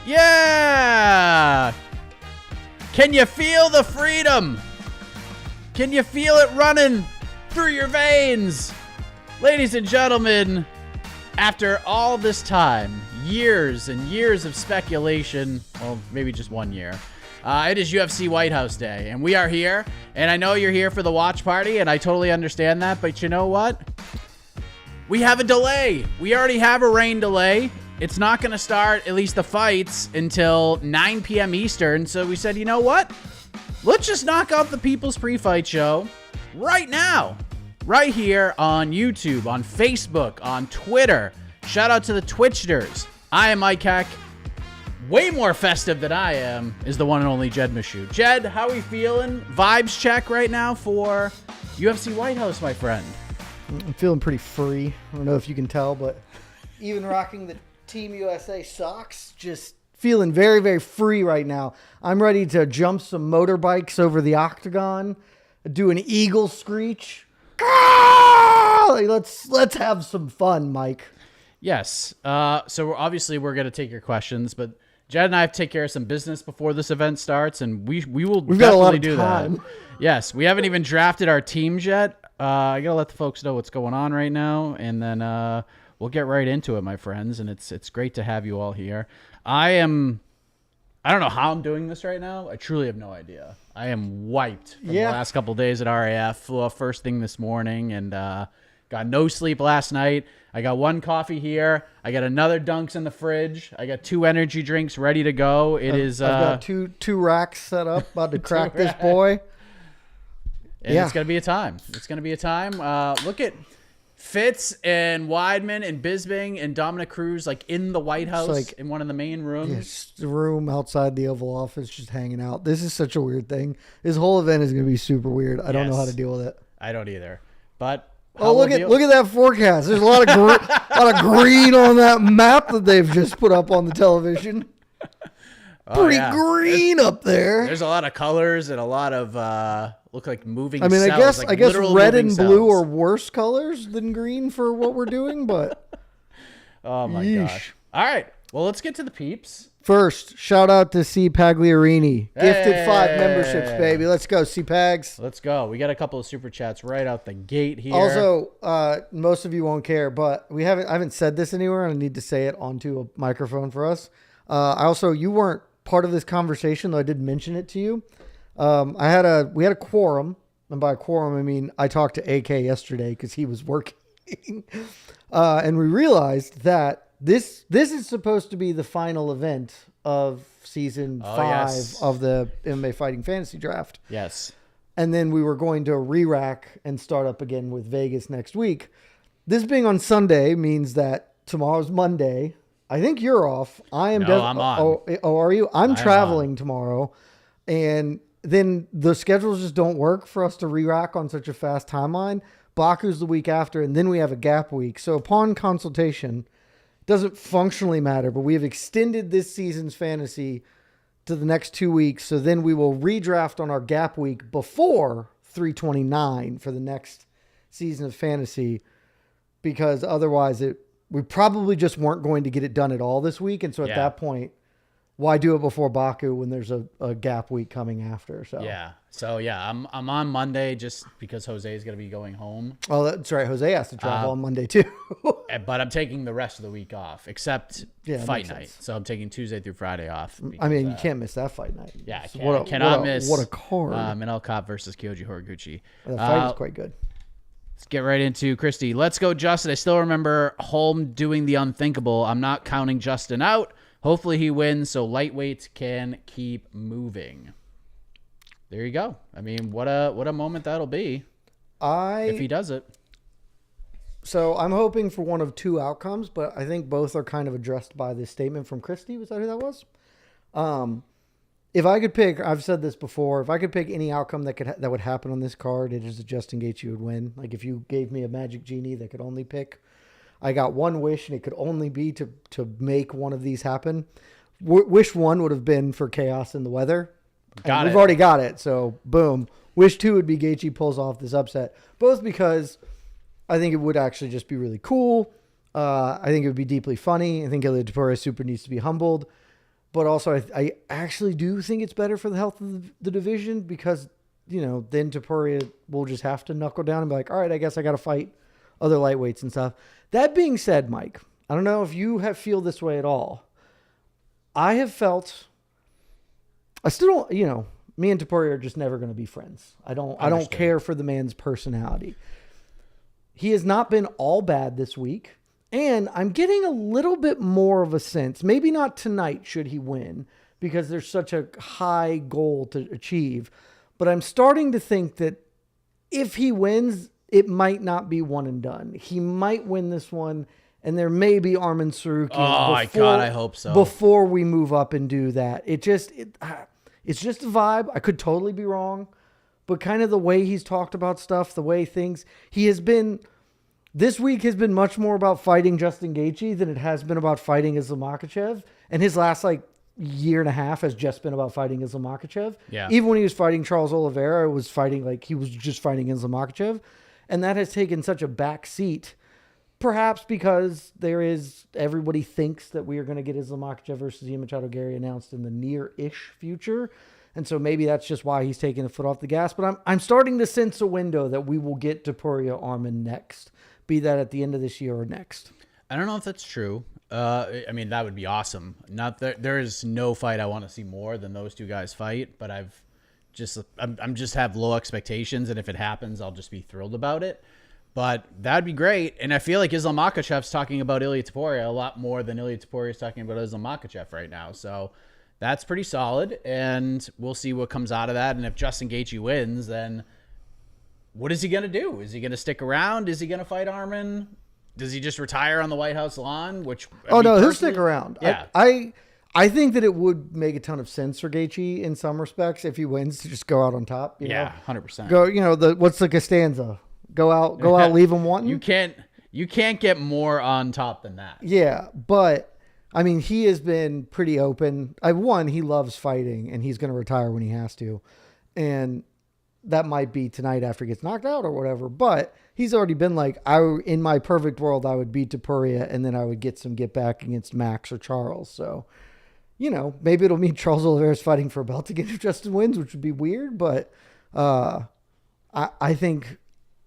Yeah! Can you feel the freedom? Can you feel it running through your veins? Ladies and gentlemen, after all this time, years and years of speculation, well, maybe just 1 year, it is UFC White House Day, and we are here, and I know you're here for the watch party, and I totally understand that, but you know what? We have a delay. We already have a rain delay. It's not going to start, at least the fights, until 9 p.m. Eastern, so we said, you know what? Let's just knock out the People's Pre-Fight Show right now, right here on YouTube, on Facebook, on Twitter. Shout out to the Twitchers. I am Mike Heck. Way more festive than I am is the one and only Jed Meshew. Jed, how are we feeling? Vibes check right now for UFC White House, my friend. I'm feeling pretty free. I don't know if you can tell, but even rocking the Team USA socks, just feeling very, very free right now. I'm ready to jump some motorbikes over the octagon, do an eagle screech. Like, let's have some fun, Mike. Yes. So obviously we're going to take your questions, but Jed and I have to take care of some business before this event starts, and we will We've got a lot definitely of do time. that. Yes, we haven't even drafted our teams yet. I got to let the folks know what's going on right now, and then we'll get right into it, my friends, and it's great to have you all here. I don't know how I'm doing this right now. I truly have no idea. I am wiped from the last couple of days at RAF. Flew off first thing this morning and got no sleep last night. I got one coffee here. I got another Dunks in the fridge. I got 2 energy drinks ready to go. I've got two racks set up, about to crack this boy. And it's going to be a time. It's going to be a time. Look at Fitz and Weidman and Bisping and Dominic Cruz like in the White House, like, in one of the main rooms. Yes, the room outside the Oval Office, just hanging out. This is such a weird thing. This whole event is going to be super weird. I don't know how to deal with it. I don't either. But look at that forecast. There's a lot of green on that map that they've just put up on the television. Pretty green up there. There's a lot of colors and a lot of look like moving cells. I guess red and blue are worse colors than green for what we're doing, but oh my gosh. All right. Well, let's get to the peeps. First, shout out to C. Pagliarini. Gifted 5 memberships, baby. Let's go, C. Pags. Let's go. We got a couple of super chats right out the gate here. Also, most of you won't care, but I haven't said this anywhere, and I need to say it onto a microphone for us. You weren't part of this conversation, though I did mention it to you. We had a quorum, and by quorum I mean I talked to AK yesterday because he was working, and we realized that this is supposed to be the final event of season 5 of the MMA Fighting Fantasy Draft. Yes, and then we were going to re-rack and start up again with Vegas next week. This being on Sunday means that tomorrow's Monday. I think you're off. I am. No, I'm on. Oh, are you? I'm traveling tomorrow, and then the schedules just don't work for us to re-rack on such a fast timeline. Baku's the week after, and then we have a gap week. So upon consultation, doesn't functionally matter, but we have extended this season's fantasy to the next 2 weeks. So then we will redraft on our gap week before 329 for the next season of fantasy, because otherwise we probably just weren't going to get it done at all this week. And so at that point, why do it before Baku when there's a gap week coming after? So I'm on Monday just because Jose is going to be going home. Oh, that's right. Jose has to travel on Monday too. But I'm taking the rest of the week off, except fight night. So I'm taking Tuesday through Friday off. Because, you can't miss that fight night. Yeah, I cannot miss. What a card. Minel Cop versus Kyoji Horiguchi. The fight is quite good. Let's get right into Christy. Let's go, Justin. I still remember Holm doing the unthinkable. I'm not counting Justin out. Hopefully he wins so lightweights can keep moving. There you go. I mean, what a moment that'll be if he does it. So I'm hoping for one of 2 outcomes, but I think both are kind of addressed by this statement from Christy. Was that who that was? If I could pick, I've said this before, if I could pick any outcome that would happen on this card, it is that Justin Gaethje would win. Like if you gave me a magic genie that could only pick, I got one wish and it could only be to make one of these happen. Wish 1 would have been for chaos in the weather. We've already got it. So boom. Wish 2 would be Gaethje pulls off this upset, both because I think it would actually just be really cool. I think it would be deeply funny. I think Topuria super needs to be humbled. But also, I actually do think it's better for the health of the division because, then Topuria will just have to knuckle down and be like, all right, I guess I got to fight other lightweights and stuff. That being said, Mike, I don't know if you feel this way at all. I have felt, I still don't, me and Topuria are just never going to be friends. I don't care for the man's personality. He has not been all bad this week. And I'm getting a little bit more of a sense, maybe not tonight should he win, because there's such a high goal to achieve. But I'm starting to think that if he wins, it might not be one and done. He might win this one, and there may be Arman Tsarukyan. Oh, my God, I hope so. Before we move up and do that. It's just a vibe. I could totally be wrong. But kind of the way he's talked about stuff, the way things, this week has been much more about fighting Justin Gaethje than it has been about fighting Islam Makhachev. And his last year and a half has just been about fighting Islam Makhachev. Yeah. Even when he was fighting Charles Oliveira, it was fighting he was just fighting Islam Makhachev. And that has taken such a back seat, perhaps because everybody thinks that we are going to get Islam Makhachev versus Ian Machado Gary announced in the near-ish future. And so maybe that's just why he's taking the foot off the gas. But I'm starting to sense a window that we will get Topuria Arman next. Be that at the end of this year or next. I don't know if that's true. I mean, that would be awesome. There is no fight I want to see more than those two guys fight, but I'm just have low expectations, and if it happens, I'll just be thrilled about it. But that'd be great. And I feel like Islam Makhachev's talking about Ilia Topuria a lot more than Ilia Topuria is talking about Islam Makhachev right now. So that's pretty solid, and we'll see what comes out of that. And if Justin Gaethje wins, then what is he going to do? Is he going to stick around? Is he going to fight Arman? Does he just retire on the White House lawn? He'll stick around. Yeah. I think that it would make a ton of sense for Gaethje in some respects if he wins to just go out on top. 100%. Go, what's the Costanza? Go out, leave him wanting. You can't get more on top than that. Yeah, but I mean, he has been pretty open. He loves fighting, and he's going to retire when he has to, and that might be tonight after he gets knocked out or whatever. But he's already been in my perfect world, I would beat Topuria, and then I would get back against Max or Charles. So, maybe it'll mean Charles Oliveira's fighting for a belt again if Justin wins, which would be weird. But I think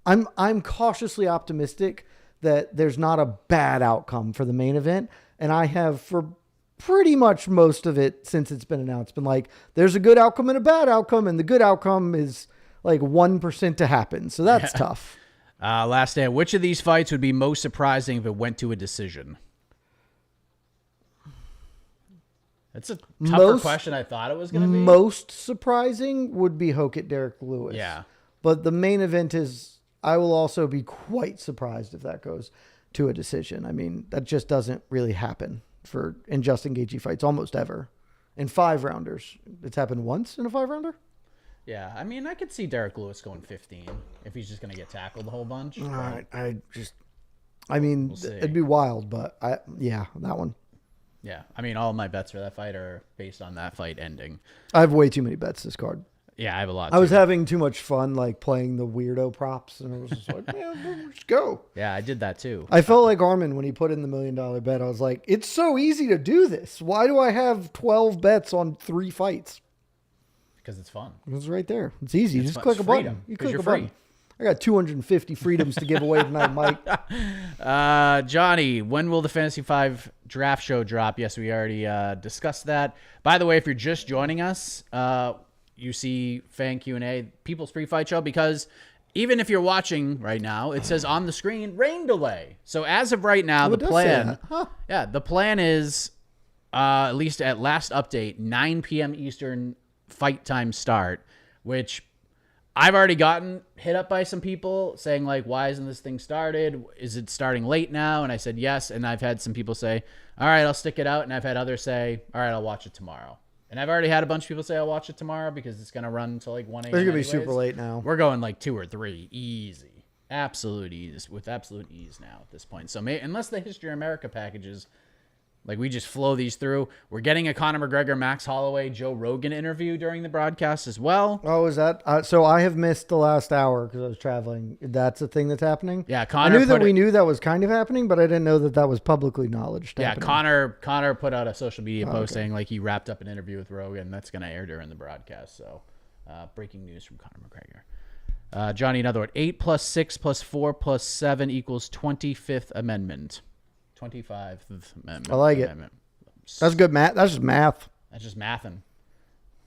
I'm cautiously optimistic that there's not a bad outcome for the main event. And I have for pretty much most of it since it's been announced, been there's a good outcome and a bad outcome. And the good outcome is 1% to happen. So that's tough. Last day. Which of these fights would be most surprising if it went to a decision? That's a tougher question I thought it was going to be. Most surprising would be Hokit Derek Lewis. Yeah. But the main event I will also be quite surprised if that goes to a decision. I mean, that just doesn't really happen in Justin Gaethje fights almost ever. In 5-rounders. It's happened once in a 5-rounder? Yeah, I mean, I could see Derek Lewis going 15 if he's just going to get tackled a whole bunch. It'd be wild, but that one. Yeah, I mean, all my bets for that fight are based on that fight ending. I have way too many bets this card. Yeah, I have a lot. I was having too much fun, playing the weirdo props, and I was just just go. Yeah, I did that too. I felt like Arman when he put in the $1 million bet. I was like, it's so easy to do this. Why do I have 12 bets on 3 fights? Because it's fun. It's right there. It's easy. You just click a button. You click a button. I got 250 freedoms to give away tonight, Mike. Johnny, when will the Fantasy 5 draft show drop? Yes, we already discussed that. By the way, if you're just joining us, you see Fan Q&A, People's Pre-Fight Show, because even if you're watching right now, it says on the screen, rain delay. So as of right now, the plan is, at least at last update, 9 p.m. Eastern fight time start, which I've already gotten hit up by some people saying why isn't this thing started? Is it starting late now? And I said yes. And I've had some people say, all right, I'll stick it out. And I've had others say, all right, I'll watch it tomorrow. And I've already had a bunch of people say I'll watch it tomorrow because it's going to run until 1 a.m. It's going to be super late now. We're going 2 or 3. Easy. Absolute ease. With absolute ease now at this point. So unless the History of America packages Like, we just flow these through. We're getting a Conor McGregor, Max Holloway, Joe Rogan interview during the broadcast as well. Oh, is that? So I have missed the last hour because I was traveling. That's a thing that's happening? Yeah, Conor I knew that we knew that was kind of happening, but I didn't know that that was publicly acknowledged. Yeah, happening. Connor put out a social media post okay. saying, like, he wrapped up an interview with Rogan. That's going to air during the broadcast. So, breaking news from Conor McGregor. Johnny, another one. 8 plus 6 plus 4 plus 7 equals 25th Amendment. 25th Amendment. I like it. That's good math. That's just math. That's just mathing.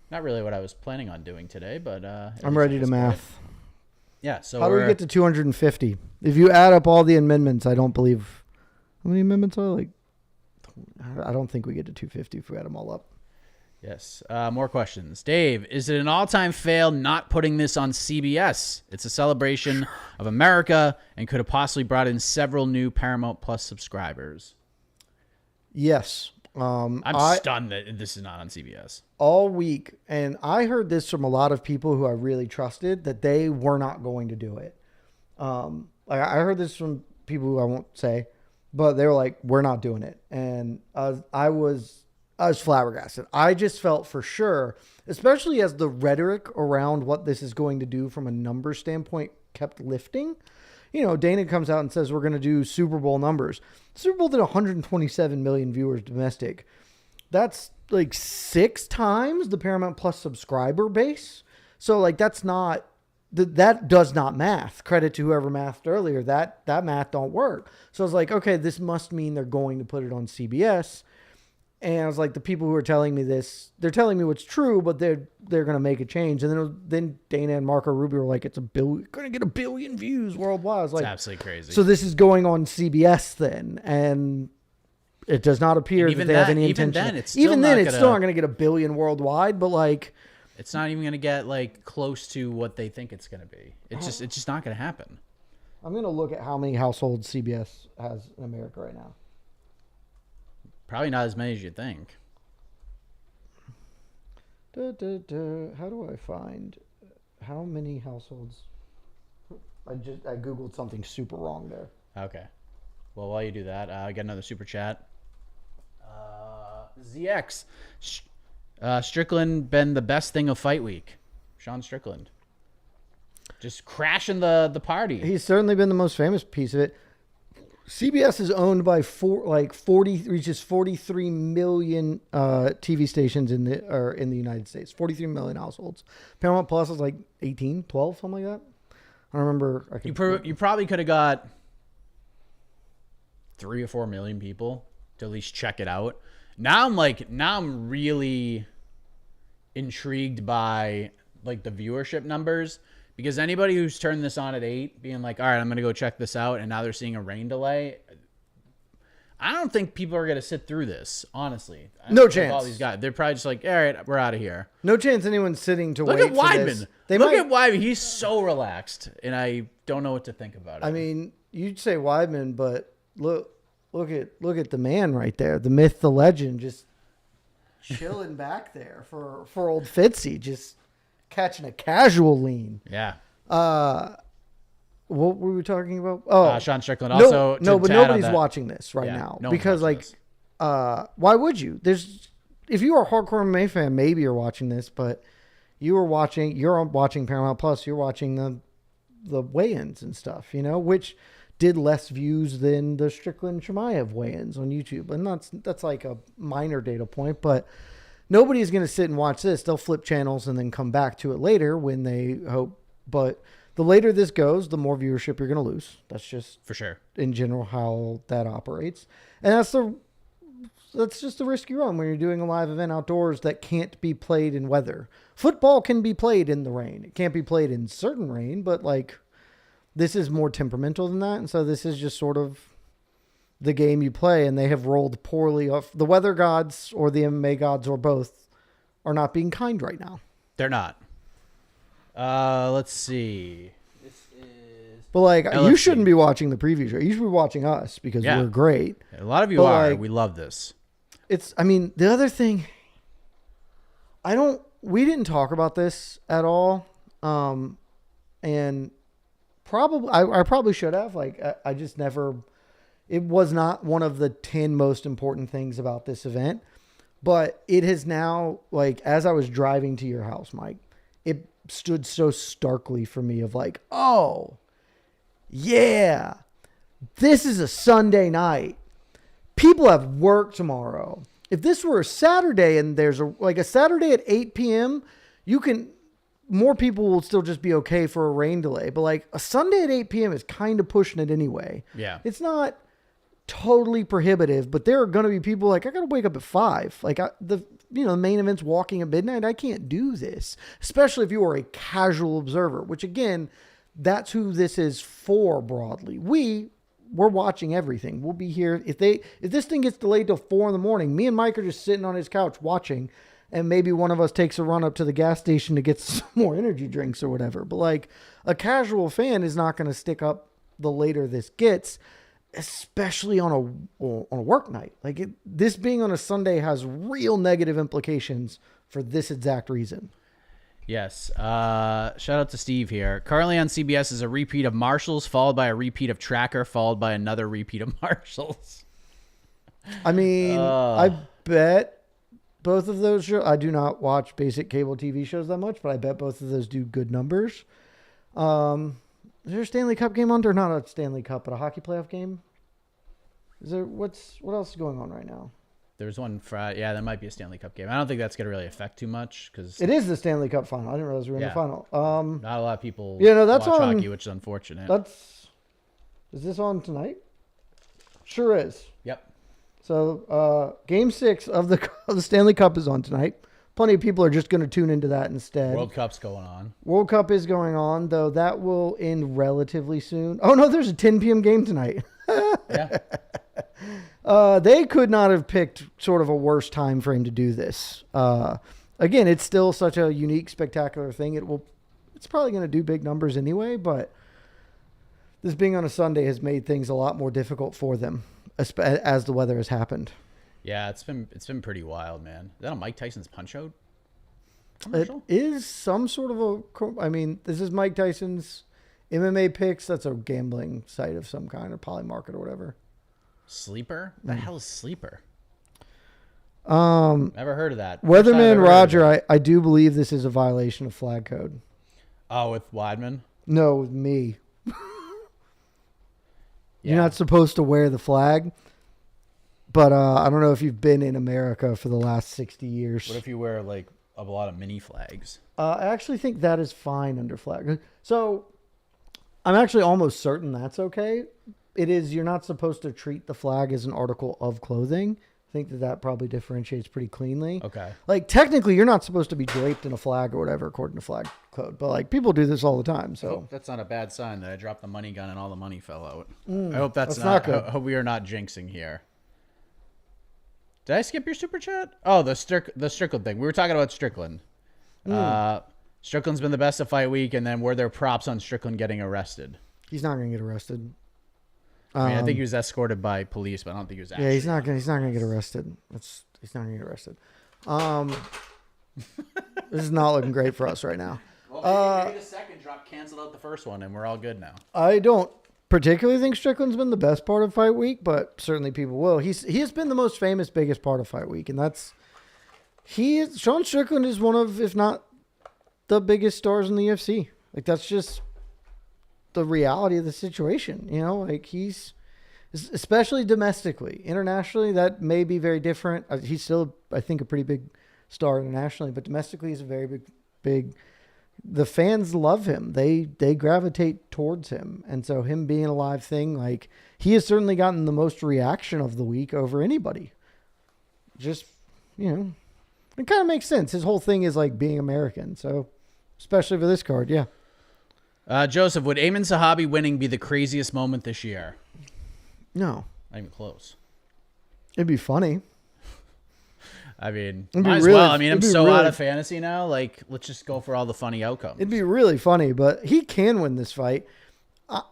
Not really what I was planning on doing today, but I'm ready to math. Yeah. So how do we get to 250? If you add up all the amendments, I don't believe how many amendments are like. I don't think we get to 250 if we add them all up. Yes. More questions. Dave, is it an all-time fail not putting this on CBS? It's a celebration of America and could have possibly brought in several new Paramount Plus subscribers. Yes. I'm stunned that this is not on CBS. All week, and I heard this from a lot of people who I really trusted, that they were not going to do it. Like I heard this from people who I won't say, but they were like, we're not doing it. And I was flabbergasted. I just felt for sure, especially as the rhetoric around what this is going to do from a number standpoint kept lifting. You know, Dana comes out and says, we're going to do Super Bowl numbers. Super Bowl did 127 million viewers domestic. That's like 6 times the Paramount Plus subscriber base. So like, that's not, that does not math. Credit to whoever mathed earlier. That math don't work. So I was like, okay, this must mean they're going to put it on CBS. And I was like, the people who are telling me this, they're telling me what's true, but they're going to make a change. And then Dana and Marco Rubio were like, going to get 1 billion views worldwide. I was like, it's absolutely crazy. So this is going on CBS then, and it does not appear that they have any intention. Even then, it's still not going to get 1 billion worldwide. But like, it's not even going to get like close to what they think it's going to be. It's just not going to happen. I'm going to look at how many households CBS has in America right now. Probably not as many as you think. How do I find how many households? I Googled something super wrong there. Okay. Well, while you do that, I got another super chat. ZX. Strickland been the best thing of fight week. Sean Strickland. Just crashing the party. He's certainly been the most famous piece of it. CBS is owned by 43 million TV stations in the United States. 43 million households. Paramount Plus is like 18, 12, something like that. I don't remember. You probably could have got 3 or 4 million people to at least check it out. Now I'm really intrigued by like the viewership numbers. Because anybody who's turned this on at 8, being like, all right, I'm going to go check this out, and now they're seeing a rain delay, I don't think people are going to sit through this, honestly. No chance. All these guys, they're probably just like, all right, we're out of here. No chance anyone's sitting to wait for this. Look at Weidman. Look at Weidman. He's so relaxed, and I don't know what to think about it. I mean, you'd say Weidman, but look at the man right there, the myth, the legend, just chilling back there for old Fitzy, just catching a casual lean. Yeah. What were we talking about? Oh, Sean Strickland. Also, but nobody's watching this right now because, like, why would you? If you are a hardcore MMA fan, maybe you're watching this, but you're watching Paramount Plus. You're watching the weigh-ins and stuff, which did less views than the Strickland Chimaev weigh-ins on YouTube, and that's like a minor data point, but. Nobody's going to sit and watch this. They'll flip channels and then come back to it later when they hope. But the later this goes, the more viewership you're going to lose. That's just for sure in general how that operates. And that's just the risk you run when you're doing a live event outdoors that can't be played in weather. Football can be played in the rain. It can't be played in certain rain, but like this is more temperamental than that. And so this is just sort of the game you play, and they have rolled poorly off. The weather gods or the MMA gods or both are not being kind right now. They're not. Let's see. This is. But like, you shouldn't be watching the preview show. You should be watching us because we're great. A lot of you are. Like, we love this. The other thing, we didn't talk about this at all. And probably, I probably should have, like, I just never, It was not one of the 10 most important things about this event, but it has now, like, as I was driving to your house, Mike, it stood so starkly for me of like, oh, yeah, this is a Sunday night. People have work tomorrow. If this were a Saturday and there's a Saturday at 8 p.m., more people will still just be okay for a rain delay. But like a Sunday at 8 p.m. is kind of pushing it anyway. Yeah. It's not totally prohibitive, but there are going to be people like, I got to wake up at 5. Like the main event's walking at midnight. I can't do this, especially if you are a casual observer, which again, that's who this is for broadly. We're watching everything. We'll be here. If this thing gets delayed till 4 a.m, me and Mike are just sitting on his couch watching, and maybe one of us takes a run up to the gas station to get some more energy drinks or whatever. But like a casual fan is not going to stick up the later this gets, especially on a work night. Like this being on a Sunday has real negative implications for this exact reason. Yes. Shout out to Steve here. Currently on CBS is a repeat of Marshals, followed by a repeat of Tracker, followed by another repeat of Marshals. I mean, I bet both of those shows, I do not watch basic cable TV shows that much, but I bet both of those do good numbers. Is there a Stanley Cup game on, or not a Stanley Cup, but a hockey playoff game? What else is going on right now? There's one Friday. Yeah, that might be a Stanley Cup game. I don't think that's going to really affect too much because it is the Stanley Cup final. I didn't realize we were in the final. Not a lot of people that's watch on hockey, which is unfortunate. Is this on tonight? Sure is. Yep. So Game 6 of the Stanley Cup is on tonight. Plenty of people are just going to tune into that instead. World Cup's going on. World Cup is going on, though that will end relatively soon. Oh, no, there's a 10 p.m. game tonight. Yeah. They could not have picked sort of a worse time frame to do this. Again, it's still such a unique, spectacular thing. It's probably going to do big numbers anyway, but this being on a Sunday has made things a lot more difficult for them as the weather has happened. Yeah, it's been pretty wild, man. Is that a Mike Tyson's Punch-Out commercial? It is some sort of this is Mike Tyson's MMA picks. That's a gambling site of some kind, or Polymarket or whatever. Sleeper? The hell is Sleeper? Never heard of that. Weatherman Roger, I do believe this is a violation of flag code. Oh, with Weidman? No, with me. Yeah. You're not supposed to wear the flag. But I don't know if you've been in America for the last 60 years. What if you wear like a lot of mini flags? I actually think that is fine under flag. So I'm actually almost certain that's okay. It is, you're not supposed to treat the flag as an article of clothing. I think that probably differentiates pretty cleanly. Okay. Like technically you're not supposed to be draped in a flag or whatever according to flag code. But like people do this all the time. So that's not a bad sign that I dropped the money gun and all the money fell out. I hope that's not good. I hope we are not jinxing here. Did I skip your super chat? Oh, the Strickland thing. We were talking about Strickland. Strickland's been the best of fight week, and then were there props on Strickland getting arrested? He's not going to get arrested. I mean, I think he was escorted by police, but I don't think he was actually. Yeah, he's not going to get arrested. He's not going to get arrested. This is not looking great for us right now. Well, maybe the second drop canceled out the first one, and we're all good now. I don't particularly think Strickland's been the best part of fight week, but certainly people will. He has been the most famous, biggest part of fight week, and Sean Strickland is one of, if not the biggest stars in the UFC. Like that's just the reality of the situation, you know. Like he's, especially domestically, internationally that may be very different. He's still, I think, a pretty big star internationally, but domestically he's a very big. The fans love him. They gravitate towards him. And so him being a live thing, like he has certainly gotten the most reaction of the week over anybody. Just, you know, it kind of makes sense. His whole thing is like being American. So especially for this card. Yeah. Joseph, would Ayman Sahabi winning be the craziest moment this year? No. Not even close. It'd be funny. I mean, might as well. I mean, I'm so out of fantasy now. Like, let's just go for all the funny outcomes. It'd be really funny, but he can win this fight.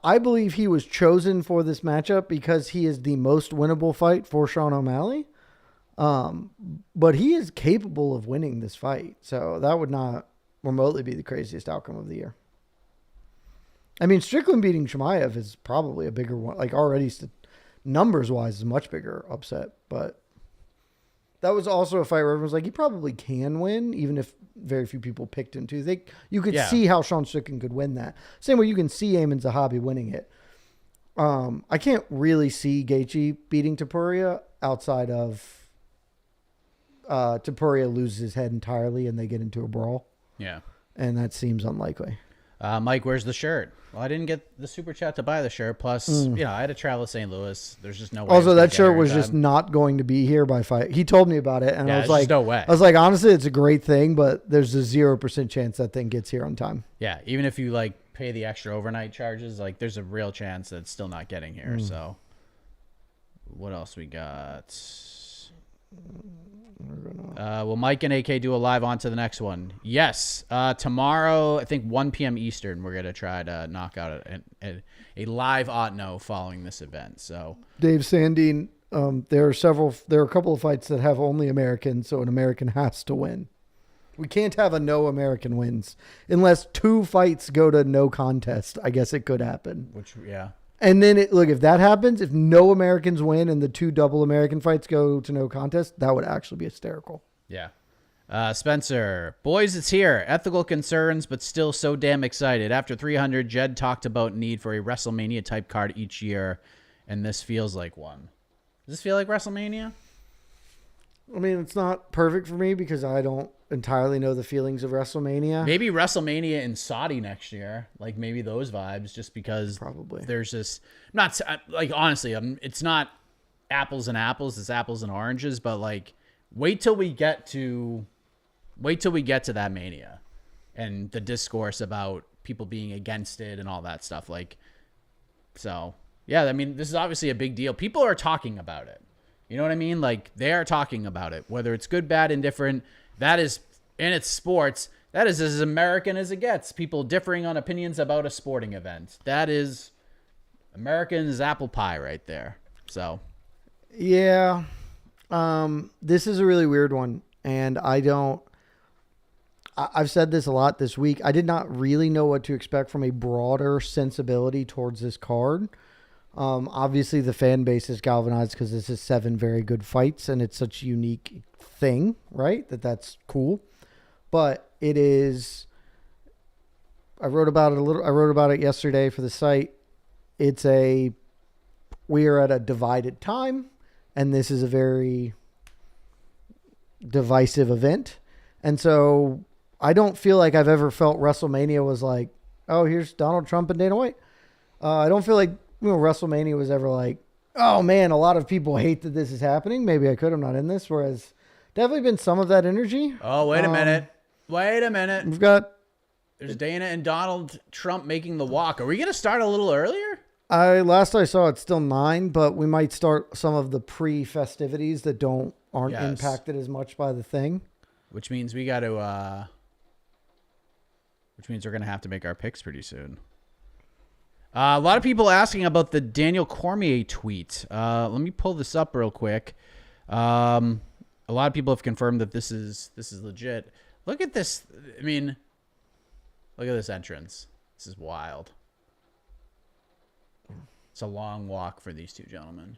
I believe he was chosen for this matchup because he is the most winnable fight for Sean O'Malley. But he is capable of winning this fight. So that would not remotely be the craziest outcome of the year. I mean, Strickland beating Chimaev is probably a bigger one. Like already numbers wise is a much bigger upset. But that was also a fight where everyone was like, he probably can win, even if very few people picked him to. You could see how Sean Strickland could win that. Same way you can see Eamon Zahabi winning it. I can't really see Gaethje beating Topuria outside of Topuria loses his head entirely and they get into a brawl. Yeah. And that seems unlikely. Mike, where's the shirt? Well, I didn't get the super chat to buy the shirt. Plus, I had to travel to St. Louis. There's just no way. Also, that shirt was just not going to be here by fight. He told me about it, and I was like, no way. I was like, honestly, it's a great thing, but there's a 0% chance that thing gets here on time. Yeah, even if you like pay the extra overnight charges, like there's a real chance that it's still not getting here. So, what else we got? Will Mike and AK do a live on to the next one? Yes. Tomorrow, I think 1 p.m. Eastern, we're going to try to knock out a live Otno following this event. So Dave Sandine, there are a couple of fights that have only Americans, so an American has to win. We can't have a no American wins unless 2 fights go to no contest. I guess it could happen. And then look, if that happens, if no Americans win and the 2 double American fights go to no contest, that would actually be hysterical. Yeah. Spencer, boys, it's here. Ethical concerns, but still so damn excited. After 300, Jed talked about need for a WrestleMania type card each year, and this feels like one. Does this feel like WrestleMania? I mean, it's not perfect for me because I don't entirely know the feelings of WrestleMania. Maybe WrestleMania in Saudi next year. Like maybe those vibes, just because probably there's this, not like, honestly, it's not apples and apples, it's apples and oranges, but like wait till we get to that Mania and the discourse about people being against it and all that stuff. Like, so yeah, I mean, this is obviously a big deal. People are talking about it. You know what I mean? Like they are talking about it, whether it's good, bad, indifferent. That is, and it's sports. That is as American as it gets. People differing on opinions about a sporting event. That is American's apple pie right there. So, yeah, this is a really weird one, and I've said this a lot this week. I did not really know what to expect from a broader sensibility towards this card. Obviously the fan base is galvanized because this is 7 very good fights and it's such a unique thing, right? That's cool. But it is, I wrote about it yesterday for the site. We are at a divided time and this is a very divisive event. And so I don't feel like I've ever felt WrestleMania was like, oh, here's Donald Trump and Dana White. I don't feel like WrestleMania was ever like, oh man, a lot of people hate that this is happening. Maybe I could. I'm not in this. Whereas definitely been some of that energy. Oh, wait a minute. There's Dana and Donald Trump making the walk. Are we going to start a little earlier? Last I saw it's still 9, but we might start some of the pre-festivities that aren't impacted as much by the thing. Which means we got to, which means we're going to have to make our picks pretty soon. A lot of people asking about the Daniel Cormier tweet. Let me pull this up real quick. A lot of people have confirmed that this is legit. Look at this. I mean, look at this entrance. This is wild. It's a long walk for these two gentlemen.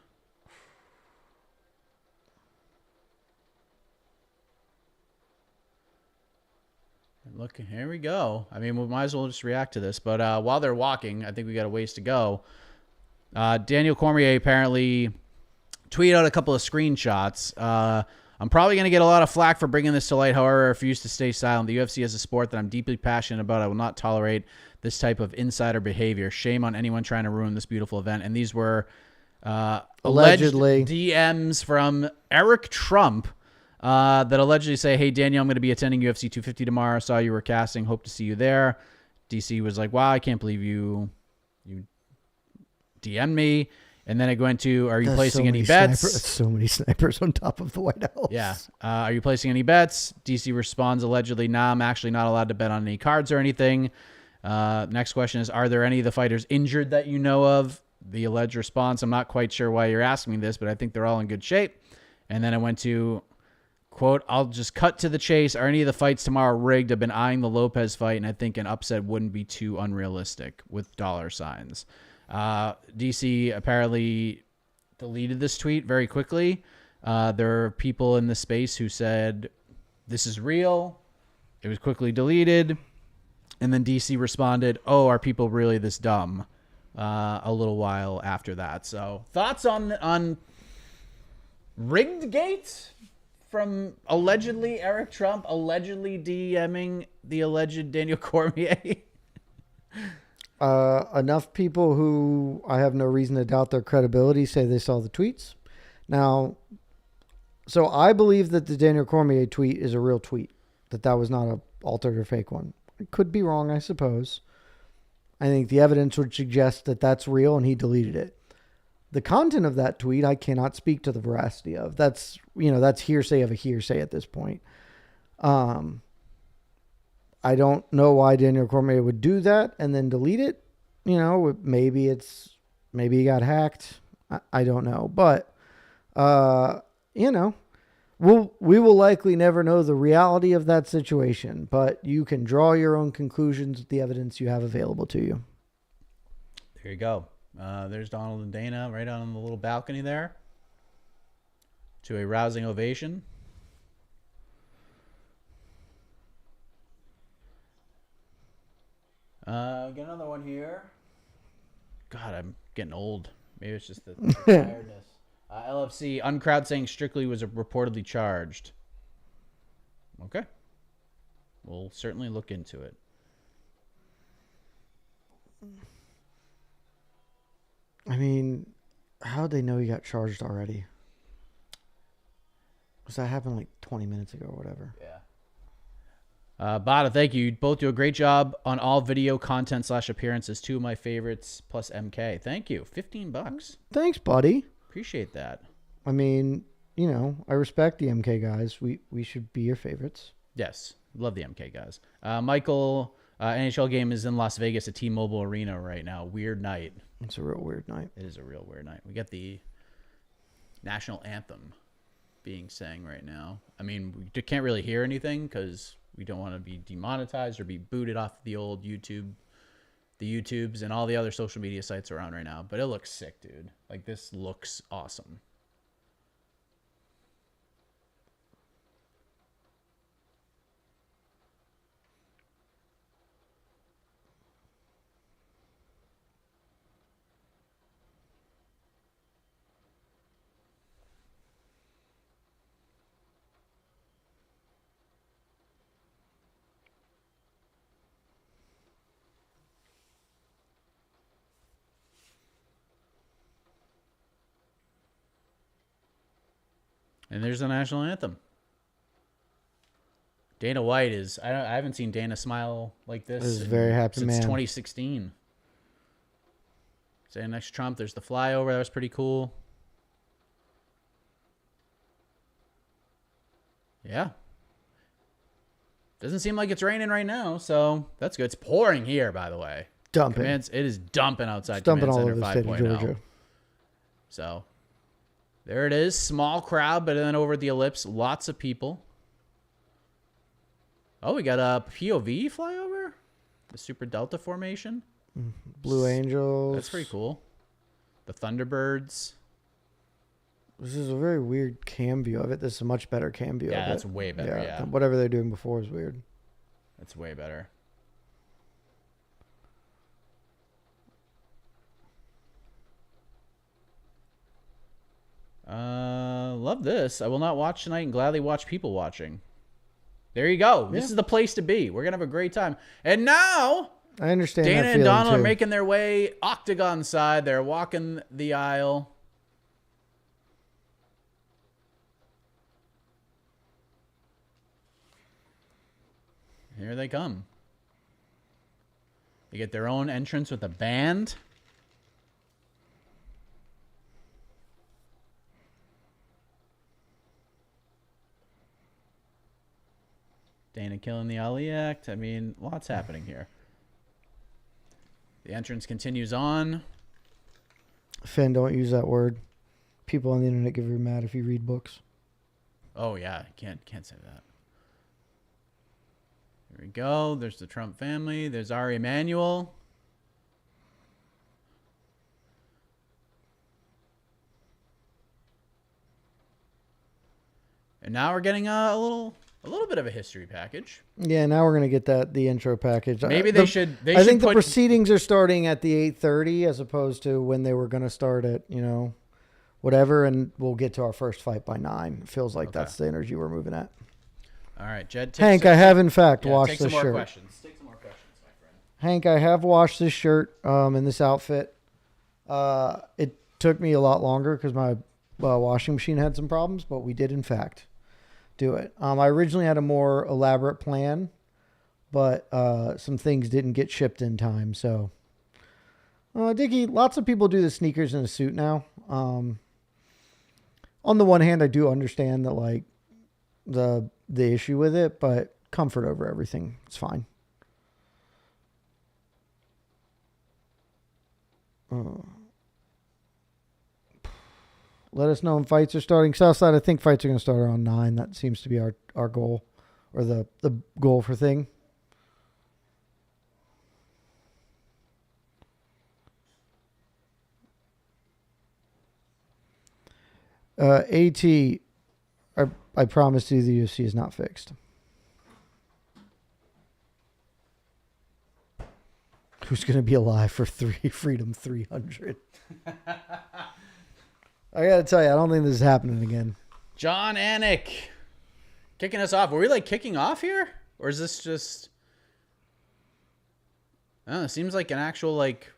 Look, here we go. I mean, we might as well just react to this. But while they're walking, I think we got a ways to go. Daniel Cormier apparently tweeted out a couple of screenshots. I'm probably going to get a lot of flack for bringing this to light. However, I refuse to stay silent. The UFC is a sport that I'm deeply passionate about. I will not tolerate this type of insider behavior. Shame on anyone trying to ruin this beautiful event. And these were allegedly DMs from Eric Trump. That allegedly say, hey, Daniel, I'm going to be attending UFC 250 tomorrow. Saw you were casting. Hope to see you there. DC was like, wow, I can't believe you DM'd me. And then it went to, are you placing any bets? So many snipers on top of the White House. Yeah. Are you placing any bets? DC responds allegedly, nah, I'm actually not allowed to bet on any cards or anything. Next question is, are there any of the fighters injured that you know of? The alleged response, I'm not quite sure why you're asking me this, but I think they're all in good shape. And then it went to, quote, I'll just cut to the chase. Are any of the fights tomorrow rigged? I've been eyeing the Lopez fight, and I think an upset wouldn't be too unrealistic with dollar signs. DC apparently deleted this tweet very quickly. There are people in the space who said, this is real. It was quickly deleted. And then DC responded, oh, are people really this dumb? A little while after that. So thoughts on rigged gate from allegedly Eric Trump allegedly DMing the alleged Daniel Cormier? Enough people who I have no reason to doubt their credibility say they saw the tweets. Now, so I believe that the Daniel Cormier tweet is a real tweet, that was not a altered or fake one. I could be wrong, I suppose. I think the evidence would suggest that that's real and he deleted it. The content of that tweet, I cannot speak to the veracity of. That's hearsay of a hearsay at this point. I don't know why Daniel Cormier would do that and then delete it. Maybe he got hacked. I don't know. But, we will likely never know the reality of that situation, but you can draw your own conclusions with the evidence you have available to you. There you go. There's Donald and Dana right on the little balcony there to a rousing ovation. Get another one here. God, I'm getting old. Maybe it's just the tiredness. LFC, uncrowd saying Strictly was reportedly charged. Okay. We'll certainly look into it. I mean, how'd they know he got charged already? Because that happened like 20 minutes ago or whatever. Yeah. Bada, thank you. You both do a great job on all video content / appearances. 2 of my favorites plus MK. Thank you. $15. Thanks, buddy. Appreciate that. I mean, I respect the MK guys. We should be your favorites. Yes. Love the MK guys. Michael, NHL game is in Las Vegas at T-Mobile Arena right now. Weird night. It's a real weird night. It is a real weird night. We got the national anthem being sang right now. I mean, we can't really hear anything because we don't want to be demonetized or be booted off the old YouTube, the YouTubes and all the other social media sites around right now. But it looks sick, dude. Like, this looks awesome. And there's the national anthem. Dana White is... I haven't seen Dana smile like this. This is a very happy since man. 2016. Say next to Trump, there's the flyover. That was pretty cool. Yeah. Doesn't seem like it's raining right now, so that's good. It's pouring here, by the way. Dumping. It is dumping outside. It's dumping Command all Center over the state of 5.0. Georgia. So there it is. Small crowd, but then over at the ellipse, lots of people. Oh, we got a POV flyover? The Super Delta formation? Blue Angels. That's pretty cool. The Thunderbirds. This is a very weird cam view of it. This is a much better cam view of it. Yeah, that's way better, yeah. Whatever they're doing before is weird. That's way better. Love this. I will not watch tonight and gladly watch people watching. There you go. This is the place to be. We're going to have a great time. And now... I understand Dana that and feeling Donald too. are making their way octagon side. They're walking the aisle. Here they come. They get their own entrance with a band. Dana killing the Ali Act. I mean, lots happening here. The entrance continues on. Finn, don't use that word. People on the internet get very mad if you read books. Oh yeah, can't say that. Here we go. There's the Trump family. There's Ari Emanuel. And now we're getting a little bit of a history package. Yeah, now we're gonna get the intro package. Maybe they should. I think the proceedings are starting at the 8:30 as opposed to when they were gonna start at whatever, and we'll get to our first fight by 9. It feels like that's the energy we're moving at. All right, Jed. Hank, I have in fact washed take this some more shirt. questions. Take some more questions, my friend. Hank, I have washed this shirt in this outfit. It took me a lot longer because my washing machine had some problems, but we did in fact do it. I originally had a more elaborate plan, but some things didn't get shipped in time. So, Dickie, lots of people do the sneakers in a suit now. On the one hand, I do understand that like the issue with it, but comfort over everything. It's fine. Let us know when fights are starting. Southside, I think fights are going to start around 9. That seems to be our goal, or the goal for thing. AT, I promise you the UFC is not fixed. Who's going to be alive for Freedom 300? I got to tell you, I don't think this is happening again. John Anik kicking us off. Were we like kicking off here? Or is this just... it seems like an actual like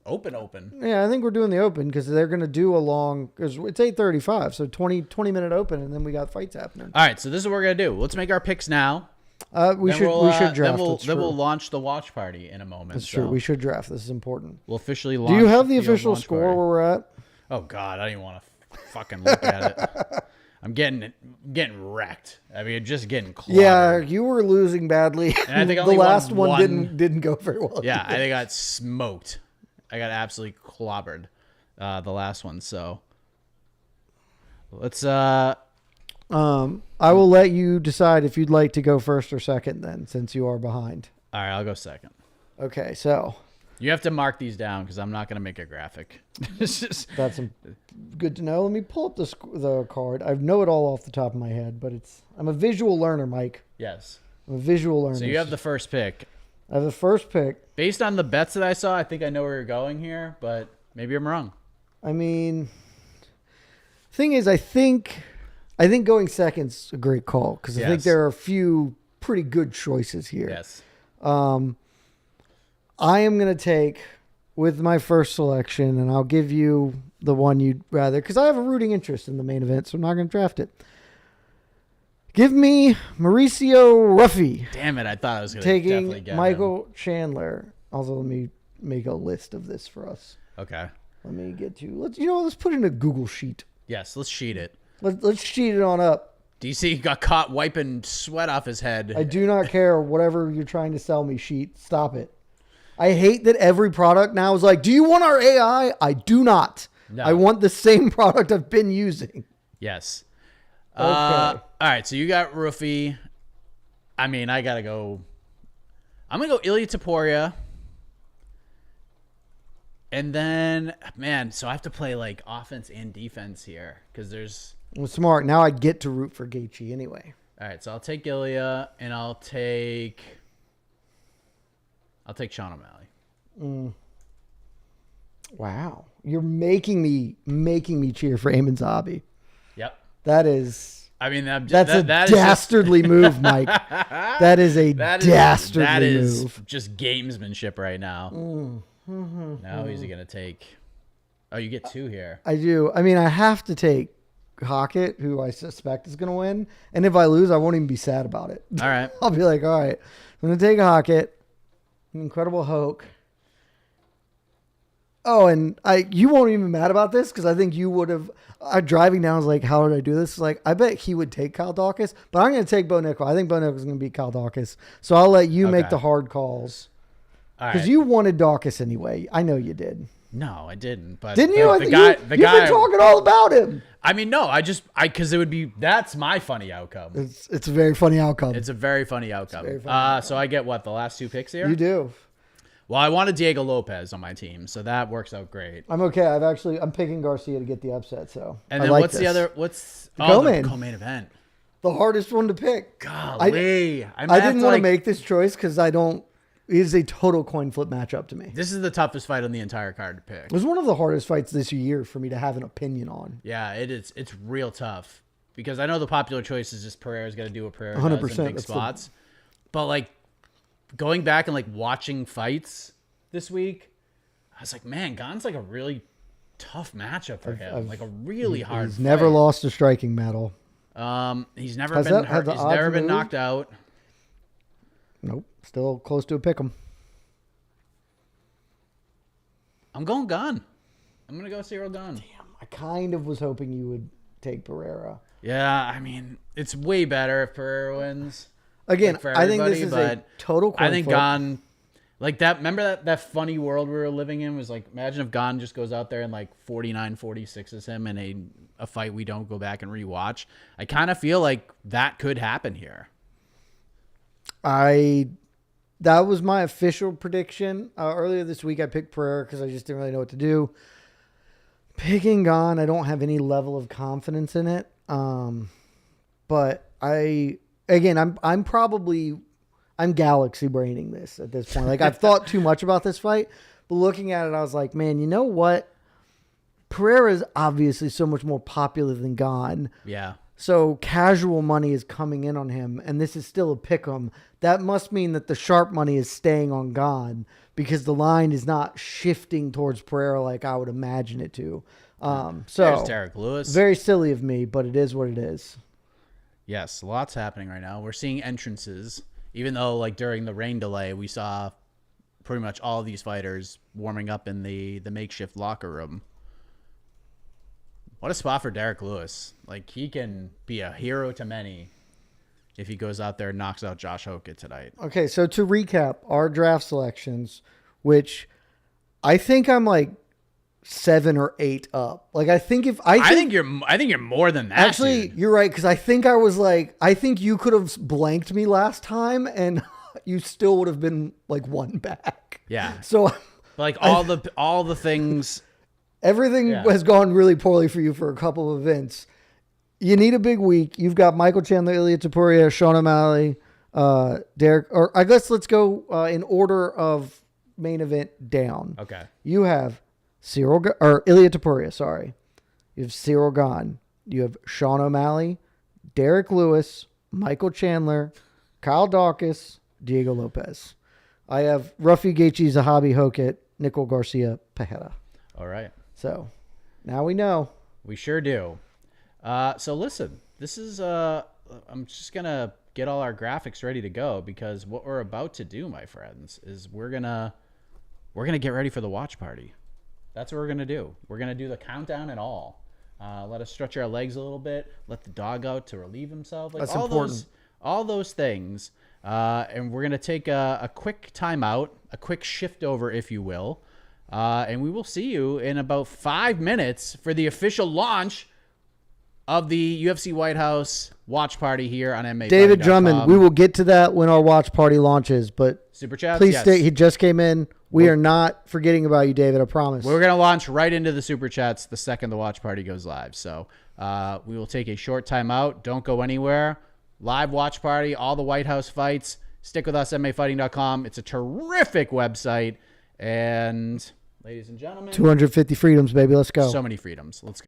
open. Yeah, I think we're doing the open because they're going to do a long... Because it's 8:35, so 20-minute open, and then we got fights happening. All right, so this is what we're going to do. Let's make our picks now. We should draft. Then we'll launch the watch party in a moment. That's true. We should draft. This is important. We'll officially launch. Do you have the official score where we're at? Oh God, I don't even want to fucking look at it. I'm getting wrecked. I mean, just getting clobbered. Yeah, you were losing badly. And I think the last one didn't go very well. Yeah, I think I got smoked. I got absolutely clobbered the last one. So let's. I will let you decide if you'd like to go first or second. Then, since you are behind. All right, I'll go second. Okay, so. You have to mark these down because I'm not going to make a graphic. That's good to know. Let me pull up the card. I know it all off the top of my head, but I'm a visual learner, Mike. Yes. I'm a visual learner. So you have the first pick. I have the first pick. Based on the bets that I saw, I think I know where you're going here, but maybe I'm wrong. I mean, thing is, I think going second's a great call because I think there are a few pretty good choices here. Yes. I am going to take with my first selection, and I'll give you the one you'd rather, because I have a rooting interest in the main event, so I'm not going to draft it. Give me Mauricio Ruffy. Damn it, I thought I was going to definitely get taking Michael Chandler. Also, let me make a list of this for us. Okay. Let me get to, let's put in a Google sheet. Yes, let's sheet it. Let's sheet it on up. DC got caught wiping sweat off his head. I do not care whatever you're trying to sell me, sheet. Stop it. I hate that every product now is like, do you want our AI? I do not. No. I want the same product I've been using. Yes. Okay. All right, so you got Ruffy. I mean, I got to go. I'm going to go Ilya Topuria. And then, man, so I have to play like offense and defense here because there's... Well, smart. Now I get to root for Gaethje anyway. All right, so I'll take Ilya and I'll take Sean O'Malley. Wow. You're making me cheer for Eamon Zabi. Yep. That is... I mean, that's a dastardly move, Mike. That is a dastardly move. Just gamesmanship right now. Now he's going to take... Oh, you get 2 here. I do. I mean, I have to take Hockett, who I suspect is going to win. And if I lose, I won't even be sad about it. All right. I'll be like, all right, I'm going to take Hockett. Incredible Hulk. Oh, and you won't even be mad about this because I think you would have. Driving down, I was like, how did I do this? Like, I bet he would take Kyle Dawkins, but I'm going to take Bo Nickel. I think Bo Nickel is going to beat Kyle Dawkins. So I'll let you make the hard calls. Because you wanted Dawkins anyway. I know you did. No, I didn't. But didn't you? The guy, you've been talking all about him. I mean, no, because it would be, that's my funny outcome. It's a very funny outcome. It's a very funny outcome. So I get what, the last 2 picks here? You do. Well, I wanted Diego Lopez on my team, so that works out great. I'm okay. I'm picking Garcia to get the upset. So. And then what's the co-main event? The hardest one to pick. Golly. I didn't want to make this choice because it is a total coin flip matchup to me. This is the toughest fight on the entire card to pick. It was one of the hardest fights this year for me to have an opinion on. Yeah, it is. It's real tough because I know the popular choice is just Pereira's got to do what Pereira 100%, does in big spots. But like going back and like watching fights this week, I was like, man, Gane's like a really tough matchup for him. Like a really hard He's never lost a striking battle. He's never been hurt. He's never been knocked out. Nope. Still close to a pick'em. I'm going Gane. I'm going to go Ciryl Gane. Damn. I kind of was hoping you would take Pereira. Yeah, I mean, it's way better if Pereira wins. Again, like I think this is a total coin I think flip. Gane, like that, remember that funny world we were living in was like, imagine if Gane just goes out there and like 49-46 him in a fight we don't go back and rewatch. I kind of feel like that could happen here. That was my official prediction. Earlier this week, I picked Pereira because I just didn't really know what to do. Picking Gane, I don't have any level of confidence in it. But I'm galaxy braining this at this point. Like I've thought too much about this fight, but looking at it, I was like, man, you know what? Pereira is obviously so much more popular than Gane. Yeah. So casual money is coming in on him, and this is still a pick'em. That must mean that the sharp money is staying on Gane because the line is not shifting towards Pereira like I would imagine it to. So there's Derek Lewis. Very silly of me, but it is what it is. Yes, lots happening right now. We're seeing entrances, even though like during the rain delay, we saw pretty much all of these fighters warming up in the makeshift locker room. What a spot for Derek Lewis. Like, he can be a hero to many if he goes out there and knocks out Josh Hoka tonight. Okay, so to recap our draft selections, which I think I'm like 7 or 8 up. Like, I think you're more than that. Actually, dude. You're right, because I think I was like, I think you could have blanked me last time, and you still would have been like 1 back. Yeah. So, like all the things. Everything has gone really poorly for you for a couple of events. You need a big week. You've got Michael Chandler, Ilya Topuria, Sean O'Malley, Derek. Or I guess let's go in order of main event down. Okay. You have Ilya Topuria. Sorry, you have Ciryl Gane. You have Sean O'Malley, Derek Lewis, Michael Chandler, Kyle Dawkins, Diego Lopez. I have Rafi Gaethje, Zahabi Hokit, Nicole Garcia, Pajeda. All right. So now we know. We sure do. So listen, this is I'm just gonna get all our graphics ready to go because what we're about to do, my friends, is we're gonna get ready for the watch party. That's what we're gonna do. We're gonna do the countdown and all. Let us stretch our legs a little bit. Let the dog out to relieve himself. Like, that's important. All those things. And we're gonna take a quick timeout, a quick shift over, if you will. And we will see you in about 5 minutes for the official launch of the UFC White House watch party here on MMA. David Drummond, we will get to that when our watch party launches, but Super Chats, please yes. stay. He just came in. We are not forgetting about you, David. I promise. We're going to launch right into the Super Chats the second the watch party goes live. So we will take a short time out. Don't go anywhere. Live watch party, all the White House fights. Stick with us, MMAfighting.com. It's a terrific website. And ladies and gentlemen, 250 freedoms, baby. Let's go. So many freedoms. Let's go.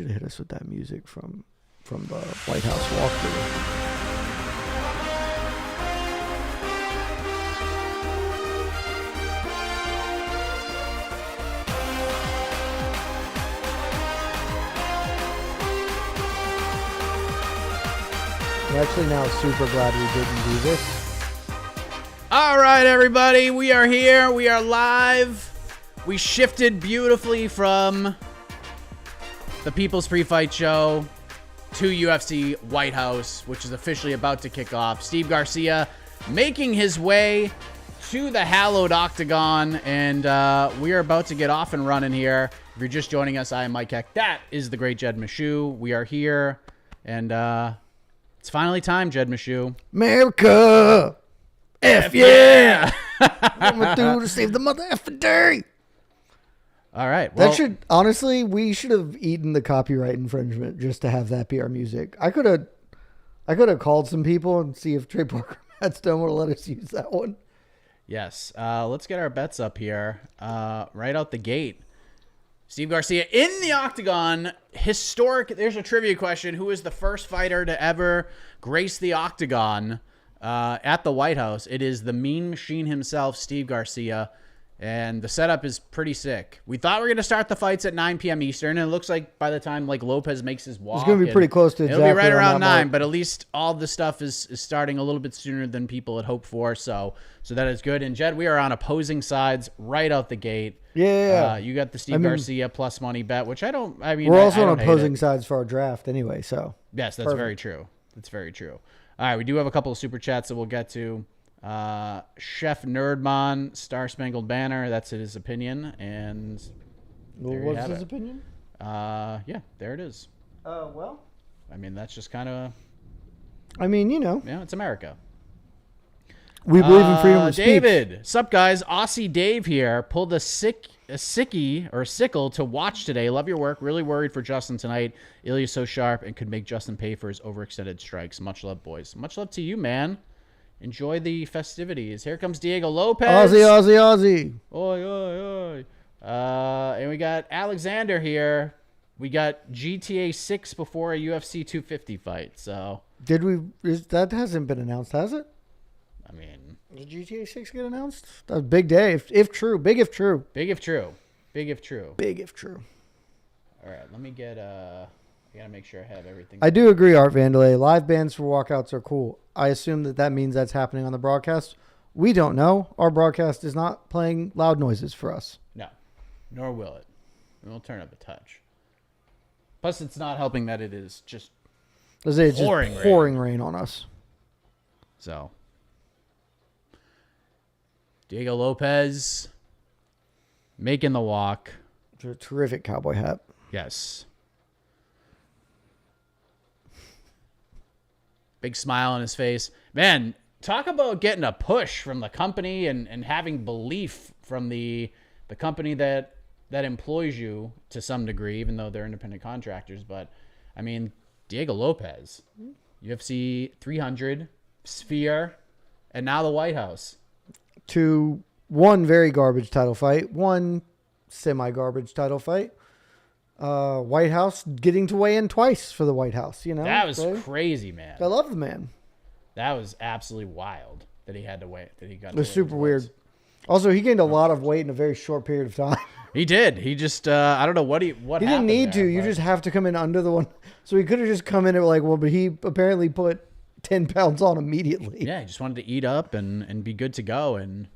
should have hit us with that music from the White House walkthrough. I'm actually now super glad we didn't do this. All right, everybody, we are here. We are live. We shifted beautifully from the People's Pre-Fight Show to UFC White House, which is officially about to kick off. Steve Garcia making his way to the hallowed octagon, and we are about to get off and running here. If you're just joining us, I am Mike Heck. That is the great Jed Meshew. We are here, and it's finally time, Jed Meshew. America! F yeah! What am I do to save the mother effing day? All right. Well, That should, honestly, we should have eaten the copyright infringement just to have that be our music. I could have called some people and see if Trey Parker Madstone would let us use that one. yes. Let's get our bets up here. Right out the gate. Steve Garcia in the octagon. Historic. There's a trivia question. Who is the first fighter to ever grace the octagon at the White House? It is the Mean Machine himself, Steve Garcia. And the setup is pretty sick. We thought we were going to start the fights at 9 p.m. Eastern, and it looks like by the time like Lopez makes his walk, It's going to be pretty close to exactly it'll be right around 9, mark. but at least all the stuff is starting a little bit sooner than people had hoped for, so that is good. And Jed, we are on opposing sides right out the gate. Yeah. You got the Steve Garcia plus money bet, which I mean, We're also I on don't hate opposing it. sides for our draft anyway, so. Yes, that's Perfect. very true. That's very true. All right, we do have a couple of super chats that we'll get to. Chef Nerdmon, Star Spangled Banner, that's his opinion, and there you What's have his it. opinion? Yeah, there it is. Well. I mean, that's just kind of, I mean, you know. yeah, it's America. We believe in freedom of speech. David, sup guys? Aussie Dave here. Pulled a sickle to watch today. Love your work. Really worried for Justin tonight. Ilya's so sharp and could make Justin pay for his overextended strikes. Much love, boys. Much love to you, man. Enjoy the festivities. Here comes Diego Lopez. Aussie. Oi, oi, oi. And we got Alexander here. We got GTA 6 before a UFC 250 fight. So, That hasn't been announced, has it? I mean, Did GTA 6 get announced? That was a big day, if true. Big if true. big if true. Big if true. Big if true. All right, let me get I gotta make sure I have everything. I do agree, Art Vandelay. Live bands for walkouts are cool. I assume that means that's happening on the broadcast. We don't know. Our broadcast is not playing loud noises for us. No, nor will it. We'll turn up a touch. Plus, it's not helping that it is just It's just pouring rain on us. so. Diego Lopez making the walk. It's a terrific cowboy hat. Yes. Big smile on his face. Man, talk about getting a push from the company and having belief from the company that employs you to some degree, even though they're independent contractors. But, I mean, Diego Lopez, UFC 300, Sphere, and now the White House. To one very garbage title fight, one semi-garbage title fight. White House getting to weigh in twice for the White House, you know? That was crazy, man. I love the man. That was absolutely wild that he had to wait. That he got. It was super weird. Also, he gained a lot of weight in a very short period of time. He did. He just I don't know what He didn't need to. You just have to come in under the one. So he could have just come in and like, well, but he apparently put 10 pounds on immediately. Yeah, he just wanted to eat up and be good to go, and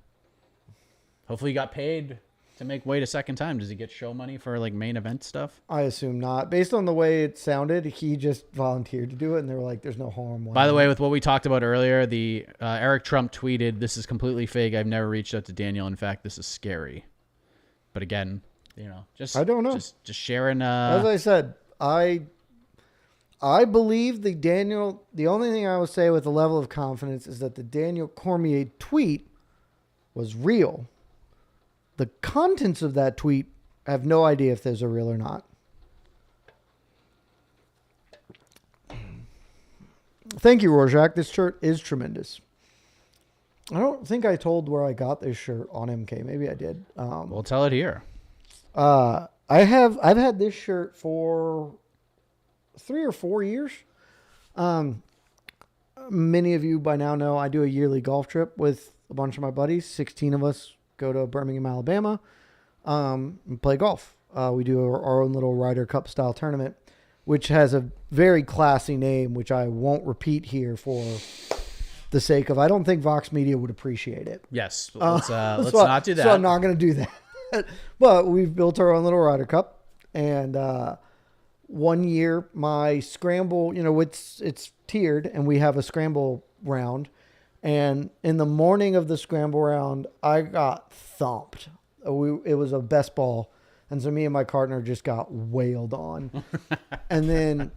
hopefully he got paid to make weight a second time. Does he get show money for like main event stuff? I assume not. Based on the way it sounded, he just volunteered to do it, and they were like, "There's no harm." By the way, with what we talked about earlier, the Eric Trump tweeted, "This is completely fake. I've never reached out to Daniel. In fact, this is scary." But again, you know, just I don't know. Just sharing. As I said, I believe the Daniel. The only thing I will say with a level of confidence is that the Daniel Cormier tweet was real. The contents of that tweet, I have no idea if those are real or not. Thank you, Rorschach. This shirt is tremendous. I don't think I told where I got this shirt on MK. Maybe I did. We'll tell it here. I've had this shirt for 3 or 4 years. Many of you by now know I do a yearly golf trip with a bunch of my buddies. 16 of us go to Birmingham, Alabama, and play golf. We do our own little Ryder Cup style tournament, which has a very classy name, which I won't repeat here for the sake of, I don't think Vox Media would appreciate it. Yes. Let's not do that. So I'm not going to do that. But we've built our own little Ryder Cup. And one year, my scramble, it's tiered, and we have a scramble round. And in the morning of the scramble round, I got thumped. It was a best ball. And so me and my partner just got wailed on. And then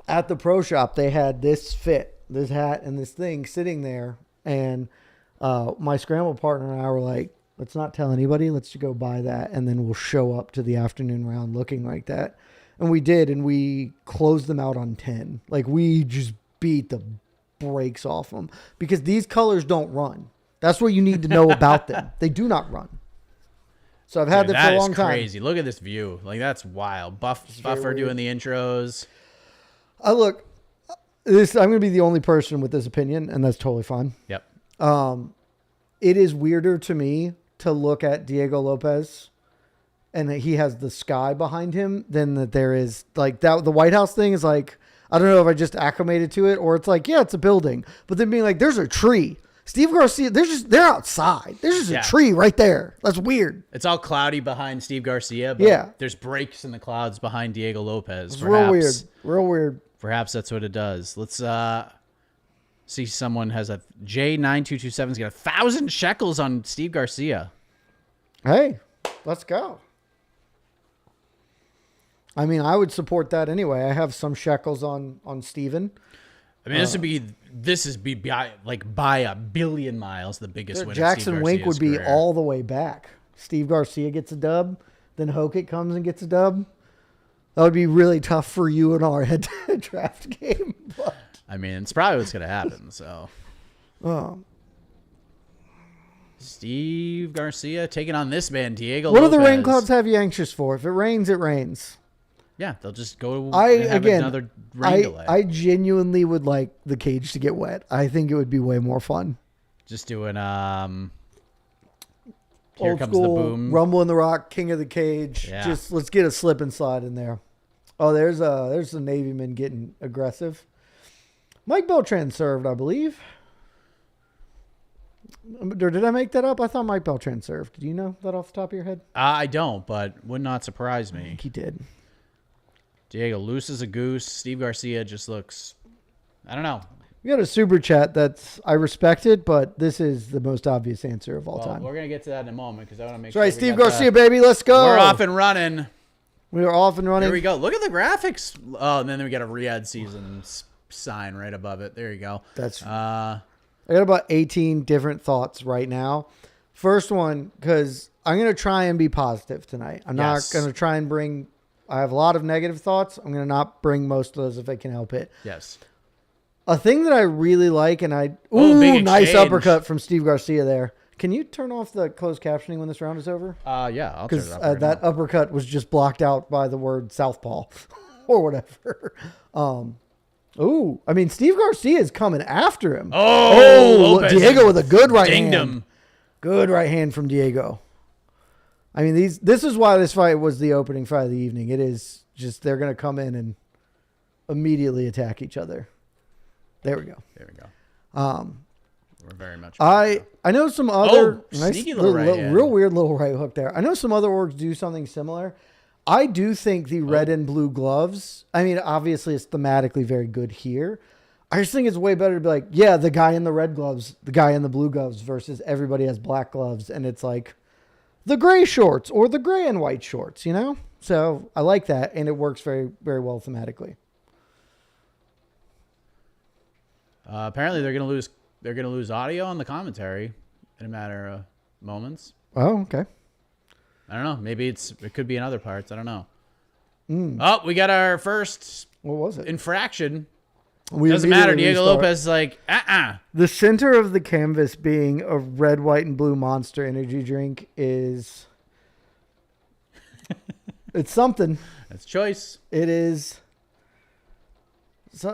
at the pro shop, they had this hat and this thing sitting there. And my scramble partner and I were like, let's not tell anybody. Let's go buy that. And then we'll show up to the afternoon round looking like that. And we did. And we closed them out on 10. Like, we just beat the brakes off them because these colors don't run. That's what you need to know about them. They do not run. So I've had them for a long time. That is crazy. Look at this view. Like, that's wild. Buffer doing the intros. I'm going to be the only person with this opinion, and that's totally fine. Yep. It is weirder to me to look at Diego Lopez and that he has the sky behind him than that there is like that. The White House thing is like, I don't know if I just acclimated to it or it's like, yeah, it's a building, but then being like, there's a tree. Steve Garcia, they're outside. There's just a tree right there. That's weird. It's all cloudy behind Steve Garcia, but there's breaks in the clouds behind Diego Lopez. It's real weird. Real weird. Perhaps that's what it does. Let's see. Someone has a J9227's got 1,000 shekels on Steve Garcia. Hey, let's go. I mean, I would support that anyway. I have some shekels on Steven. I mean, this is by a billion miles the biggest win. Jackson Wink would be all the way back. Steve Garcia gets a dub, then Hokit comes and gets a dub. That would be really tough for you in our head-to-head draft game. But. I mean, it's probably what's going to happen. So, Steve Garcia taking on this man, Diego Lopez. What do the rain clouds have you anxious for? If it rains, it rains. Yeah, they'll just go and have another rain delay. I genuinely would like the cage to get wet. I think it would be way more fun. Just doing Here Old Comes school, the Boom. Rumble in the Rock, King of the Cage. Yeah. Just let's get a slip and slide in there. Oh, there's the Navyman getting aggressive. Mike Beltran served, I believe. Or did I make that up? I thought Mike Beltran served. Do you know that off the top of your head? I don't, but would not surprise me. I think he did. Diego loose as a goose. Steve Garcia just looks, I don't know. We got a super chat that's I respected, but this is the most obvious answer of all time. We're gonna get to that in a moment because I want to make sure. Right, Steve Garcia, baby, let's go. We're off and running. We are off and running. There we go. Look at the graphics. Oh, and then we got a Riyadh season sign right above it. There you go. That's. I got about 18 different thoughts right now. First one, because I'm gonna try and be positive tonight. I'm not gonna try and bring. I have a lot of negative thoughts. I'm going to not bring most of those if I can help it. Yes. A thing that I really like, and nice uppercut from Steve Garcia there. Can you turn off the closed captioning when this round is over? Yeah, I'll turn it off. Because that uppercut was just blocked out by the word southpaw or whatever. I mean, Steve Garcia is coming after him. Lopez Diego with a good right hand. Him. Good right hand from Diego. I mean, this is why this fight was the opening fight of the evening. It is just they're going to come in and immediately attack each other. There we go. We're very much. I know some other sneaky little real weird little right hook there. I know some other orgs do something similar. I do think the red and blue gloves. I mean, obviously it's thematically very good here. I just think it's way better to be like, yeah, the guy in the red gloves, the guy in the blue gloves versus everybody has black gloves, and it's like. The gray shorts or the gray and white shorts, you know? So I like that, and it works very, very well thematically. Apparently they're gonna lose audio on the commentary in a matter of moments. Oh, okay. I don't know. Maybe it could be in other parts. I don't know. Oh, we got our first what was it? Infraction. Doesn't matter. Diego Lopez is like, The center of the canvas being a red, white, and blue Monster energy drink is... it's something. That's choice. It is...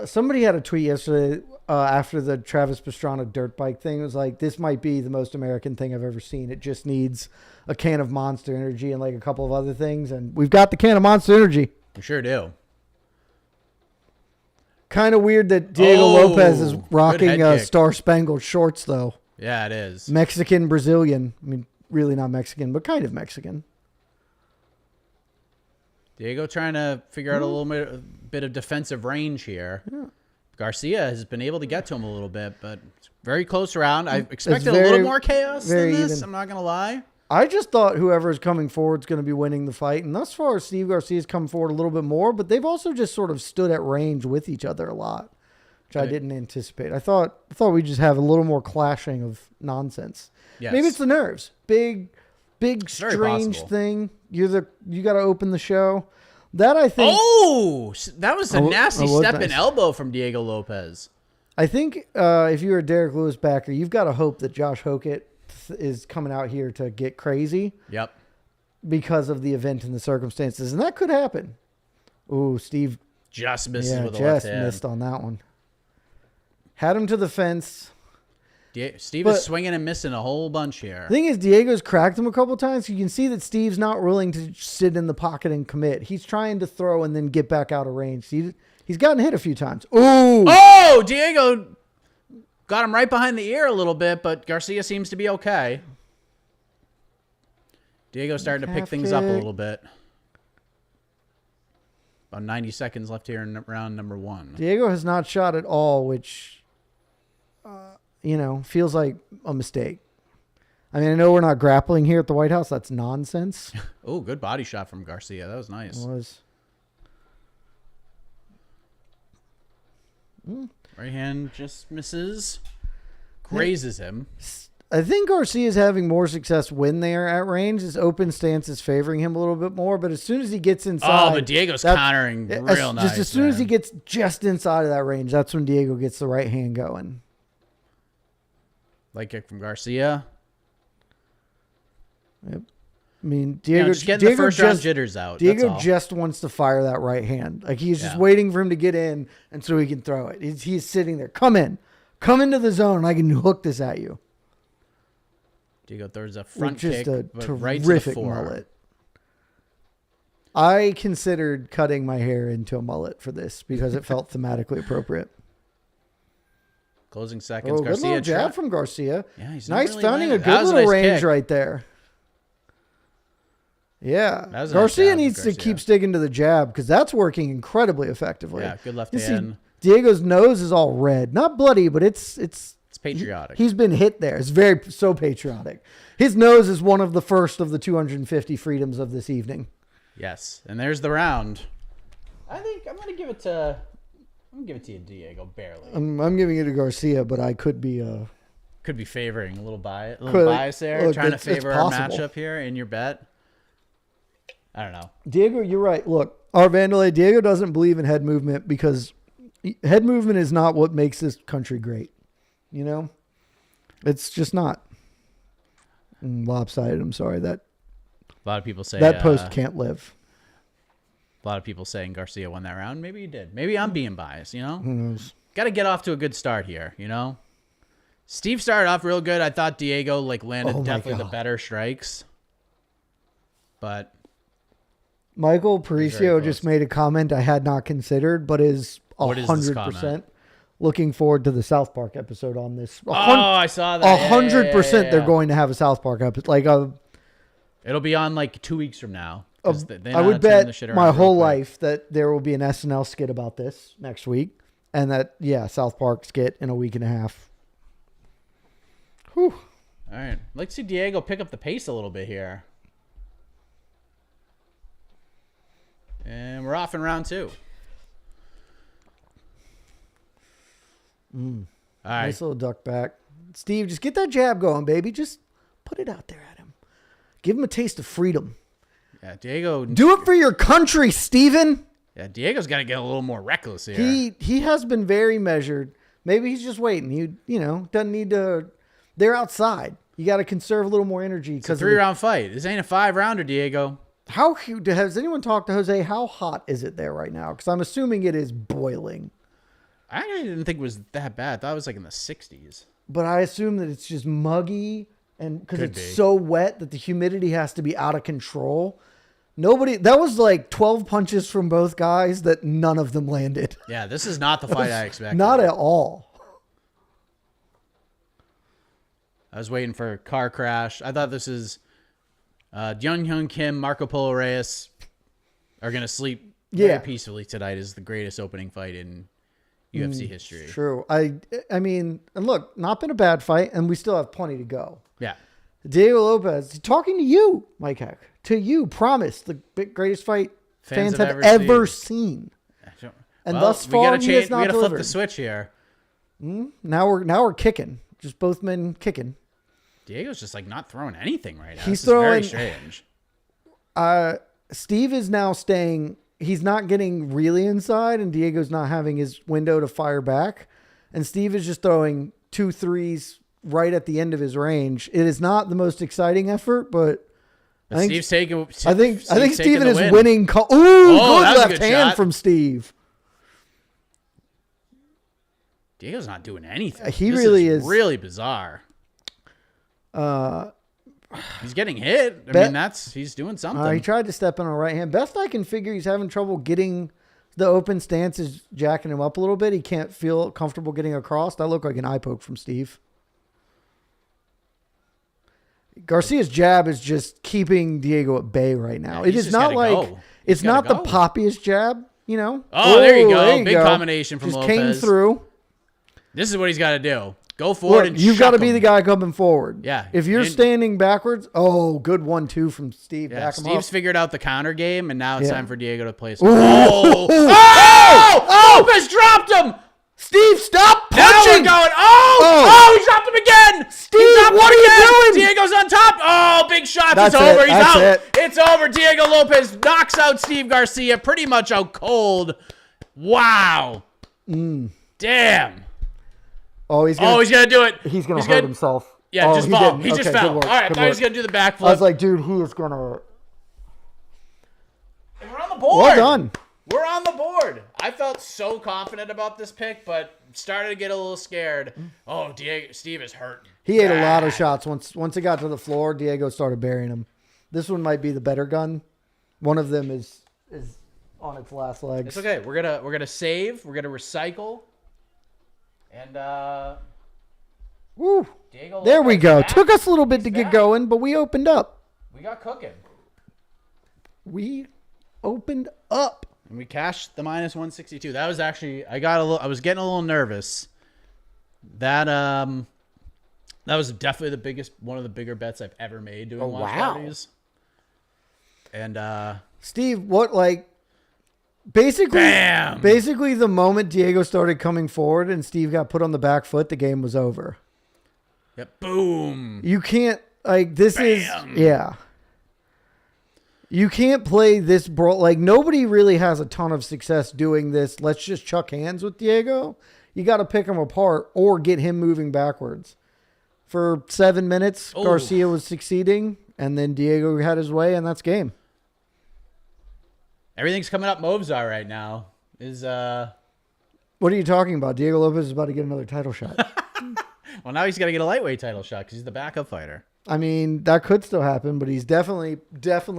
somebody had a tweet yesterday after the Travis Pastrana dirt bike thing. It was like, this might be the most American thing I've ever seen. It just needs a can of Monster Energy and like a couple of other things. And we've got the can of Monster Energy. We sure do. Kind of weird that Diego Lopez is good rocking head kick. Star Spangled shorts, though. Yeah, it is. Mexican, Brazilian. I mean, really not Mexican, but kind of Mexican. Diego trying to figure out a little bit of defensive range here. Yeah. Garcia has been able to get to him a little bit, but it's very close round. I expected a little more chaos than this. Even. I'm not going to lie. I just thought whoever is coming forward is going to be winning the fight. And thus far, Steve Garcia's come forward a little bit more, but they've also just sort of stood at range with each other a lot, which I didn't anticipate. I thought we just have a little more clashing of nonsense. Yes. Maybe it's the nerves. Big, strange thing. You got to open the show. That I think. Oh, that was a nasty step and elbow from Diego Lopez. I think if you're a Derek Lewis backer, you've got to hope that Josh Hokett is coming out here to get crazy. Yep. Because of the event and the circumstances, and that could happen. Ooh, Steve just misses with the left hand. Just missed on that one. Had him to the fence. Steve is swinging and missing a whole bunch here. The thing is, Diego's cracked him a couple times. You can see that Steve's not willing to sit in the pocket and commit. He's trying to throw and then get back out of range. He's gotten hit a few times. Ooh! Oh, Diego got him right behind the ear a little bit, but Garcia seems to be okay. Diego's starting to pick things up a little bit. About 90 seconds left here in round number 1. Diego has not shot at all, which... feels like a mistake. I mean, I know we're not grappling here at the White House. That's nonsense. Oh, good body shot from Garcia. That was nice. It was. Right hand just misses. Grazes him. I think Garcia is having more success when they are at range. His open stance is favoring him a little bit more, but as soon as he gets inside... Oh, but Diego's countering real nice. Just as soon as he gets just inside of that range, that's when Diego gets the right hand going. Leg kick from Garcia. Yep. I mean, Diego just getting the first round jitters out. Diego just wants to fire that right hand. Like he's just waiting for him to get in, and so he can throw it. He's sitting there. Come into the zone. And I can hook this at you. Diego throws a front kick, but right to the forearm. Mullet. I considered cutting my hair into a mullet for this because it felt thematically appropriate. Closing seconds. Good little jab from Garcia. Yeah, he's nice really stunning. landed. A good little nice range kick. right there. Yeah. Garcia nice needs to keep sticking to the jab because that's working incredibly effectively. Yeah, good left hand. Diego's nose is all red. Not bloody, but it's patriotic. He's been hit there. It's so patriotic. His nose is one of the first of the 250 freedoms of this evening. Yes. And there's the round. I think I'm going to give it to... I'm going to give it to you, Diego, barely. I'm giving it to Garcia, but I could be... Could be favoring a little bias there. Trying to favor our matchup here in your bet. I don't know. Diego, you're right. Look, our Vandalay, Diego doesn't believe in head movement because head movement is not what makes this country great. You know? It's just not. Lopsided, I'm sorry. A lot of people say... That post can't live. A lot of people saying Garcia won that round. Maybe he did. Maybe I'm being biased, you know? Who knows? Got to get off to a good start here, you know? Steve started off real good. I thought Diego landed definitely the better strikes. But Michael Paricio just made a comment I had not considered, but is 100% looking forward to the South Park episode on this. I saw that. 100% they're going to have a South Park episode. It'll be on 2 weeks from now. I would bet my whole life that there will be an SNL skit about this next week. And that, South Park skit in a week and a half. Whew. All right. Let's see Diego pick up the pace a little bit here. And we're off in round 2. All right. Nice little duck back. Steve, just get that jab going, baby. Just put it out there at him. Give him a taste of freedom. Yeah, Diego. Do it for your country, Steven. Yeah, Diego's got to get a little more reckless here. He has been very measured. Maybe he's just waiting. He doesn't need to. They're outside. You got to conserve a little more energy. It's a 3-round fight. This ain't a 5-rounder, Diego. Has anyone talked to Jose? How hot is it there right now? Because I'm assuming it is boiling. I actually didn't think it was that bad. I thought it was like in the 60s. But I assume that it's just muggy and because Could it's be. so wet that the humidity has to be out of control. That was like 12 punches from both guys that none of them landed. Yeah, this is not the fight I expected. Not at all. I was waiting for a car crash. I thought this is Jung Hyun Kim, Marco Polo Reyes are going to sleep very peacefully tonight is the greatest opening fight in UFC history. True. I mean, and look, not been a bad fight, and we still have plenty to go. Yeah. Diego Lopez, talking to you, Mike Heck, to you, promise the greatest fight fans have ever seen. And thus far, he has not we gotta delivered. flip the switch here. Now we're kicking, just both men kicking. Diego's just like not throwing anything right now. He's this is very throwing- strange. Steve is now staying. He's not getting really inside, and Diego's not having his window to fire back. And Steve is just throwing 2 threes right at the end of his range. It is not the most exciting effort, but I think Steven is winning. Ooh, good left hand from Steve. Diego's not doing anything. He really is really bizarre. He's getting hit. I mean, he's doing something. He tried to step in on a right hand. Best I can figure, he's having trouble getting the open stance is jacking him up a little bit. He can't feel comfortable getting across. That looked like an eye poke from Steve. Garcia's jab is just keeping Diego at bay right now. Yeah, it is not like it's not the poppiest jab, you know. Oh, there you go. Big combination from Lopez. Came through. This is what he's got to do. Go forward and you've got to be the guy coming forward. Yeah. If you're standing backwards, good 1-2 from Steve. Yeah, Back him Steve's up. figured out the counter game, and now it's time for Diego to play some. Lopez dropped him! Steve, stop punching! Now we're going. He dropped him again! Steve, what are you doing? Diego's on top. Oh, big shots. That's it's over. it. He's That's out. it. It's over. Diego Lopez knocks out Steve Garcia pretty much out cold. Wow. Damn. Oh, he's gonna do it. He's gonna hurt himself. Yeah, just fall. He just fell. All right, I thought he was gonna do the backflip. I was like, dude, he is gonna. And we're on the board. Well done. We're on the board. I felt so confident about this pick, but started to get a little scared. Oh, Steve is hurt. He ate a lot of shots. Once it got to the floor, Diego started burying him. This one might be the better gun. One of them is on its last legs. It's okay. We're gonna save. We're gonna recycle. And woo! Diego There we go. back. Took us a little bit to get going, but we opened up. We got cooking. We opened up. And we cashed the minus 162. That was actually I was getting a little nervous. That was definitely one of the bigger bets I've ever made doing watch parties. And Steve, basically the moment Diego started coming forward and Steve got put on the back foot, the game was over. Yep. Boom. You can't you can't play this nobody really has a ton of success doing this. Let's just chuck hands with Diego. You got to pick him apart or get him moving backwards. For 7 minutes, Garcia was succeeding, and then Diego had his way, and that's game. Everything's coming up Movzar right now. What are you talking about? Diego Lopez is about to get another title shot. Well, now he's got to get a lightweight title shot because he's the backup fighter. I mean, that could still happen, but he's definitely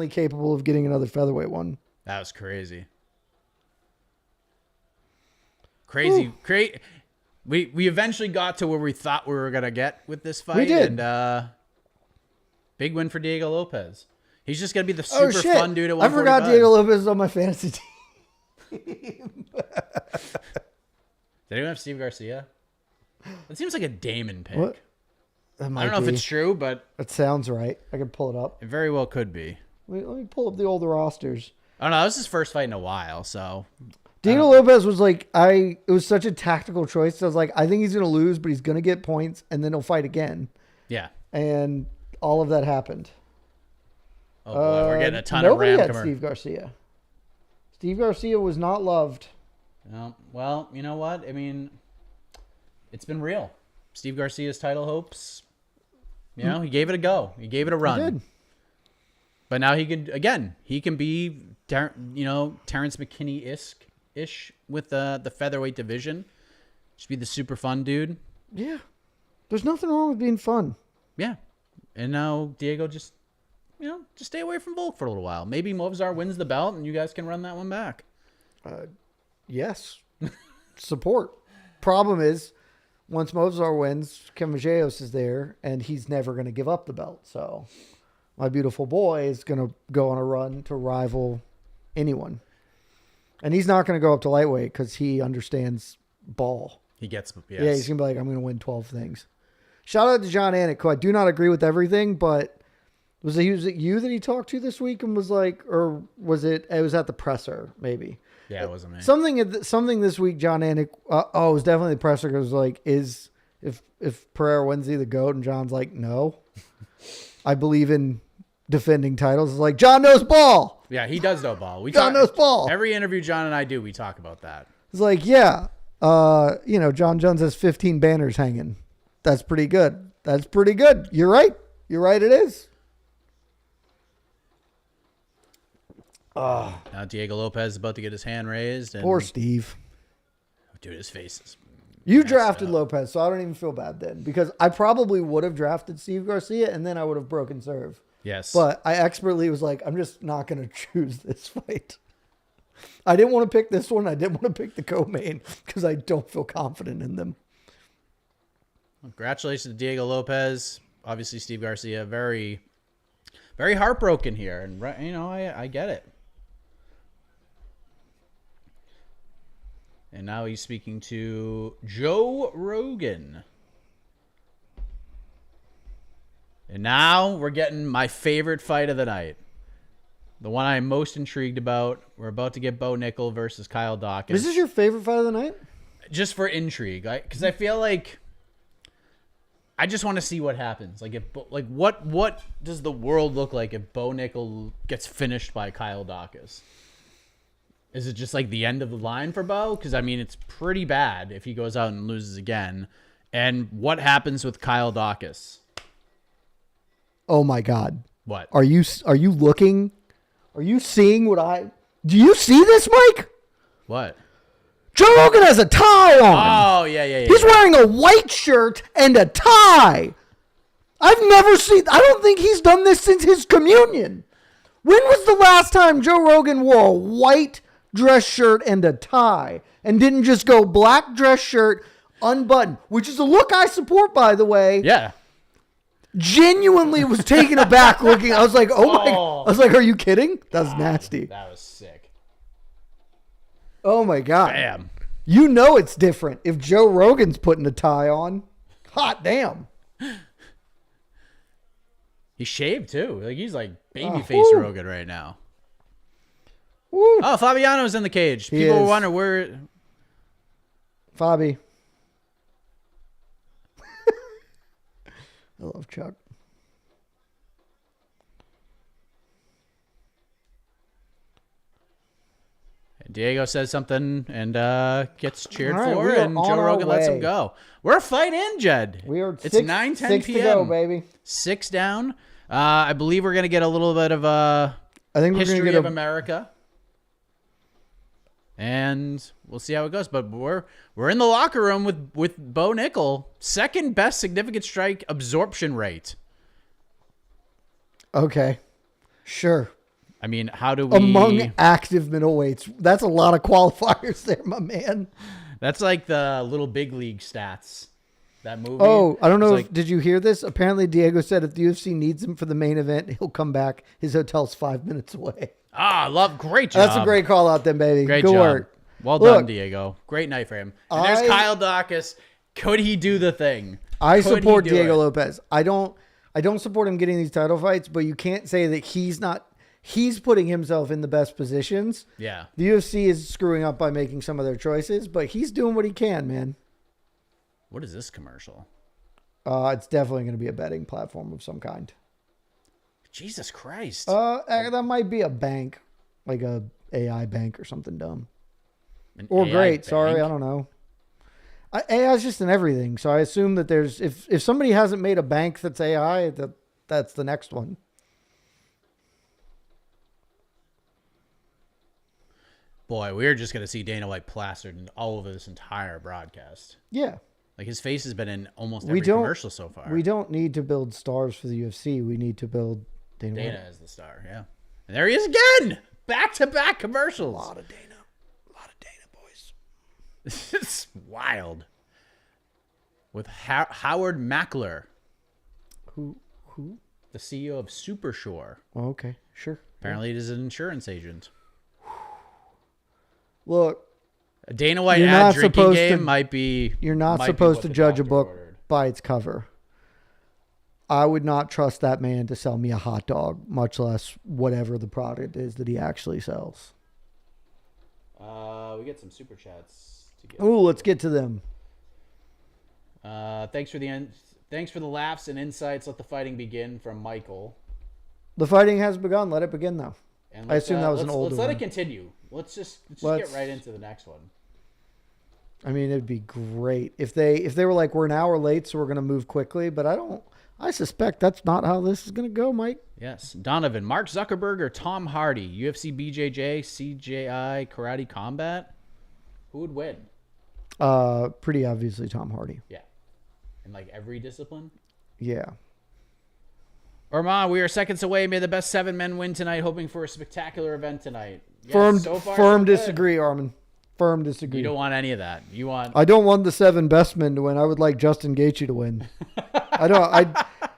capable of getting another featherweight one. That was crazy. Crazy. We eventually got to where we thought we were going to get with this fight. We did. And big win for Diego Lopez. He's just going to be the super fun dude at 145. I forgot Diego Lopez is on my fantasy team. Does anyone have Steve Garcia? That seems like a Damon pick. What? I don't know if it's true, but it sounds right. I can pull it up. It very well could be. Let me pull up the older rosters. I don't know. That was his first fight in a while, so. Diego Lopez was it was such a tactical choice. I was like, I think he's going to lose, but he's going to get points, and then he'll fight again. Yeah. And all of that happened. Oh, boy. We're getting a ton of Ram Nobody had Steve Garcia. Steve Garcia was not loved. No. Well, you know what? I mean, it's been real. Steve Garcia's title hopes, he gave it a go. He gave it a run. He did. But now he can be, Terrence McKinney-ish with the featherweight division. Just be the super fun dude. Yeah. There's nothing wrong with being fun. Yeah. And now Diego just stay away from Volk for a little while. Maybe Movzar wins the belt and you guys can run that one back. Yes. Support. Problem is, once Movzar wins, Kamajayos is there, and he's never going to give up the belt. So my beautiful boy is going to go on a run to rival anyone. And he's not going to go up to lightweight because he understands ball. He gets, yes. Yeah, he's going to be like, I'm going to win 12 things. Shout out to John Anik, who I do not agree with everything, but was it you that he talked to this week and was like, or was it was at the presser, maybe? Yeah, it wasn't me. Something this week, John Anik, it was definitely the presser, because like, if Pereira wins the GOAT, and John's like, no, I believe in defending titles. It's like, John knows ball. Yeah, he does know ball. John knows ball. Every interview John and I do, we talk about that. It's like, yeah, John Jones has 15 banners hanging. That's pretty good. That's pretty good. You're right. You're right. It is. Now Diego Lopez is about to get his hand raised. And, poor Steve. Dude, his face is... You drafted Lopez, so I don't even feel bad then, because I probably would have drafted Steve Garcia, and then I would have broken serve. Yes. But I expertly was like, I'm just not going to choose this fight. I didn't want to pick this one. I didn't want to pick the co-main because I don't feel confident in them. Congratulations to Diego Lopez. Obviously, Steve Garcia, very, very heartbroken here. And, I get it. And now he's speaking to Joe Rogan. And now we're getting my favorite fight of the night. The one I'm most intrigued about. We're about to get Bo Nickel versus Kyle Dawkins. This is your favorite fight of the night? Just for intrigue. Because I feel like I just want to see what happens. What does the world look like if Bo Nickel gets finished by Kyle Dawkins? Is it just like the end of the line for Bo? Because, it's pretty bad if he goes out and loses again. And what happens with Kyle Dawkins? Oh, my God. What? Are you looking? Are you seeing what do you see this, Mike? What? Joe Rogan has a tie on. Oh, yeah. He's wearing a white shirt and a tie. I've never seen... I don't think he's done this since his communion. When was the last time Joe Rogan wore a white dress shirt and a tie and didn't just go black dress shirt, unbuttoned, which is a look I support, by the way? Yeah. Genuinely was taken aback looking. I was like, oh my... I was like, are you kidding? That was nasty. That was sick. Oh my God. Damn. You know it's different if Joe Rogan's putting a tie on. Hot damn. He shaved too. He's like babyface Rogan right now. Woo. Oh, Fabiano's in the cage. People were wondering where... Fabi. I love Chuck. Diego says something and gets cheered All right, for, we are and on Joe our Rogan lets him way. go. We're a fight in, Jed. We are It's 9:10 six p.m. to go, baby. 6 down. I believe we're gonna get a little bit of a history of America, and we'll see how it goes. But we're in the locker room with Bo Nickel, second best significant strike absorption rate. Okay, sure. How do we... Among active middleweights, that's a lot of qualifiers there, my man. That's like the Little Big League stats. That movie. Oh, I don't know. Did you hear this? Apparently, Diego said if the UFC needs him for the main event, he'll come back. His hotel's 5 minutes away. Great job. That's a great call out then, baby. Great Good job. work. Well done, Diego. Great night for him. And there's Kyle Dawkins. Could he do the thing? I support Diego Lopez. I don't support him getting these title fights, but you can't say that he's not. He's putting himself in the best positions. Yeah. The UFC is screwing up by making some of their choices, but he's doing what he can, man. What is this commercial? It's definitely going to be a betting platform of some kind. Jesus Christ. That might be a bank, like a AI bank or something dumb. Or great. Bank? Sorry, I don't know. AI is just in everything, so I assume that there's if somebody hasn't made a bank that's AI, that's the next one. Boy, we're just going to see Dana White plastered in all over this entire broadcast. Yeah. Like, his face has been in almost every commercial so far. We don't need to build stars for the UFC. We need to build Dana White. As the star, yeah. And there he is again! Back-to-back commercials. A lot of Dana. Boys. It's wild. With Howard Mackler. Who? The CEO of Supershore. Oh, okay, sure. Apparently it is an insurance agent. Look, A Dana White ad drinking game might be... You're not supposed to judge a book by its cover. I would not trust that man to sell me a hot dog, much less whatever the product is that he actually sells. We get some super chats. Ooh, let's get to them. Thanks for the laughs and insights. Let the fighting begin from Michael. The fighting has begun. Let it begin, though. And I assume that was an old one. Let's let it continue. Let's just get right into the next one. I mean, it'd be great if they were like, we're an hour late, so we're going to move quickly. But I suspect that's not how this is going to go, Mike. Yes. Donovan, Mark Zuckerberg or Tom Hardy? UFC, BJJ, CJI, Karate Combat? Who would win? Pretty obviously Tom Hardy. Yeah. In like every discipline? Yeah. Ormond, we are seconds away. May the best 7 men win tonight. Hoping for a spectacular event tonight. Yes, firm disagree, Armin. Firm disagree. You don't want any of that. I don't want the 7 best men to win. I would like Justin Gaethje to win.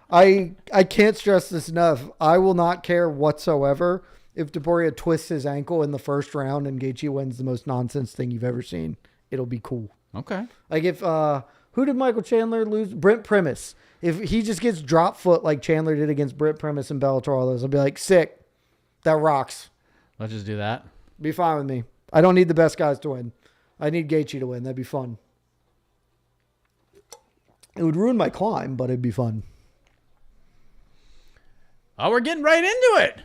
I can't stress this enough. I will not care whatsoever if Topuria twists his ankle in the first round and Gaethje wins the most nonsense thing you've ever seen. It'll be cool. Okay. Like if who did Michael Chandler lose? Brent Primus. If he just gets drop foot like Chandler did against Brent Primus and Bellator, all those, I'll be like, sick. That rocks. Let's just do that. Be fine with me. I don't need the best guys to win. I need Gaethje to win. That'd be fun. It would ruin my climb, but it'd be fun. Oh, we're getting right into it.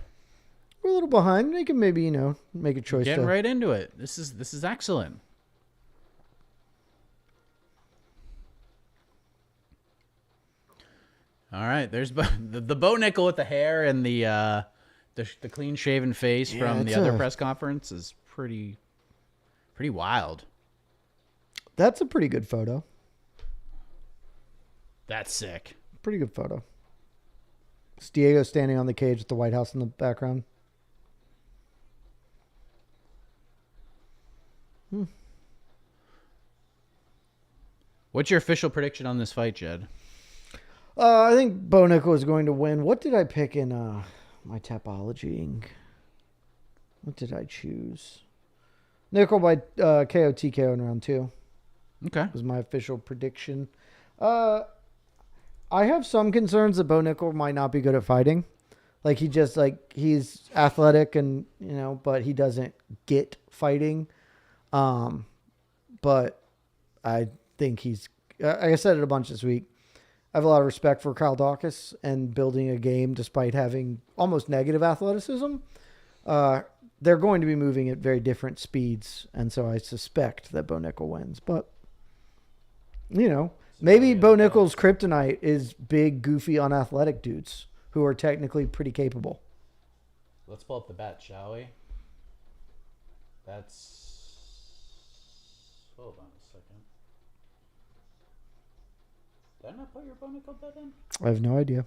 We're a little behind. They can maybe, make a choice. Getting right into it. This is excellent. All right, there's the Bo Nickel with the hair and the clean shaven face from the other press conference is pretty wild. That's a pretty good photo. That's sick. Pretty good photo. It's Diego standing on the cage with the White House in the background. What's your official prediction on this fight, Jed? I think Bo Nickel is going to win. What did I pick in my Tapology? What did I choose? Nickel by KO TKO in round 2. Okay. Was my official prediction. I have some concerns that Bo Nickel might not be good at fighting. Like he's athletic and, but he doesn't get fighting. But I think I said it a bunch this week. I have a lot of respect for Kyle Dawkins and building a game despite having almost negative athleticism. They're going to be moving at very different speeds, and so I suspect that Bo Nickel wins. But, maybe Bo Nickel's kryptonite is big, goofy, unathletic dudes who are technically pretty capable. Let's pull up the bet, shall we? Hold on a second. Did I not put your Bo Nickel bet in? I have no idea.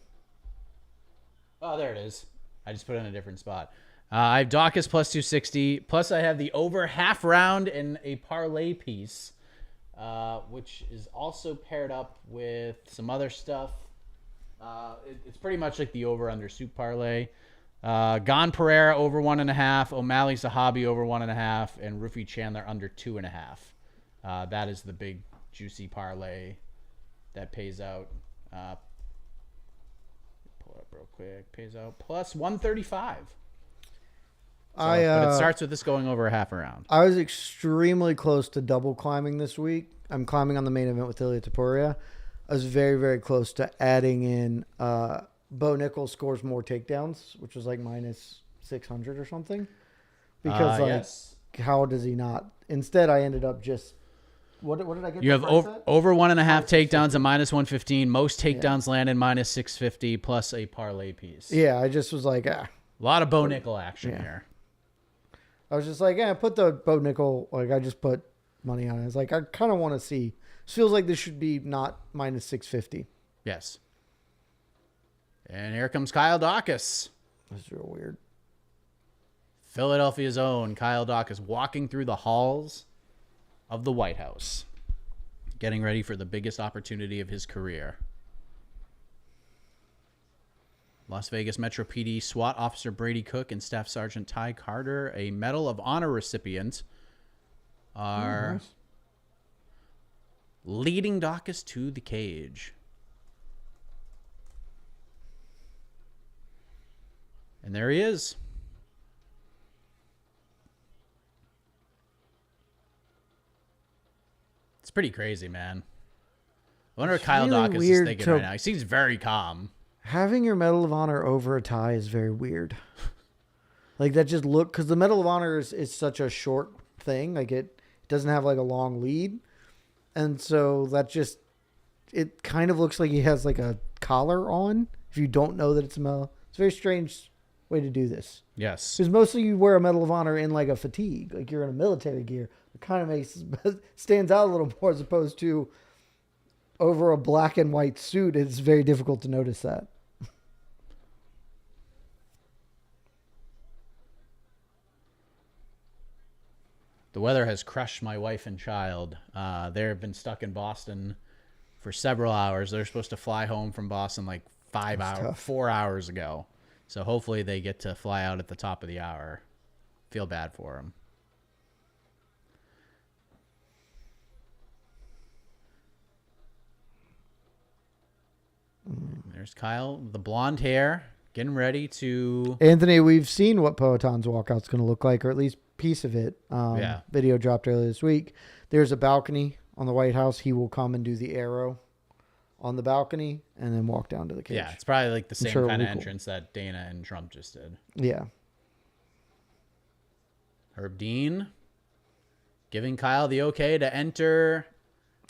Oh, there it is. I just put it in a different spot. I have Dawkins plus 260. Plus, I have the over half round and a parlay piece, which is also paired up with some other stuff. It's pretty much like the over-under soup parlay. Gane Pereira over 1.5. O'Malley Zahabi over 1.5. And Rufy Chandler under 2.5. That is the big juicy parlay that pays out. Pull it up real quick. Pays out plus 135. But it starts with this going over a half a round. I was extremely close to double climbing this week. I'm climbing on the main event with Ilya Topuria. I was very, very close to adding in Bo Nickel scores more takedowns, which was like minus 600 or something. Because yes. How does he not? Instead, I ended up just what did I get? You have over 1.5 takedowns at minus 115. Most takedowns landed minus 650 plus a parlay piece. Yeah, I just was like, A lot of Bo Nickel action here. I was just like, yeah, put the Bo Nickel. Like, I just put money on it. I was like, I kind of want to see. This feels like this should be not minus 650. Yes. And here comes Kyle Dawkins. That's real weird. Philadelphia's own Kyle Dawkins walking through the halls of the White House, getting ready for the biggest opportunity of his career. Las Vegas Metro PD SWAT Officer Brady Cook and Staff Sergeant Ty Carter, a Medal of Honor recipient, are nice. leading Dawkins to the cage. And there he is. It's pretty crazy, man. I wonder what Kyle really Dawkins is weird thinking to- right now. He seems very calm. Having your Medal of Honor over a tie is very weird. Like, that just look, because the Medal of Honor is such a short thing. Like, it doesn't have like a long lead. And so that just, it kind of looks like he has like a collar on. If you don't know that it's a medal, it's a very strange way to do this. Yes. Because mostly you wear a Medal of Honor in like a fatigue, like you're in a military gear. It kind of makes stands out a little more as opposed to over a black and white suit. It's very difficult to notice that. The weather has crushed my wife and child. They've been stuck in Boston for several hours. They're supposed to fly home from Boston like 4 hours ago. So hopefully they get to fly out at the top of the hour. Feel bad for them. There's Kyle, the blonde hair, getting ready to... Anthony, we've seen what Poetan's walkout's going to look like, or at least piece of it. Yeah. Video dropped earlier this week. There's a balcony on the White House. He will come and do the arrow on the balcony and then walk down to the cage. Yeah, it's probably like the same sure kind of it'll be cool. entrance that Dana and Trump just did. Yeah. Herb Dean giving Kyle the okay to enter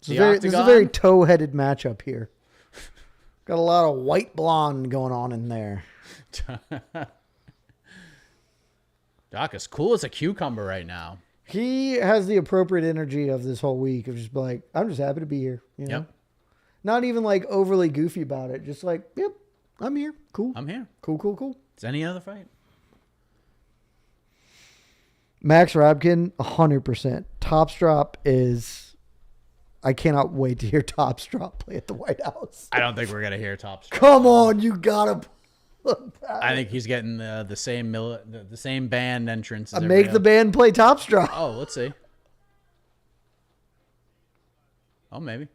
the This is a octagon. very toe-headed matchup here. Got a lot of white blonde going on in there. Doc is cool as a cucumber right now. He has the appropriate energy of this whole week of just like, I'm just happy to be here. You know? Yep. Not even like overly goofy about it. Just like, yep, I'm here. Cool. I'm here. Cool. It's any other fight. Max Rabkin, 100%. Tops Drop is... I cannot wait to hear Tops Drop play at the White House. I don't think we're gonna hear Tops. Come on, you gotta put that. I think he's getting the same band entrance. As Make the band play Tops Drop. Oh, let's see. Oh, maybe.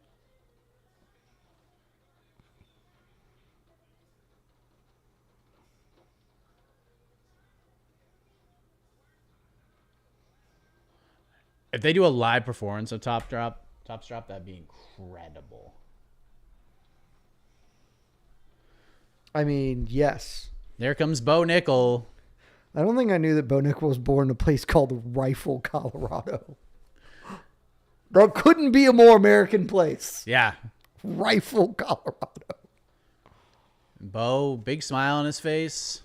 If they do a live performance of Tops Drop, that'd be incredible. I mean, yes. There comes Bo Nickel. I don't think I knew that Bo Nickel was born in a place called Rifle, Colorado. That couldn't be a more American place. Yeah. Rifle, Colorado. Bo, big smile on his face.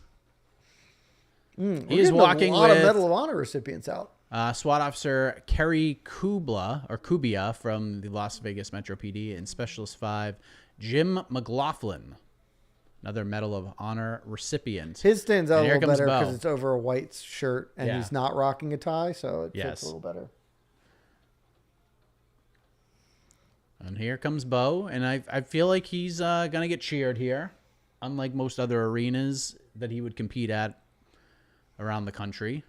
He is walking a lot of with- Medal of Honor recipients out. SWAT Officer Kerry Kubia from the Las Vegas Metro PD and Specialist 5 Jim McLaughlin, another Medal of Honor recipient. His stands out And a here little comes better Bo. because it's over a white shirt and Yeah. he's not rocking a tie, so it Yes. fits a little better. And here comes Bo, and I feel like he's going to get cheered here, unlike most other arenas that he would compete at around the country.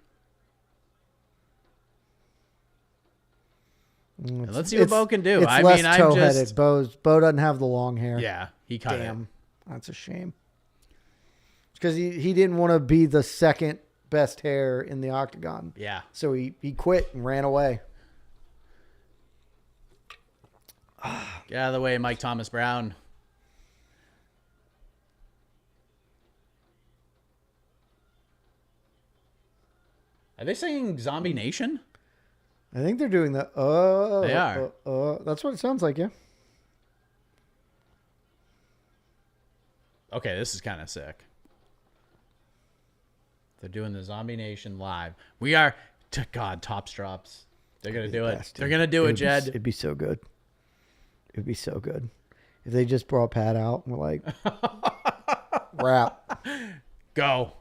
And let's see what Bo can do. It's I less mean, I'm toe-headed. just... Bo doesn't have the long hair. Yeah, he cut Damn. it. That's a shame. Because he didn't want to be the second best hair in the octagon. Yeah. So he quit and ran away. Get out of the way, Mike Thomas Brown. Are they saying Zombie Nation? I think they're doing that. Oh, They are. That's what it sounds like, yeah. Okay, this is kind of sick. They're doing the Zombie Nation live. We are God, tops drops. They're going to do it. Best, They're going to do it, Jed. It'd be so good. It'd be so good. If they just brought Pat out and were like, wrap. Go.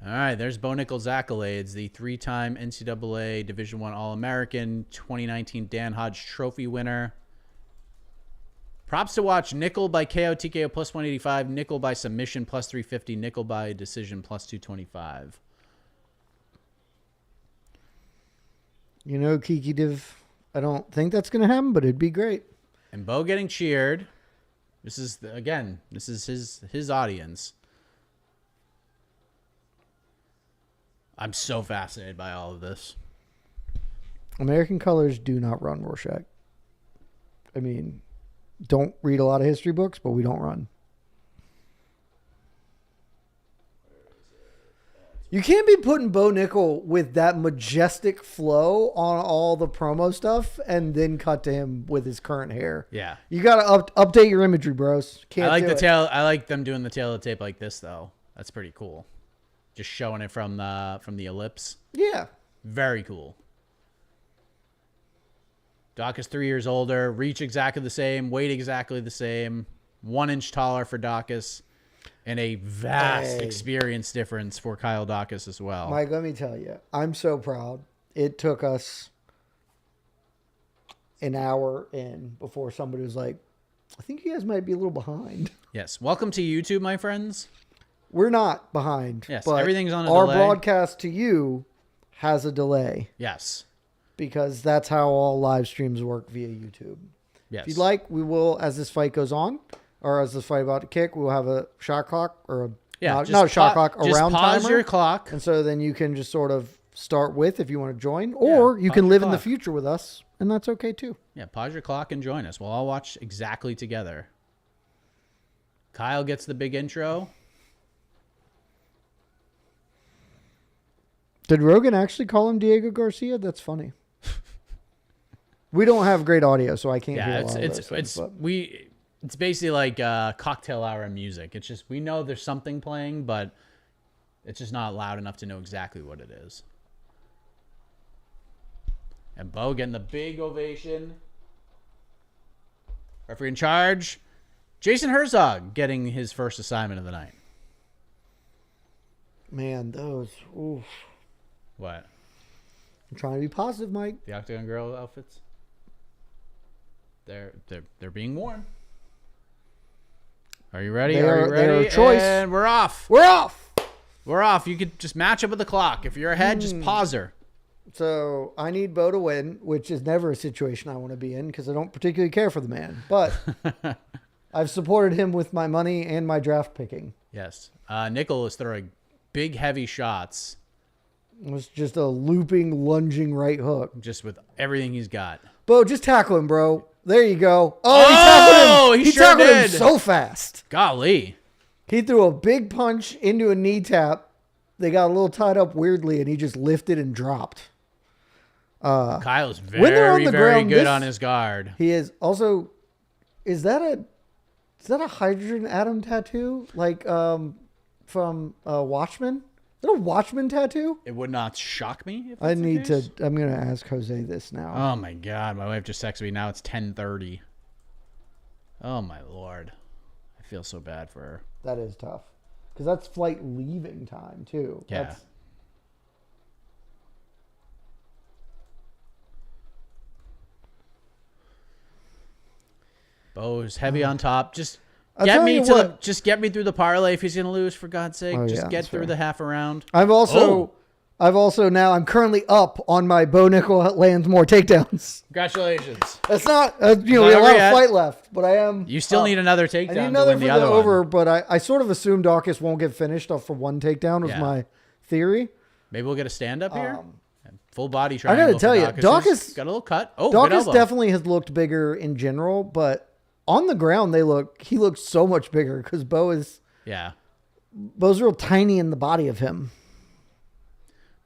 All right, there's Bo Nickel's accolades. The 3-time NCAA Division I All-American, 2019 Dan Hodge Trophy winner. Props to watch: Nickel by KO TKO plus 185, Nickel by submission plus 350, Nickel by decision plus 225. You know, Kiki Div, I don't think that's going to happen, but it'd be great. And Bo getting cheered. This is, his audience. I'm so fascinated by all of this. American colors do not run Rorschach. I mean, don't read a lot of history books, but we don't run. You can't be putting Bo Nickel with that majestic flow on all the promo stuff and then cut to him with his current hair. Yeah. You got to update your imagery, bros. Can't I like do the it. tail. I like them doing the tail of the tape like this, though. That's pretty cool. Just showing it from the ellipse. Yeah. Very cool. Doc is 3 years older. Reach exactly the same. Weight exactly the same. 1 inch taller for Dawkins. And a vast experience difference for Kyle Dawkins as well. Mike, let me tell you, I'm so proud. It took us an hour in before somebody was like, I think you guys might be a little behind. Yes. Welcome to YouTube, my friends. We're not behind. Yes, but everything's on a our delay. broadcast to you has a delay Yes. because that's how all live streams work via YouTube. Yes. If you'd like, we will, as this fight goes on, or as this fight about to kick, we'll have a shot clock or not a shot clock, a just round pause timer. your clock. And so then you can just sort of start with if you want to join, or you can your live in the clock. future with us, and that's okay too. Yeah, pause your clock and join us. We'll all watch exactly together. Kyle gets the big intro. Did Rogan actually call him Diego Garcia? That's funny. We don't have great audio, so I can't hear a lot of those things, but It's basically like cocktail hour music. It's just we know there's something playing, but it's just not loud enough to know exactly what it is. And Bo getting the big ovation. Referee in charge. Jason Herzog getting his first assignment of the night. Man, those. Oof. What? I'm trying to be positive, Mike. The Octagon Girl outfits? They're being worn. Are you ready? Are you ready? They're a choice. And we're off. We're off. We're off. You could just match up with the clock. If you're ahead, just pause her. So I need Bo to win, which is never a situation I want to be in because I don't particularly care for the man. But I've supported him with my money and my draft picking. Yes. Nickel is throwing big, heavy shots. It was just a looping, lunging right hook. Just with everything he's got. Bo, just tackle him, bro. There you go. Oh, he tackled him. He sure tackled him did. so fast. Golly. He threw a big punch into a knee tap. They got a little tied up weirdly, and he just lifted and dropped. Kyle's when they're on very, the very ground, good on his guard. He is also. Is that a hydrogen atom tattoo like from Watchmen? Is that a Watchmen tattoo? It would not shock me if I that's the need case. to. I'm gonna ask Jose this now. Oh my God! My wife just texted me. Now it's 10:30. Oh my Lord! I feel so bad for her. That is tough because that's flight leaving time too. Yeah. That's, Bo's heavy on top. Just I'll get tell me you to what. just get me through the parlay if he's gonna lose, for God's sake. Oh, Just yeah, get that's through fair. the half a round. I'm currently up on my Bo Nickel lands more takedowns. Congratulations. That's not, we Not have a over lot yet. of fight left, but I am. You still need another I takedown need to another win for the other over, one. but I sort of assume Dawkins won't get finished off for one takedown was Yeah. my theory. Maybe we'll get a stand up here. Full body I triangle. gotta tell for you, Dawkins. Dawkins He's got a little cut. Oh, good Dawkins elbow. definitely has looked bigger in general, but on the ground he looks so much bigger because Bo's Yeah. real tiny in the body of him.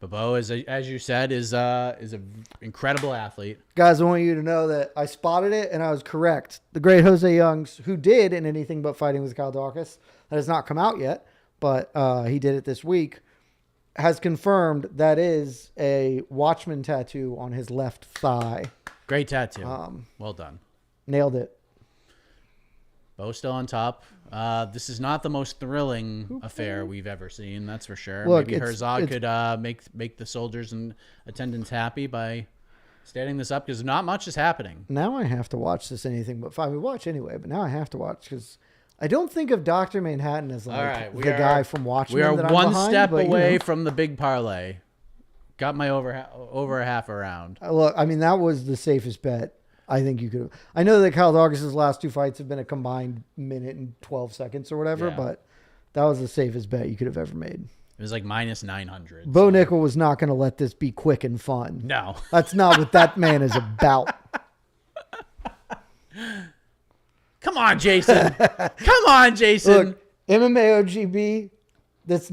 But Bo, as you said, is an incredible athlete. Guys, I want you to know that I spotted it and I was correct. The great Jose Youngs, who did in Anything But Fighting with Kyle Dawkins, that has not come out yet, but he did it this week, has confirmed that is a Watchman tattoo on his left thigh. Great tattoo. Well done. Nailed it. Bo still on top. This is not the most thrilling affair we've ever seen, that's for sure. Look, Maybe Herzog could make the soldiers and attendants happy by standing this up, because not much is happening. Now I have to watch this Anything But Fighting. We watch anyway, but now I have to watch because I don't think of Dr. Manhattan as like the guy from Watchmen. We are that I'm one behind, step but, away from the big parlay. Got my over half around. Look, I mean, that was the safest bet I think you could have. I know that Kyle Dawkins' last 2 fights have been a combined minute and 12 seconds or whatever, but that was the safest bet you could have ever made. It was like minus 900. Bo Nickel was not going to let this be quick and fun. No. That's not what that man is about. Come on, Jason. Come on, Jason. Look, MMA OGB, it's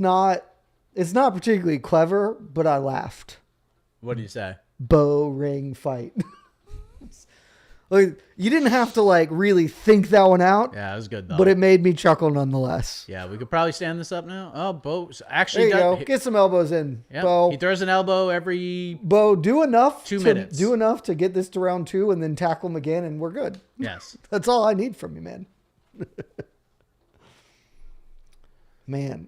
not particularly clever, but I laughed. What do you say? Bow ring fight. Like, you didn't have to like really think that one out. Yeah, it was good though. But it made me chuckle nonetheless. Yeah, we could probably stand this up now. Oh, Bo There actually you go. Get some elbows in. Yeah, Bo. he throws an elbow every Bo, do enough 2 minutes. Do enough to get this to round 2 and then tackle him again and we're good. Yes. That's all I need from you, man. Man.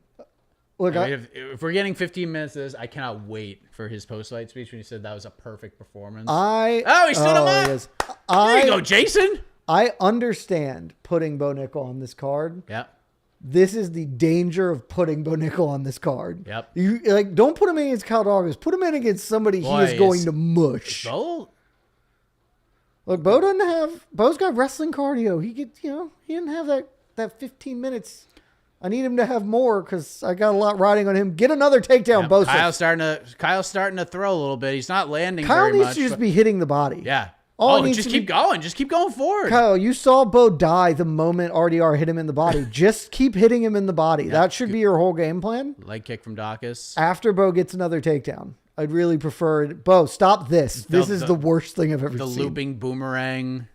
Look, I mean, if we're getting 15 minutes of this, I cannot wait for his post-fight speech when he said that was a perfect performance. He stood him up. Yes. There you go, Jason. I understand putting Bo Nickel on this card. Yep. This is the danger of putting Bo Nickel on this card. Yep. You like don't put him in against Kyle Dawkins. Put him in against somebody he is going to mush. Bo? Look, Bo's got wrestling cardio. He didn't have that 15 minutes. I need him to have more because I got a lot riding on him. Get another takedown, Yeah, Bo. Kyle's starting to throw a little bit. He's not landing Kyle very needs much. to just be hitting the body. Yeah. Just keep going. Just keep going forward. Kyle, you saw Bo die the moment RDR hit him in the body. Just keep hitting him in the body. That should be your whole game plan. Leg kick from Dawkins. After Bo gets another takedown, I'd really prefer it. Bo, stop this. This is the worst thing I've ever seen. The looping boomerang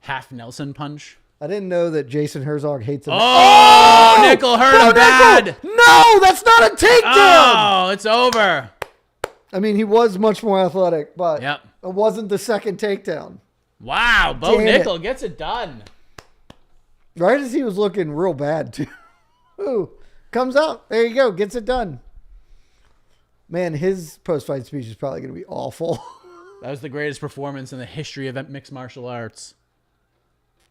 half Nelson punch. I didn't know that Jason Herzog hates him. Oh, Nickel hurt him bad. No, that's not a takedown. Oh, it's over. I mean, he was much more athletic, but Yep. it wasn't the second takedown. Wow, Bo Damn Nickel gets it done. Right as he was looking real bad, too. Ooh, comes out. There you go. Gets it done. Man, his post-fight speech is probably going to be awful. That was the greatest performance in the history of mixed martial arts.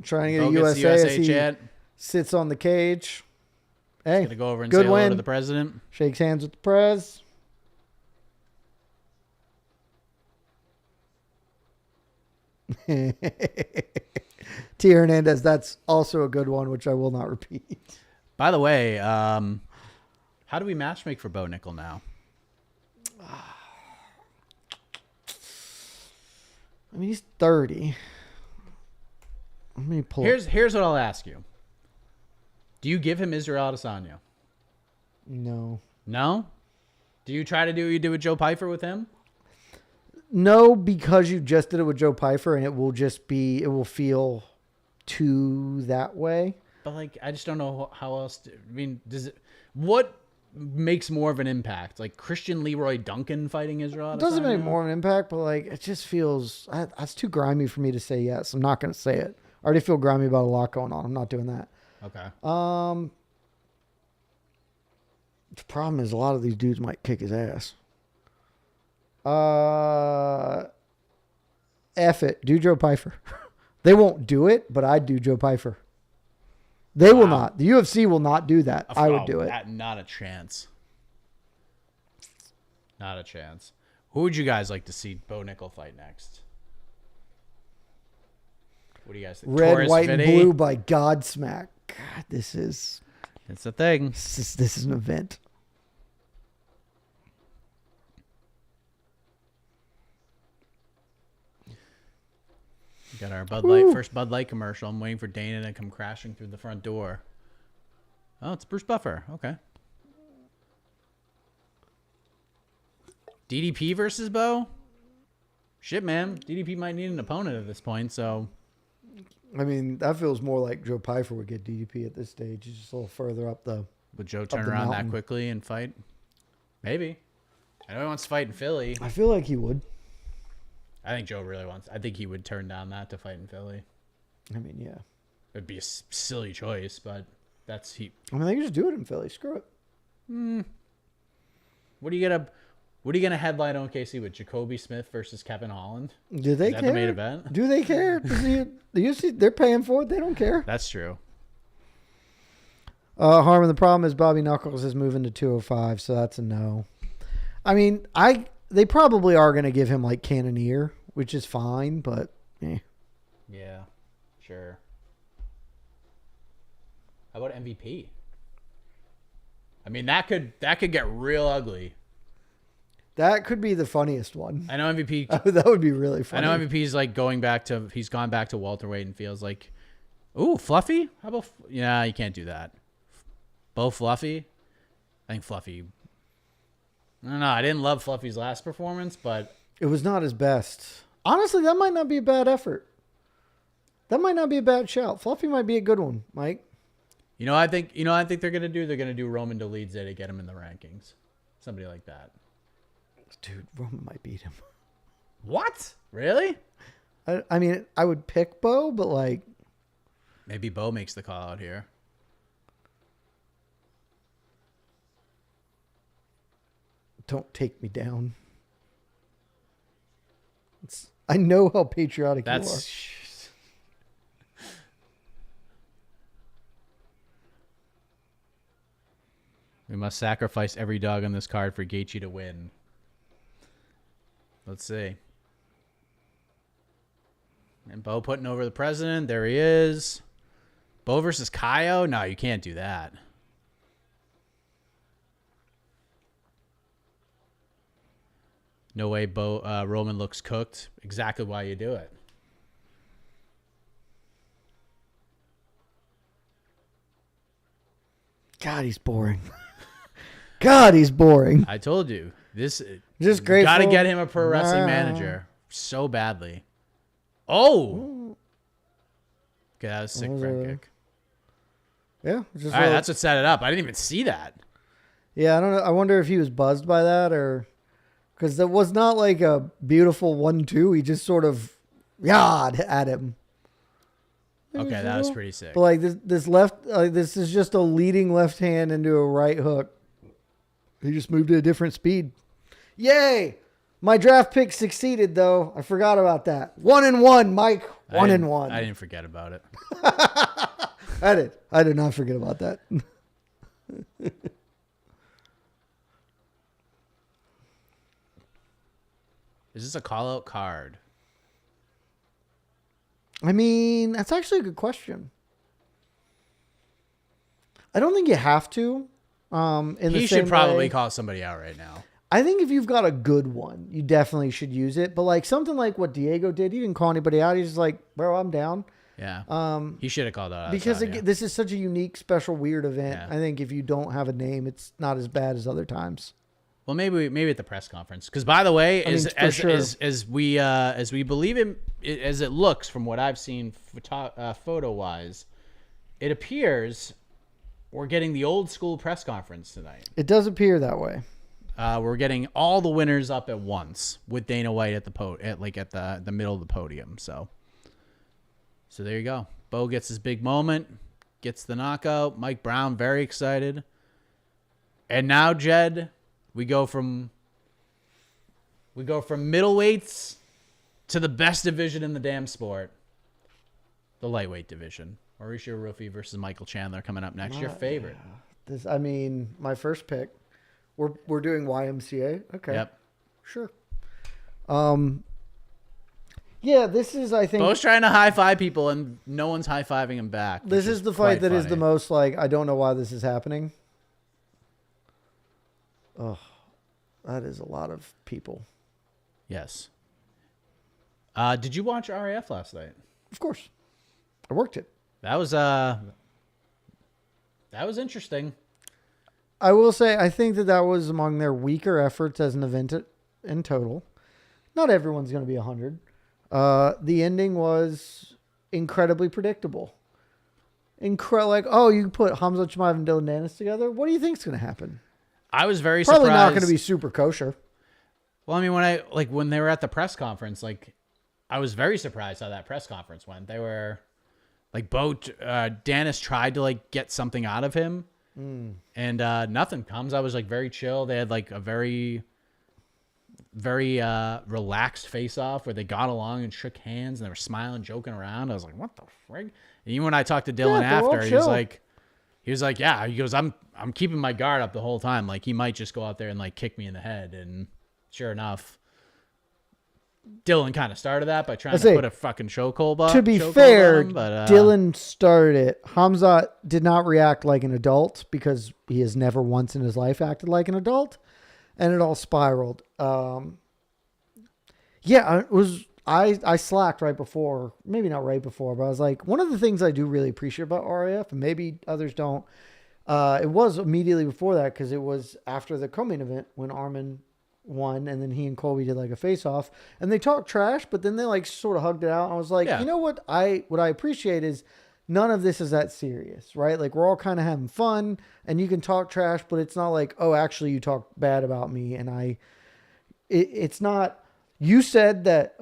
Trying to get a Bo gets USA, the as he chant. sits on the cage. Hey, Gonna go over and good say hello win. to the president. Shakes hands with the prez. T. Hernandez, that's also a good one, which I will not repeat. By the way, how do we matchmake for Bo Nickel now? I mean, he's 30. Let me pull. Here's what I'll ask you. Do you give him Israel Adesanya? No. No? Do you try to do what you did with Joe Pyfer with him? No, because you just did it with Joe Pyfer, and it will feel too that way. But like, I just don't know how else. What makes more of an impact? Like Christian Leroy Duncan fighting Israel Adesanya? It doesn't make more of an impact, but like it just feels that's too grimy for me to say yes. I'm not going to say it. I already feel grimy about a lot going on. I'm not doing that. Okay. The problem is a lot of these dudes might kick his ass. F it. Do Joe Pyfer. They won't do it, but I'd do Joe Pyfer. They will not. The UFC will not do that. I would do it. Not a chance. Not a chance. Who would you guys like to see Bo Nickel fight next? What do you guys think? Red, Taurus white, Fitty? and blue by Godsmack. God, this is It's a thing. this is an event. We got our first Bud Light commercial. I'm waiting for Dana to come crashing through the front door. Oh, it's Bruce Buffer. Okay. DDP versus Bo? Shit, man. DDP might need an opponent at this point, so. I mean, that feels more like Joe Pyfer would get DDP at this stage. He's just a little further up the. Would Joe turn around that quickly and fight? Maybe. I know he wants to fight in Philly. I feel like he would. I think Joe really wants. I think he would turn down that to fight in Philly. I mean, yeah. It'd be a silly choice, but that's he. I mean, they can just do it in Philly. Screw it. What are you gonna headline OKC with? Jacoby Smith versus Kevin Holland? Do they Is that care? the main event? Do they care? The UFC, they're paying for it. They don't care. That's true. Harmon, the problem is Bobby Knuckles is moving to 205, so that's a no. I mean, they probably are going to give him like Cannoneer, which is fine, but Yeah, sure. How about MVP? I mean, that could get real ugly. That could be the funniest one. I know MVP. That would be really funny. I know MVP's like he's gone back to welterweight and feels like, ooh, Fluffy? How about, yeah, you can't do that. Bo Fluffy? I think Fluffy, I don't know. I didn't love Fluffy's last performance, but. It was not his best. Honestly, that might not be a bad effort. That might not be a bad shout. Fluffy might be a good one, Mike. I think they're going to do? They're going to do Roman Dolidze to get him in the rankings. Somebody like that. Dude, Roman might beat him. What? Really? I mean, I would pick Bo, but like. Maybe Bo makes the call out here. Don't take me down. I know how patriotic you are. We must sacrifice every dog on this card for Gaethje to win. Let's see. And Bo putting over the president. There he is. Bo versus Kaio? No, you can't do that. No way Roman looks cooked. Exactly why you do it. God, he's boring. God, he's boring. I told you. This just great. Got to get him a pro wrestling manager so badly. Oh. Okay, that was a sick front kick. Yeah. All right, that's what set it up. I didn't even see that. Yeah, I don't know. I wonder if he was buzzed by that or because that was not like a beautiful 1-2. He just sort of yawed at him. Okay, that was pretty sick. But like this left, this is just a leading left hand into a right hook. He just moved at a different speed. Yay! My draft pick succeeded, though. I forgot about that. 1-1, Mike. 1-1. I didn't forget about it. I did. I did not forget about that. Is this a call-out card? I mean, that's actually a good question. I don't think you have to. He should probably call somebody out right now. I think if you've got a good one, you definitely should use it. But like something like what Diego did, he didn't call anybody out. He's just like, bro, I'm down. Yeah. He should have called out. Because this is such a unique, special, weird event. Yeah. I think if you don't have a name, it's not as bad as other times. Well, maybe at the press conference. Because by the way, as we believe him, as it looks from what I've seen photo wise, it appears we're getting the old school press conference tonight. It does appear that way. We're getting all the winners up at once with Dana White at the middle of the podium. So there you go. Bo gets his big moment, gets the knockout. Mike Brown very excited, and now Jed, we go from middleweights to the best division in the damn sport, the lightweight division. Mauricio Rufy versus Michael Chandler coming up next. Your favorite? My first pick. We're doing YMCA. Okay. Yep. Sure. Yeah, this is, I think, Bo's trying to high five people and no one's high fiving him back. This is the fight that is the most like, I don't know why this is happening. Oh, that is a lot of people. Yes. Did you watch RAF last night? Of course. I worked it. That was interesting. I will say, I think that was among their weaker efforts as an event in total. Not everyone's going to be 100. The ending was incredibly predictable. Like, oh, you put Hamza Chimaev and Dylan Dennis together. What do you think's going to happen? I was very Probably surprised. not going to be super kosher. Well, I mean, when they were at the press conference, like, I was very surprised how that press conference went. They were like, Dennis tried to like get something out of him, and nothing comes. I was like very chill. They had like a very relaxed face off where they got along and shook hands and they were smiling, joking around. I was like, what the frig? And even when I talked to Dylan after, he was like, yeah, he goes, I'm keeping my guard up the whole time. Like, he might just go out there and like kick me in the head. And sure enough, Dylan kind of started that by trying to put a fucking chokehold on. To be fair, Dylan started it. Hamza did not react like an adult because he has never once in his life acted like an adult, and it all spiraled. I slacked right before, maybe not right before, but I was like, one of the things I do really appreciate about RAF, and maybe others don't, it was immediately before that because it was after the co-main event when Armin won, and then he and Colby did like a face-off, and they talked trash, but then they like sort of hugged it out. I was like, you know what I appreciate is none of this is that serious, right? Like, we're all kind of having fun, and you can talk trash, but it's not like, oh, actually you talk bad about me, and it's not. You said that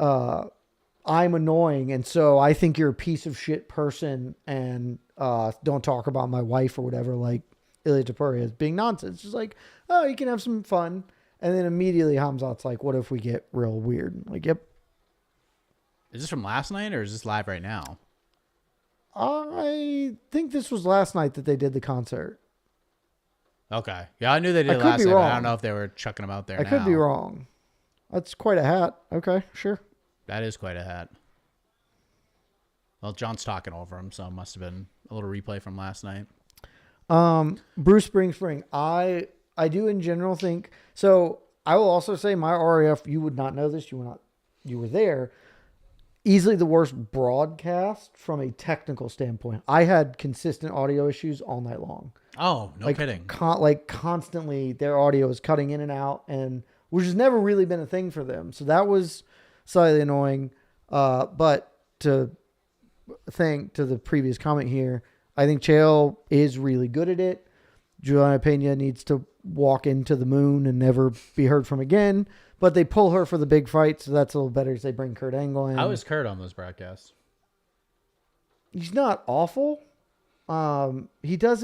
I'm annoying, and so I think you're a piece of shit person, and don't talk about my wife or whatever, like Ilya Topuria is being nonsense. Just like, oh, you can have some fun. And then immediately Hamzat's like, what if we get real weird? Like, yep. Is this from last night or is this live right now? I think this was last night that they did the concert. Okay. Yeah, I knew they did last night, but I don't know if they were chucking them out there now. I could be wrong. That's quite a hat. Okay, sure. That is quite a hat. Well, John's talking over him, so it must have been a little replay from last night. Bruce Spring. I do in general think so. I will also say my RAF, you would not know this. You were there. Easily the worst broadcast from a technical standpoint. I had consistent audio issues all night long. Oh, no kidding. Constantly their audio was cutting in and out, and which has never really been a thing for them. So that was slightly annoying. But to the previous comment here, I think Chael is really good at it. Juliana Pena needs to walk into the moon and never be heard from again. But they pull her for the big fight, so that's a little better as they bring Kurt Angle in. How is Kurt on those broadcasts? He's not awful. He does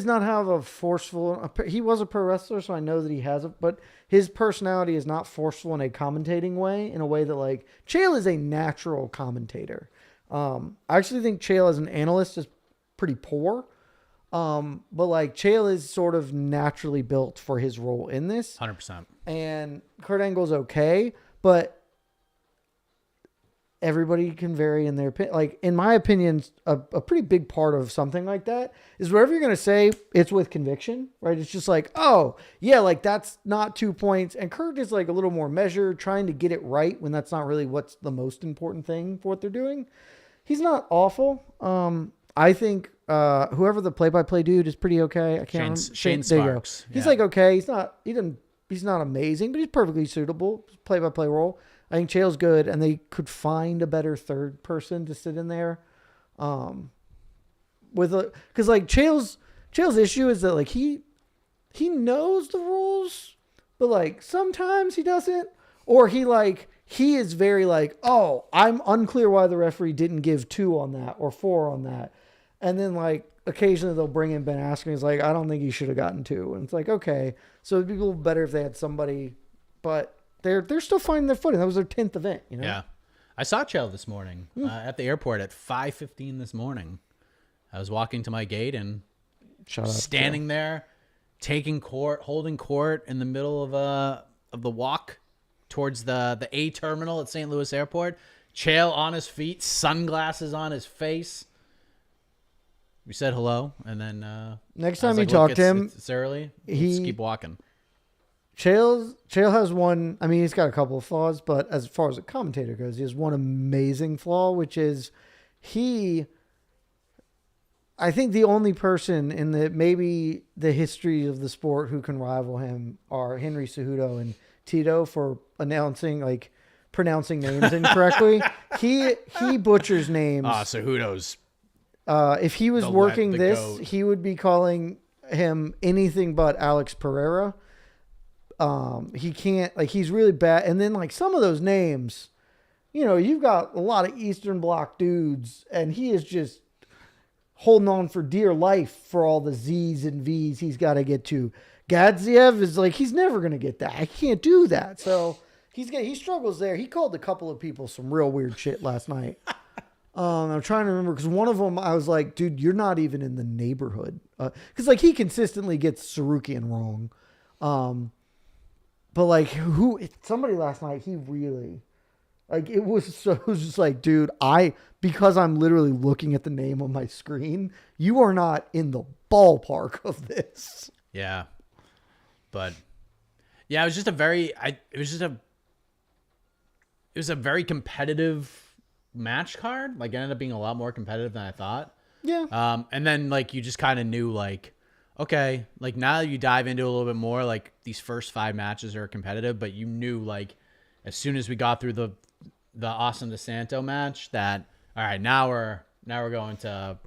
not have a forceful... He was a pro wrestler, so I know that he has it. But his personality is not forceful in a commentating way, in a way that, like... Chael is a natural commentator. I actually think Chael as an analyst is pretty poor. But like Chael is sort of naturally built for his role in this. 100%. And Kurt Angle's okay, but everybody can vary in their opinion. Like, in my opinion, a pretty big part of something like that is whatever you're going to say, it's with conviction, right? It's just like, oh, yeah, like that's not 2 points. And Kurt is like a little more measured, trying to get it right when that's not really what's the most important thing for what they're doing. He's not awful. I think whoever the play-by-play dude is pretty okay. I can't remember. Shane Sparks. He's like okay. He's not amazing, but he's perfectly suitable. Play-by-play role. I think Chael's good, and they could find a better third person to sit in there. Because like Chael's issue is that like he knows the rules, but like sometimes he doesn't, or he is very like, oh, I'm unclear why the referee didn't give 2 on that or 4 on that. And then like occasionally they'll bring in Ben Askren. He's like, I don't think he should have gotten 2. And it's like, okay, so it'd be a little better if they had somebody, but they're still finding their footing. That was their 10th event, you know? Yeah. I saw Chael this morning at the airport at 5:15 this morning. I was walking to my gate and standing there, holding court in the middle of the walk towards the A terminal at St. Louis Airport. Chael on his feet, sunglasses on his face. We said hello, and then next time you talk to him, it's early. Let's keep walking. Chael has one. I mean, he's got a couple of flaws, but as far as a commentator goes, he has one amazing flaw, which is I think the only person in maybe the history of the sport who can rival him are Henry Cejudo and Tito for pronouncing names incorrectly. He butchers names. Cejudo's. If he was working this, goat. he would be calling him anything but Alex Pereira. He can't, he's really bad. And then some of those names, you've got a lot of Eastern Bloc dudes, and he is just holding on for dear life for all the Z's and V's he's got to get to. Gaethje is he's never going to get that. I can't do that. So he struggles there. He called a couple of people some real weird shit last night. I'm trying to remember, because one of them I was like, dude, you're not even in the neighborhood. Because he consistently gets Sarukian wrong. But somebody last night, he really, it was just dude, because I'm literally looking at the name on my screen, you are not in the ballpark of this. Yeah. But yeah, it was just a very competitive match card. It ended up being a lot more competitive than I thought. Yeah. And then you just kind of knew okay, now that you dive into a little bit more, these first 5 matches are competitive, but you knew as soon as we got through the Austin DeSanto match that, all right, now we're going to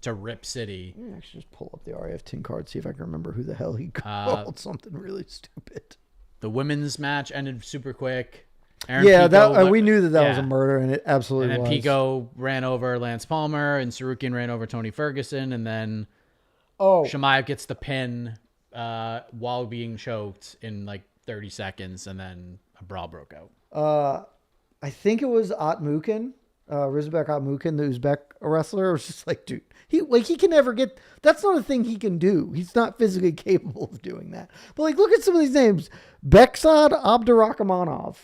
Rip City. Let me actually just pull up the RAF 10 card, see if I can remember who the hell he called something really stupid. The women's match ended super quick. We knew that was a murder, and it absolutely was. And then Pico ran over Lance Palmer, and Sarukian ran over Tony Ferguson, and then Chimaev gets the pin while being choked in 30 seconds, and then a brawl broke out. I think it was Atmukin, Rizbek Atmukin, the Uzbek wrestler. It was just dude, he can never get. That's not a thing he can do. He's not physically capable of doing that. But look at some of these names: Beksad Abdurakhmanov.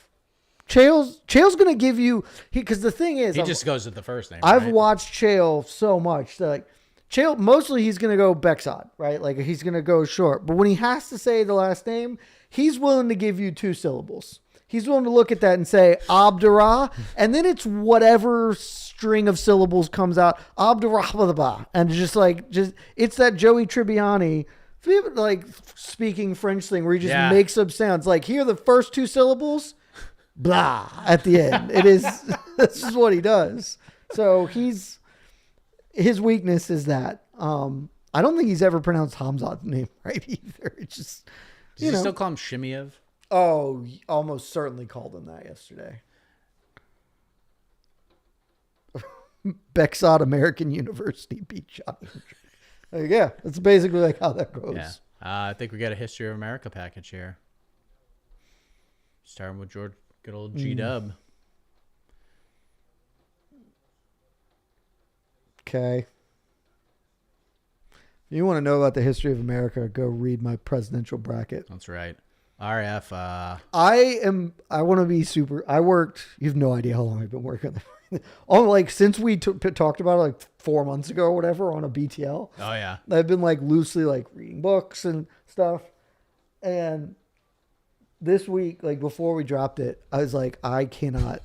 Chael's gonna give you, because the thing is, he just goes with the first name. I've watched Chael so much that Chael, mostly he's gonna go Beksad, right? He's gonna go short. But when he has to say the last name, he's willing to give you 2 syllables. He's willing to look at that and say Abdurrah, and then it's whatever string of syllables comes out. Abdurrah, and just it's that Joey Tribbiani speaking French thing where he just makes up sounds. Here are the first 2 syllables, blah at the end. It is this is what he does. So his weakness is that. I don't think he's ever pronounced Hamzat's name right either. It's just Does he still call him Shimiev? Oh, almost certainly called him that yesterday. Beksad American University beat Johnny. Yeah, that's basically how that goes. Yeah. I think we got a History of America package here. Starting with good old G-Dub. Okay. If you want to know about the history of America, go read my presidential bracket. That's right. RF. I want to be super. I worked. You have no idea how long I've been working on since we talked about it 4 months ago or whatever on a BTL. Oh yeah. I've been loosely reading books and stuff. And this week, before we dropped it, I was I cannot.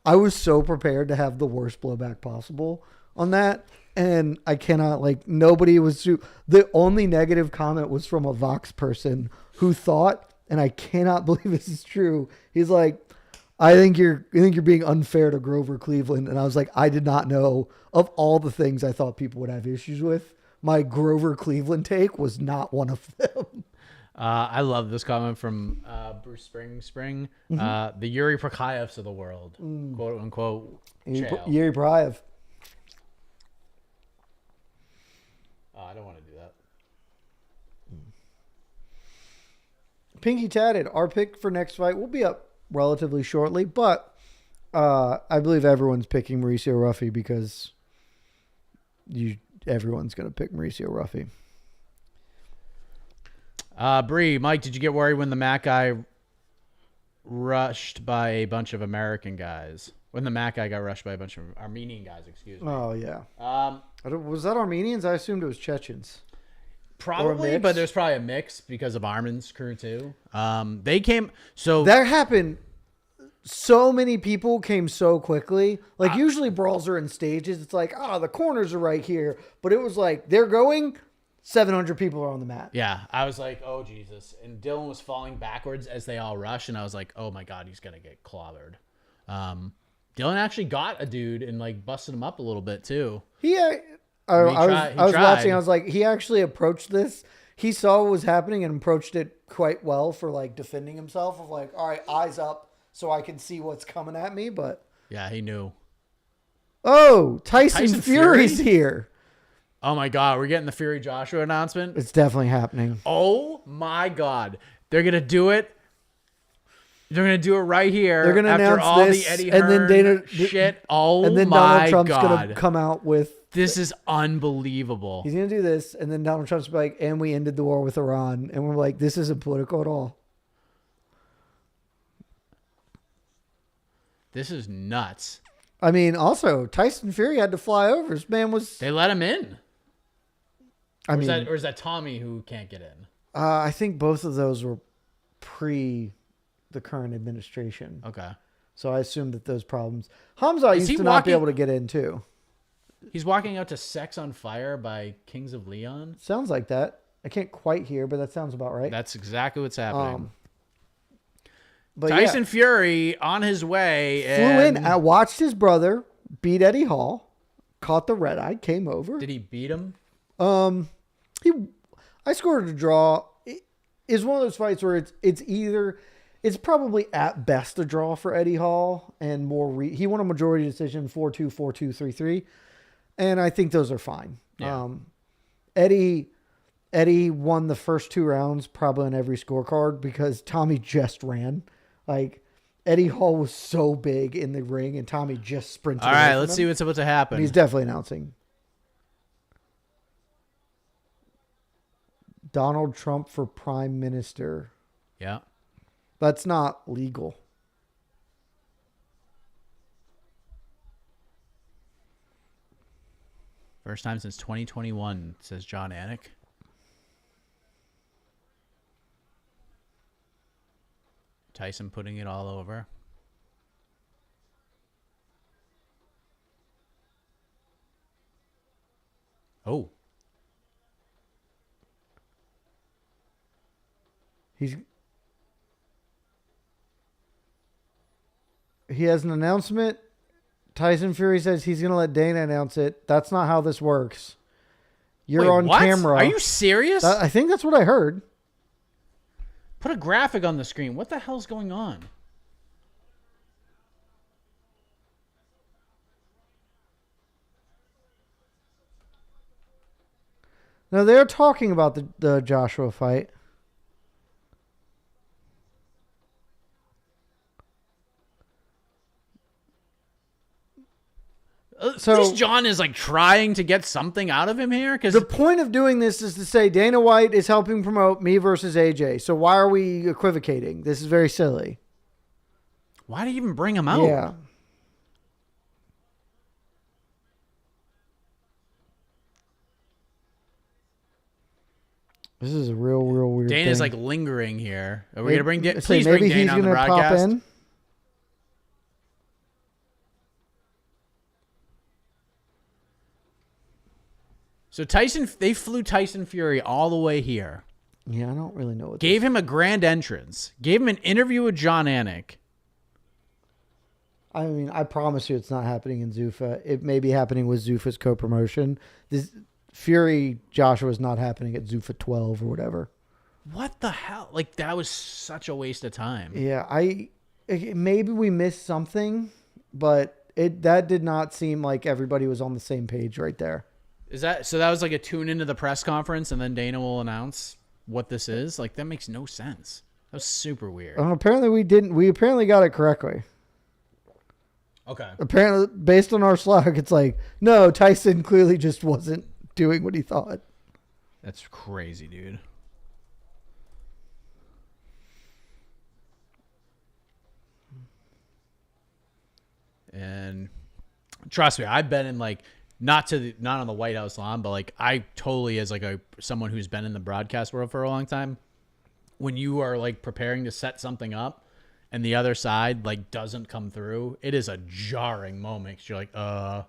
I was so prepared to have the worst blowback possible on that. And I cannot, nobody was. The only negative comment was from a Vox person who thought, and I cannot believe this is true. He's I think you're being unfair to Grover Cleveland. And I was I did not know, of all the things I thought people would have issues with, my Grover Cleveland take was not one of them. I love this comment from Bruce Spring. The Yuri Prokhayevs of the world, quote unquote. Yuri Prokhayevs. I don't want to do that. Pinky Tatted, our pick for next fight will be up relatively shortly, but I believe everyone's picking Mauricio Ruffy because everyone's going to pick Mauricio Ruffy. Bree, Mike, did you get worried when the Mac guy rushed by a bunch of American guys? When the Mac guy got rushed by a bunch of Armenian guys, excuse me. Oh, yeah. Was that Armenians? I assumed it was Chechens. Probably, but there's probably a mix because of Armin's crew too. They came, so that happened. so many people came so quickly. Like usually brawls are in stages. It's like, the corners are right here. But it was like, they're going, 700 people are on the mat. Yeah. I was like, oh, Jesus. And Dylan was falling backwards as they all rush. And I was like, oh, my God, he's going to get clobbered. Dylan actually got a dude and like busted him up a little bit too. I was watching. I was like, he actually approached this. He saw what was happening and approached it quite well for like defending himself of like, all right, eyes up so I can see what's coming at me. But yeah, he knew. Oh, Tyson Fury's here. Oh my God. We're getting the Fury Joshua announcement. It's definitely happening. Oh my God. They're going to do it. They're going to do it right here. They're going to announce all this, the Eddie and Hearn then Dana shit. Oh and then my Donald Trump's God. going to come out with. This is unbelievable. He's going to do this, and then Donald Trump's like, and we ended the war with Iran. And we're like, this isn't political at all. This is nuts. I mean, also, Tyson Fury had to fly over. This man was... They let him in. Or is that Tommy who can't get in? I think both of those were pre the current administration. Okay. So I assume that those problems... Hamza used to not be able to get in, too. He's walking out to Sex on Fire by Kings of Leon? Sounds like that. I can't quite hear, but that sounds about right. That's exactly what's happening. But Tyson Fury on his way. Flew in. I watched his brother beat Eddie Hall. Caught the red eye. Came over. Did he beat him? I scored a draw. It is one of those fights where it's probably at best a draw for Eddie Hall and more. He won a majority decision 4-2, 4-2, 3-3. And I think those are fine. Yeah. Eddie won the first 2 rounds probably on every scorecard because Tommy just ran. Like Eddie Hall was so big in the ring and Tommy just sprinted. All right, let's see what's about to happen. And he's definitely announcing. Donald Trump for Prime Minister. Yeah. That's not legal. First time since 2021, says John Anik. Tyson putting it all over. Oh. He has an announcement. Tyson Fury says he's going to let Dana announce it. That's not how this works. You're on camera. Are you serious? I think that's what I heard. Put a graphic on the screen. What the hell's going on? No, they're talking about the Joshua fight. So at least John is like trying to get something out of him here. Because the point of doing this is to say Dana White is helping promote me versus AJ. So why are we equivocating? This is very silly. Why do you even bring him out? Yeah. This is a real weird thing. Dana's like lingering here. Are we going to bring Dana? Please bring Dana on the broadcast. Pop in. So they flew Tyson Fury all the way here. Yeah, I don't really know what. Gave him a grand entrance. Gave him an interview with John Anik. I mean, I promise you it's not happening in Zuffa. It may be happening with Zuffa's co-promotion. This Fury Joshua is not happening at Zuffa 12 or whatever. What the hell? Like, that was such a waste of time. Yeah, maybe we missed something, but that did not seem like everybody was on the same page right there. That was like a tune into the press conference and then Dana will announce what this is? Like, that makes no sense. That was super weird. Apparently we didn't. We apparently got it correctly. Okay. Apparently, based on our Slack, it's like, no, Tyson clearly just wasn't doing what he thought. That's crazy, dude. And trust me, I've been in like, not on the White House lawn, but like I totally, as like someone who's been in the broadcast world for a long time, when you are like preparing to set something up and the other side like doesn't come through, it is a jarring moment. 'Cause you're like, how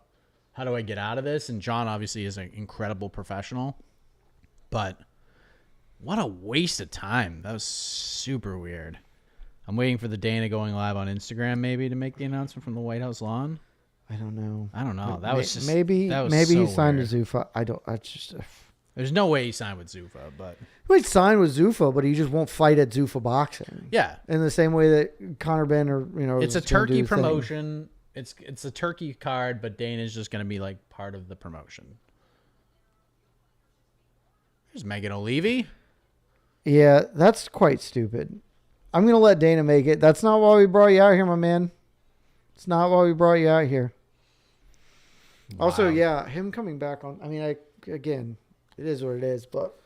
do I get out of this? And John obviously is an incredible professional, but what a waste of time. That was super weird. I'm waiting for the Dana going live on Instagram maybe to make the announcement from the White House lawn. I don't know. That was just maybe that was maybe so he signed weird. to Zuffa. I don't. I just. There's no way he signed with Zuffa, but He might sign with Zuffa, but he just won't fight at Zuffa Boxing. yeah, In the same way that Conor Benn it's a is gonna do turkey his thing. promotion. It's a turkey card, but Dana's just gonna be like part of the promotion. There's Megan O'Leary. Yeah, that's quite stupid. I'm gonna let Dana make it. That's not why we brought you out here, my man. It's not why we brought you out here. Wow. Also, yeah, him coming back on. I mean, again, it is what it is. But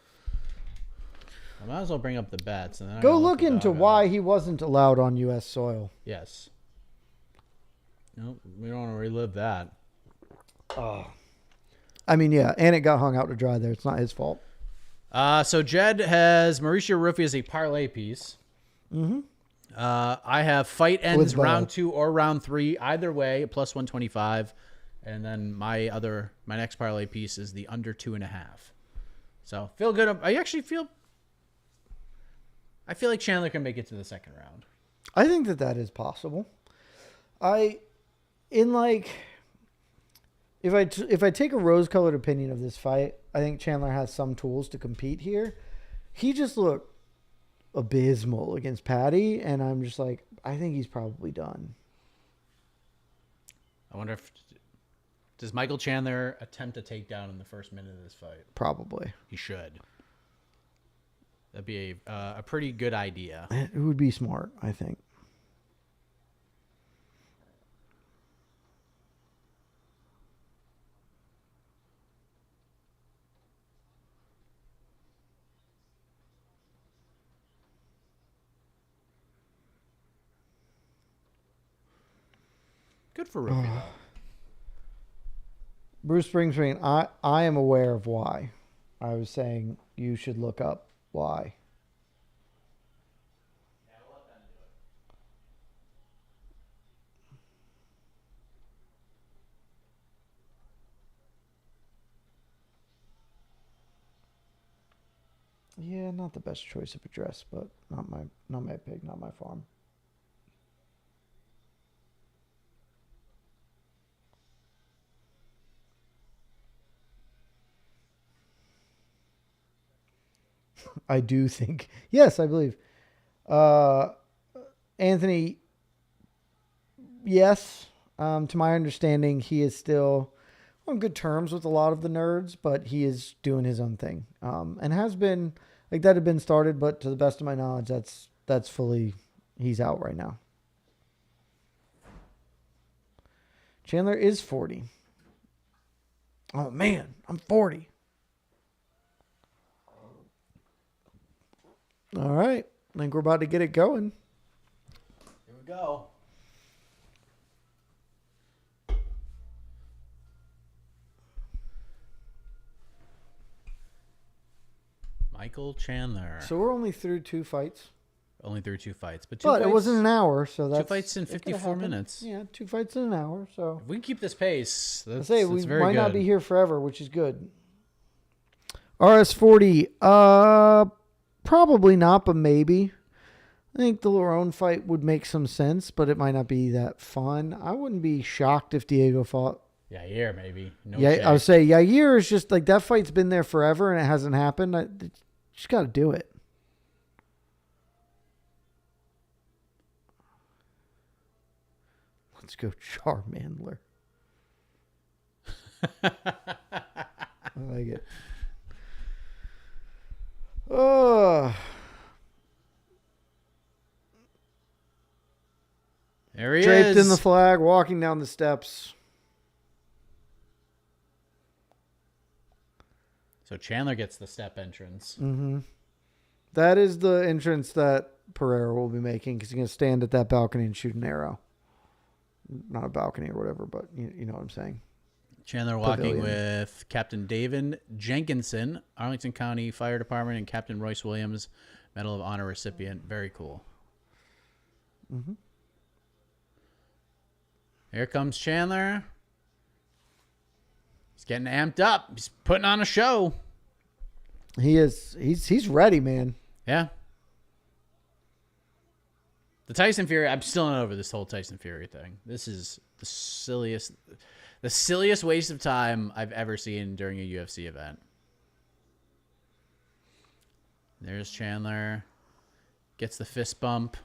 I might as well bring up the bets and then go look into why he wasn't allowed on U.S. soil. Yes. Nope, we don't want to relive that. Oh. I mean, yeah, and it got hung out to dry there. It's not his fault. So Jed has Mauricio Rufy as a parlay piece. Mm-hmm. I have fight ends With round 2 or round 3, either way, plus 125. And then my next parlay piece is the under 2.5. So feel good. I feel like Chandler can make it to the second round. I think that is possible. If I take a rose-colored opinion of this fight, I think Chandler has some tools to compete here. He just looked abysmal against Patty, and I'm just like, I think he's probably done. I wonder if does Michael Chandler attempt a takedown in the first minute of this fight? Probably. He should. That'd be a pretty good idea. It would be smart, I think. Good for Rufy. Bruce Springsteen, I am aware of why. I was saying you should look up why. Yeah, we'll let them do it. Yeah, not the best choice of address, but not my pig, not my farm. I do think, yes, I believe. Anthony, yes. To my understanding, he is still on good terms with a lot of the nerds, but he is doing his own thing. And has been, like, that had been started, but to the best of my knowledge, that's fully, he's out right now. Chandler is 40. Oh, man, I'm 40. All right. I think we're about to get it going. Here we go. Michael Chandler. So we're only through 2 fights. Only through 2 fights. But It wasn't an hour, so that's... 2 fights in it could've 54 happened. minutes. Yeah, 2 fights in an hour, so... If we can keep this pace, that's we very might good. not be here forever, which is good. RS40, probably not, but maybe. I think the Lerone fight would make some sense, but it might not be that fun. I wouldn't be shocked if Diego fought. Yair, maybe. No Yeah, shake. I would say Yair is just like, that fight's been there forever and it hasn't happened. Just got to do it. Let's go Charmandler. I like it. Oh, There he draped is. in the flag, walking down the steps. So Chandler gets the step entrance. Mm-hmm. That is the entrance that Pereira will be making because he's going to stand at that balcony and shoot an arrow. Not a balcony or whatever, but you know what I'm saying. Chandler walking Pavilion. with Captain David Jenkinson, Arlington County Fire Department, and Captain Royce Williams, Medal of Honor recipient. Very cool. Mm-hmm. Here comes Chandler. He's getting amped up. He's putting on a show. He is. He's ready, man. Yeah. The Tyson Fury, I'm still not over this whole Tyson Fury thing. This is the silliest waste of time I've ever seen during a UFC event. There's Chandler. Gets the fist bump.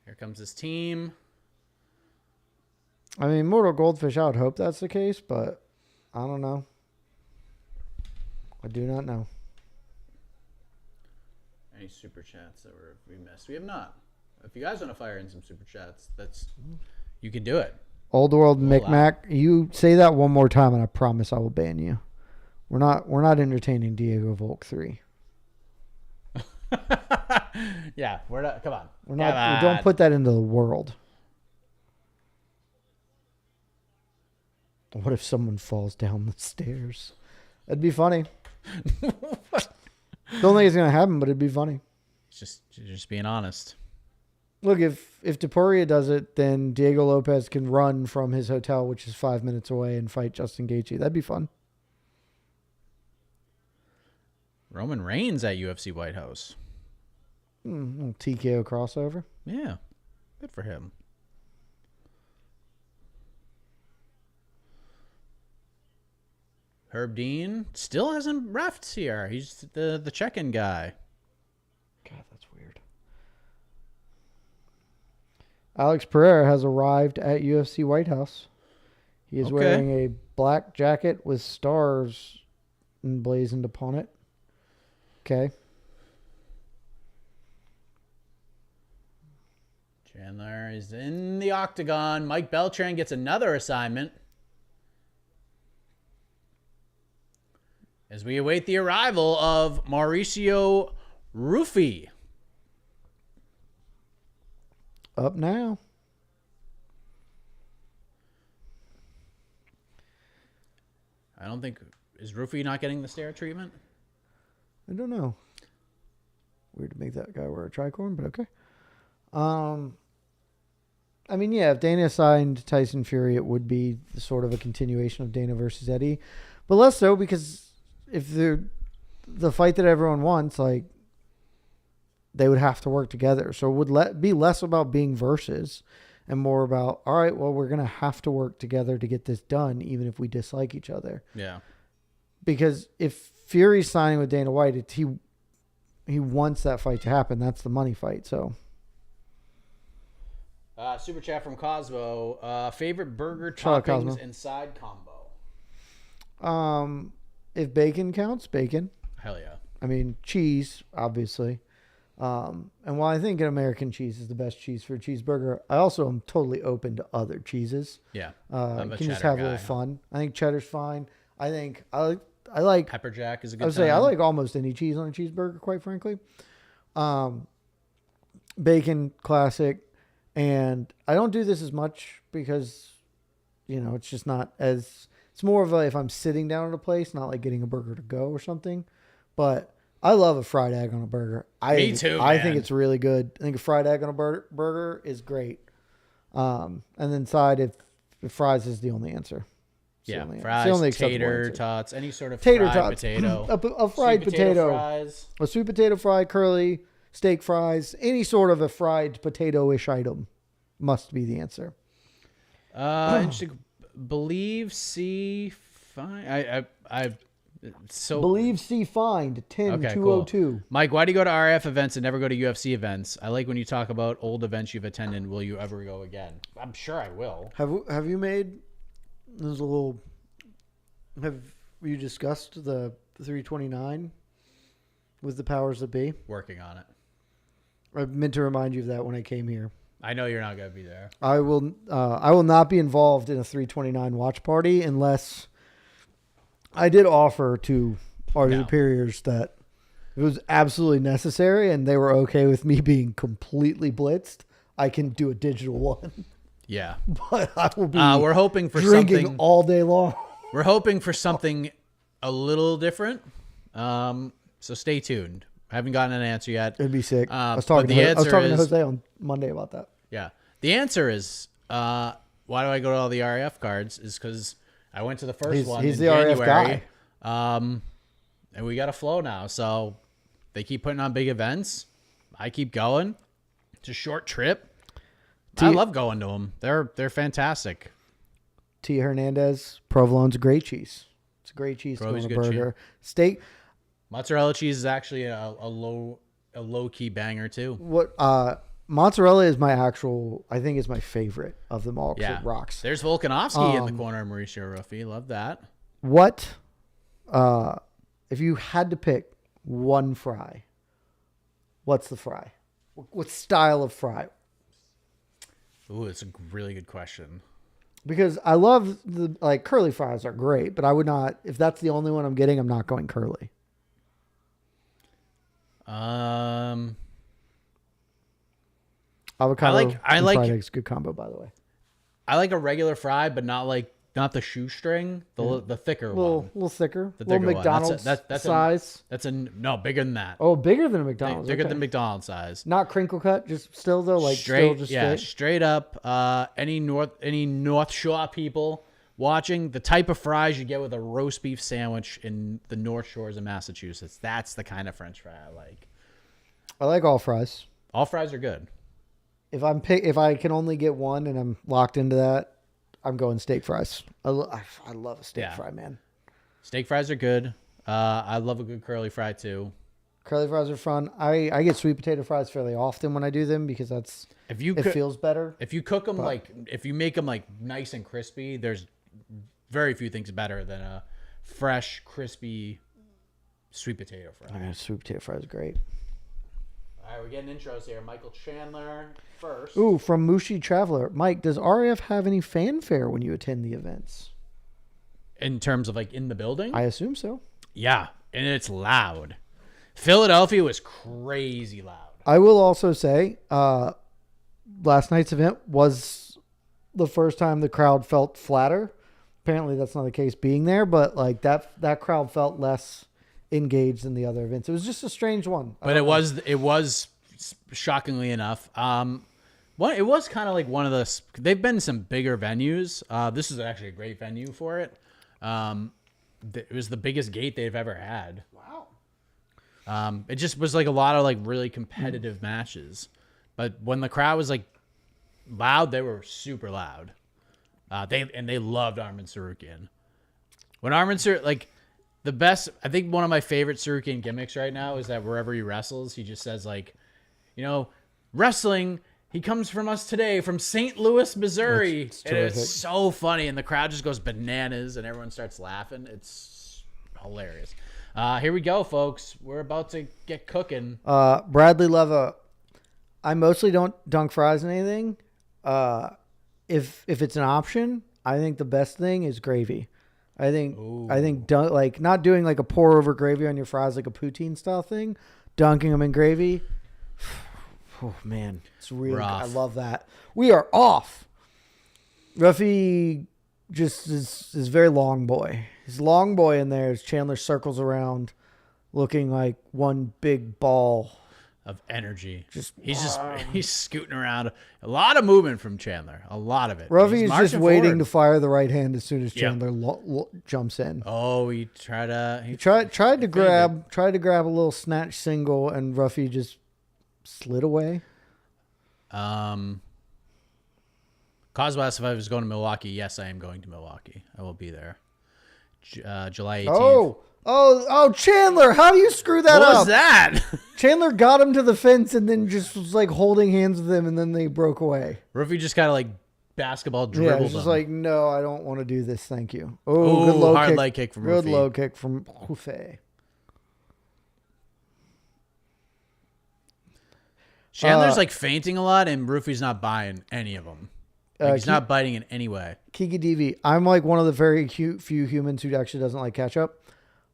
Here comes his team. I mean, Mortal Goldfish, I would hope that's the case, but I don't know. I do not know. Any super chats that we missed? We have not. If you guys want to fire in some super chats, you can do it. Old World Micmac, you say that one more time and I promise I will ban you. We're not entertaining Diego Volk 3. Yeah, we're not. Come on. We don't put that into the world. What if someone falls down the stairs? That'd be funny. Don't think it's gonna happen, but it'd be funny. Just being honest. Look, if Topuria does it, then Diego Lopez can run from his hotel, which is 5 minutes away, and fight Justin Gaethje. That'd be fun. Roman Reigns at UFC White House. Little TKO crossover. Yeah, good for him. Herb Dean still hasn't reffed here. He's the check-in guy. God, that's weird. Alex Pereira has arrived at UFC White House. He is wearing a black jacket with stars emblazoned upon it. Okay. Chandler is in the octagon. Mike Beltran gets another assignment as we await the arrival of Mauricio Rufy. Up now. I don't think... Is Rufy not getting the stare treatment? I don't know. Weird to make that guy wear a tricorn, but okay. I mean, yeah, if Dana signed Tyson Fury, it would be sort of a continuation of Dana versus Eddie. But less so, because if the fight that everyone wants, like, they would have to work together. So it would be less about being versus and more about, all right, well, we're going to have to work together to get this done, even if we dislike each other. Yeah. Because if Fury's signing with Dana White, he wants that fight to happen. That's the money fight, so... Super chat from Cosmo. Favorite burger toppings and side combo? If bacon counts, bacon. Hell yeah. I mean, cheese, obviously. And while I think an American cheese is the best cheese for a cheeseburger, I also am totally open to other cheeses. Yeah. You can just have a little fun. I think cheddar's fine. I think I like pepper jack is a good I would say I like almost any cheese on a cheeseburger, quite frankly. Bacon, classic. And I don't do this as much because, it's just not as... It's more of a, if I'm sitting down at a place, not like getting a burger to go or something. But I love a fried egg on a burger. Me too, I man. think it's really good. I think a fried egg on a burger is great. And then side, if fries is the only answer. Yeah, fries, tater tots, any sort of tater fried tots. potato. a fried potato. Fries. A sweet potato fry, curly, steak fries, any sort of a fried potato-ish item must be the answer. Interesting. Believe C fine. Believe C find 10-202. Cool. Mike, why do you go to RF events and never go to UFC events? I like when you talk about old events you've attended. Will you ever go again? I'm sure I will. Have you made... There's a little... Have you discussed the 329 with the powers that be? Working on it. I meant to remind you of that when I came here. I know you're not going to be there. I will not be involved in a 329 watch party unless I did offer to our superiors that it was absolutely necessary and they were okay with me being completely blitzed. I can do a digital one. Yeah. But I will be we're hoping for drinking something all day long. We're hoping for something a little different. So stay tuned. I haven't gotten an answer yet. It'd be sick. I was but talking, the to, I was answer talking to is- Jose on Monday about that. Yeah. The answer is, why do I go to all the RAF cards? Is because I went to the first one He's in the RAF January. guy. And we got a flow now. So they keep putting on big events. I keep going. It's a short trip. I love going to them. They're fantastic. T. Hernandez, provolone's a great cheese. It's a great cheese to go on Provol's a good burger. Steak. Mozzarella cheese is actually a low key banger too. What mozzarella is I think is my favorite of them all because it rocks. There's Volkanovski in the corner of Mauricio Ruffi. Love that. What if you had to pick one fry, what's the fry? What style of fry? Ooh, it's a really good question. Because I love curly fries are great, but I would not, if that's the only one I'm getting, I'm not going curly. Avocado I and like fried eggs, good combo, by the way. I like a regular fry, but not the shoestring, the thicker one. Little thicker, The little thicker one. McDonald's That's size. No, bigger than that. Oh, bigger than a McDonald's. Bigger okay. than McDonald's size. Not crinkle cut, just still though, like Straight, still just yeah, straight. straight up. Any North Shore people watching, the type of fries you get with a roast beef sandwich in the North Shores of Massachusetts. That's the kind of French fry I like. I like all fries. All fries are good. If I can only get one and I'm locked into that, I'm going steak fries. I love a steak fry, man. Steak fries are good. I love a good curly fry too. Curly fries are fun. I get sweet potato fries fairly often when I do them because it feels better. If you cook them if you make them like nice and crispy, there's very few things better than a fresh, crispy sweet potato fry. I mean, sweet potato fries are great. All right, we're getting intros here. Michael Chandler first. Ooh, from Mushi Traveler. Mike, does RAF have any fanfare when you attend the events? In terms of like in the building? I assume so. Yeah, and it's loud. Philadelphia was crazy loud. I will also say, last night's event was the first time the crowd felt flatter. Apparently that's not the case being there, but like that crowd felt less engaged than the other events. It was just a strange one. But it was shockingly enough. It was kind of like one of the. They've been some bigger venues. This is actually a great venue for it. It was the biggest gate they've ever had. Wow. It just was like a lot of like really competitive matches, but when the crowd was like loud, they were super loud. They loved Arman Tsarukyan. When Arman like. The best, I think one of my favorite Ciryl gimmicks right now is that wherever he wrestles, he just says like, wrestling, he comes from us today from St. Louis, Missouri. And it's so funny. And the crowd just goes bananas and everyone starts laughing. It's hilarious. Here we go, folks. We're about to get cooking. Bradley Leva, I mostly don't dunk fries in anything. If it's an option, I think the best thing is gravy. I think not doing like a pour over gravy on your fries like a poutine style thing, dunking them in gravy. Oh man, it's really rough. I love that. We are off. Ruffy just is very long boy. He's long boy in there as Chandler circles around, looking like one big ball of energy. He's scooting around. A lot of movement from Chandler. A lot of it. Ruffy is just waiting forward to fire the right hand as soon as Chandler jumps in. Oh, he tried to grab a little snatch single, and Ruffy just slid away. Cosmo asked if I was going to Milwaukee. Yes, I am going to Milwaukee. I will be there. July 18th. Oh, Chandler, how do you screw that up? What was that? Chandler got him to the fence and then just was like holding hands with him, and then they broke away. Ruffy just kind of like basketball dribbled him. Just like, no, I don't want to do this. Thank you. Oh, good low hard kick. Leg kick from Ruffy. Good low kick from Ruffy. Chandler's like fainting a lot, and Ruffy's not buying any of them. He's not biting in any way. Kiki DV. I'm like one of the very few humans who actually doesn't like ketchup.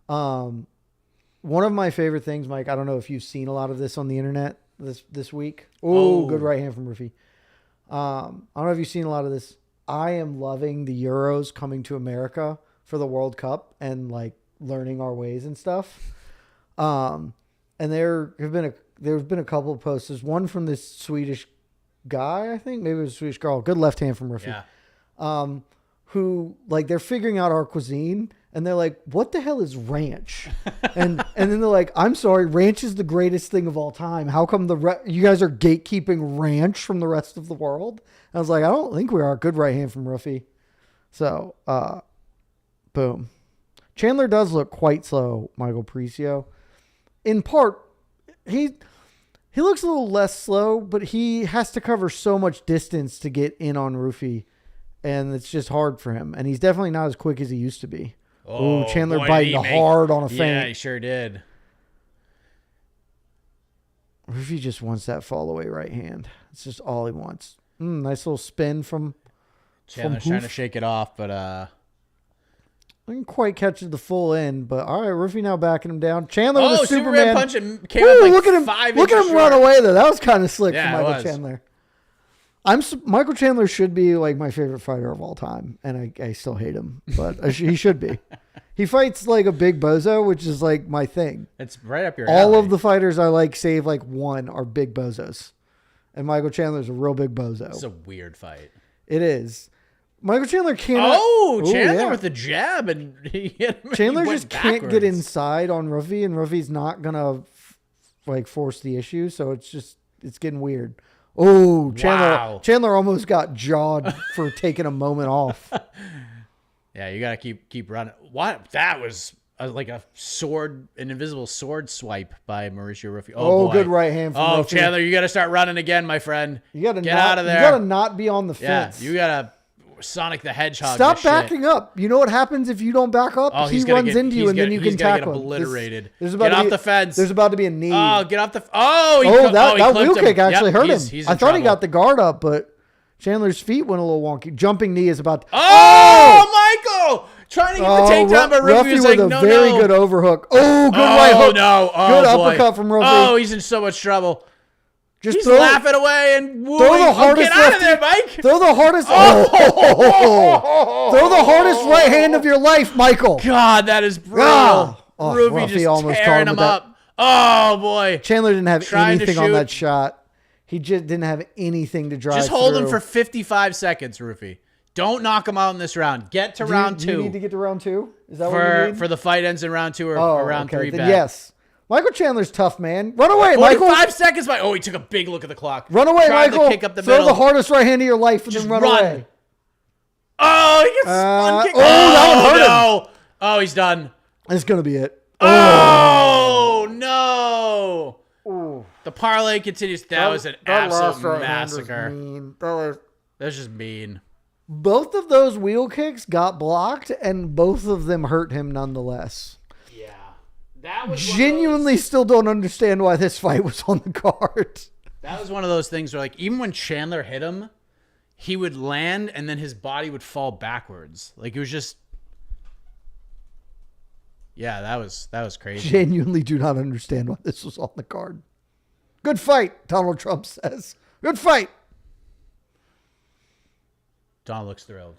One of my favorite things, Mike, I don't know if you've seen a lot of this on the internet this week. Oh, good right hand from Ruffy. I don't know if you've seen a lot of this. I am loving the Euros coming to America for the World Cup and like learning our ways and stuff. And and there's been a couple of posts. There's one from this Swedish guy, I think, maybe it was a Swedish girl, good left hand from Ruffy. Yeah. Who like they're figuring out our cuisine and they're like, what the hell is ranch? and then they're like, I'm sorry, ranch is the greatest thing of all time. How come you guys are gatekeeping ranch from the rest of the world? I was like, I don't think we are. Good right hand from Ruffy. So, boom. Chandler does look quite slow, Michael Precio. In part, he looks a little less slow, but he has to cover so much distance to get in on Ruffy, and it's just hard for him. And he's definitely not as quick as he used to be. Oh, Chandler biting hard on a feint. Yeah, he sure did. Ruffy just wants that fall away right hand. It's just all he wants. Nice little spin from Chandler's trying to shake it off, but I didn't quite catch the full end. But all right, Ruffy now backing him down. Chandler with a Superman punch and came up like look at him, 5 look inches at him run away though. That was kind of slick Yeah, for Michael Chandler. Michael Chandler should be like my favorite fighter of all time, and I still hate him, but he should be. He fights like a big bozo, which is like my thing. It's right up your All alley. of the fighters I like, save like one, are big bozos, and Michael Chandler's a real big bozo. It's a weird fight. It is. Michael Chandler can't. Chandler with the jab, and Chandler just can't get inside on Ruffy, and Ruffy's not gonna like force the issue, so it's getting weird. Oh, Chandler almost got jawed for taking a moment off. Yeah, you gotta keep running. What? That was like an invisible sword swipe by Mauricio Ruffy. Oh boy. Good right hand from Ruffy. Chandler, you gotta start running again, my friend. You gotta get out of there. You gotta not be on the fence. Yeah, you gotta Sonic the Hedgehog. Stop backing up. You know what happens if you don't back up? He runs into you, and then you can tackle him. Obliterated. Get off the fence. There's about to be a knee. Oh, get off the. That wheel kick actually hurt him. He's I thought he got the guard up, but Chandler's feet went a little wonky. Jumping knee is about. Michael! Trying to get the takedown, but Ruffy was like, with a very good overhook. Good right hook. Good uppercut from Ruffy. Oh, he's in so much trouble. He's laughing away and wooing. Throw the hardest get out of there, Mike. Throw the hardest. Throw the hardest right hand of your life, Michael. God, that is brutal. Ruffy just almost tearing him up. Oh boy. Chandler didn't have anything on that shot. He just didn't have anything to drive. Just hold him for 55 seconds, Ruffy. Don't knock him out in this round. Get to round 2. Do you need to get to round 2? Is that what you need? For the fight ends in round 2 or round 3? Yes. Michael Chandler's tough, man. Run away, 45 Michael. 5 seconds. He took a big look at the clock. Run away, Michael. To kick up the Throw middle. the hardest right hand of your life and then run away. Oh, he gets spun kick. That one hurt him. Oh, he's done. That's going to be it. Oh, no. Ooh. The parlay continues. That was an absolute massacre. That was just mean. Both of those wheel kicks got blocked, and both of them hurt him nonetheless. Yeah. That was genuinely still don't understand why this fight was on the card. That was one of those things where, like, even when Chandler hit him, he would land and then his body would fall backwards. Like, it was just... Yeah, that was crazy. Genuinely do not understand why this was on the card. Good fight, Donald Trump says. Good fight. Don looks thrilled.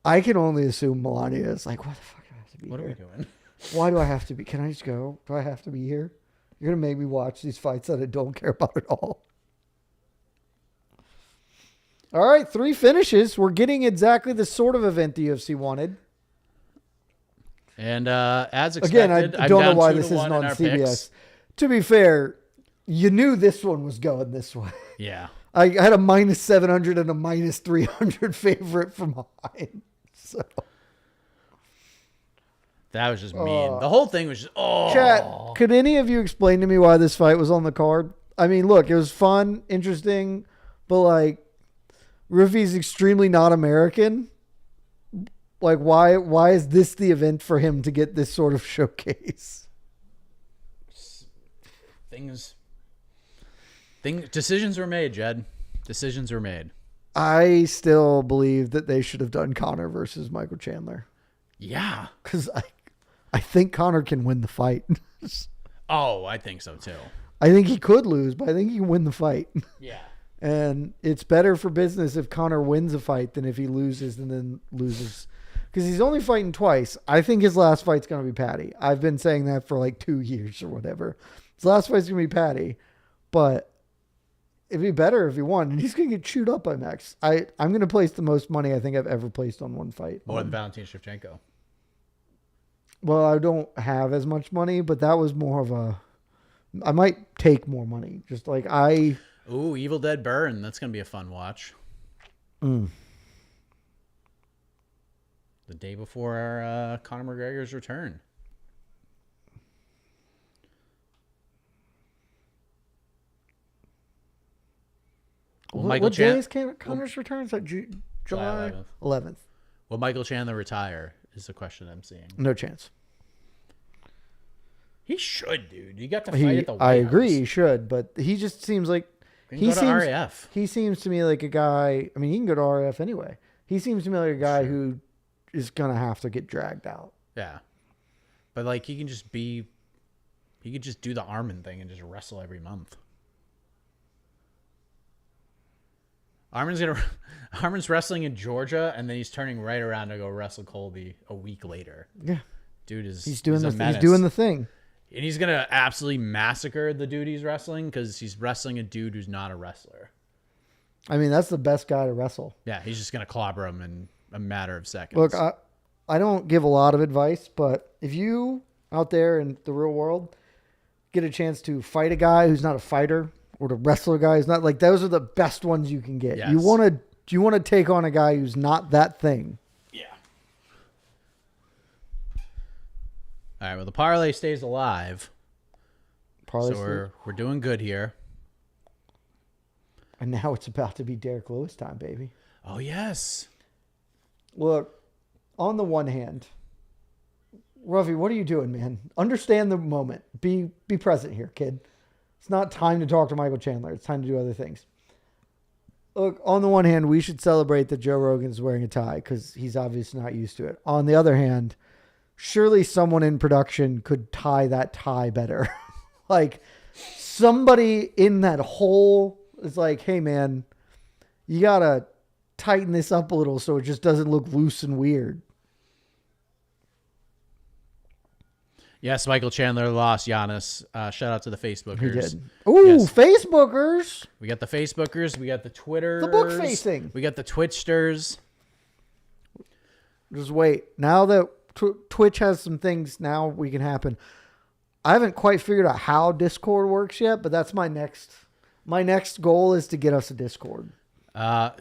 I can only assume Melania is like, what the fuck do I have to be What here? are we doing? Why do I have to be? Can I just go? Do I have to be here? You're going to make me watch these fights that I don't care about at all. All right, 3 finishes. We're getting exactly the sort of event the UFC wanted. And as expected, again, I don't know why this isn't on CBS. Picks. To be fair, you knew this one was going this way. Yeah. I had a minus 700 and a minus 300 favorite from behind. So that was just mean. The whole thing was just, Chat, could any of you explain to me why this fight was on the card? I mean, look, it was fun, interesting, but like, Ruffy's extremely not American. Like, why is this the event for him to get this sort of showcase? Decisions were made, Jed. Decisions were made. I still believe that they should have done Conor versus Michael Chandler. Yeah. Because I think Conor can win the fight. I think so too. I think he could lose, but I think he can win the fight. Yeah. And it's better for business if Conor wins a fight than if he loses and then loses. because he's only fighting twice. I think his last fight's going to be Patty. I've been saying that for like 2 years or whatever. His last fight's going to be Patty, but it'd be better if he won, and he's going to get chewed up by Max. I'm going to place the most money I think I've ever placed on one fight. More than Valentin Shevchenko. Well, I don't have as much money, but that was more of a... I might take more money. Just like Ooh, Evil Dead Burn. That's going to be a fun watch. Mm. The day before Conor McGregor's return. What day is Conor's return? Is that July 11th? Will Michael Chandler retire is the question I'm seeing. No chance. He should, dude. You got to fight at the White I agree, House. he should, but he just seems like... He seems to RAF. He seems to me like a guy... I mean, he can go to RAF anyway. He seems to me like a guy who is going to have to get dragged out. Yeah. But, like, he can just be... He could just do the Armin thing and just wrestle every month. Armin's wrestling in Georgia, and then he's turning right around to go wrestle Colby a week later. Yeah. Dude is... He's doing the thing. And he's going to absolutely massacre the dude he's wrestling because he's wrestling a dude who's not a wrestler. I mean, that's the best guy to wrestle. Yeah, he's just going to clobber him in a matter of seconds. Look, I don't give a lot of advice, but if you out there in the real world get a chance to fight a guy who's not a fighter or to wrestle a guy who's not, like, those are the best ones you can get. Yes. You want to take on a guy who's not that thing. All right, well, the parlay stays alive. We're doing good here. And now it's about to be Derek Lewis time, baby. Oh, yes. Look, on the one hand, Ruffy, what are you doing, man? Understand the moment. Be present here, kid. It's not time to talk to Michael Chandler. It's time to do other things. Look, on the one hand, we should celebrate that Joe Rogan is wearing a tie because he's obviously not used to it. On the other hand, surely someone in production could tie that tie better. Like, somebody in that hole is like, hey, man, you got to tighten this up a little so it just doesn't look loose and weird. Yes, Michael Chandler lost Giannis. Shout out to the Facebookers. He did. Ooh, yes. Facebookers. We got the Facebookers. We got the Twitters. The book facing. We got the Twitchsters. Just wait. Now that Twitch has some things now we can happen. I haven't quite figured out how Discord works yet, but that's my next goal is to get us a Discord.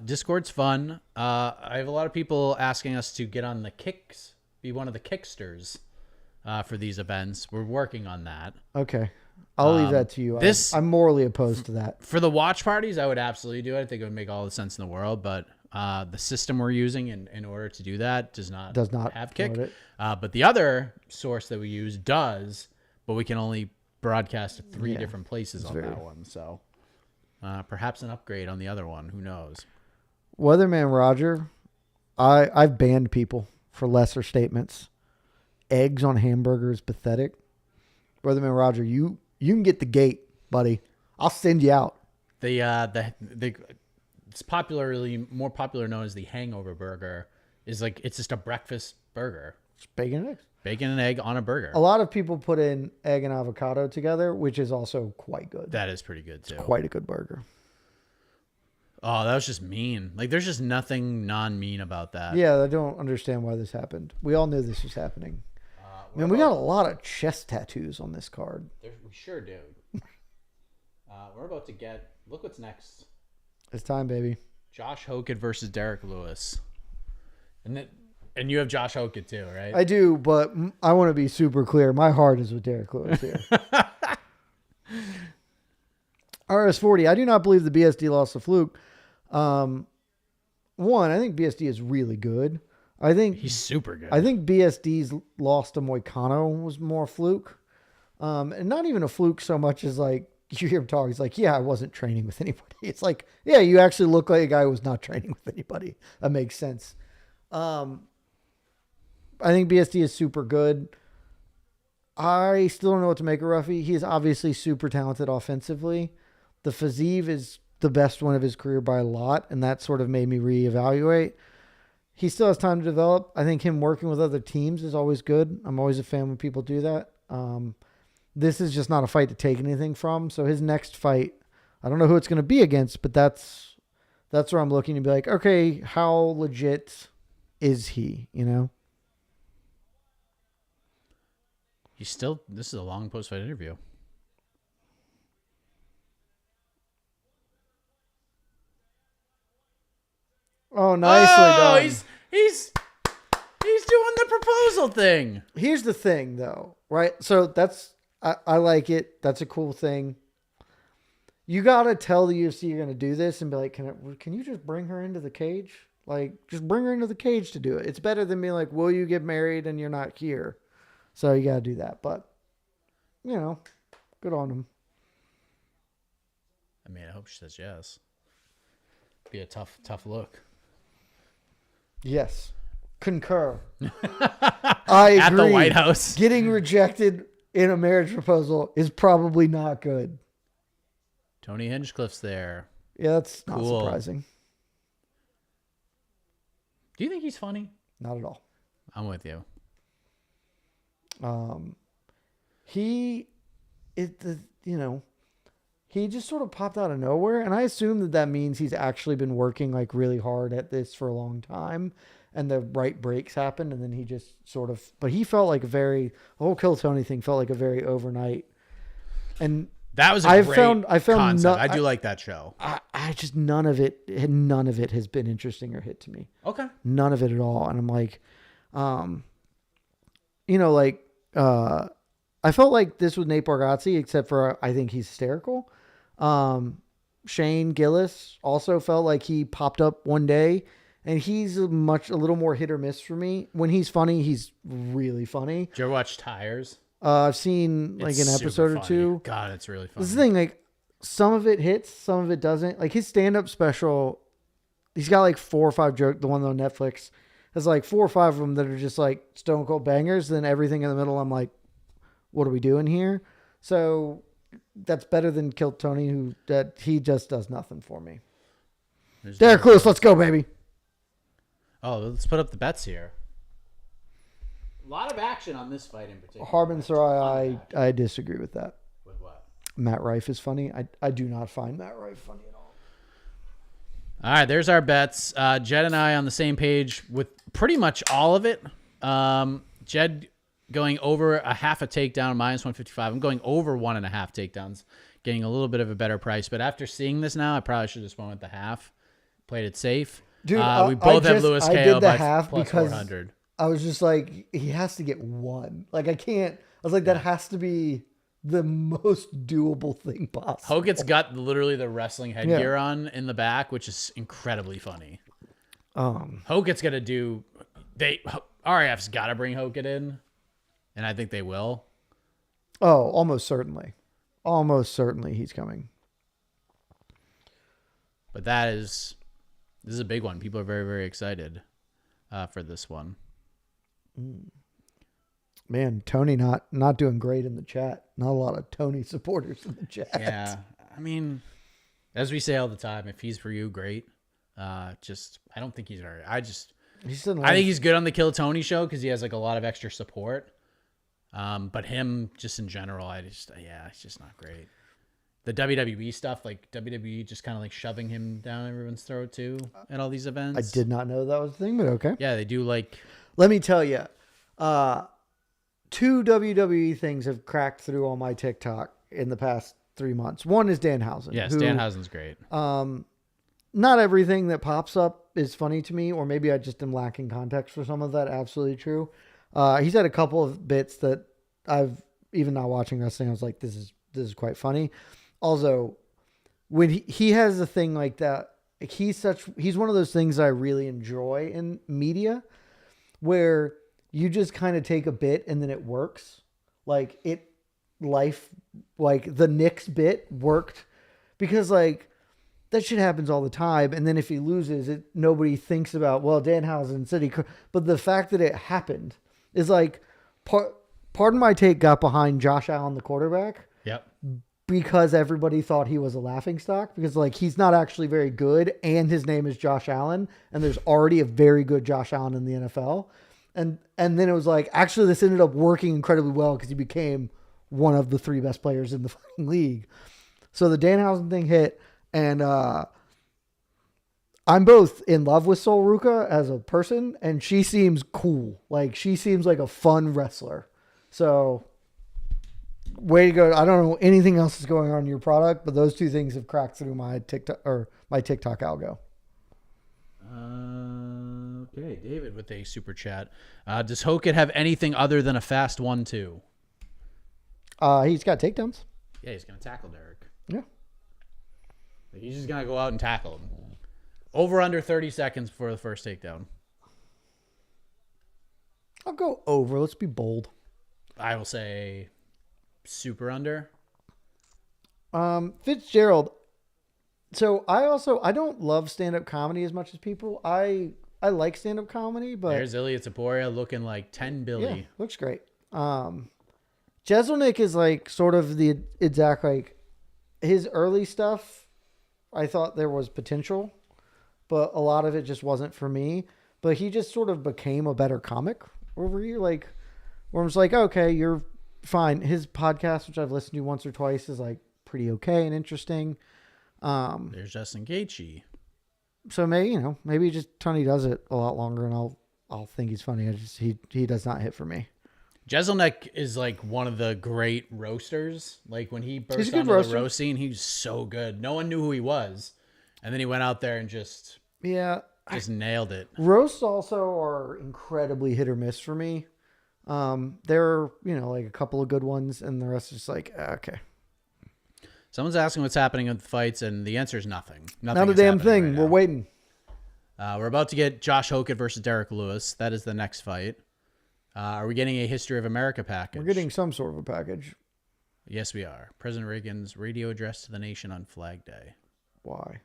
Discord's fun. I have a lot of people asking us to get on the kicks, be one of the kicksters for these events. We're working on that. Okay. I'll leave that to you. I'm morally opposed to that. For the watch parties, I would absolutely do it. I think it would make all the sense in the world, but the system we're using in order to do that does not have kick. But the other source that we use does, but we can only broadcast to 3 different places on that one. So perhaps an upgrade on the other one. Who knows? Weatherman Roger, I've banned people for lesser statements. Eggs on hamburger is pathetic. Weatherman Roger, you can get the gate, buddy. I'll send you out. It's more popular known as the hangover burger. Is like it's just a breakfast burger. It's bacon and eggs. Bacon and egg on a burger. A lot of people put in egg and avocado together, which is also quite good. That is pretty good too. It's quite a good burger. Oh, that was just mean. Like there's just nothing non-mean about that. Yeah, I don't understand why this happened. We all knew this was happening. Man, we got a lot of chest tattoos on this card. We sure do. We're about to get... Look what's next. It's time, baby. Josh Hokett versus Derek Lewis. And you have Josh Hokett too, right? I do, but I want to be super clear. My heart is with Derek Lewis here. RS40, I do not believe the BSD lost to Fluke. One, I think BSD is really good. I think he's super good. I think BSD's loss to Moicano was more fluke. And not even a fluke so much as like, you hear him talk, he's like, yeah, I wasn't training with anybody. It's like, yeah, you actually look like a guy who was not training with anybody. That makes sense. I think BSD is super good. I still don't know what to make of Ruffy. He is obviously super talented offensively. The Fazeev is the best one of his career by a lot, and that sort of made me reevaluate. he still has time to develop. I think him working with other teams is always good. I'm always a fan when people do that. This is just not a fight to take anything from. So his next fight, I don't know who it's going to be against, but that's where I'm looking to be like, okay, how legit is he, you know? This is a long post-fight interview. Oh, nicely done. He's doing the proposal thing. Here's the thing, though, right? So I like it. That's a cool thing. You gotta tell the UFC you're gonna do this and be like, can you just bring her into the cage? Like, just bring her into the cage to do it. It's better than being like, will you get married and you're not here? So you gotta do that. But you know, good on him. I mean, I hope she says yes. Be a tough look. Yes. Concur. I agree. At the White House. Getting rejected in a marriage proposal is probably not good. Tony Hinchcliffe's there. Yeah, that's not Cool. surprising. Do you think he's funny? Not at all. I'm with you. He just sort of popped out of nowhere, and I assume that means he's actually been working like really hard at this for a long time, and the right breaks happened, and then he just sort of. But he felt like the whole Kill Tony thing felt like a very overnight, and that was a great concept. No, I do like that show. I just none of it has been interesting or hit to me. Okay, none of it at all, and I'm like, I felt like this with Nate Bargatze, except for I think he's hysterical. Shane Gillis also felt like he popped up one day, and he's a little more hit or miss for me. When he's funny, he's really funny. Did you ever watch Tires? I've seen like an episode or two. God, it's really funny. This is the thing, like some of it hits, some of it doesn't. Like his stand-up special, he's got like 4 or 5 jokes. The one on Netflix has like 4 or 5 of them that are just like stone cold bangers. Then everything in the middle, I'm like, what are we doing here? So that's better than Kill Tony, he just does nothing for me. Derek Lewis, let's go, baby. Oh, let's put up the bets here. A lot of action on this fight in particular. Harbin Sarai, I disagree with that. With what? Matt Rife is funny. I do not find Matt Rife funny at all. All right, there's our bets. Jed and I on the same page with pretty much all of it. Jed going over a half a takedown, -155. I'm going over 1.5 takedowns, getting a little bit of a better price. But after seeing this now, I probably should have just went with the half, played it safe. Dude, we both have Lewis KO by half plus because 400. I was just like, he has to get one. Like, I can't. I was like, that has to be the most doable thing possible. Hokett's got literally the wrestling headgear on in the back, which is incredibly funny. Hokett's going to do... RAF's got to bring Hokett in, and I think they will. Oh, almost certainly. Almost certainly he's coming. But this is a big one. People are very, very excited for this one. Man, Tony not doing great in the chat. Not a lot of Tony supporters in the chat. Yeah, I mean, as we say all the time, if he's for you, great. I don't think he's very. I think he's good on the Kill Tony show because he has like a lot of extra support. But him just in general, it's just not great. The WWE stuff, like WWE just kind of like shoving him down everyone's throat too at all these events. I did not know that was a thing, but okay. Yeah, they do like. Let me tell you, 2 WWE things have cracked through on my TikTok in the past 3 months. One is Danhausen. Yes, Danhausen's great. Not everything that pops up is funny to me, or maybe I just am lacking context for some of that. Absolutely true. He's had a couple of bits that I've even not watching wrestling. I was like, this is quite funny. Also, when he has a thing like that, he's one of those things I really enjoy in media, where you just kind of take a bit and then it works. Like the Knicks bit worked because like that shit happens all the time. And then if he loses it, nobody thinks about, well, Danhausen said he could, but the fact that it happened is like, pardon my take, got behind Josh Allen, the quarterback. Yep. because everybody thought he was a laughingstock, because like he's not actually very good, and his name is Josh Allen, and there's already a very good Josh Allen in the NFL. And then it was like, actually this ended up working incredibly well because he became one of the 3 best players in the fucking league. So the Danhausen thing hit, and I'm both in love with Sol Ruka as a person, and she seems cool. Like she seems like a fun wrestler. So way to go. I don't know anything else that's going on in your product, but those 2 things have cracked through my TikTok algo. Okay, David with a super chat. Does Hoket have anything other than a fast 1-2? He's got takedowns. Yeah, he's going to tackle Derek. Yeah. He's just going to go out and tackle him. Over under 30 seconds before the first takedown. I'll go over. Let's be bold. I will say super under. Fitzgerald. So I don't love stand-up comedy as much as people. I like stand-up comedy, but there's Ilya Topuria looking like 10 Billy. Yeah, looks great. Jeselnik is like sort of the exact, like his early stuff. I thought there was potential, but a lot of it just wasn't for me. But he just sort of became a better comic over here. Like, where I'm just like, okay, you're fine. His podcast, which I've listened to once or twice, is like pretty okay and interesting. There's Justin Gaethje. So maybe just Tony does it a lot longer, and I'll think he's funny. He does not hit for me. Jeselnik is like one of the great roasters. Like when he burst onto the roast scene, he was so good. No one knew who he was, and then he went out there and just nailed it. Roasts also are incredibly hit or miss for me. There are like a couple of good ones, and the rest is just like okay. Someone's asking what's happening with the fights, and the answer is nothing. Not a damn thing. Right, we're waiting. We're about to get Josh Hoket versus Derek Lewis. That is the next fight. Are we getting a History of America package? We're getting some sort of a package. Yes, we are. President Reagan's radio address to the nation on Flag Day. Why?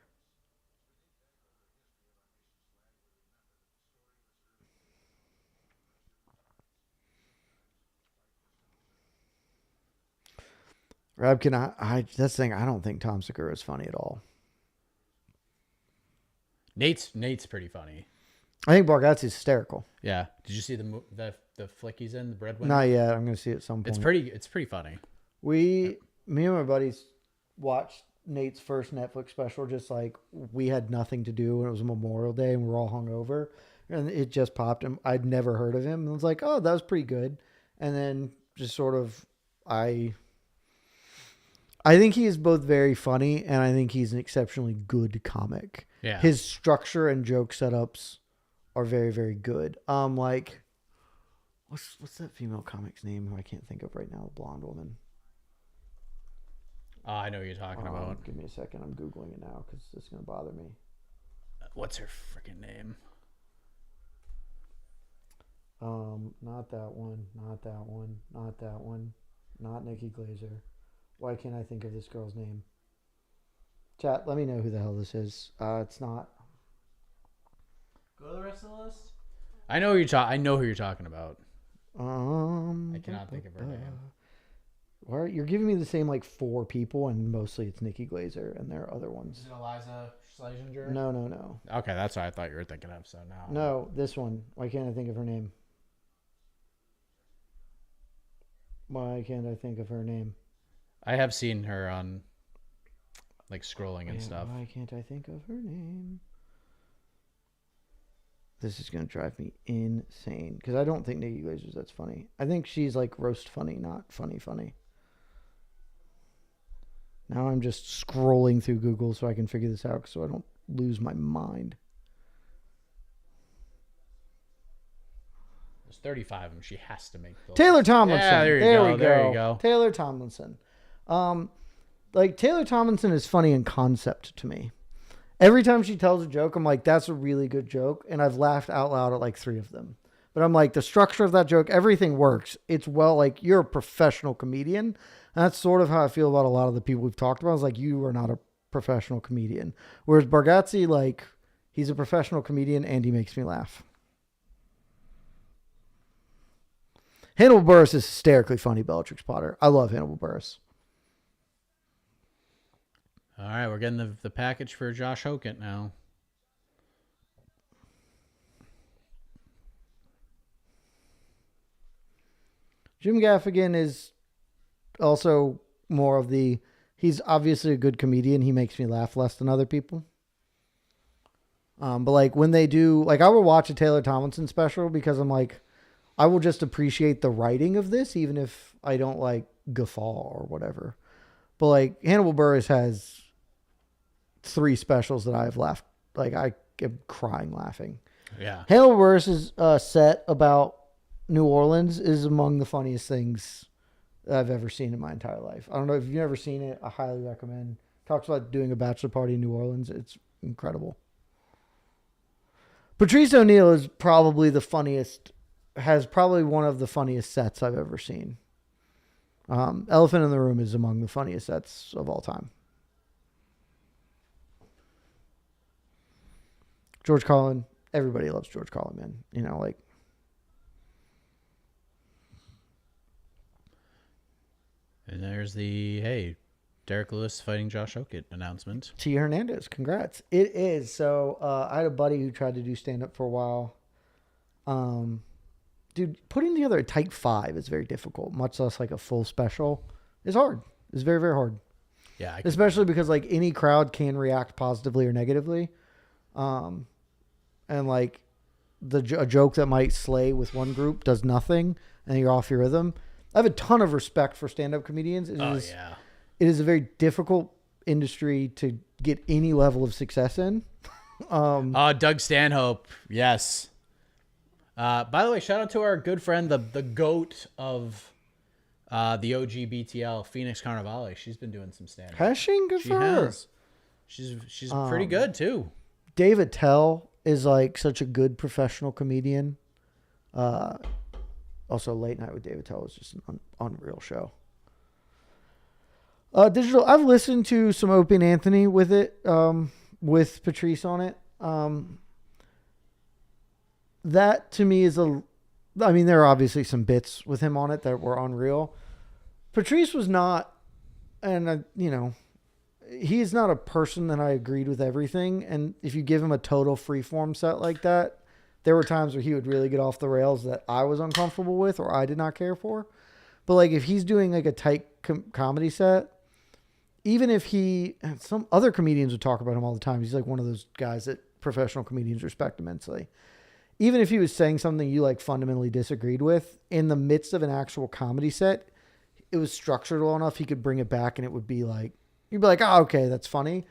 Rabkin, that's the thing. I don't think Tom Segura is funny at all. Nate's pretty funny. I think Bargatze is hysterical. Yeah. Did you see the flick he's in, the Breadwinner? Not yet. I'm going to see it at some point. It's pretty funny. Me and my buddies watched Nate's first Netflix special. Just like we had nothing to do, and it was Memorial Day, and we were all hungover, and it just popped him. I'd never heard of him, and I was like, oh, that was pretty good. And then just sort of I think he is both very funny, and I think he's an exceptionally good comic. Yeah. His structure and joke setups are very, very good. Like, what's that female comic's name who I can't think of right now? The blonde woman. I know what you're talking about. Give me a second. I'm Googling it now because it's going to bother me. What's her freaking name? Not that one. Not that one. Not that one. Not Nikki Glazer. Why can't I think of this girl's name? Chat, let me know who the hell this is. It's not. Go to the rest of the list. I know who you're talking about. I cannot think of her name. Why you're giving me the same like 4 people, and mostly it's Nikki Glazer, and there are other ones. Is it Eliza Schlesinger? No. Okay, that's what I thought you were thinking of. So now. No, this one. Why can't I think of her name? Why can't I think of her name? I have seen her on, like, scrolling and stuff. Why can't I think of her name? This is going to drive me insane because I don't think Nikki Glazer's that's funny. I think she's like roast funny, not funny. Now I'm just scrolling through Google so I can figure this out so I don't lose my mind. There's 35 of them. She has to make those. Taylor Tomlinson. Yeah, there you go. Taylor Tomlinson. Like Taylor Tomlinson is funny in concept to me. Every time she tells a joke, I'm like, that's a really good joke. And I've laughed out loud at like 3 of them. But I'm like, the structure of that joke, everything works. It's like you're a professional comedian. And that's sort of how I feel about a lot of the people we've talked about. It's like, you are not a professional comedian. Whereas Bargatze, like, he's a professional comedian and he makes me laugh. Hannibal Buress is hysterically funny, Bellatrix Potter. I love Hannibal Buress. All right, we're getting the package for Josh Hokett now. Jim Gaffigan is also more of he's obviously a good comedian. He makes me laugh less than other people. But like when they do, like I will watch a Taylor Tomlinson special because I'm like, I will just appreciate the writing of this, even if I don't like guffaw or whatever. But like Hannibal Buress has 3 specials that I've laughed. Like I am crying laughing. Yeah. Hannibal Buress's set about New Orleans is among the funniest things I've ever seen in my entire life. I don't know if you've never seen it. I highly recommend. Talks about doing a bachelor party in New Orleans. It's incredible. Patrice O'Neal is probably the funniest, has probably one of the funniest sets I've ever seen. Elephant in the Room is among the funniest sets of all time. George Carlin, everybody loves George Carlin, man. You know, like. And there's the, Derek Lewis fighting Josh Hokett announcement. T. Hernandez, congrats. It is. So I had a buddy who tried to do stand-up for a while. Dude, putting together a Type 5 is very difficult, much less like a full special. It's hard. It's very, very hard. Yeah. Especially because like any crowd can react positively or negatively. And like a joke that might slay with one group does nothing and you're off your rhythm. I have a ton of respect for stand-up comedians. It is a very difficult industry to get any level of success in. Doug Stanhope. Yes. By the way, shout out to our good friend, the goat of the OG BTL, Phoenix Carnivale. She's been doing some stand-up. Has she? Good for her. She's pretty good too. Dave Attell is like such a good professional comedian. Also, Late Night with Dave Attell is just an unreal show. Digital. I've listened to some Opie and Anthony with it, with Patrice on it. That to me is I mean, there are obviously some bits with him on it that were unreal. Patrice was not, and he is not a person that I agreed with everything. And if you give him a total freeform set like that, there were times where he would really get off the rails that I was uncomfortable with or I did not care for. But like if he's doing like a tight comedy set, even if some other comedians would talk about him all the time. He's like one of those guys that professional comedians respect immensely. Even if he was saying something you like fundamentally disagreed with in the midst of an actual comedy set, it was structured well enough he could bring it back and it would be like, you'd be like, oh, okay, that's funny.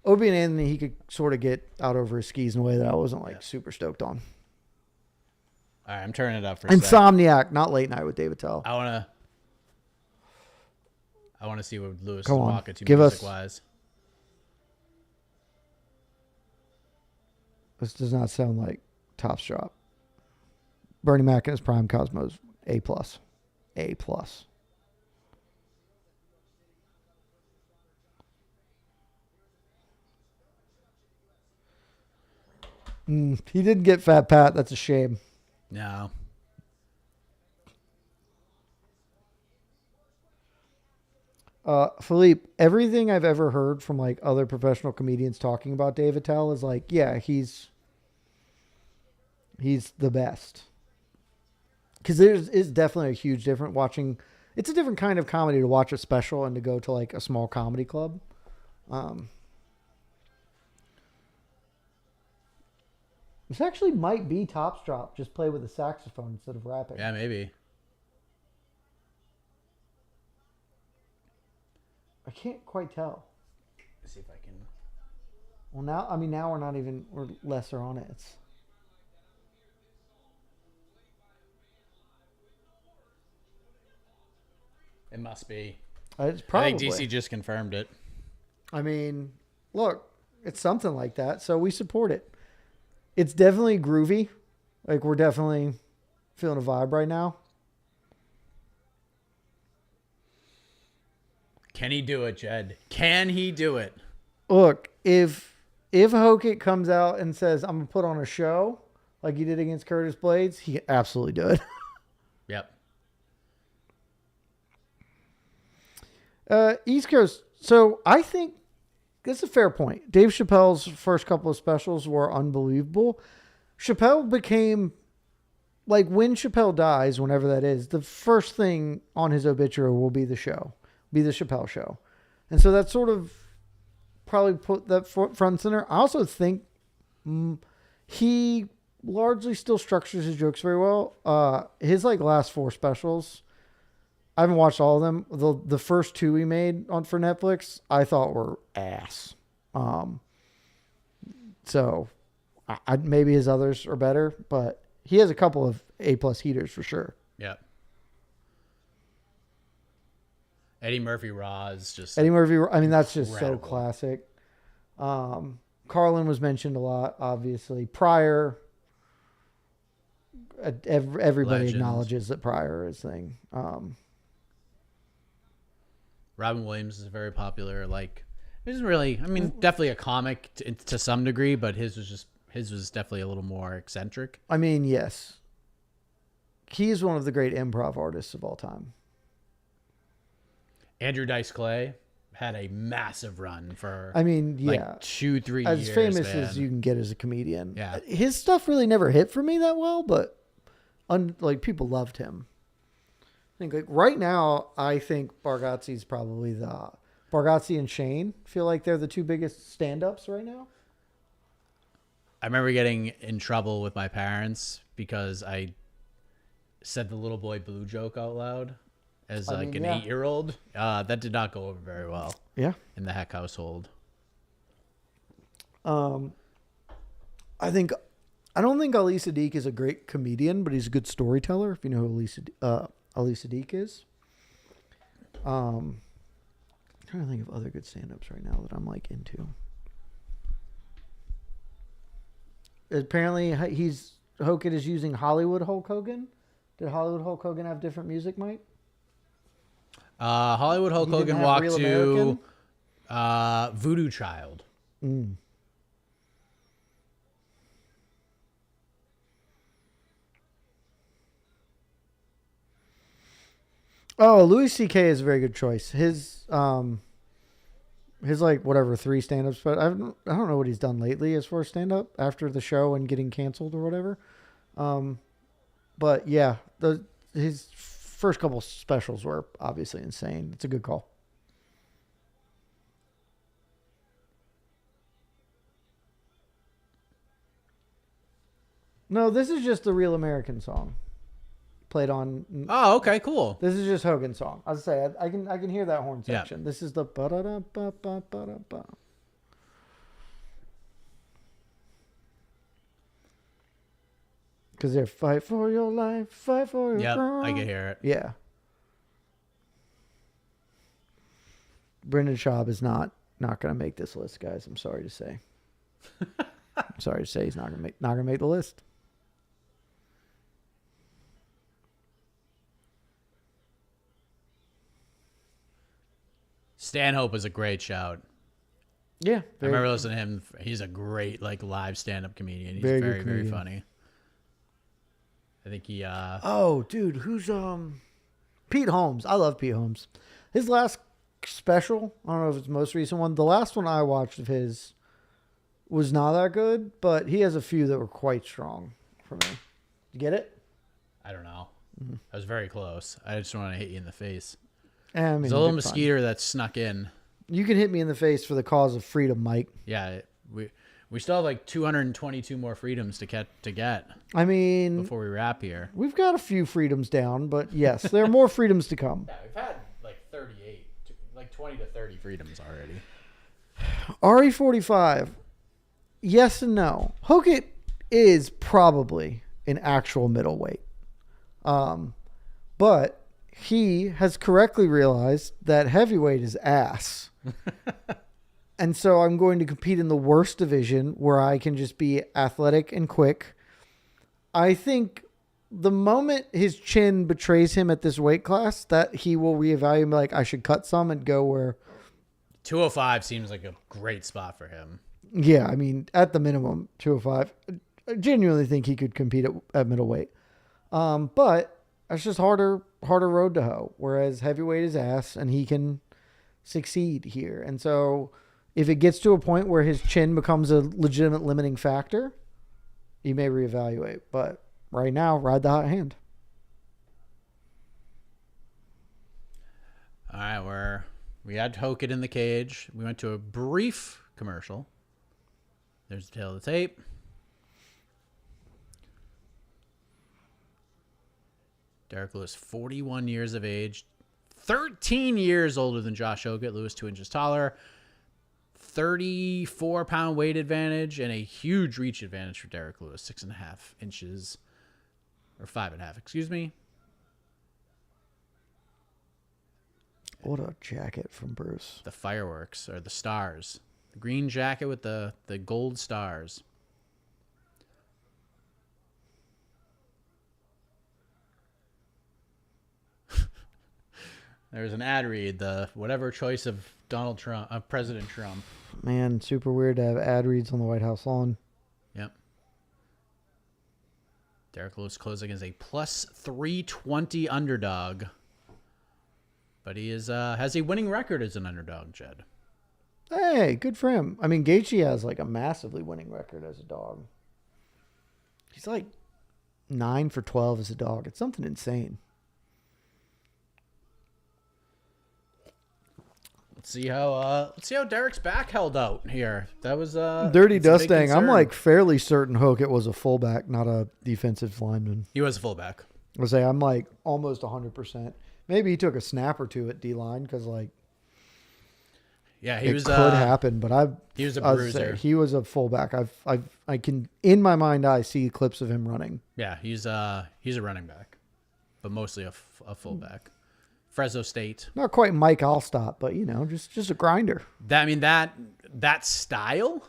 Opie and Anthony, he could sort of get out over his skis in a way that I wasn't like super stoked on. All right, I'm turning it up for a second. Insomniac, not Late Night with Dave Attell. I want to see what Lewis Go is on. walking to Give us- music-wise. This does not sound like Tops Drop. Bernie Mac in his prime, Cosmos, A+. A+. He didn't get Fat Pat. That's a shame. No. Philippe, everything I've ever heard from like other professional comedians talking about Dave Attell is like, yeah, he's the best. Because is definitely a huge difference watching. It's a different kind of comedy to watch a special and to go to like a small comedy club. This actually might be Tops Drop. Just play with a saxophone instead of rapping. Yeah, maybe. I can't quite tell. Let's see if I can. Well, now we're not even, we're lesser on it. It must be. It's probably. I think DC just confirmed it. I mean, look, it's something like that, so we support it. It's definitely groovy. Like, we're definitely feeling a vibe right now. Can he do it, Jed? Can he do it? Look, if Hokett comes out and says, I'm going to put on a show like he did against Curtis Blades, he can absolutely do it. Yep. East Coast. So I think that's a fair point. Dave Chappelle's first couple of specials were unbelievable. Chappelle became, like, when Chappelle dies, whenever that is, the first thing on his obituary will be the Chappelle show. And so that sort of probably put that front and center. I also think he largely still structures his jokes very well. His like last 4 specials, I haven't watched all of them. The first 2 he made for Netflix, I thought were ass. So maybe his others are better, but he has a couple of A+ heaters for sure. Yeah. Eddie Murphy Raw is just Eddie Murphy. I mean, that's just so incredible. classic. Carlin was mentioned a lot, obviously. Pryor. Everybody Legend. acknowledges that Pryor is thing. Robin Williams is very popular. Like, it isn't really. I mean, definitely a comic to some degree, but his was definitely a little more eccentric. I mean, yes. He is one of the great improv artists of all time. Andrew Dice Clay had a massive run for. I mean, yeah, like 2-3 as years. famous man. as you can get as a comedian. Yeah. His stuff really never hit for me that well, but like people loved him. I think like right now, I think Bargatze's probably Bargatze and Shane feel like they're the 2 biggest stand-ups right now. I remember getting in trouble with my parents because I said the little boy blue joke out loud as an 8-year-old. That did not go over very well. Yeah. In the Heck household. I don't think Ali Sadiq is a great comedian, but he's a good storyteller. If you know who Ali Sadiq is. I'm trying to think of other good stand-ups right now that I'm like into. Apparently, Hogan is using Hollywood Hulk Hogan. Did Hollywood Hulk Hogan have different music, Mike? Hollywood Hulk He didn't Hogan have walked Real to American? Voodoo Child. Mm. Oh, Louis C.K. is a very good choice. His like whatever 3 stand-ups, but I don't know what he's done lately as far as stand-up after the show and getting canceled or whatever. But yeah, his first couple specials were obviously insane. It's a good call. No, this is just the Real American song. Played on. Oh, okay, cool. This is just Hogan's song. I was say I can hear that horn Yeah. section. This is the ba-da-da-ba-ba-ba-da-ba. Because they're fight for your life, fight for your Yep, crown. I can hear it. Yeah. Brendan Schaub is not going to make this list, guys. I'm sorry to say. I'm sorry to say he's not going to make the list. Stanhope is a great shout. Yeah. I remember listening to him. He's a great like live stand-up comedian. He's Very very, good very comedian. funny. I think he. Oh, dude, who's Pete Holmes? I love Pete Holmes. His last special, I don't know if it's the most recent one. The last one I watched of his was not that good, but he has a few that were quite strong for me. You get it? I don't know. I was very close. I just want to hit you in the face. I mean, There's a little big fun. mosquito that snuck in. You can hit me in the face for the cause of freedom, Mike. Yeah, we still have like 222 more freedoms to get I mean, before we wrap here. we've got a few freedoms down, but yes, there are more freedoms to come. Yeah, we've had like 38, like 20 to 30 freedoms already. RE45, yes and no. Hogan is probably an actual middleweight. But he has correctly realized that heavyweight is ass. And so I'm going to compete in the worst division where I can just be athletic and quick. I think the moment his chin betrays him at this weight class, that he will reevaluate, like, I should cut some and go where. 205 seems like a great spot for him. Yeah, I mean, at the minimum, 205. I genuinely think he could compete at middleweight. But that's just harder road to hoe. Whereas heavyweight is ass, and he can succeed here. And so If it gets to a point where his chin becomes a legitimate limiting factor, you may reevaluate. But right now, ride the hot hand. All right, we had Hokit in the cage. We went to a brief commercial. There's the tail of the tape. Derek Lewis, 41 years of age, 13 years older than Josh Hokit. Lewis 2 inches taller, 34-pound weight advantage, and a huge reach advantage for Derek Lewis, 6.5 inches, or 5.5, excuse me. What a jacket from Bruce. The fireworks, or the stars. The green jacket with the gold stars. There's an ad read, the whatever choice of Donald Trump, President Trump. Man, super weird to have ad reads on the White House lawn. Yep. Derek Lewis closing as a plus 320 underdog. But he has a winning record as an underdog, Jed. Hey, good for him. I mean, Gaethje has like a massively winning record as a dog. He's like 9 for 12 as a dog. It's something insane. Let's see how Derek's back held out here. That was Dirty Dustang. I'm like fairly certain Hokit was a fullback, not a defensive lineman. He was a fullback. I'll say I'm like almost 100%. Maybe he took a snap or two at D-line because like yeah, it could happen. But he was a bruiser. He was a fullback. I can in my mind I see clips of him running. Yeah, he's a running back, but mostly a fullback. Fresno State. Not quite Mike Allstott, but you know, just a grinder. That style.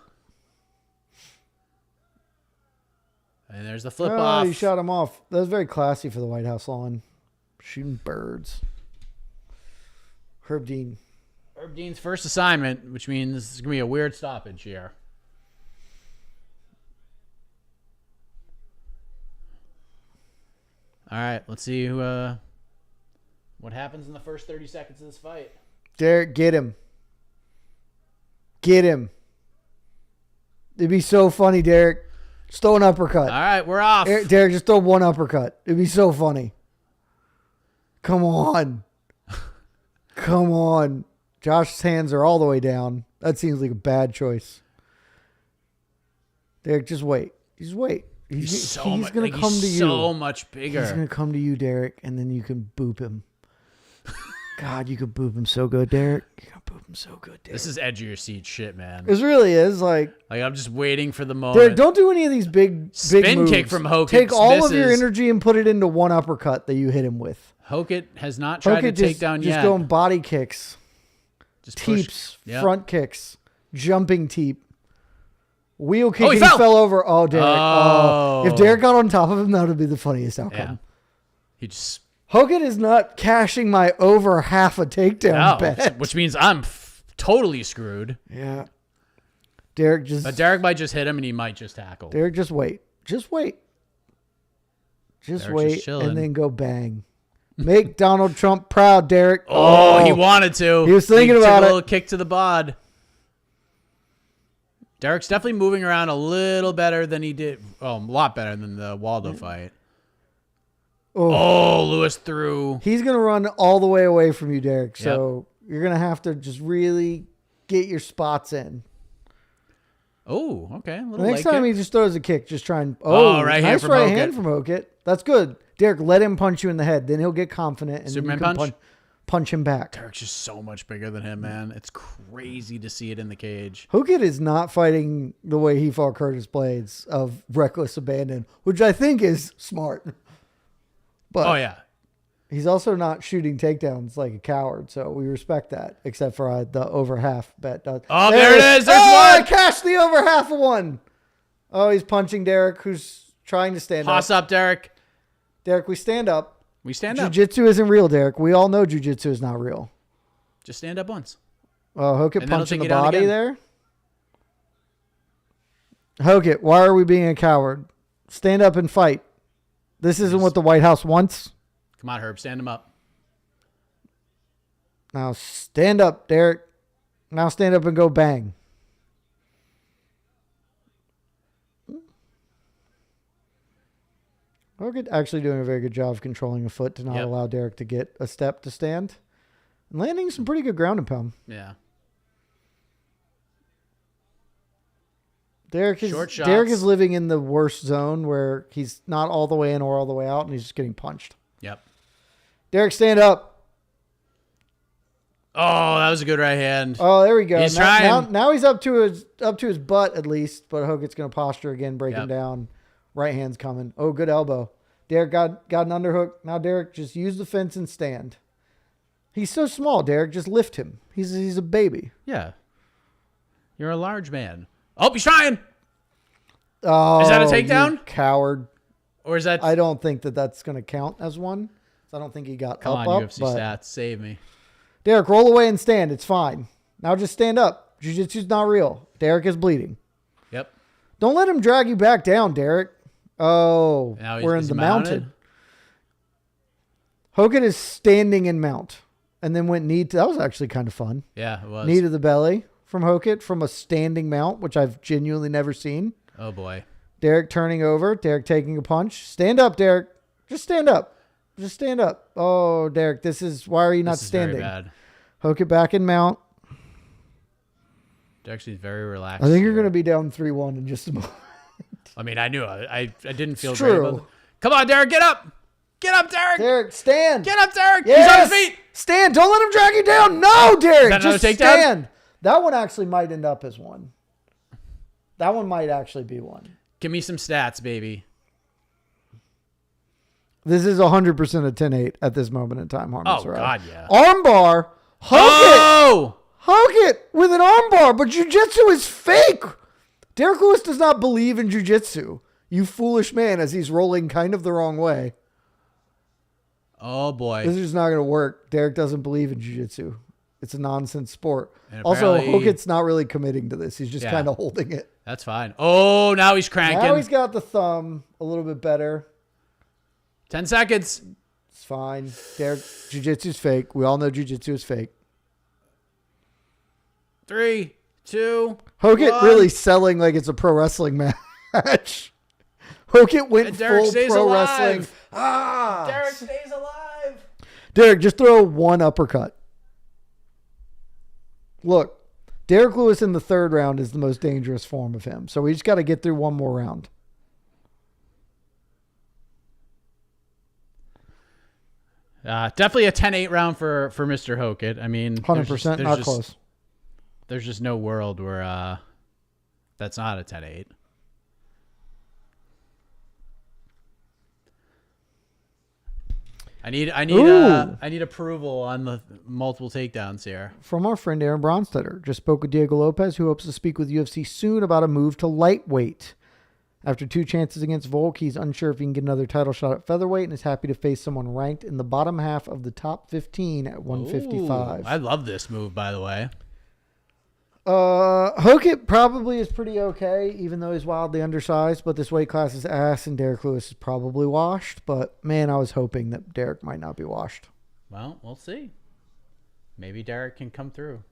And there's the flip off. He shot him off. That was very classy for the White House lawn. Shooting birds. Herb Dean. Herb Dean's first assignment, which means it's going to be a weird stoppage here. All right, let's see what happens in the first 30 seconds of this fight. Derek, get him. Get him. It'd be so funny, Derek. Just throw an uppercut. All right, we're off. Derek, just throw one uppercut. It'd be so funny. Come on. Come on. Josh's hands are all the way down. That seems like a bad choice. Derek, just wait. Just wait. He's going to come to you. So much bigger. He's going to come to you, Derek, and then you can boop him. God, you could boop him so good, Derek. You can boop him so good, Derek. This is edge of your seat shit, man. It really is. Like I'm just waiting for the moment. Derek, don't do any of these big spin moves. kick from Hokit. Take all of your energy and put it into one uppercut that you hit him with. Hokit has not tried to take down yet. Just going body kicks, just teeps, front kicks, jumping teep, wheel kick. He fell over. Oh, Derek. Oh. If Derek got on top of him, that would be the funniest outcome. Yeah. He just... Hokit is not cashing my over half a takedown bet. Which means I'm totally screwed. Yeah. Derek just... But Derek might just hit him and he might just tackle. Derek, just wait. Just wait. Just wait and then go bang. Make Donald Trump proud, Derek. Oh, he wanted to. He was thinking about it. A little kick to the bod. Derek's definitely moving around a little better than he did. Oh, a lot better than the Waldo fight. Oh, Lewis threw. He's going to run all the way away from you, Derek. So you're going to have to just really get your spots in. Oh, okay. Next time he just throws a kick, just try and... Oh, right nice hand right hand from Hokit. That's good. Derek, let him punch you in the head. Then he'll get confident and Superman you can punch him back. Derek's just so much bigger than him, man. It's crazy to see it in the cage. Hokit is not fighting the way he fought Curtis Blades of reckless abandon, which I think is smart. But he's also not shooting takedowns like a coward, so we respect that, except for the over half bet. Oh, there it is. There's one. I cashed the over half of one. Oh, he's punching Derek, who's trying to stand up. Toss up, Derek. Derek, we stand up. We stand up. Jiu-jitsu isn't real, Derek. We all know jiu-jitsu is not real. Just stand up once. Oh, Hokit punching the body there. Hokit, why are we being a coward? Stand up and fight. This isn't what the White House wants. Come on, Herb. Stand him up. Now stand up, Derek. Now stand up and go bang. Hogan actually doing a very good job of controlling a foot to not allow Derek to get a step to stand. And landing some pretty good ground and pound. Yeah. Derek is living in the worst zone where he's not all the way in or all the way out, and he's just getting punched. Yep. Derek, stand up. Oh, that was a good right hand. Oh, there we go. He's trying. Now he's up to his butt at least, but Hogan's going to posture again, break him down. Right hand's coming. Oh, good elbow. Derek got an underhook. Now Derek, just use the fence and stand. He's so small, Derek. Just lift him. He's a baby. Yeah. You're a large man. Oh, he's trying. Oh, is that a takedown? You coward. Or is that? I don't think that's going to count as one. So I don't think he got Come up. on, UFC stats. Save me. Derek, roll away and stand. It's fine. Now just stand up. Jiu-jitsu's not real. Derek is bleeding. Yep. Don't let him drag you back down, Derek. Oh, we're in the mounted. Hogan is standing in mount and then went knee to, that was actually kind of fun. Yeah, it was. Knee to the belly from Hogan from a standing mount, which I've genuinely never seen. Oh, boy. Derek turning over. Derek taking a punch. Stand up, Derek. Just stand up. Just stand up. Oh, Derek, why are you not standing? Very bad. Hogan back in mount. Derek seems very relaxed. I think you're going to be down 3-1 in just a moment. I mean, I knew I didn't feel It's great true. about it. Come on, Derek, get up. Get up, Derek. Derek, stand. Get up, Derek. Yes. He's on his feet. Stand. Don't let him drag you down. No, Derek. Is that just another takedown? stand. That one actually might end up as one. That one might actually be one. Give me some stats, baby. This is 100% a 10-8 at this moment in time, Harmon. Oh, God, yeah. Armbar. Hook it with an armbar, but jiu-jitsu is fake. Derek Lewis does not believe in jiu-jitsu. You foolish man, as he's rolling kind of the wrong way. Oh, boy. This is just not going to work. Derek doesn't believe in jiu-jitsu. It's a nonsense sport. And Also, Hogan's not really committing to this. He's just kind of holding it. That's fine. Oh, now he's cranking. Now he's got the thumb a little bit better. 10 seconds. It's fine. Derek, jiu-jitsu's fake. We all know jiu-jitsu is fake. 3, 2, Hogan 1. really selling like it's a pro wrestling match. Hogan went full pro wrestling. Derek stays alive. Derek, just throw one uppercut. Look, Derek Lewis in the third round is the most dangerous form of him. So we just got to get through one more round. Definitely a 10-8 round for Mr. Hogan. I mean, 100% not close. There's just no world where that's not a 10-8. I need approval on the multiple takedowns here. From our friend Aaron Bronstetter. Just spoke with Diego Lopez, who hopes to speak with UFC soon about a move to lightweight. After 2 chances against Volk, he's unsure if he can get another title shot at featherweight and is happy to face someone ranked in the bottom half of the top 15 at 155. Ooh, I love this move, by the way. Hogan probably is pretty okay, even though he's wildly undersized, but this weight class is ass, and Derek Lewis is probably washed. But, man, I was hoping that Derek might not be washed. Well, we'll see. Maybe Derek can come through.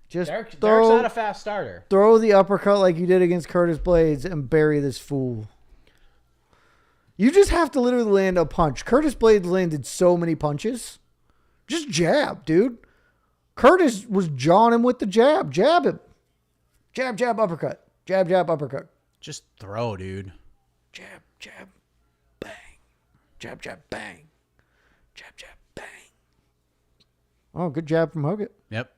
Derek's not a fast starter. Throw the uppercut like you did against Curtis Blades and bury this fool. You just have to literally land a punch. Curtis Blades landed so many punches. Just jab, dude. Curtis was jawing him with the jab. Jab him. Jab, jab, uppercut. Jab, jab, uppercut. Just throw, dude. Jab, jab, bang. Jab, jab, bang. Jab, jab, bang. Oh, good jab from Hogan. Yep.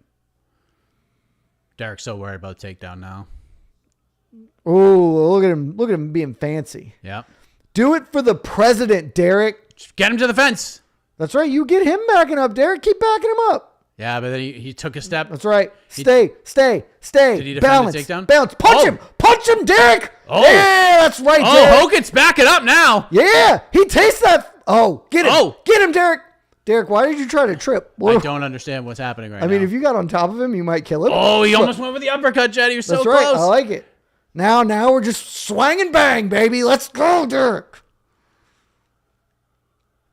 Derek's so worried about takedown now. Oh, look at him. Look at him being fancy. Yep. Do it for the president, Derek. Just get him to the fence. That's right. You get him backing up, Derek. Keep backing him up. Yeah, but then he took a step. That's right. Stay. Did he defend balance, the takedown? Balance. Punch him, Derek. Oh. Yeah, that's right, Oh, Derek. Hogan's backing up now. Yeah, he tastes that. Oh, get him. Oh. Get him, Derek. Derek, why did you try to trip? I don't understand what's happening right now. I mean, if you got on top of him, you might kill him. Oh, he almost went with the uppercut, Jed. He was so That's right. close. I like it. Now we're just swang and bang, baby. Let's go, Derek.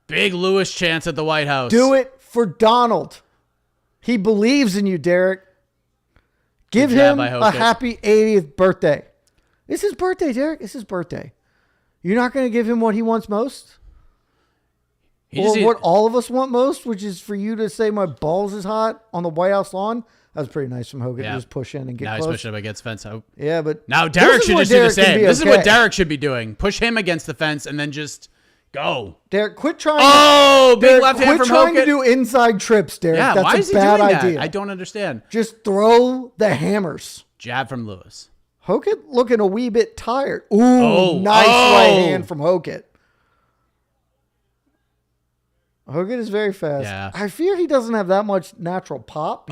Big Lewis chance at the White House. Do it for Donald. He believes in you, Derek. Give Good jab him by a Hokit. happy 80th birthday. It's his birthday, Derek. It's his birthday. You're not going to give him what he wants most? Or what all of us want most, which is for you to say my balls is hot on the White House lawn? That was pretty nice from Hogan to just push in and get now close. He's pushing up against the fence. Yeah, but now Derek should just do the same. This is what Okay. Derek should be doing. Push him against the fence and then just go. Derek, quit trying. Oh, big Derek, left hand quit from trying Hokit. to do inside trips, Derek. Yeah, That's why is a he bad doing idea. that? I don't understand. Just throw the hammers. Jab from Lewis. Hokit looking a wee bit tired. Ooh, nice right hand from Hokit. Hokit is very fast. Yeah. I fear he doesn't have that much natural pop.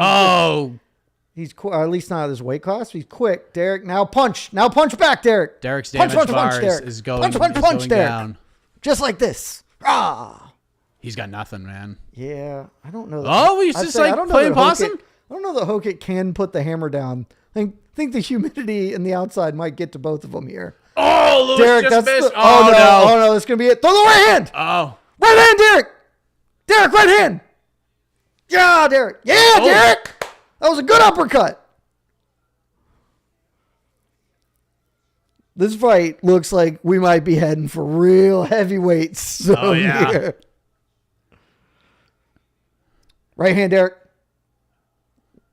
He's quick, or at least not at his weight class. He's quick. Derek, now punch. Now punch back, Derek. Derek's damage bar Derek. is going, punch, Derek. down. Just like this. Ah. He's got nothing, man. Yeah, I don't know. He's just like playing possum? I don't know that Hokit can put the hammer down. I think the humidity in the outside might get to both of them here. Oh, Lewis Derek, just missed. Oh, no, that's going to be it. Throw the right hand. Oh. Right hand, Derek. Derek, right hand. Yeah, Derek. Yeah, Derek. That was a good uppercut. This fight looks like we might be heading for real heavyweights. Here. Right hand, Derek.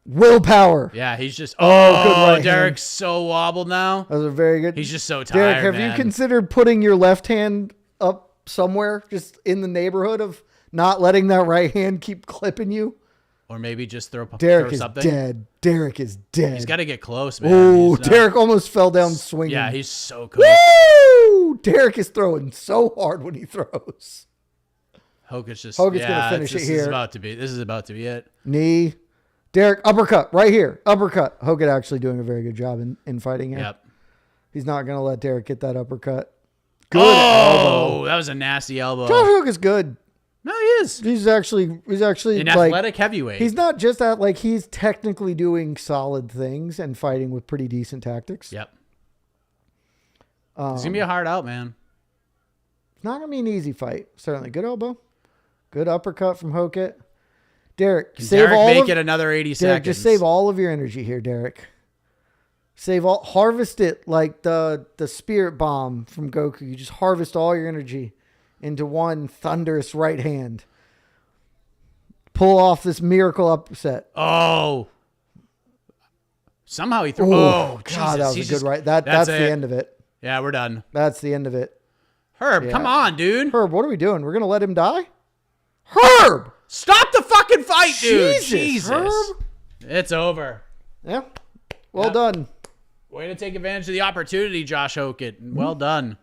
Willpower. Yeah, he's just. good right Derek's hand. so wobbled now. That was a very good. He's just so tired. Derek, have you considered putting your left hand up somewhere, just in the neighborhood of not letting that right hand keep clipping you? Or maybe just throw Derek is something. dead. Derek is dead. He's got to get close, man. Oh, Derek almost fell down swinging. Yeah, he's so cool. Woo! Derek is throwing so hard when he throws. Hokit's going to finish it here. This is about to be it. Knee. Derek, uppercut right here. Uppercut. Hogan actually doing a very good job in fighting here. Yep. He's not going to let Derek get that uppercut. Good elbow. That was a nasty elbow. Josh Hook is good. No, he is. He's actually an like, athletic heavyweight. He's not just that, like, he's technically doing solid things and fighting with pretty decent tactics. Yep. It's going to be a hard out, man. It's not going to be an easy fight. Certainly. Good elbow. Good uppercut from Hokit. Derek, make it another 80 seconds. Just save all of your energy here, Derek. Harvest it like the spirit bomb from Goku. You just harvest all your energy into one thunderous right hand. Pull off this miracle upset. Oh. Somehow he threw. God, Jesus. that was a good right. That's the end of it. Yeah, we're done. That's the end of it. Herb, come on, dude. Herb, what are we doing? We're going to let him die? Herb! Stop the fucking fight, dude. Jesus. Herb? It's over. Yeah. Well done. Way to take advantage of the opportunity, Josh Hokit. Well done.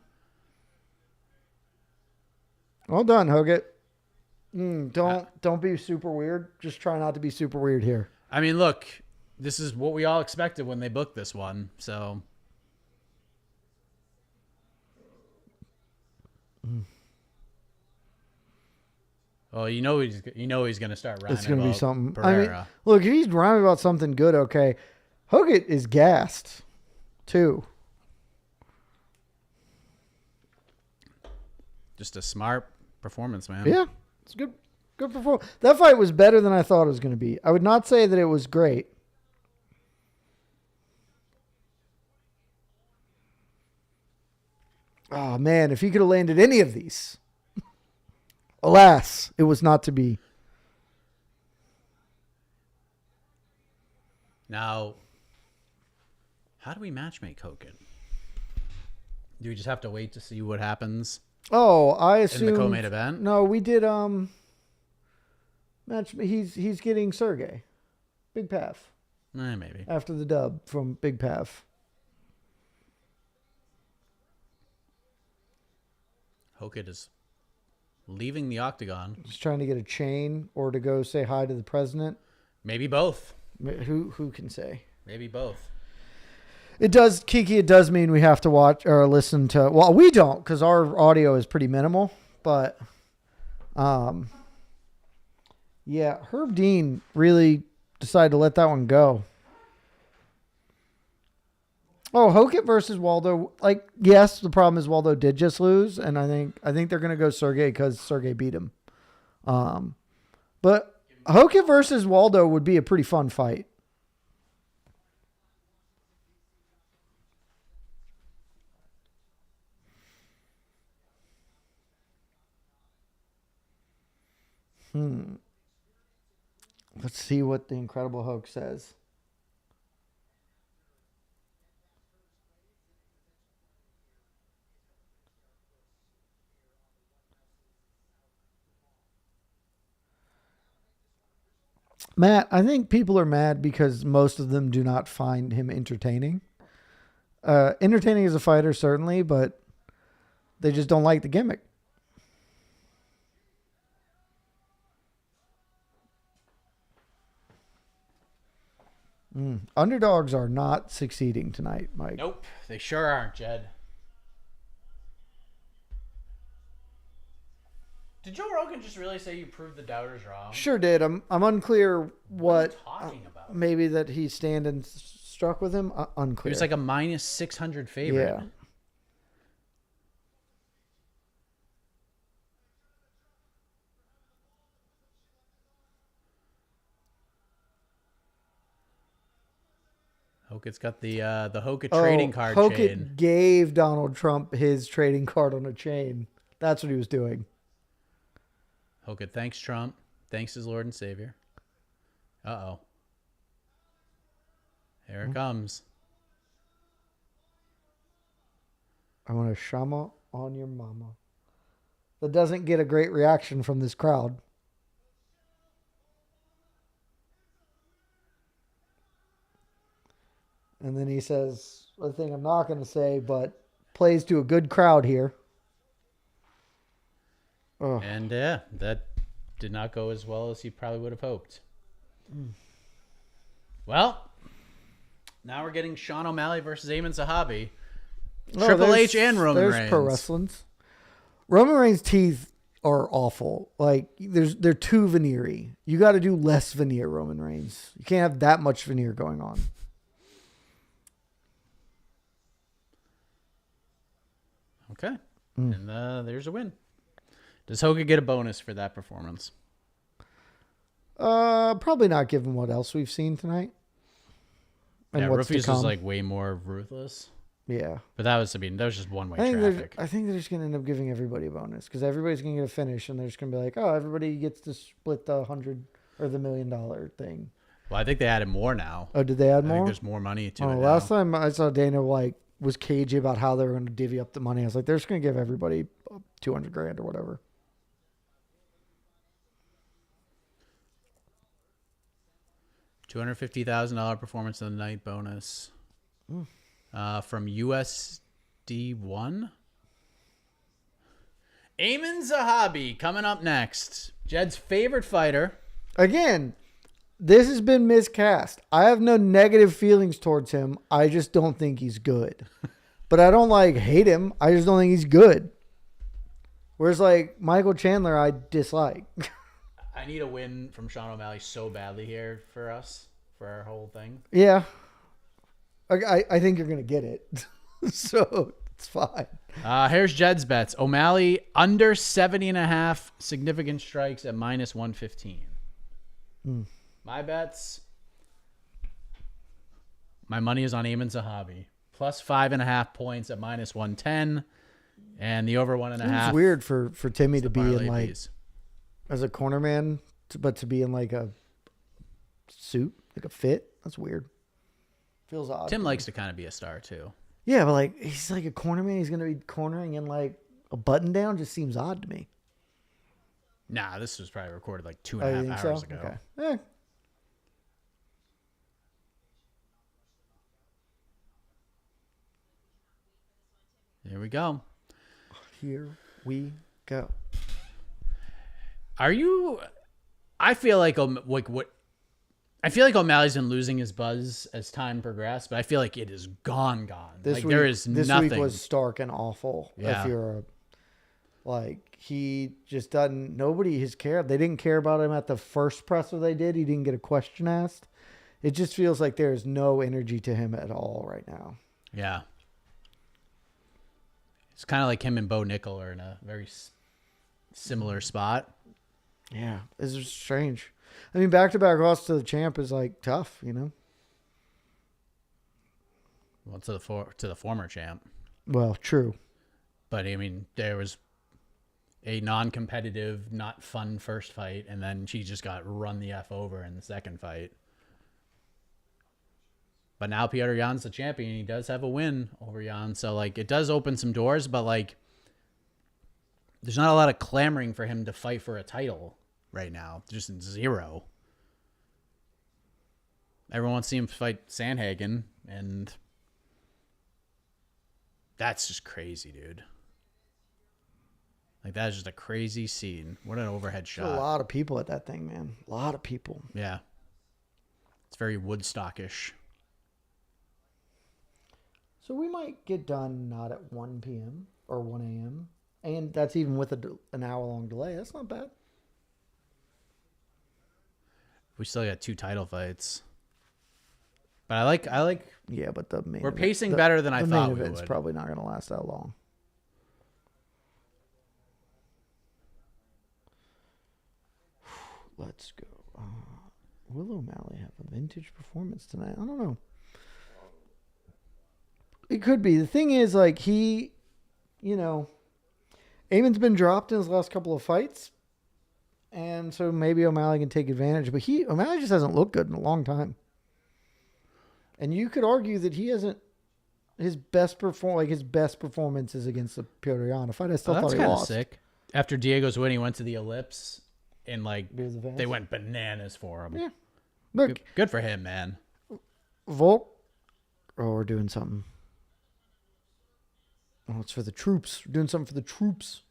Well done, Hokit. Don't be super weird. Just try not to be super weird here. I mean, look, this is what we all expected when they booked this one. So. Well, you know he's going to start rhyming. It's going to be something. Pereira. I mean, look, if he's rhyming about something good, okay. Hokit is gassed, too. Just a smart performance, man. Yeah, it's good performance. That fight was better than I thought it was going to be. I would not say that it was great. Oh, man, if he could have landed any of these. Alas, it was not to be. Now, how do we matchmake Hogan? Do we just have to wait to see what happens? Oh, I assume in the co-main event. No, we did match. He's getting Sergey, Big Pav. Maybe after the dub from Big Pav. Hokit is leaving the octagon. Just trying to get a chain or to go say hi to the president. Maybe both. Who can say? Maybe both. It does, Kiki. It does mean we have to watch or listen to. Well, we don't because our audio is pretty minimal. But, yeah, Herb Dean really decided to let that one go. Oh, Hokit versus Waldo. Like, yes, the problem is Waldo did just lose, and I think they're gonna go Sergey because Sergey beat him. But Hokit versus Waldo would be a pretty fun fight. Let's see what the Incredible Hulk says. Matt, I think people are mad because most of them do not find him entertaining. Entertaining as a fighter, certainly, but they just don't like the gimmick. Underdogs are not succeeding tonight, Mike. Nope, they sure aren't, Jed. Did Joe Rogan just really say you proved the doubters wrong? Sure did. I'm unclear what are you talking about? Maybe that he stand and struck with him. Unclear. He was like a minus 600 favorite. Yeah. Hokett's got the Hokett trading card Hokett chain. Gave Donald Trump his trading card on a chain. That's what he was doing. Hokett thanks Trump. Thanks his Lord and Savior. Uh-oh. Here it comes. I want to shama on your mama. That doesn't get a great reaction from this crowd. And then he says, the thing I'm not going to say, but plays to a good crowd here. Ugh. And yeah, that did not go as well as he probably would have hoped. Well, now we're getting Sean O'Malley versus Eamon Zahabi. Triple H and Roman Reigns. There's pro wrestling's. Roman Reigns' teeth are awful. Like they're too veneery. You got to do less veneer, Roman Reigns. You can't have that much veneer going on. Okay. And there's a win. Does Hogan get a bonus for that performance? Probably not given what else we've seen tonight. And Rufus was like way more ruthless. Yeah. But that was just one-way traffic. I think they're just going to end up giving everybody a bonus because everybody's going to get a finish and they're just going to be like, oh, everybody gets to split the $100 or the $1 million thing. Well, I think they added more now. Oh, did they add more? I think there's more money to it now. Last time I saw Dana was cagey about how they were going to divvy up the money. I was like, they're just going to give everybody $200,000 or whatever. $250,000 performance of the night bonus from USD 1. Eamon Zahabi coming up next. Jed's favorite fighter. Again, this has been miscast. I have no negative feelings towards him. I just don't think he's good. But I don't hate him. I just don't think he's good. Whereas Michael Chandler, I dislike. I need a win from Sean O'Malley so badly here for us, for our whole thing. Yeah. I think you're going to get it. So it's fine. Here's Jed's bets. O'Malley under 70.5 significant strikes at minus 115. My bets. My money is on Eamon Zahabi. Plus 5.5 points at minus 110. And the over 1.5. It's weird for Timmy to be in as a corner man, but to be in a suit, a fit. That's weird. Feels odd. Tim likes to kind of be a star too. Yeah, but he's a corner man. He's going to be cornering in a button down. Just seems odd to me. Nah, this was probably recorded 2.5 hours ago. Okay. Here we go. Here we go. I feel like I feel like O'Malley's been losing his buzz as time progressed, but I feel like it is gone. There is nothing. This week was stark and awful. Yeah. If you're he just doesn't. Nobody has cared. They didn't care about him at the first presser they did. He didn't get a question asked. It just feels like there's no energy to him at all right now. Yeah. It's kind of like him and Bo Nickel are in a very similar spot. Yeah, it's just strange. I mean, back-to-back loss to the champ is tough, Well, to the former champ. Well, true. But I mean, there was a non-competitive, not fun first fight, and then she just got run the F over in the second fight. But now Petr Yan's the champion. He does have a win over Yan. So, like, it does open some doors, but, like, there's not a lot of clamoring for him to fight for a title right now. Just zero. Everyone wants to see him fight Sandhagen, and that's just crazy, dude. Like, that is just a crazy scene. What an overhead shot. There's a lot of people at that thing, man. A lot of people. Yeah. It's very Woodstockish. So we might get done not at 1 p.m. or 1 a.m. And that's even with an hour-long delay. That's not bad. We still got 2 title fights. But I like. Yeah, but the main we're event, pacing better than I thought we would. The main event's probably not going to last that long. Let's go. Will O'Malley have a vintage performance tonight? I don't know. It could be. The thing is, like, he, you know, Eamon's been dropped in his last couple of fights. And so maybe O'Malley can take advantage. But O'Malley just hasn't looked good in a long time. And you could argue that he hasn't, his best performance is against the Petr Yan fight. I still thought he lost. That's kind of sick. After Diego's win, he went to the Ellipse. And, like, they went bananas for him. Yeah. Look. Good for him, man. Volk. Oh, we're doing something. Oh, it's for the troops. We're doing something for the troops.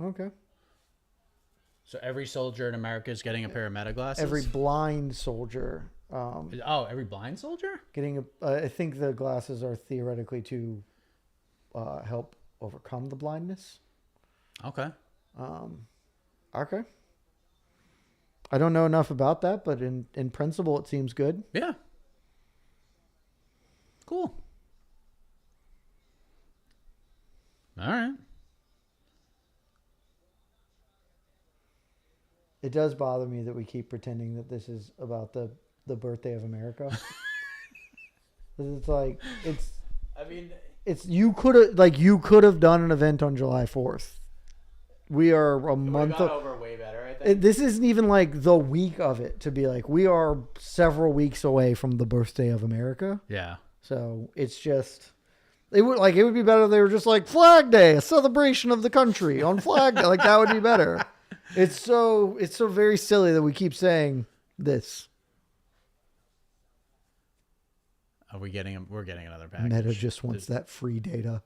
Okay. So every soldier in America is getting a pair of meta glasses? Every blind soldier. Every blind soldier? Getting I think the glasses are theoretically to help overcome the blindness. Okay. Okay. I don't know enough about that, but in principle, it seems good. Yeah. Cool. All right. It does bother me that we keep pretending that this is about the birthday of America. It's like, you could have done an event on July 4th. We are a month over way better, I think. This isn't even like the week of it to be like, we are several weeks away from the birthday of America. Yeah. So it's just, it would be better if they were just like Flag Day, a celebration of the country on Flag Day. Like, that would be better. It's so very silly that we keep saying this. We're getting another package. Meta just wants that free data.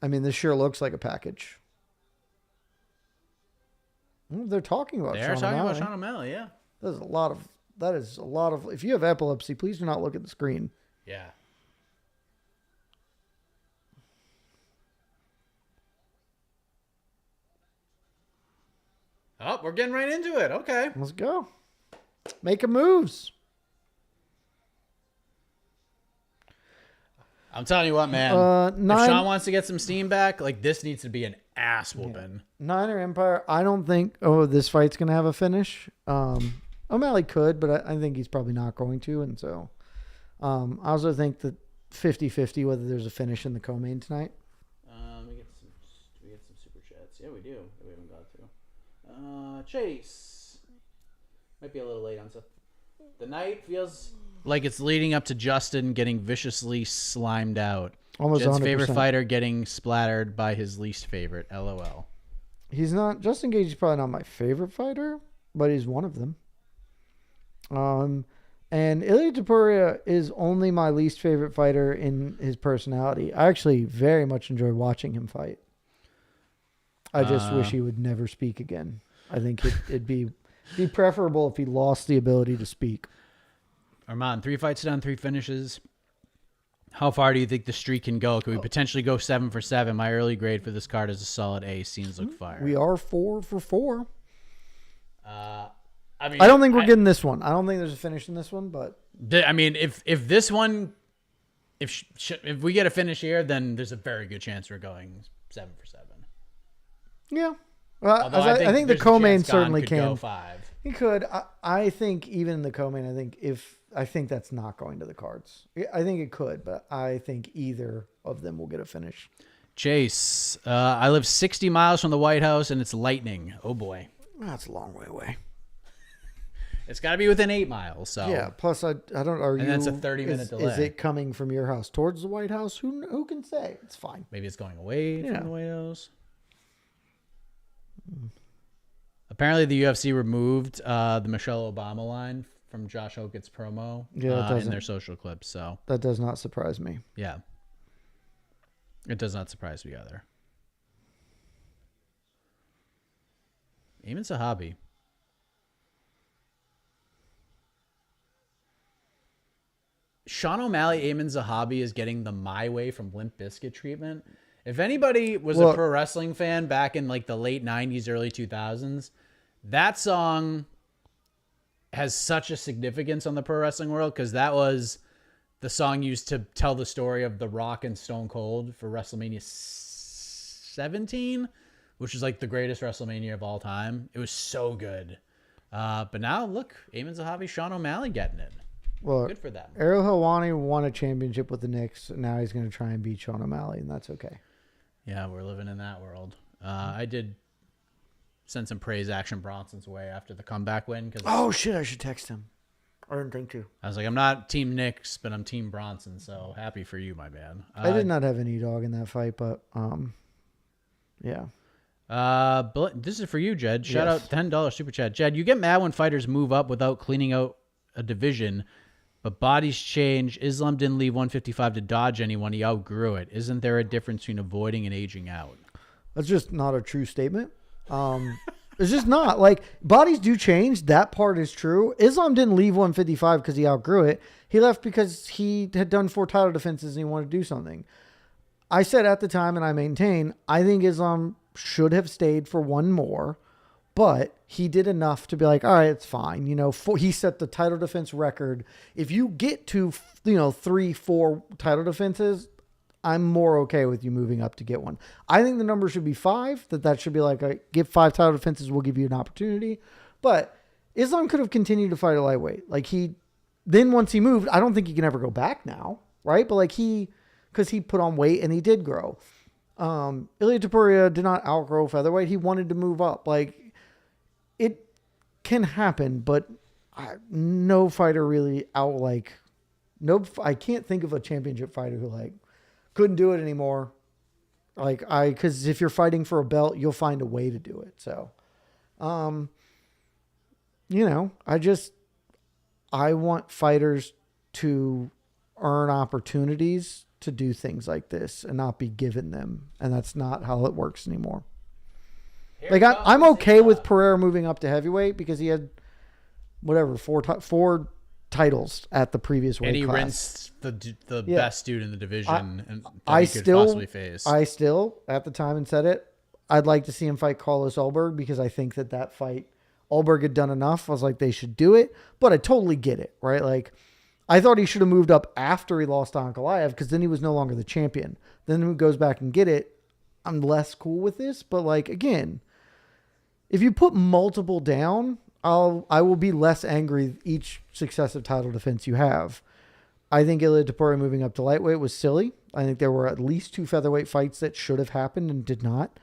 I mean, this sure looks like a package. Well, they're talking about Sean O'Malley, yeah. That is a lot of, if you have epilepsy, please do not look at the screen. Yeah. Oh, we're getting right into it. Okay. Let's go. Making moves. I'm telling you what, man. If Sean wants to get some steam back, like, this needs to be an ass whooping. Yeah. Niner Empire, I don't think, this fight's going to have a finish. O'Malley could, but I think he's probably not going to. And so I also think that 50-50 whether there's a finish in the co-main tonight. Do we get some super chats? Yeah, we do. We haven't got to. Chase. Might be a little late on stuff. The night feels like it's leading up to Justin getting viciously slimed out. Almost Jed's 100%. favorite fighter getting splattered by his least favorite. LOL. He's not. Justin Gaethje is probably not my favorite fighter, but he's one of them. And Ilia Topuria is only my least favorite fighter in his personality. I actually very much enjoy watching him fight. I just wish he would never speak again. I think it'd be preferable if he lost the ability to speak. Armand, 3 fights down, 3 finishes. How far do you think the streak can go? Could we potentially go 7 for 7? My early grade for this card is a solid A. Scenes look fire. We are 4 for 4. I don't think we're getting this one. I don't think there's a finish in this one, but I mean, if this one, if we get a finish here, then there's a very good chance we're going 7 for 7. Yeah. Well, Although I think the there's a co-main chance Gane certainly could can. go 5. He could. I think even in the co-main, I think that's not going to the cards. I think it could, but I think either of them will get a finish. Chase, I live 60 miles from the White House, and it's lightning. Oh, boy. That's a long way away. It's got to be within 8 miles. So Yeah. Plus, I don't. Are and you? that's a 30-minute delay. Is it coming from your house towards the White House? Who can say? It's fine. Maybe it's going away Yeah. from the White House. Apparently, the UFC removed the Michelle Obama line from Josh Hokett's promo in their social clips. So that does not surprise me. Yeah. It does not surprise me either. Ayman Zahabi. Sean O'Malley, Ayman Zahabi is getting the My Way from Limp Bizkit treatment. If anybody was a pro wrestling fan back in like the late 90s, early 2000s, that song has such a significance on the pro wrestling world because that was the song used to tell the story of The Rock and Stone Cold for WrestleMania 17, which is like the greatest WrestleMania of all time. It was so good. But now, look, Ayman Zahabi, Sean O'Malley getting it. Well, good for them. Ariel Helwani won a championship with the Knicks, and now he's going to try and beat Sean O'Malley, and that's okay. Yeah, we're living in that world. I did send some praise Action Bronson's way after the comeback win. Oh, shit, I should text him. I didn't think to. I was like, I'm not Team Knicks, but I'm Team Bronson, so happy for you, my man. I did not have any dog in that fight, but yeah. But this is for you, Jed. Shout out $10 super chat. Jed, you get mad when fighters move up without cleaning out a division, but bodies change. Islam didn't leave 155 to dodge anyone. He outgrew it. Isn't there a difference between avoiding and aging out? That's just not a true statement. It's just not. Like, bodies do change. That part is true. Islam didn't leave 155 because he outgrew it. He left because he had done 4 title defenses and he wanted to do something. I said at the time, and I maintain, I think Islam should have stayed for one more, but he did enough to be like, all right, it's fine. You know, he set the title defense record. If you get to, 3-4 title defenses, I'm more okay with you moving up to get one. I think the number should be 5, that should be like, get 5 title defenses, we'll give you an opportunity. But Islam could have continued to fight a lightweight. Like then once he moved, I don't think he can ever go back now, right? But like because he put on weight and he did grow. Ilia Topuria did not outgrow featherweight. He wanted to move up. Like, it can happen, but no fighter really I can't think of a championship fighter who couldn't do it anymore. Because if you're fighting for a belt, you'll find a way to do it. So, I want fighters to earn opportunities to do things like this and not be given them. And that's not how it works anymore. I'm okay with Pereira moving up to heavyweight because he had four titles at the previous weight class. And he rinsed the best dude in the division he could possibly face. I still, at the time and said it, I'd like to see him fight Carlos Ulberg because I think that fight, Ulberg had done enough. I was like, they should do it, but I totally get it, right? Like, I thought he should have moved up after he lost to Ankalaev because then he was no longer the champion. Then he goes back and get it. I'm less cool with this, but again, if you put multiple down, I will be less angry each successive title defense you have. I think Ilia Topuria moving up to lightweight was silly. I think there were at least 2 featherweight fights that should have happened and did not.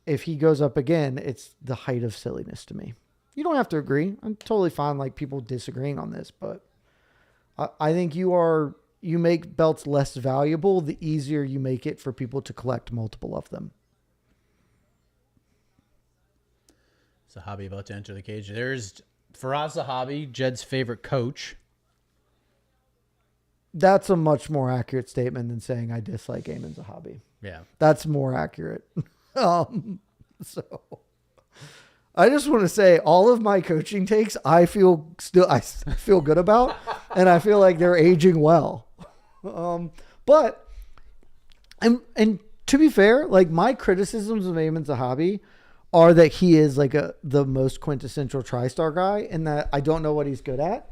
If he goes up again, it's the height of silliness to me. You don't have to agree. I'm totally fine people disagreeing on this, but I think you make belts less valuable the easier you make it for people to collect multiple of them. Zahabi about to enter the cage. There's Faraz Zahabi, Jed's favorite coach. That's a much more accurate statement than saying I dislike Ayman Zahabi. Yeah. That's more accurate. So I just want to say all of my coaching takes, I feel good about, and I feel like they're aging well. But to be fair, my criticisms of Ayman Zahabi are that he is the most quintessential TriStar guy, and that I don't know what he's good at.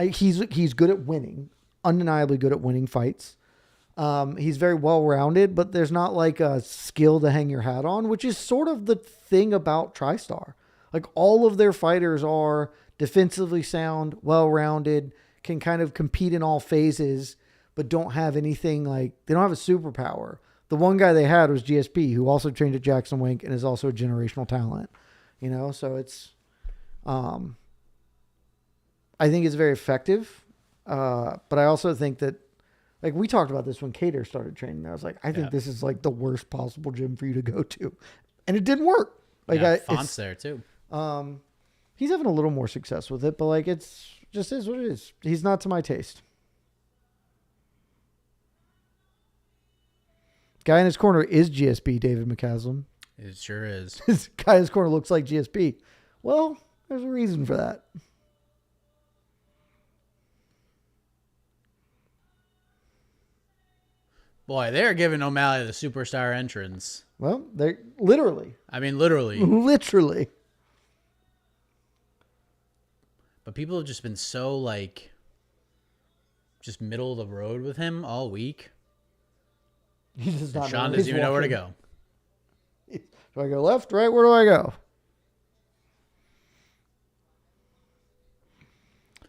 He's good at winning, undeniably good at winning fights. He's very well-rounded, but there's not like a skill to hang your hat on, which is sort of the thing about TriStar. Like all of their fighters are defensively sound, well-rounded, can kind of compete in all phases, but don't have anything like, they don't have a superpower. The one guy they had was GSP, who also trained at Jackson Wink and is also a generational talent, you know? So it's, I think it's very effective. But I also think that, like we talked about this when Cater started training. I was like, I think this is like the worst possible gym for you to go to. And it didn't work. Like Font's there too. He's having a little more success with it, but like it's just is what it is. He's not to my taste. Guy in his corner is GSP, David McCaslin. It sure is. This guy in his corner looks like GSP. Well, there's a reason for that. Boy, they're giving O'Malley the superstar entrance. Well, they literally. I mean, literally. Literally. But people have just been so, like, just middle of the road with him all week. He's just not Sean doesn't even know where to go. Do I go left, right? Where do I go?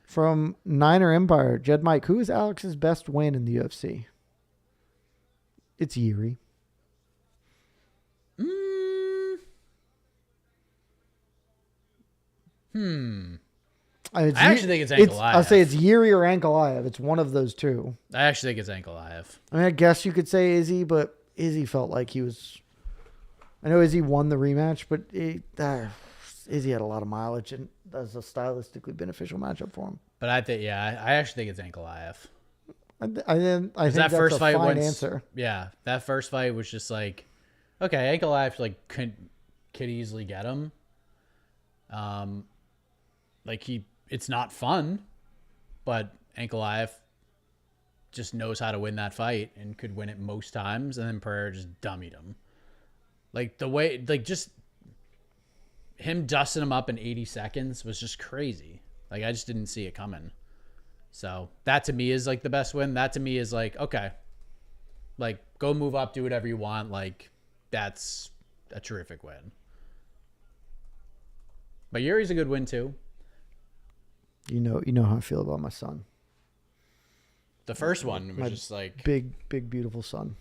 From Niner Empire, Jed Mike, who is Alex's best win in the UFC? It's Yuri. I actually think it's Ankalaev. I'll say it's Yuri or Ankalaev. It's one of those two. I actually think it's Ankalaev. I mean, I guess you could say Izzy, but Izzy felt like he was... I know Izzy won the rematch, but Izzy had a lot of mileage, and that was a stylistically beneficial matchup for him. But I think, I actually think it's Ankalaev. I think that that's first a fight fine answer. Yeah, that first fight was just like, okay, Ankalaev like could easily get him. It's not fun, but Ankalaev just knows how to win that fight and could win it most times, and then Pereira just dummied him. Like the way, like just him dusting him up in 80 seconds was just crazy. Like I just didn't see it coming. So that to me is like the best win. That to me is like, okay, like go move up, do whatever you want. Like that's a terrific win. But Yuri's a good win too. You know how I feel about my son. The first one was just like big, beautiful son.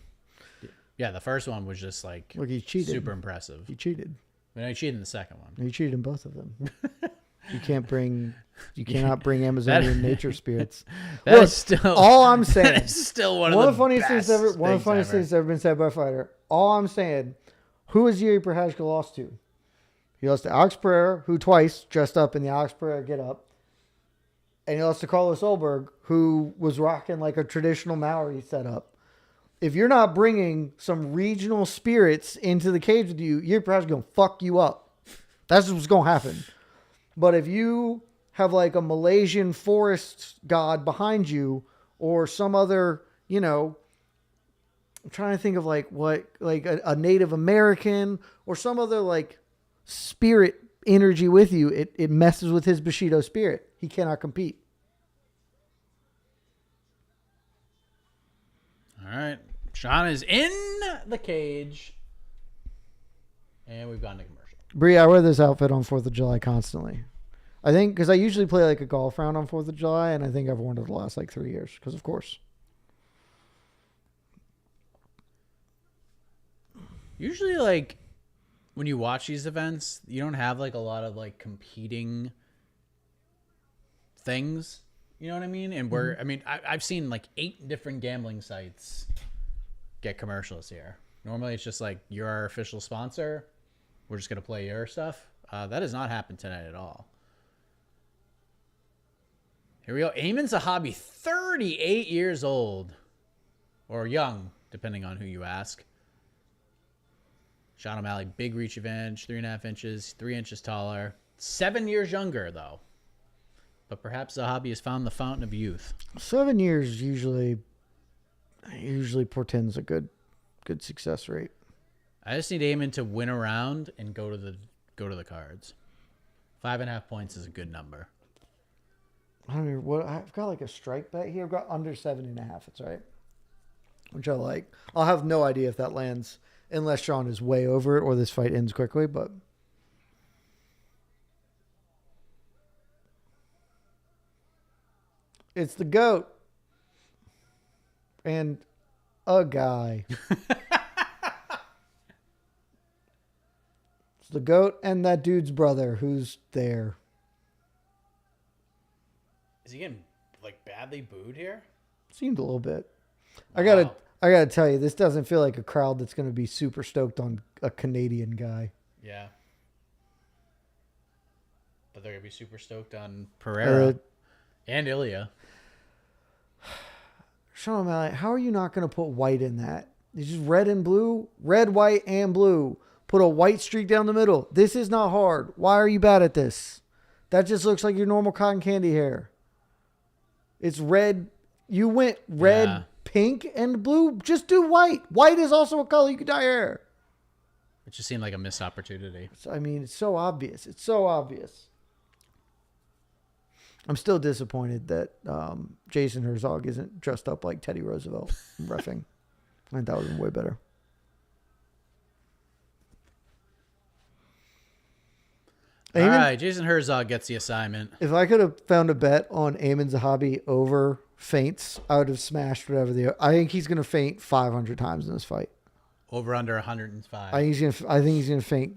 Yeah, the first one was just like look, he cheated. Super impressive. He cheated. I mean, he cheated in the second one. He cheated in both of them. You cannot bring Amazonian nature spirits. That is still all I'm saying. That's still one of the funniest things ever. One of the funniest things ever been said by a fighter. All I'm saying, who has Yuri Prochazka lost to? He lost to Alex Pereira, who twice dressed up in the Alex Pereira getup, and he lost to Carlos Olberg, who was rocking like a traditional Maori setup. If you're not bringing some regional spirits into the cage with you, Yuri Prochazka gonna fuck you up. That's what's gonna happen. But if you have like a Malaysian forest god behind you or some other, I'm trying to think of like what, like a Native American or some other like spirit energy with you, it messes with his Bushido spirit. He cannot compete. All right. Sean is in the cage. And we've gone to commercial. Bree, I wear this outfit on 4th of July constantly. I think because I usually play like a golf round on 4th of July, and I think I've worn it the last like 3 years because, of course. Usually, like, when you watch these events, you don't have like a lot of like competing things. You know what I mean? And I've seen like 8 different gambling sites get commercials here. Normally, it's just like, you're our official sponsor. We're just going to play your stuff. That has not happened tonight at all. Here we go. Ayman Zahabi, 38 years old. Or young, depending on who you ask. Sean O'Malley, big reach advantage, 3.5 inches, 3 inches taller. 7 years younger, though. But perhaps Zahabi has found the fountain of youth. 7 years usually portends a good success rate. I just need Ayman to win a round and go to the cards. 5.5 points is a good number. I don't know what I've got, like a strike bet here. I've got under 7.5. That's right. which I like. I'll have no idea if that lands unless Sean is way over it or this fight ends quickly, but it's the GOAT and a guy. It's the GOAT and that dude's brother who's there. Is he getting like badly booed here? Seemed a little bit. Wow. I gotta tell you, this doesn't feel like a crowd that's going to be super stoked on a Canadian guy. Yeah. But they're going to be super stoked on Pereira and Ilya. Sean O'Malley, how are you not going to put white in that? It's just red and blue, red, white, and blue. Put a white streak down the middle. This is not hard. Why are you bad at this? That just looks like your normal cotton candy hair. It's red. You went red, pink, and blue. Just do white. White is also a color you could dye hair. It just seemed like a missed opportunity. I mean, it's so obvious. It's so obvious. I'm still disappointed that Jason Herzog isn't dressed up like Teddy Roosevelt reffing. I think that would have been way better. All right, Jason Herzog gets the assignment. If I could have found a bet on Amin Zahabi over feints, I would have smashed whatever I think he's going to feint 500 times in this fight. Over under 105. I think he's going to feint.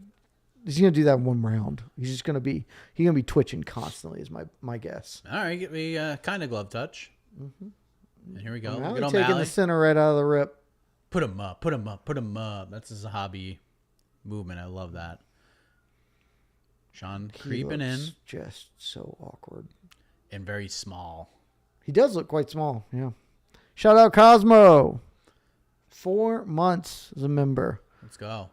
He's going to do that in one round. He's going to be twitching constantly is my guess. All right, get me kind of glove touch. Mm-hmm. And here we go. Look at taking O'Malley. the center right out of the rip. Put him up, put him up, put him up. That's a Zahabi movement. I love that. Sean creeping in. Just so awkward. And very small. He does look quite small, yeah. Shout out Cosmo. 4 months as a member. Let's go.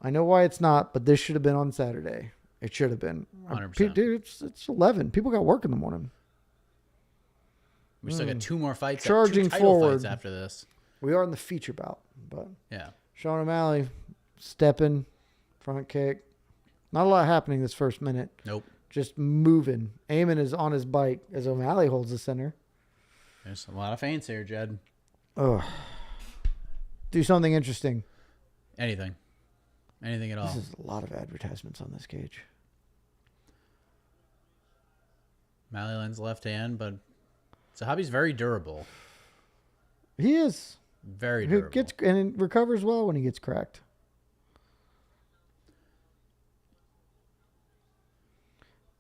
I know why it's not, but this should have been on Saturday. It should have been. 100%. Dude, it's 11. People got work in the morning. We still got 2 more fights. Charging 2 title forward fights after this. We are in the feature bout, but yeah. Sean O'Malley stepping, front kick. Not a lot happening this first minute. Nope. Just moving. Eamon is on his bike as O'Malley holds the center. There's a lot of feints here, Jed. Ugh. Do something interesting. Anything at all. This is a lot of advertisements on this cage. O'Malley lands left hand, but Zahabi's very durable. He is. Very durable. And recovers well when he gets cracked.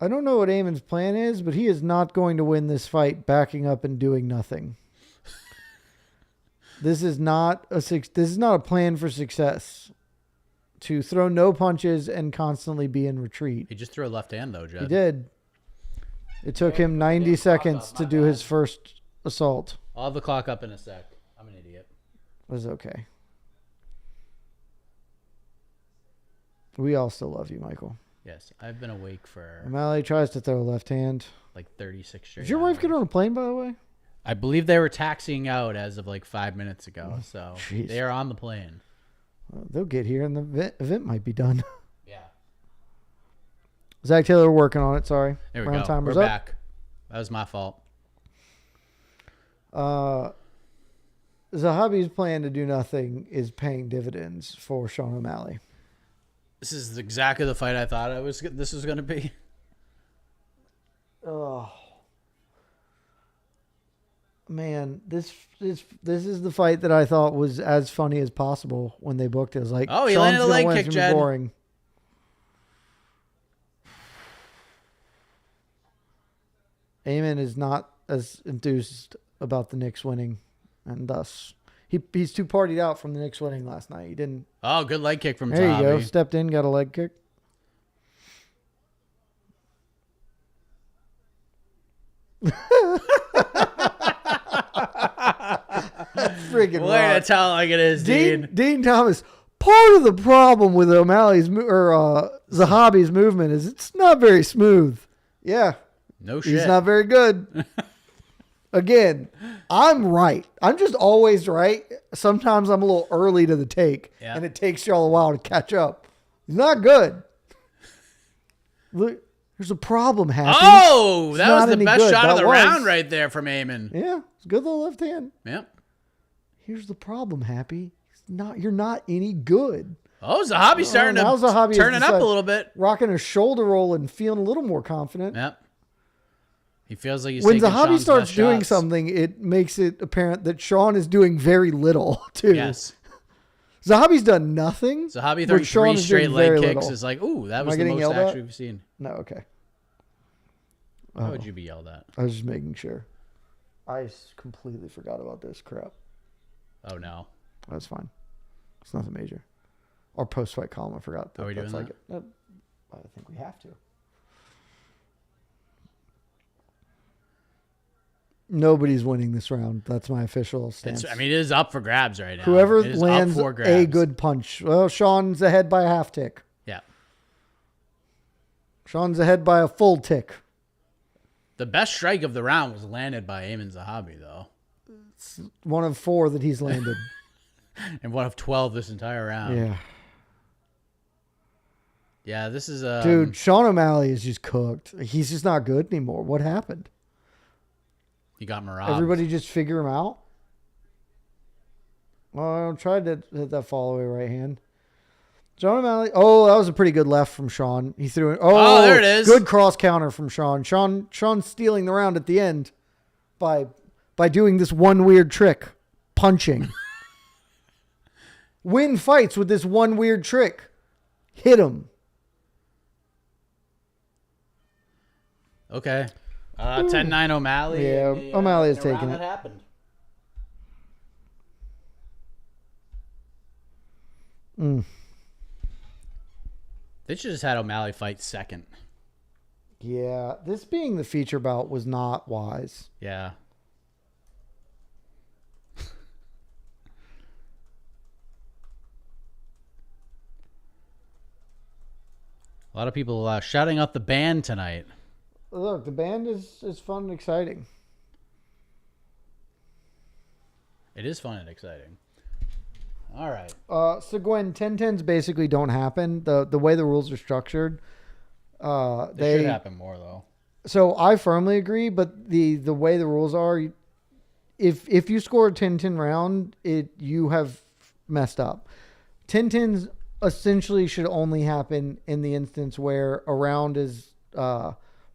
I don't know what Eamon's plan is, but he is not going to win this fight backing up and doing nothing. This is not a plan for success. To throw no punches and constantly be in retreat. He just threw a left hand though, Jed. He did. It took him 90 seconds to do his first assault. I'll have the clock up in a sec. I'm an idiot. It was okay. We all still love you, Michael. Yes, I've been awake for O'Malley tries to throw a left hand. like 36 straight Did your wife hours. get on a plane, by the way? I believe they were taxiing out as of like 5 minutes ago, so jeez. they are on the plane. They'll get here and the event might be done. Yeah. Zach Taylor working on it. Sorry. There we Round go. timer's We're up. back. That was my fault. Zahabi's plan to do nothing is paying dividends for Sean O'Malley. This is exactly the fight I thought this was going to be. Oh. Man, this is the fight that I thought was as funny as possible when they booked it. It was like, oh, he Sean's landed a gonna leg win, kick, it's gonna be Jed. boring. Eamon is not as enthused about the Knicks winning, and thus he's too partied out from the Knicks winning last night. He didn't. Oh, good leg kick from There you go. Zahabi. Stepped in, got a leg kick. Friggin' Way to rock. tell it like it is, Dean. Dean Thomas. Part of the problem with O'Malley's Zahabi's movement is it's not very smooth. Yeah, No shit. he's not very good. Again, I'm right. I'm just always right. Sometimes I'm a little early to the take, Yeah. and it takes y'all a while to catch up. He's not good. Look, there's a problem, Happy. Oh, It's that was not the any best good. shot of That the was. round right there from Eamon. Yeah, it's a good little left hand. Yep. Here's the problem, Happy. You're not any good. Oh, Zahabi's starting to turning up a little bit. Rocking a shoulder roll and feeling a little more confident. Yep. He feels like he's when taking Zahabi Sean's starts best doing shots. something, it makes it apparent that Sean is doing very little, too. Yes. Zahabi's done nothing. Zahabi throwing Sean 3 is straight doing leg very kicks little. is like, ooh, that Am was I the getting most yelled at? action we've seen. No, okay. How would you be yelled at? I was just making sure. I completely forgot about this crap. Oh, no. That's fine. It's nothing major. Our post-fight column, I forgot. Are we doing that? I think we have to. Nobody's winning this round. That's my official stance. It is up for grabs right now. Whoever It is lands up for grabs. a good punch. Well, Sean's ahead by a half tick. Yeah. Sean's ahead by a full tick. The best strike of the round was landed by Ayman Zahabi, though. It's one of 4 that he's landed. And one of 12 this entire round. Yeah. Yeah, this is Dude, Sean O'Malley is just cooked. He's just not good anymore. What happened? He got robbed. Everybody just figure him out? Oh, I tried to hit that fall away right hand. Sean O'Malley. Oh, that was a pretty good left from Sean. He threw it. Oh, there it is. Good cross counter from Sean. Sean stealing the round at the end by doing this one weird trick. Punching. Win fights with this one weird trick. Hit him. Okay. 10-9 O'Malley. Yeah, O'Malley is taking it. That happened. They should have just had O'Malley fight second. Yeah, this being the feature bout was not wise. Yeah. A lot of people shouting out the band tonight. Look, the band is fun and exciting. It is fun and exciting. All right. So Gwen, 10-10s basically don't happen. The way the rules are structured, They should happen more though. So I firmly agree, but the way the rules are, if you score a 10-10 round, you have messed up. 10-10s essentially should only happen in the instance where a round is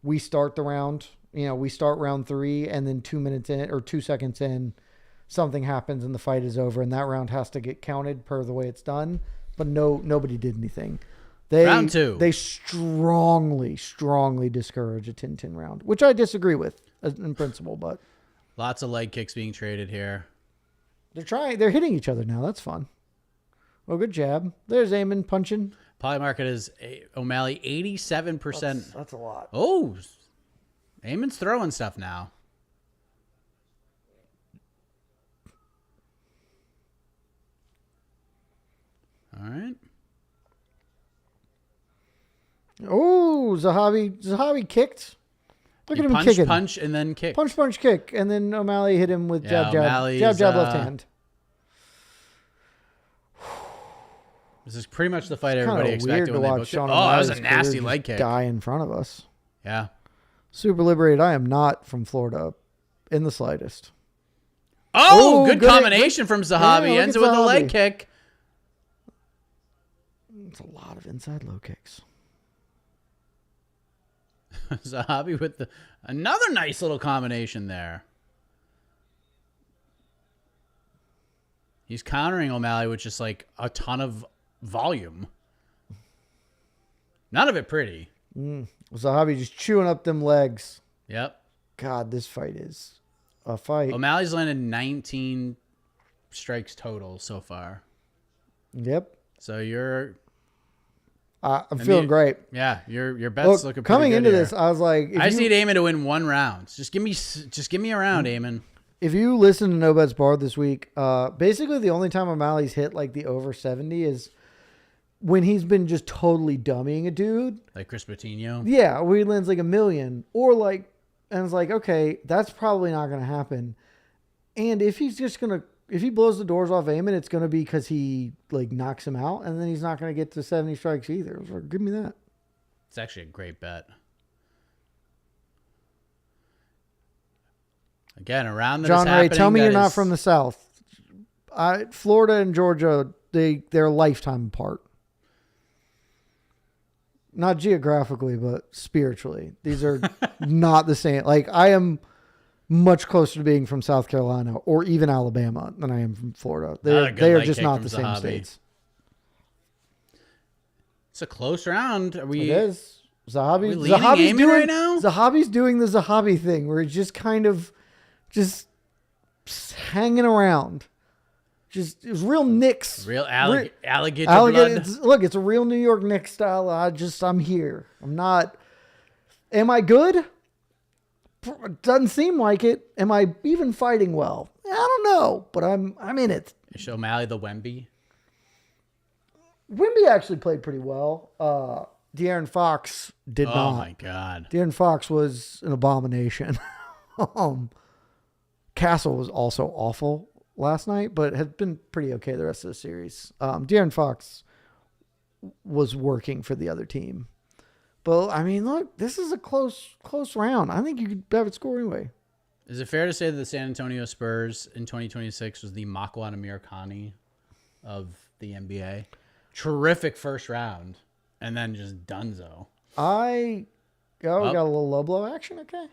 we start the round, we start round 3 and then 2 minutes in or 2 seconds in, something happens and the fight is over and that round has to get counted per the way it's done. But nobody did anything. Round 2. They strongly discourage a 10-10 round, which I disagree with in principle, but Lots of leg kicks being traded here. they're hitting each other now. That's fun. Oh, good jab. There's Ayman punching. Polymarket is O'Malley 87%. That's a lot. Oh, Ayman's throwing stuff now. All right. Oh, Zahabi kicked. Look at him punch, kicking. Punch, and then kick. Punch, kick. And then O'Malley hit him with jab, O'Malley's, jab, left hand. This is pretty much the fight It's everybody kinda weird expected to when they watch booked it. Sean Oh, that was a O'Malley's nasty career leg just kick. die in front of us. Yeah. Super liberated. I am not from Florida in the slightest. Oh, Ooh, good combination from Zahabi. Yeah, look Ends at it with a Zahabi. leg kick. It's a lot of inside low kicks. Zahabi with another nice little combination there. He's countering O'Malley with just like a ton of volume. None of it pretty. Zahabi just chewing up them legs. Yep. God, this fight is a fight. O'Malley's landed 19 strikes total so far. Yep. So you're... I'm feeling great. Yeah, your bet's looking pretty coming good into here. this, I was like, I just need Ayman to win one round. Just give me a round, Ayman. If you listen to No Bets Barred this week, basically the only time O'Malley's hit like the over 70 is when he's been just totally dummying a dude. Like Chris Patino. Yeah, where he lands like $1 million, or like, and it's like, okay, that's probably not going to happen. And if he blows the doors off Ayman, it's going to be because he like knocks him out, and then he's not going to get to 70 strikes either. So give me that. It's actually a great bet. Again, around that John is Ray, tell me happening, you're that not is- from the South. Florida and Georgia, they're a lifetime apart. Not geographically, but spiritually. These are not the same. Like, I am much closer to being from South Carolina or even Alabama than I am from Florida. They are just not the same states. It's a close round. It is. Zahabi's doing right now? Zahabi's doing the Zahabi thing where he's just kind of just hanging around. Just, it was real Knicks. Real alligator blood. Look, it's a real New York Knicks style. I'm here. I'm not. Am I good? Doesn't seem like it. Am I even fighting well? I don't know, but I'm in it. Is O'Malley the Wemby? Wemby actually played pretty well. De'Aaron Fox did not. Oh my God. De'Aaron Fox was an abomination. Castle was also awful last night, but had been pretty okay the rest of the series. De'Aaron Fox was working for the other team. But, I mean, look, this is a close round. I think you could have it score anyway. Is it fair to say that the San Antonio Spurs in 2026 was the Makwan Amirkhani of the NBA? Terrific first round, and then just dunzo. We got a little low blow action, okay?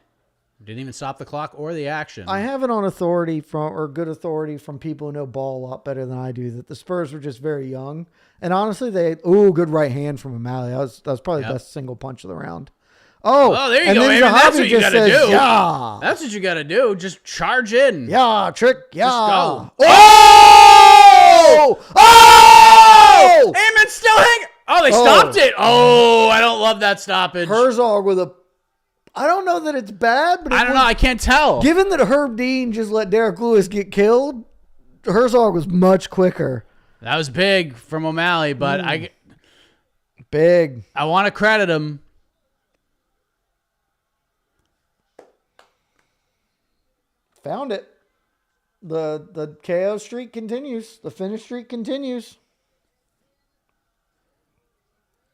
Didn't even stop the clock or the action. I have it on good authority from people who know ball a lot better than I do, that the Spurs were just very young. And honestly, good right hand from O'Malley. That was probably the best single punch of the round. Oh, there you go, Aaron. That's what you got to do. Yeah. That's what you got to do. Just charge in. Yeah, trick. Yeah. Just go. Oh! Oh! Amon's still hanging. Oh, they stopped it. Oh, I don't love that stoppage. Herzog with I don't know that it's bad, but I don't know. I can't tell. Given that Herb Dean just let Derek Lewis get killed, Herzog was much quicker. That was big from O'Malley, but I want to credit him. Found it. The KO streak continues. The finish streak continues.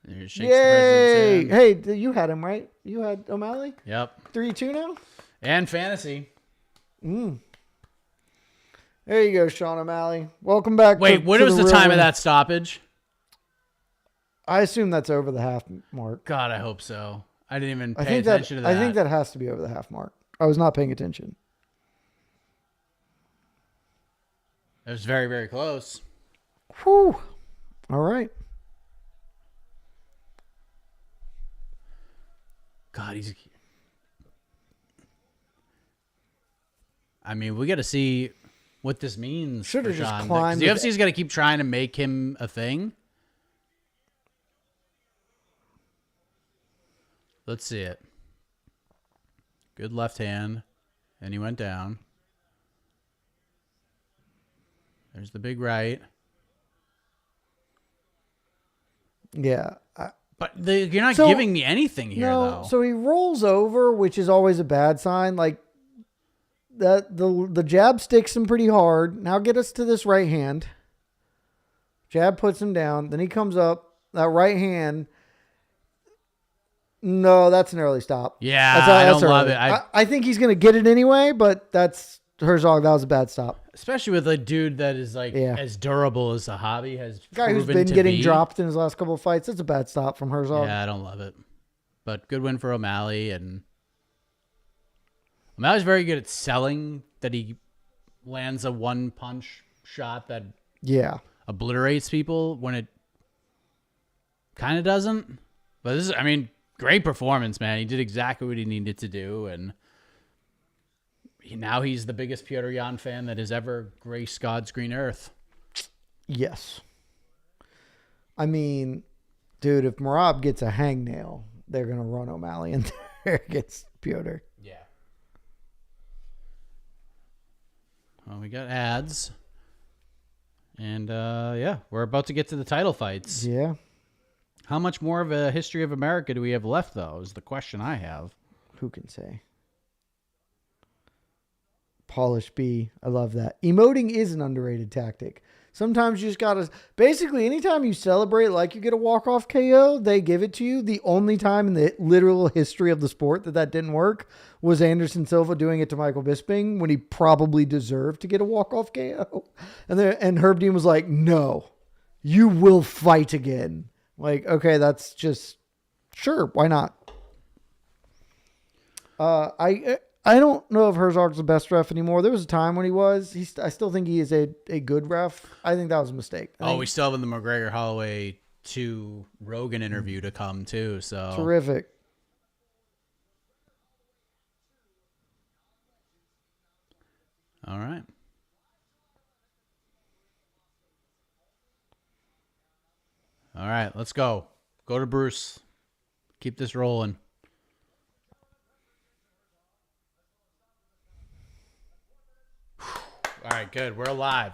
Yay! Hey, you had him, right? You had O'Malley? Yep. 3-2 now? And fantasy. There you go, Sean O'Malley. Welcome back. Wait, what was the time of that stoppage? I assume that's over the half mark. God, I hope so. I didn't even pay attention to that. I think that has to be over the half mark. I was not paying attention. It was very, very close. Whew. All right. God, I mean, we got to see what this means. Should have just Sean. climbed. The UFC's got to keep trying to make him a thing. Let's see it. Good left hand. And he went down. There's the big right. Yeah. But you're not giving me anything here, though. So he rolls over, which is always a bad sign. Like, the jab sticks him pretty hard. Now get us to this right hand. Jab puts him down. Then he comes up. That right hand. No, that's an early stop. Yeah, I don't love it. I think he's going to get it anyway, but that's Herzog. That was a bad stop. Especially with a dude that is as durable as Zahabi has guy who's been getting dropped in his last couple of fights. That's a bad stop from Herzog. Yeah, I don't love it. But good win for O'Malley. And O'Malley's very good at selling that he lands a one-punch shot that obliterates people when it kind of doesn't. But this is, great performance, man. He did exactly what he needed to do, and now he's the biggest Petr Yan fan that has ever graced God's green earth. Yes. Dude, if Merab gets a hangnail, they're going to run O'Malley in there against Petr. Yeah. Well, we got ads. And, we're about to get to the title fights. Yeah. How much more of a history of America do we have left, though, is the question I have. Who can say? Polish B. I love that. Emoting is an underrated tactic. Sometimes you just got to, basically anytime you celebrate like you get a walk-off KO, they give it to you. The only time in the literal history of the sport that didn't work was Anderson Silva doing it to Michael Bisping when he probably deserved to get a walk-off KO. And Herb Dean was like, no, you will fight again. Like, okay, that's just, sure, why not? I don't know if Herzog's the best ref anymore. There was a time when he was. I still think he is a good ref. I think that was a mistake. We still have the McGregor Holloway 2 Rogan interview to come too. So terrific. All right. All right, let's go. Go to Bruce. Keep this rolling. All right, good. We're alive.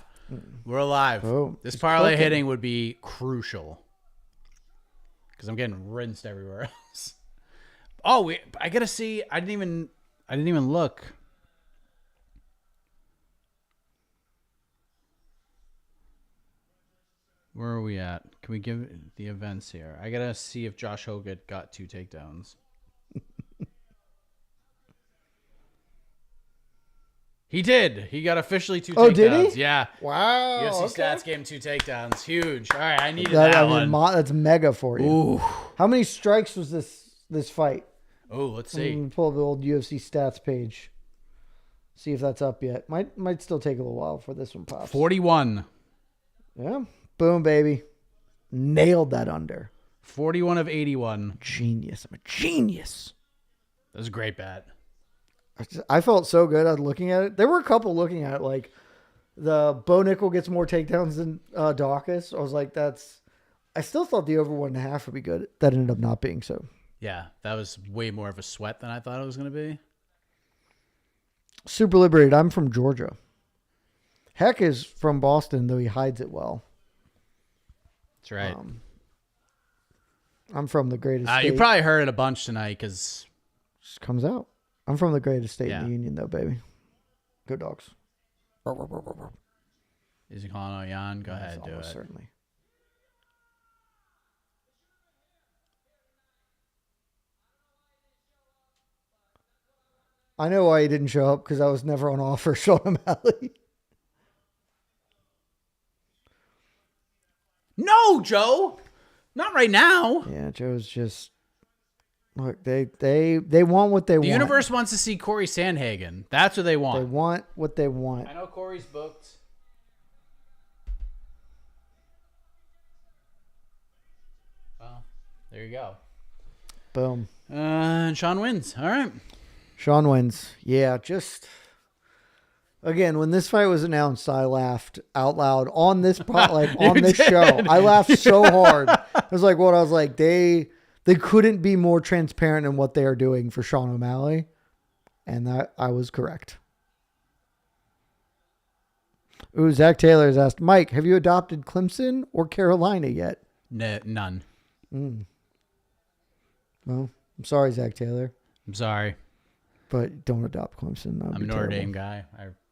We're alive. Oh, this parlay hitting would be crucial because I'm getting rinsed everywhere else. Oh, I gotta see. I didn't even look. Where are we at? Can we give the events here? I gotta see if Josh Hogan got 2 takedowns. He did. He got officially 2 takedowns. Oh, did he? Yeah. Wow. UFC stats gave him 2 takedowns. Huge. All right, I needed that one. That's mega for you. Ooh. How many strikes was this fight? Oh, let's see. I'm gonna pull up the old UFC stats page. See if that's up yet. Might still take a little while for this one pops. 41. Yeah. Boom, baby. Nailed that under. 41 of 81. Genius. I'm a genius. That was a great bet. I felt so good at looking at it. There were a couple looking at it, like the Bo Nickel gets more takedowns than Dawkins. I was like, I still thought the over 1.5 would be good. That ended up not being so. Yeah, that was way more of a sweat than I thought it was going to be. Super liberated. I'm from Georgia. Heck is from Boston, though he hides it well. That's right. I'm from the greatest state. You probably heard it a bunch tonight because it just comes out. I'm from the greatest state in the union, though, baby. Go Dogs. Is he calling out Jan? Go ahead, do it. Certainly. I know why he didn't show up, because I was never on offer, Sean O'Malley. No, Joe. Not right now. Yeah, Joe's just... Look, they want what they want. The universe wants to see Corey Sandhagen. That's what they want. They want what they want. I know Corey's booked. Well, there you go. Boom. And Sean wins. All right. Sean wins. Yeah, just... Again, when this fight was announced, I laughed out loud on this on this show. I laughed so hard. I was like, what? I was like, they couldn't be more transparent in what they are doing for Sean O'Malley. And that I was correct. Ooh, Zach Taylor has asked, Mike, have you adopted Clemson or Carolina yet? None. Well, I'm sorry, Zach Taylor. I'm sorry. But don't adopt Clemson. I'm a Notre Dame guy.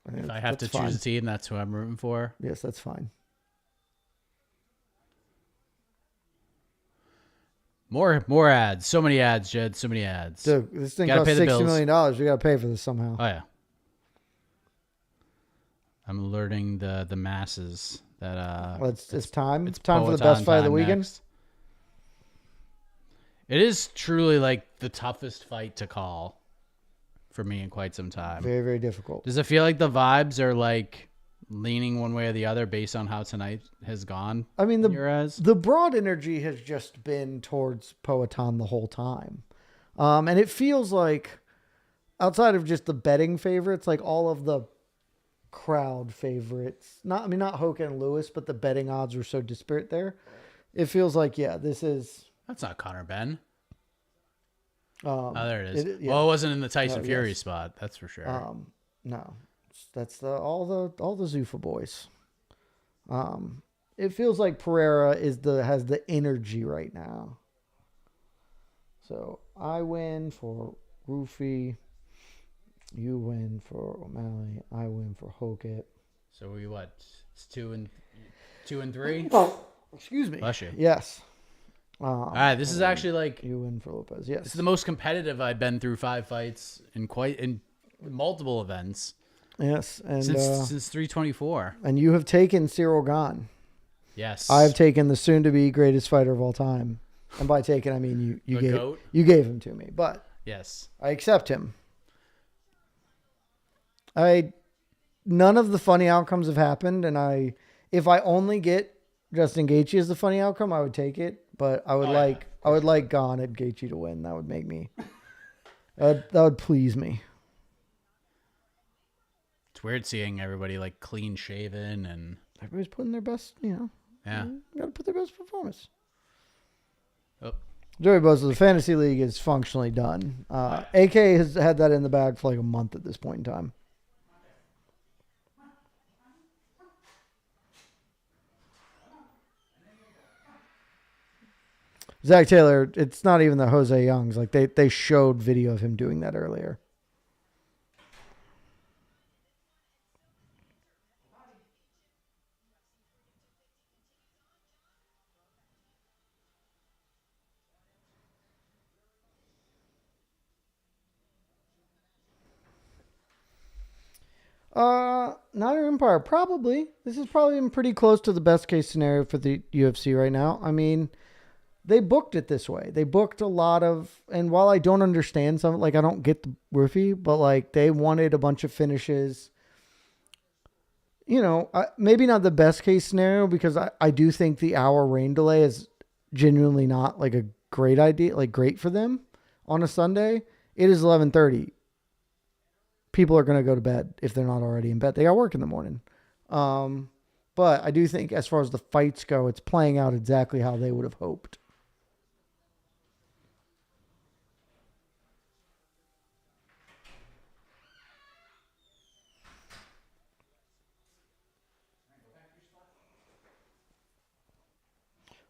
If I have to choose a team, that's who I'm rooting for. Yes, that's fine. More ads. So many ads, Jed. So many ads. Dude, this thing costs $60 million. We got to pay for this somehow. Oh, yeah. I'm alerting the masses that well, it's time. It's time for the best fight of the weekend. Next. It is truly like the toughest fight to call for me in quite some time. Very, very difficult. Does it feel like the vibes are like leaning one way or the other based on how tonight has gone? I mean, the broad energy has just been towards Poatan the whole time. And it feels like outside of just the betting favorites, like all of the crowd favorites, not Hoka and Lewis, but the betting odds were so disparate there. It feels like, that's not Connor Ben. There it is. Well, it wasn't in the Tyson Fury spot. That's for sure. No, that's all the Zuffa boys. It feels like Pereira has the energy right now. So I win for Roofy. You win for O'Malley. I win for Hokett. So we what? It's 2 and 3. Oh, excuse me. Bless you. Yes. All right, this is actually like you win for Lopez. Yes, this is the most competitive I've been through 5 fights in multiple events. Yes, and since 324. And you have taken Ciryl Gane. Yes, I have taken the soon-to-be greatest fighter of all time, and by taken I mean you gave him to me, but yes, I accept him. None of the funny outcomes have happened, and if I only get Justin Gaethje as the funny outcome, I would take it. But I would like Gane and Gaethje to win. That would make me. That would please me. It's weird seeing everybody like clean shaven and everybody's putting their best. Yeah, got to put their best performance. Oh. Joey Bosa, the fantasy league is functionally done. AK has had that in the bag for like a month at this point in time. Zach Taylor, it's not even the Jose Youngs. Like they showed video of him doing that earlier. Not an Empire. Probably. This is probably pretty close to the best case scenario for the UFC right now. I mean, they booked it this way. They booked a lot of, and while I don't understand some, like I don't get the roofie, but like they wanted a bunch of finishes. Maybe not the best case scenario because I do think the hour rain delay is genuinely not like a great idea, like great for them on a Sunday. It is 11:30. People are going to go to bed if they're not already in bed. They got work in the morning. But I do think as far as the fights go, it's playing out exactly how they would have hoped.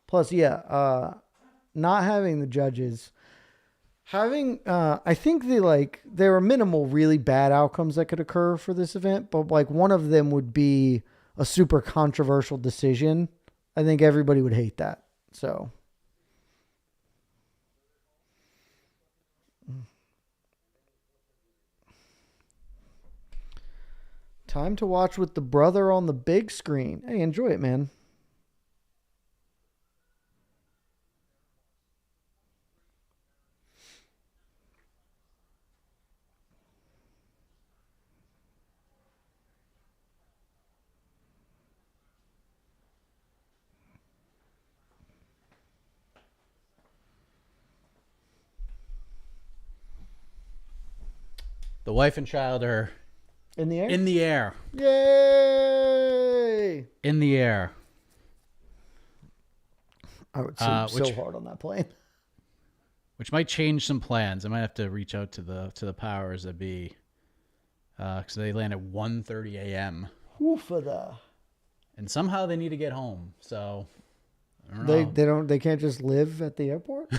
Plus, not having the judges, I think there are minimal really bad outcomes that could occur for this event, but like one of them would be a super controversial decision. I think everybody would hate that. So. Time to watch with the brother on the big screen. Hey, enjoy it, man. The wife and child are in the air. In the air. Yay! In the air. I would sleep so hard on that plane. Which might change some plans. I might have to reach out to the powers that be, because they land at 1:30 a.m. And somehow they need to get home. So I don't know. They can't just live at the airport.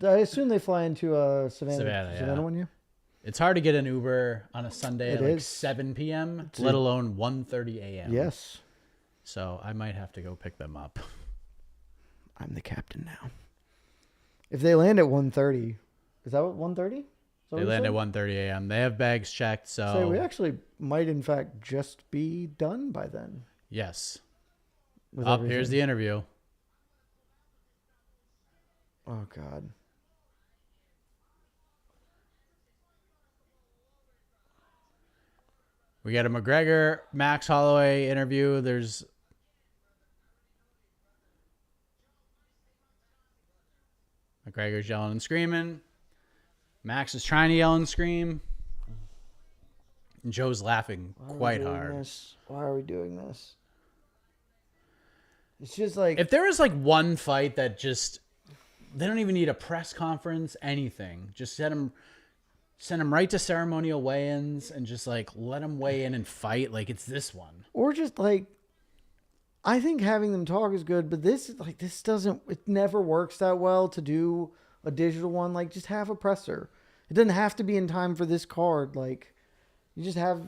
I assume they fly into Savannah one year. It's hard to get an Uber on a Sunday at like 7 p.m., let alone 1:30 a.m. Yes. So I might have to go pick them up. I'm the captain now. If they land at 1:30, is that what 1:30? They land at 1:30 a.m. They have bags checked, so we actually might in fact just be done by then. Yes. Here's the interview. Oh God. We got a McGregor Max Holloway interview. There's McGregor's yelling and screaming. Max is trying to yell and scream. And Joe's laughing quite hard. Why are we doing this? It's just like... If there was like one fight that just... They don't even need a press conference, anything. Just send them right to ceremonial weigh-ins and just like let them weigh in and fight like it's this one. Or just like... I think having them talk is good, but this doesn't... It never works that well to do a digital one. Like, just have a presser. It doesn't have to be in time for this card. Like, you just have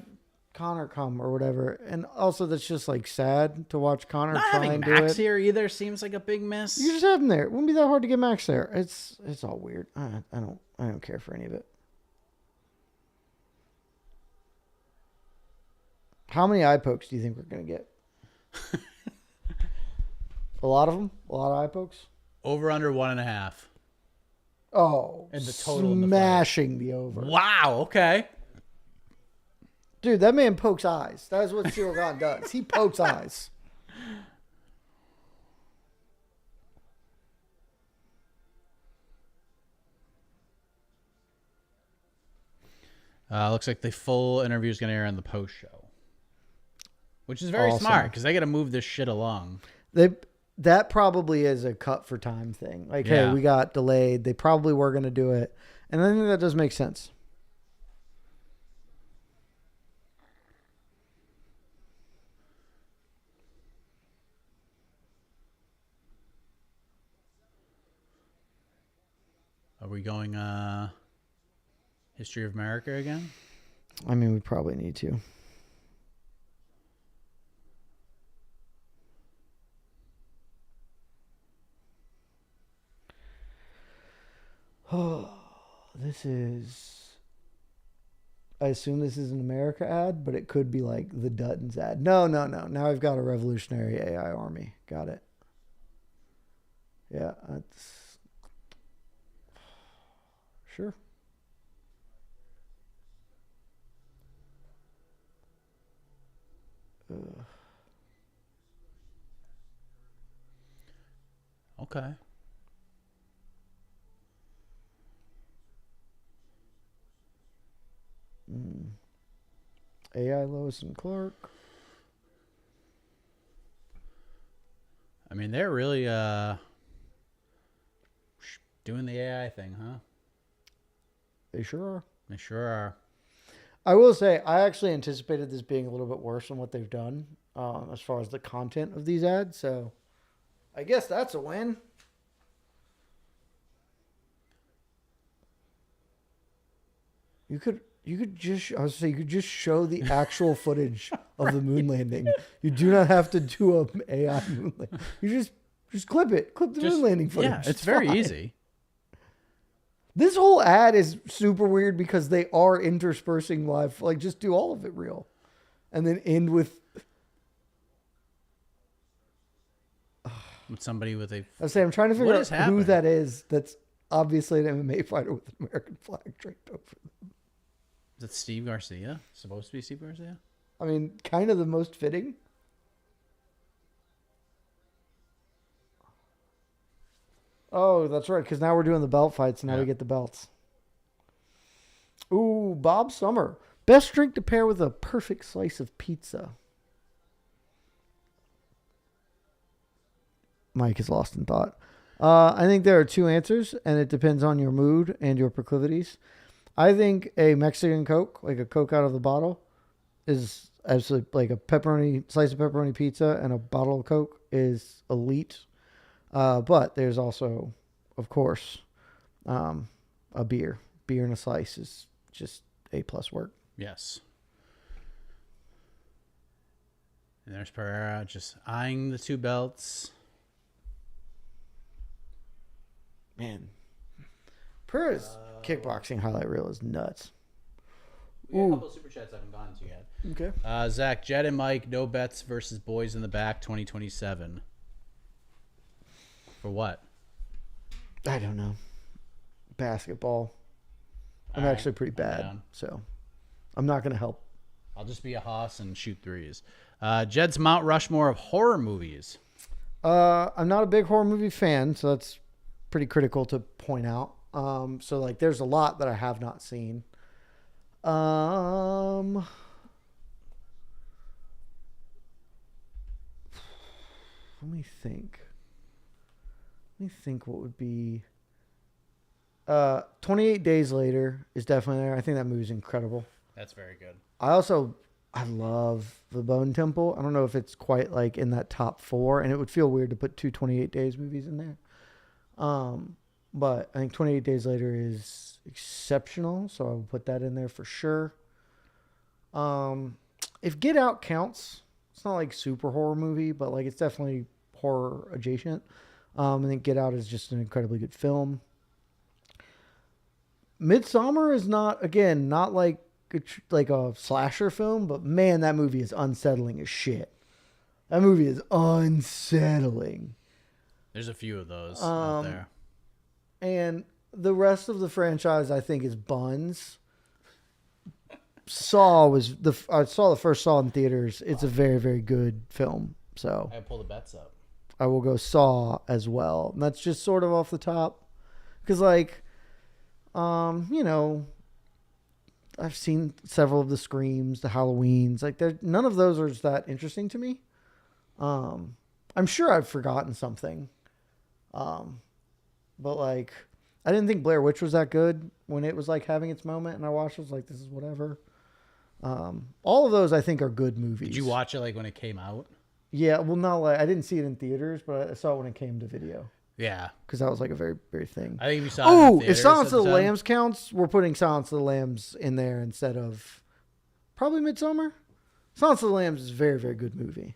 Connor come or whatever. And also, that's just like sad to watch Connor Not try having and do Max it. here either seems like a big miss. You just have him there. It wouldn't be that hard to get Max there. It's all weird. I don't care for any of it. How many eye pokes do you think we're gonna get? A lot of them. A lot of eye pokes. Over under 1.5. Oh, And the total in the smashing the over. Wow. Okay. Dude, that man pokes eyes. That is what Ciryl Gane does. He pokes eyes. Looks like the full interview is going to air on the post show, which is very Awesome. smart because they got to move this shit along. That probably is a cut for time thing. Like, Yeah. hey, we got delayed. They probably were going to do it. And I think that does make sense. Are we going History of America again? I mean, we probably need to. Oh, this is... I assume this is an America ad, but it could be like the Duttons ad. No. Now I've got a revolutionary AI army. Got it. Yeah, that's... Sure. Okay. AI Lois and Clark. I mean, they're really doing the AI thing, huh? They sure are. They sure are. I will say, I actually anticipated this being a little bit worse than what they've done as far as the content of these ads. So, I guess that's a win. You could just, I was saying, you could just show the actual footage of the moon landing. You do not have to do a AI moon landing. You just clip it. Clip the moon landing footage. Yeah, it's very fine. easy. This whole ad is super weird because they are interspersing live. Like, just do all of it real. And then end with somebody with a... I was saying, I'm trying to figure What out is who happening? that is that's obviously an MMA fighter with an American flag draped over them. Is it Steve Garcia? Supposed to be Steve Garcia? I mean, kind of the most fitting. Oh, that's right, because now we're doing the belt fights, and now we get the belts. Ooh, Bob Summer. Best drink to pair with a perfect slice of pizza. Mike is lost in thought. I think there are two answers, and it depends on your mood and your proclivities. I think a Mexican Coke, like a Coke out of the bottle, is absolutely like a slice of pepperoni pizza and a bottle of Coke is elite. But there's also, of course, a beer. Beer and a slice is just A+ work. Yes. And there's Pereira just eyeing the two belts. Man, Pereira's kickboxing highlight reel is nuts. We got a couple of super chats I haven't gotten to yet. Okay. Zach, Jed and Mike, no bets versus Boys in the Back 2027. For what? I don't know. Basketball. I'm All right, actually pretty I'm bad, down. so I'm not going to help. I'll just be a hoss and shoot threes. Jed's Mount Rushmore of horror movies. I'm not a big horror movie fan, so that's pretty critical to point out. So like, there's a lot that I have not seen. Let me think. What would be 28 Days Later is definitely there. I think that movie's incredible. That's very good. I love The Bone Temple. I don't know if it's quite like in that top 4, and it would feel weird to put two 28 Days movies in there. But I think 28 Days Later is exceptional, so I will put that in there for sure. If Get Out counts, it's not like super horror movie, but like it's definitely horror adjacent. I think Get Out is just an incredibly good film. Midsommar is not like a slasher film, but man, that movie is unsettling as shit. That movie is unsettling. There's a few of those out there. And the rest of the franchise, I think, is buns. I saw the first Saw in theaters. It's a very, very good film. So I pull the bets up. I will go Saw as well. And that's just sort of off the top. Because, like, you know, I've seen several of the Screams, the Halloweens. Like, none of those are that interesting to me. I'm sure I've forgotten something. But, like, I didn't think Blair Witch was that good when it was, like, having its moment. And I watched it, I was like, this is whatever. All of those, I think, are good movies. Did you watch it, like, when it came out? Yeah, well, not like I didn't see it in theaters, but I saw it when it came to video. Yeah, because that was like a very, very thing. I think we saw. Oh, if Silence of the Lambs counts, we're putting Silence of the Lambs in there instead of probably Midsommar. Silence of the Lambs is a very, very good movie.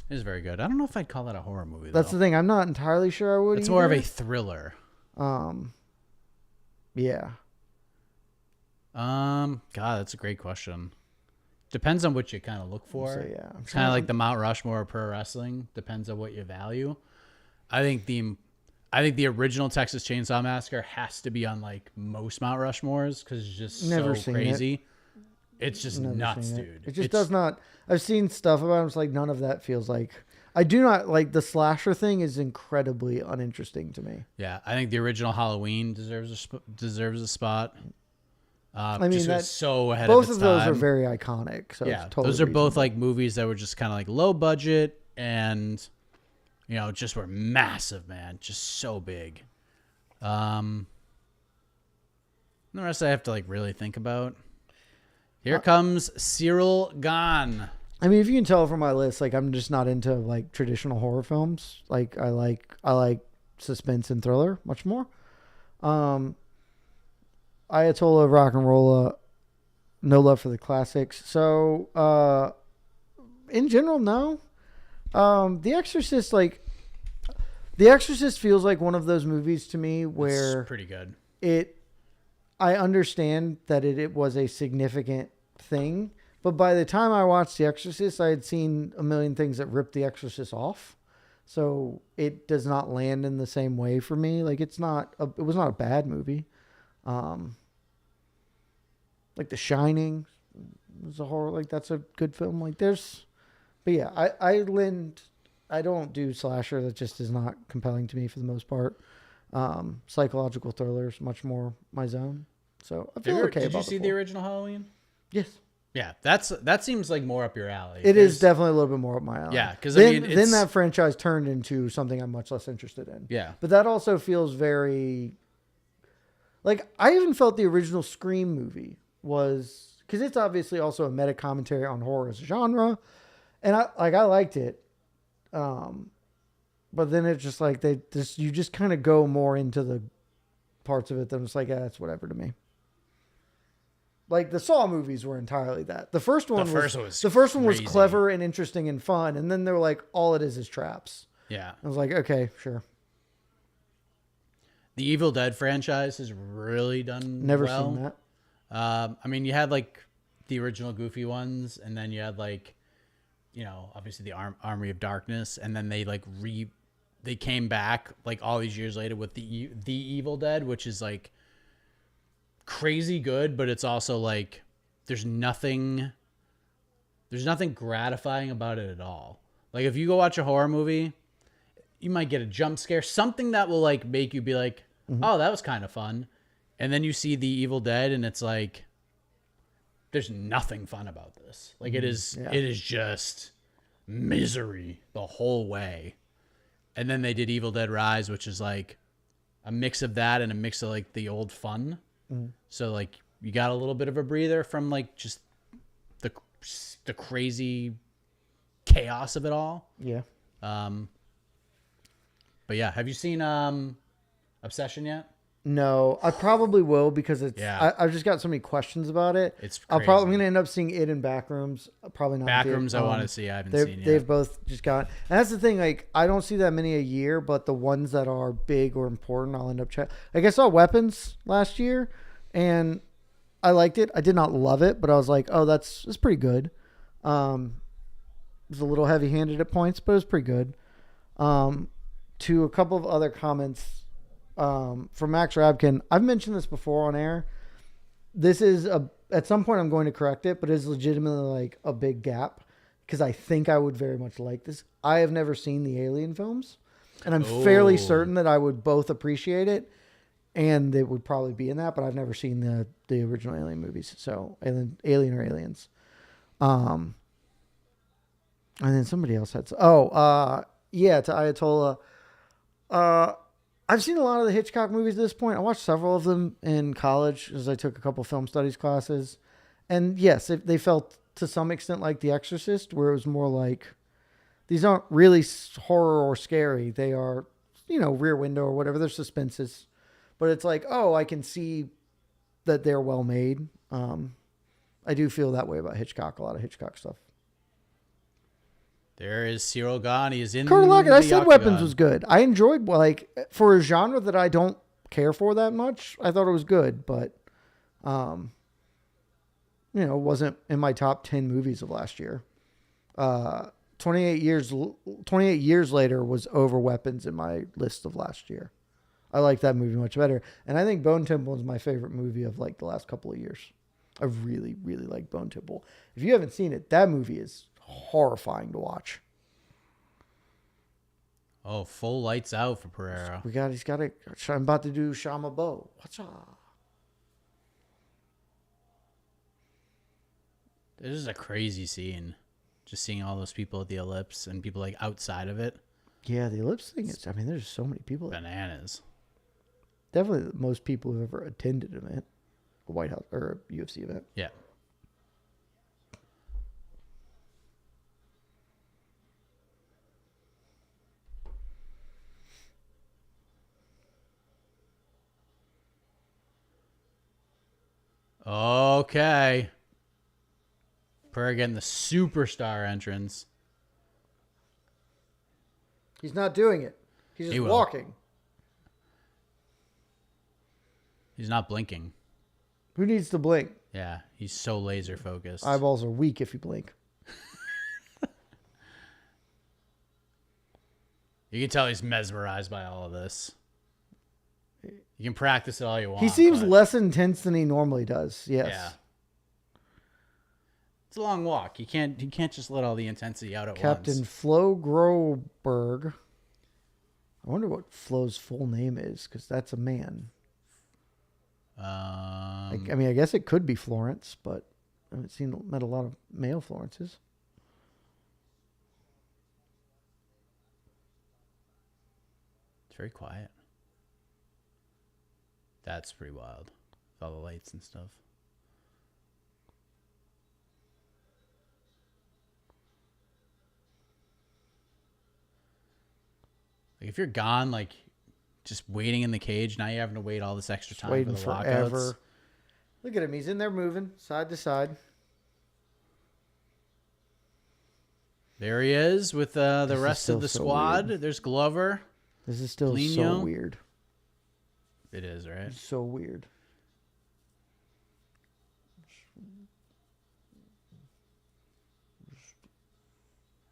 It is very good. I don't know if I'd call that a horror movie. That's the thing. I'm not entirely sure I would. It's more of a thriller. Yeah. God, that's a great question. Depends on what you kind of look for. So, yeah, it's kind of like the Mount Rushmore of pro wrestling. Depends on what you value. I think the original Texas Chainsaw Massacre has to be on like most Mount Rushmores because it's just so crazy. It's just nuts, dude. It just does not. I've seen stuff about it. It's like none of that feels like. I do not like the slasher thing. Is incredibly uninteresting to me. Yeah, I think the original Halloween deserves a spot. I mean, that's so ahead both of its of those time. are very iconic. So yeah, it's totally those are reasonable. both like movies that were just kind of like low budget and, you know, just were massive, man, just so big. The rest I have to like really think about. Here comes Ciryl Gane. I mean, if you can tell from my list, like I'm just not into like traditional horror films. Like I like suspense and thriller much more. Ayatollah Rock and Rolla, no love for the classics. So, in general, no. The Exorcist, The Exorcist feels like one of those movies to me where it's pretty good. I understand that it was a significant thing, but by the time I watched The Exorcist, I had seen a million things that ripped The Exorcist off. So it does not land in the same way for me. Like it was not a bad movie. Like The Shining was a horror. Like that's a good film. Like but yeah, I don't do slasher. That just is not compelling to me for the most part. Psychological thrillers, much more my zone. So I feel okay about it. Did you see the original Halloween? Yes. Yeah, that seems like more up your alley. It is definitely a little bit more up my alley. Yeah, because then that franchise turned into something I'm much less interested in. Yeah, but that also feels very. Like I even felt the original Scream movie was because it's obviously also a meta commentary on horror as a genre, and I liked it. But then it's just like you just kind of go more into the parts of it that it's like, it's whatever to me. Like the Saw movies were entirely that. The first one was clever and interesting and fun, and then they were like, all it is traps. Yeah, I was like, okay, sure. The Evil Dead franchise has really done Never well. seen that. I mean, you had like the original Goofy ones, and then you had like, you know, obviously the Armory of Darkness, and then they came back like all these years later with the Evil Dead, which is like crazy good, but it's also like there's nothing gratifying about it at all. Like if you go watch a horror movie, you might get a jump scare, something that will like make you be like, oh, that was kind of fun. And then you see the Evil Dead and it's like, there's nothing fun about this. Like it is just misery the whole way. And then they did Evil Dead Rise, which is like a mix of that and a mix of like the old fun. So like you got a little bit of a breather from like just the crazy chaos of it all. Yeah. But yeah, have you seen a Obsession yet? No, I probably will because it's. Yeah. I've just got so many questions about it. It's I'm crazy. going to end up seeing it in Backrooms. Probably not. Backrooms I want to see. I haven't seen yet. They've both just got. And that's the thing. Like, I don't see that many a year, but the ones that are big or important, I'll end up checking. Like, I saw Weapons last year, and I liked it. I did not love it, but I was like, oh, that's pretty good. It was a little heavy-handed at points, but it was pretty good. To a couple of other comments from Max Rabkin. I've mentioned this before on air. This is at some point I'm going to correct it, but it's legitimately like a big gap because I think I would very much like this. I have never seen the Alien films, and I'm fairly certain that I would both appreciate it, and it would probably be in that, but I've never seen the original Alien movies. So Alien or Aliens. And then somebody else had, to Ayatollah. I've seen a lot of the Hitchcock movies at this point. I watched several of them in college as I took a couple film studies classes. And yes, they felt to some extent like The Exorcist, where it was more like, these aren't really horror or scary. They are, Rear Window or whatever. They're suspenses. But it's like, oh, I can see that they're well made. I do feel that way about Hitchcock, a lot of Hitchcock stuff. There is Ciryl Gane. He is in Carter Lockett, I said Octagon. Weapons was good. I enjoyed, like, for a genre that I don't care for that much, I thought it was good, but, it wasn't in my top 10 movies of last year. 28 years later was over Weapons in my list of last year. I like that movie much better. And I think Bone Temple is my favorite movie of, like, the last couple of years. I really, really like Bone Temple. If you haven't seen it, that movie is horrifying to watch. Oh, full lights out for Pereira. He's got it. I'm about to do Shama Bo. What's up? This is a crazy scene. Just seeing all those people at the ellipse and people like outside of it. Yeah, the ellipse thing is, there's so many people. Bananas. Definitely the most people who've ever attended an event, a White House or a UFC event. Yeah. Okay. Pereira getting the superstar entrance. He's not doing it. He's just walking. He's not blinking. Who needs to blink? Yeah, he's so laser focused. Eyeballs are weak if you blink. You can tell he's mesmerized by all of this. You can practice it all you want. He seems less intense than he normally does. Yes. Yeah. It's a long walk. He can't just let all the intensity out at Captain once. Flo Groberg. I wonder what Flo's full name is, because that's a man. I guess it could be Florence, but I haven't met a lot of male Florences. It's very quiet. That's pretty wild. With all the lights and stuff. Like if you're gone, like just waiting in the cage, now you're having to wait all this extra time Waiting for the forever. walkouts. Look at him. He's in there moving side to side. There he is with the rest of the so squad. weird. There's Glover. This is still Lino. so weird. It is, right? It's so weird.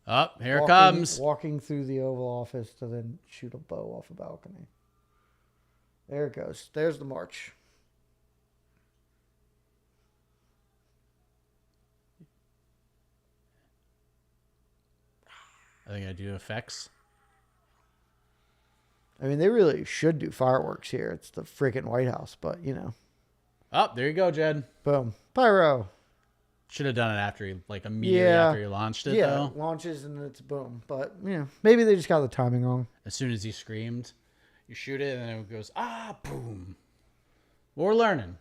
Oh, here it comes. Walking through the Oval Office to then shoot a bow off a balcony. There it goes. There's the march. Are they going to do effects? I mean, they really should do fireworks here. It's the freaking White House, but, Oh, there you go, Jed. Boom. Pyro. Should have done it after he, immediately after he launched it, though. Launches and it's boom. But, maybe they just got the timing wrong. As soon as he screamed, you shoot it, and then it goes, boom. We're learning.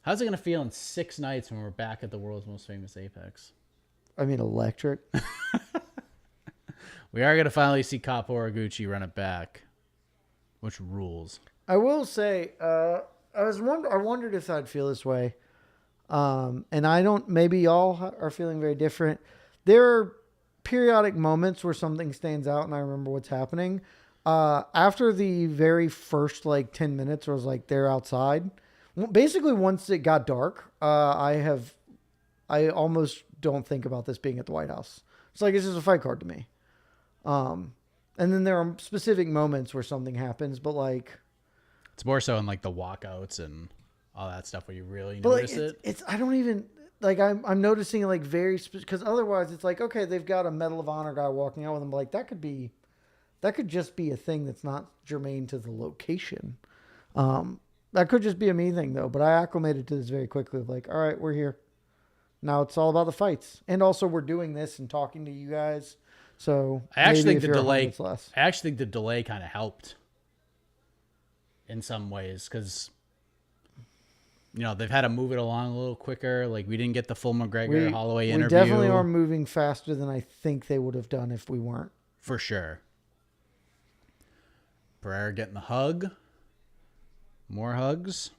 How's it going to feel in 6 nights when we're back at the world's most famous Apex? I mean, electric. We are going to finally see Capo Oraguchi run it back, which rules. I will say, I wondered if I'd feel this way. And I don't, maybe y'all are feeling very different. There are periodic moments where something stands out and I remember what's happening. After the very first 10 minutes where I was like, they're outside. Basically, once it got dark, I almost don't think about this being at the White House. It's like, it's just a fight card to me. And then there are specific moments where something happens, but it's more so in the walkouts and all that stuff where you really notice it. It's I don't even I'm noticing it very because otherwise it's okay, they've got a Medal of Honor guy walking out with them, but that could just be a thing that's not germane to the location. That could just be a me thing though, but I acclimated to this very quickly of all right, we're here. Now it's all about the fights. And also we're doing this and talking to you guys. So I actually think the delay kind of helped in some ways because they've had to move it along a little quicker. We didn't get the full McGregor Holloway interview. We definitely are moving faster than I think they would have done if we weren't. For sure. Pereira getting the hug. More hugs.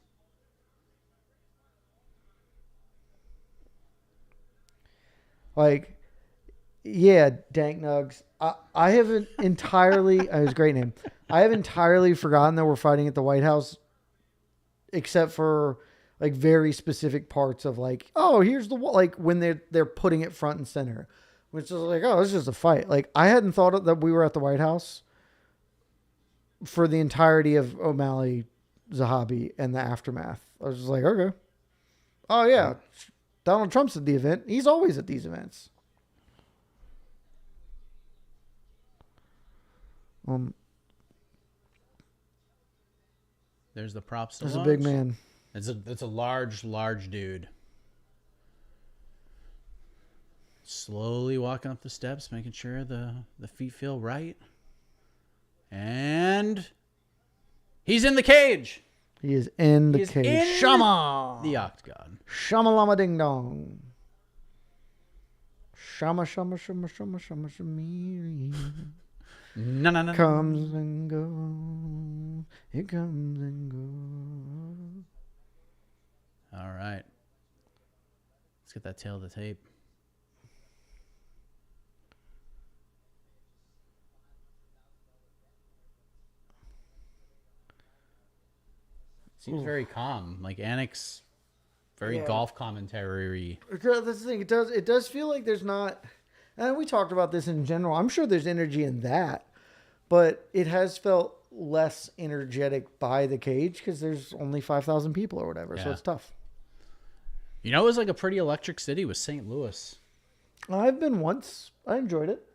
Yeah, Dank Nugs. I haven't entirely, it was a great name. I have entirely forgotten that we're fighting at the White House, except for very specific parts of oh, here's the wall. When they're putting it front and center, which is oh, it's just a fight. I hadn't thought that we were at the White House for the entirety of O'Malley, Zahabi, and the aftermath. I was just okay. Oh yeah, Donald Trump's at the event. He's always at these events. There's the props to There's watch. a big man. It's a large dude. Slowly walking up the steps, making sure the feet feel right. And he's in the cage. He is in the cage. Shama! The octagon. Shama lama ding dong. Shama shama shama shama shama shama. No. Comes and goes. It comes and goes. All right. Let's get that tail of the tape. Seems very calm. Anik's very golf commentary. That's the thing. It does feel like there's not. And we talked about this in general. I'm sure there's energy in that, but it has felt less energetic by the cage because there's only 5,000 people or whatever. Yeah. So it's tough. It was a pretty electric city with St. Louis. I've been once. I enjoyed it.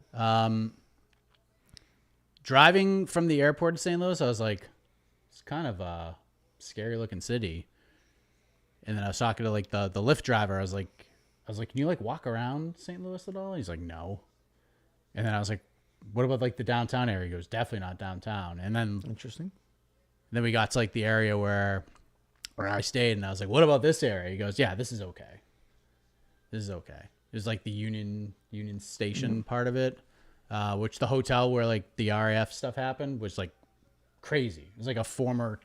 Driving from the airport to St. Louis, I was it's kind of a scary looking city. And then I was talking to the Lyft driver. I was like, can you walk around St. Louis at all? He's like, no. And then I was like, what about the downtown area? He goes, definitely not downtown. And then interesting. Then we got to the area where I stayed, and I was like, what about this area? He goes, yeah, this is okay. This is okay. It was the Union Station part of it, which the hotel where the RAF stuff happened was crazy. It was a former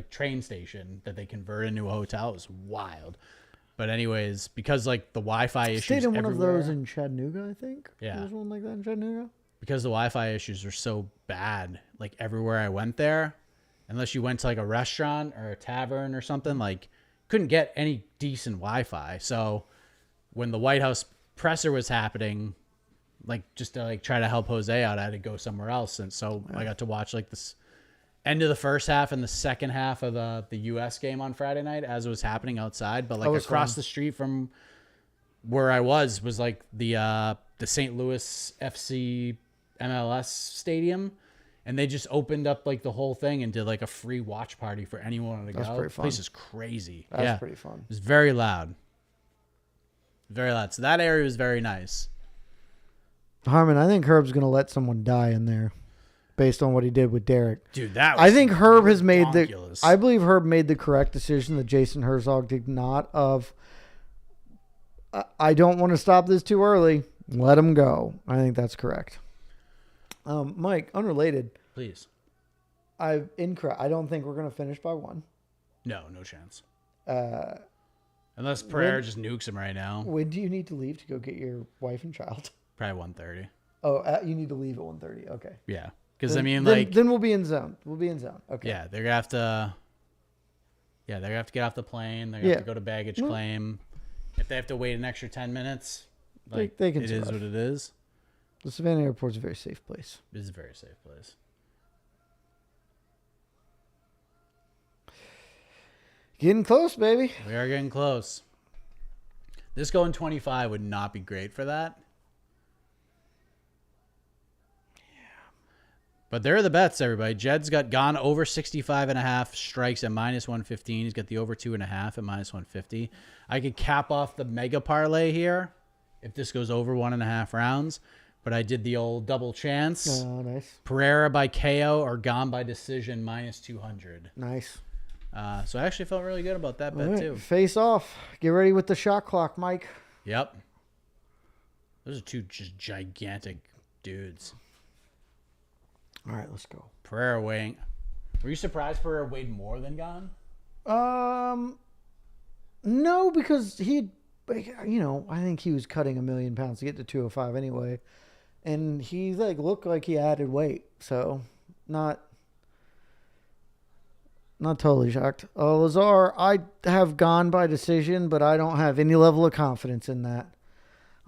train station that they converted into a hotel. It was wild. But anyways, because the Wi-Fi issues stayed in one everywhere, of those in Chattanooga, I think. Yeah, there was one like that in Chattanooga. Because the Wi-Fi issues were so bad, everywhere I went there, unless you went to a restaurant or a tavern or something, couldn't get any decent Wi-Fi. So when the White House presser was happening, just to try to help Jose out, I had to go somewhere else, and so I got to watch this end of the first half and the second half of the U.S. game on Friday night as it was happening outside. But across the street from where I was the St. Louis FC MLS stadium, and they just opened up the whole thing and did a free watch party for anyone to go. That's pretty fun. The place is crazy. That's pretty fun. It was very loud. Very loud. So that area was very nice. Harmon, I think Herb's going to let someone die in there. Based on what he did with Derek. Dude, that was I think Herb has made ridiculous. I believe Herb made the correct decision that Jason Herzog did not of I don't want to stop this too early. Let him go. I think that's correct. Mike, unrelated. Please. I don't think we're going to finish by 1. No chance. Unless Pereira just nukes him right now. When do you need to leave to go get your wife and child? Probably 1:30. Oh, you need to leave at 1:30. Okay. Yeah. Because, then we'll be in zone. Okay. Yeah, they're going to have to... Yeah, they're going to have to get off the plane. They're going to have to go to baggage claim. If they have to wait an extra 10 minutes, like, they can it survive. is what it is. The Savannah Airport's a very safe place. It is a very safe place. Getting close, baby. We are getting close. This going 25 would not be great for that. But there are the bets, everybody. Jed's got Gane over 65.5 strikes at -115. He's got the over 2.5 at -150. I could cap off the mega parlay here if this goes over 1.5 rounds. But I did the old double chance. Oh, nice. Pereira by KO or Gane by decision -200. Nice. So I actually felt really good about that bet too. Face off. Get ready with the shot clock, Mike. Yep. Those are two just gigantic dudes. All right, let's go. Pereira weighing. Were you surprised Pereira weighed more than Gane? No, because I think he was cutting 1 million pounds to get to 205 anyway, and he looked like he added weight, so not totally shocked. Lazar, I have Gane by decision, but I don't have any level of confidence in that.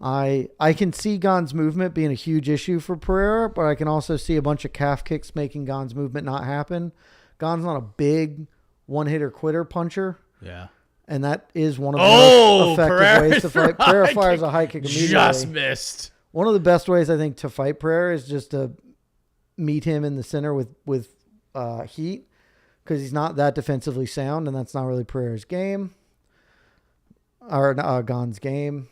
I can see Gane's movement being a huge issue for Pereira, but I can also see a bunch of calf kicks making Gane's movement not happen. Gane's not a big one-hitter quitter puncher. Yeah. And that is one of the most effective ways to fight. Pereira fires a high kick immediately. Just missed. One of the best ways, I think, to fight Pereira is just to meet him in the center with heat, because he's not that defensively sound, and that's not really Pereira's game. Or Gane's game.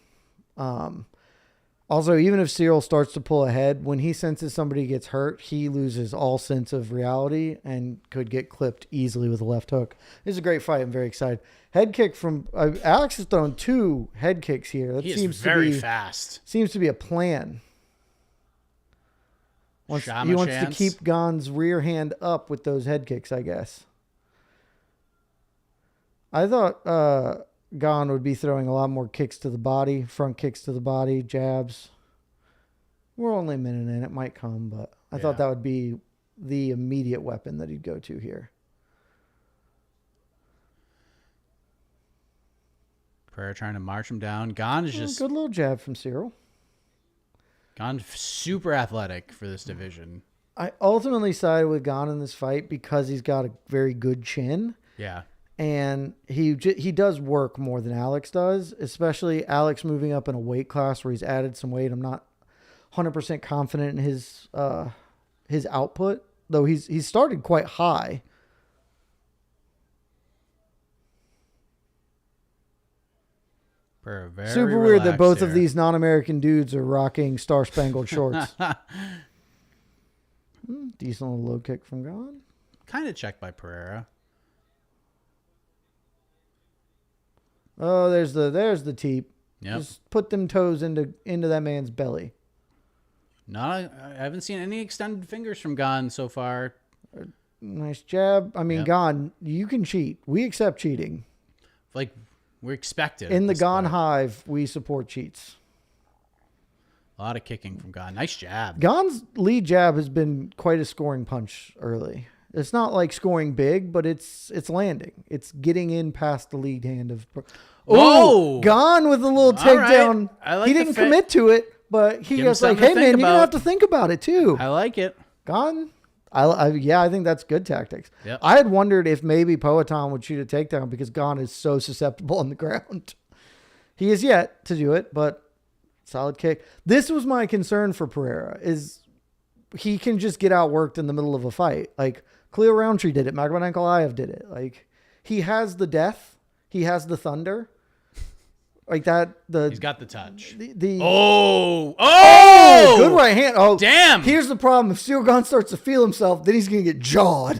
Also, even if Ciryl starts to pull ahead, when he senses somebody gets hurt, he loses all sense of reality and could get clipped easily with a left hook. This is a great fight. I'm very excited. Head kick from Alex has thrown 2 head kicks here. That seems very fast. Seems to be a plan. He wants to keep Gane's rear hand up with those head kicks, I guess. I thought Gane would be throwing a lot more kicks to the body, front kicks to the body, jabs. We're only a minute in. It might come, but I thought that would be the immediate weapon that he'd go to here. Pereira trying to march him down. Gane is just... Good little jab from Ciryl. Gane super athletic for this division. I ultimately sided with Gane in this fight because he's got a very good chin. Yeah. And he does work more than Alex does, especially Alex moving up in a weight class where he's added some weight. I'm not 100% confident in his output, though he's started quite high. Very super weird that both of these non-American dudes are rocking Star Spangled shorts. Decent little low kick from Gane. Kind of checked by Pereira. Oh, there's the teep. Yep. Just put them toes into that man's belly. I haven't seen any extended fingers from Gane so far. Nice jab. I mean, Gane, you can cheat. We accept cheating. We expect it. In the Gane hive, we support cheats. A lot of kicking from Gane. Nice jab. Gane's lead jab has been quite a scoring punch early. It's not like scoring big, but it's landing. It's getting in past the lead hand of... Oh, Gane with a little takedown. Right. He didn't commit to it, but he was like, hey, man, you're going to have to think about it, too. I like it. Gane, I think that's good tactics. Yep. I had wondered if maybe Poatan would shoot a takedown because Gane is so susceptible on the ground. He is yet to do it, but solid kick. This was my concern for Pereira, is he can just get outworked in the middle of a fight. Like, Khalil Roundtree did it. Magomedov Ankalaev did it. Like, he has the death. He has the thunder. Like that. He's got the touch. Oh, good right hand. Oh, damn. Here's the problem. If Ciryl Gane starts to feel himself, then he's going to get jawed.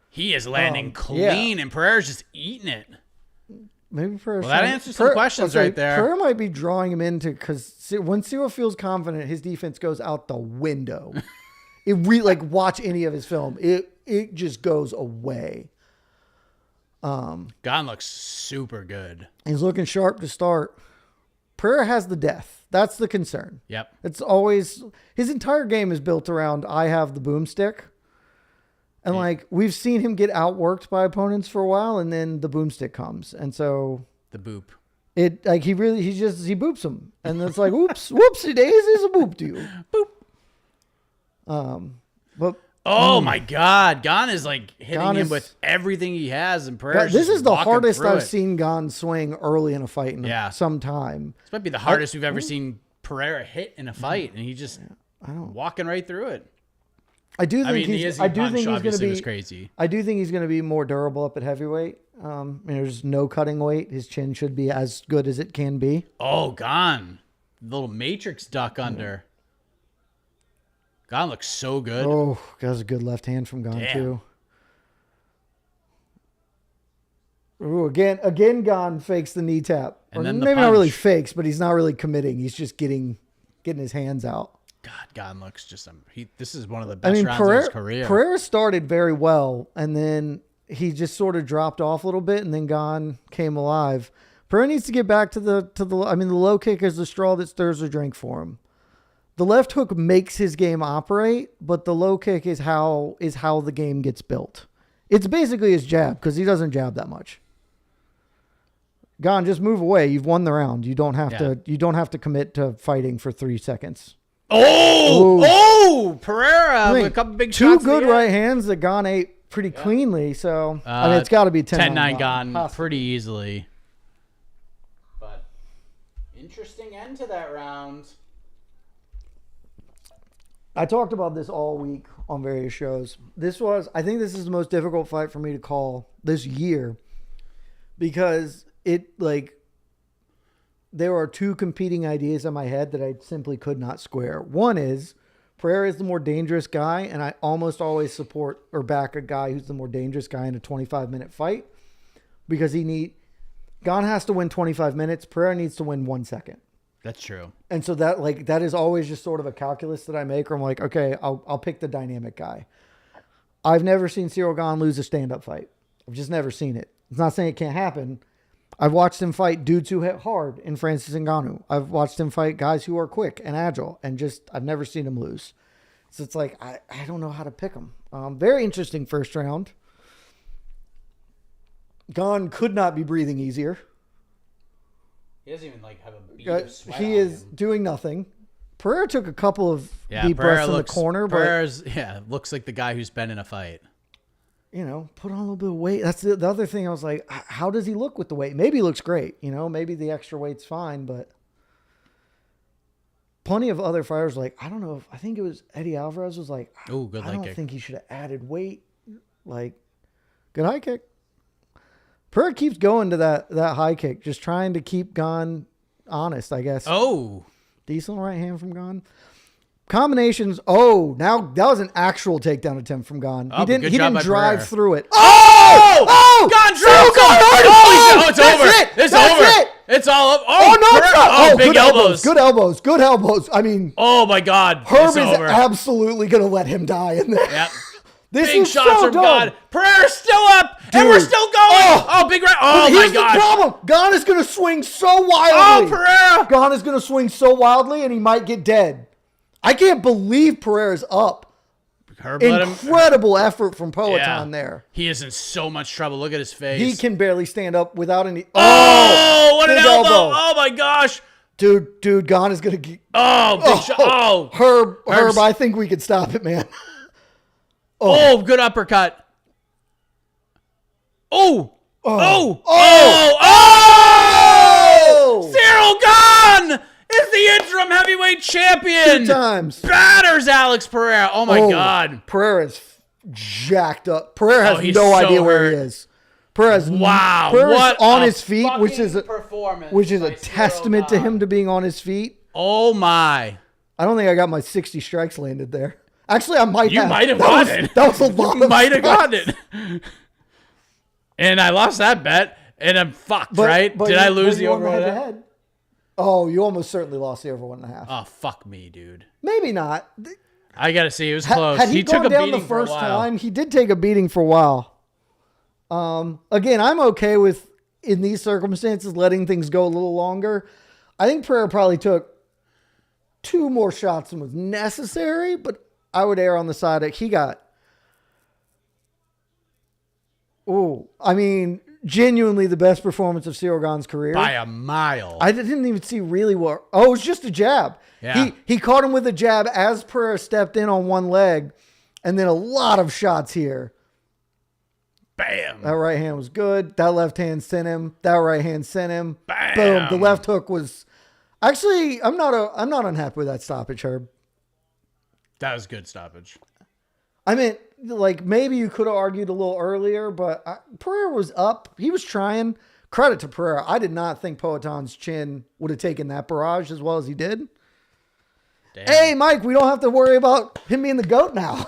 He is landing clean, and Pereira's just eating it. Maybe Pereira. Well, that answers some questions right there. Pereira might be drawing him into, because when Ciryl feels confident, his defense goes out the window. like watch any of his film. It just goes away. Gane looks super good. He's looking sharp to start. Pereira has the death. That's the concern. Yep. It's always his entire game is built around I have the boomstick. And like we've seen him get outworked by opponents for a while, and then the boomstick comes. And so the boop. It like he boops him. And it's like, oops, whoopsie daisies, a boop to you. Boop. But my God. Gane is like hitting him with everything he has, and Pereira's this is the hardest I've it. seen Gane swing early in a fight in some time. This might be the hardest we've ever seen Pereira hit in a fight, and he just walking right through it. I do think he's going to be crazy. I do think he's going to be more durable up at heavyweight. There's no cutting weight. His chin should be as good as it can be. Oh, Gane. Little matrix duck under. Gane looks so good. Oh, that was a good left hand from Gane too. Ooh, again, Gane fakes the knee tap. And or then maybe not really fakes, but he's not really committing. He's just getting his hands out. God, Gane looks just this is one of the best rounds of his career. Pereira started very well, and then he just sort of dropped off a little bit, and then Gane came alive. Pereira needs to get back to the low kick is the straw that stirs the drink for him. The left hook makes his game operate, but the low kick is how the game gets built. It's basically his jab because he doesn't jab that much. Gane, just move away. You've won the round. You don't have to. You don't have to commit to fighting for 3 seconds. Pereira with a couple big shots. 2 good right hands that Gane ate pretty cleanly. So it's got to be 10-9 Gane pretty easily. But interesting end to that round. I talked about this all week on various shows. I think this is the most difficult fight for me to call this year because there are 2 competing ideas in my head that I simply could not square. One is Pereira is the more dangerous guy, and I almost always support or back a guy who's the more dangerous guy in a 25-minute fight because Gane has to win 25 minutes. Pereira needs to win 1 second. That's true. And so that is always just sort of a calculus that I make where I'm like, okay, I'll pick the dynamic guy. I've never seen Ciryl Gane lose a stand-up fight. I've just never seen it. It's not saying it can't happen. I've watched him fight dudes who hit hard in Francis Ngannou. I've watched him fight guys who are quick and agile, and I've never seen him lose. So it's like, I don't know how to pick him. Very interesting first round. Gane could not be breathing easier. He doesn't even have a bead of sweat. He is doing nothing. Pereira took a couple of deep breaths in the corner. Pereira's looks like the guy who's been in a fight. Put on a little bit of weight. That's the other thing. I was like, how does he look with the weight? Maybe he looks great. Maybe the extra weight's fine, but plenty of other fighters I don't know. I think it was Eddie Alvarez was like, oh, good I leg don't kick. think he should have added weight. Good high kick. Pereira keeps going to that high kick, just trying to keep Gane honest, I guess. Oh. Decent right hand from Gane. Combinations. Oh, now that was an actual takedown attempt from Gane. He didn't drive through it. Oh! Gane dropped him! It's over. It's over. It's all up. Oh, no. Big elbows. Good elbows. Good elbows. I mean. Oh, my God. Herb is absolutely going to let him die in there. Yep. This big is shots so from dumb. Gane. Pereira's still up, and we're still going. Oh, big right. Oh, my Here's gosh. the problem. Gane is going to swing so wildly. Oh, Pereira. Gane is going to swing so wildly, and he might get dead. I can't believe Pereira's up. Herb Incredible effort from Poatan there. He is in so much trouble. Look at his face. He can barely stand up without any. Oh, what an elbow. Oh, my gosh. Dude, Gane is going to get. Oh, big shot. Oh. Herb, I think we could stop it, man. Oh, good uppercut. Oh. Oh. Ciryl Gane is the interim heavyweight champion. 2 times. Batters Alex Pereira. Oh, my God. Pereira's jacked up. Pereira has he's no so idea where hurt. he is. Pereira's on his feet, which is a testament to him to being on his feet. Oh, my. I don't think I got my 60 strikes landed there. Actually, I might have. You might have gotten it. That was a lot. You might have gotten it. And I lost that bet, and I'm fucked, right? Did I lose the over head? Oh, you almost certainly lost the over 1.5. Oh, fuck me, dude. Maybe not. I gotta see. It was close. Had he took gone a down beating the for a first while. time, he did take a beating for a while. Again, I'm okay with, in these circumstances, letting things go a little longer. I think Pereira probably took 2 more shots than was necessary, but I would err on the side that he got. Oh, I mean, genuinely the best performance of Ciryl Gane's career. By a mile. I didn't even see really what. Oh, it was just a jab. Yeah. He caught him with a jab as Pereira stepped in on one leg, and then a lot of shots here. Bam. That right hand was good. That left hand sent him. That right hand sent him. Bam. Boom. The left hook was. Actually, I'm not unhappy with that stoppage, Herb. That was good stoppage. I mean, like, maybe you could have argued a little earlier, but Pereira was up. He was trying. Credit to Pereira. I did not think Poaton's chin would have taken that barrage as well as he did. Damn. Hey, Mike, we don't have to worry about him being the GOAT now.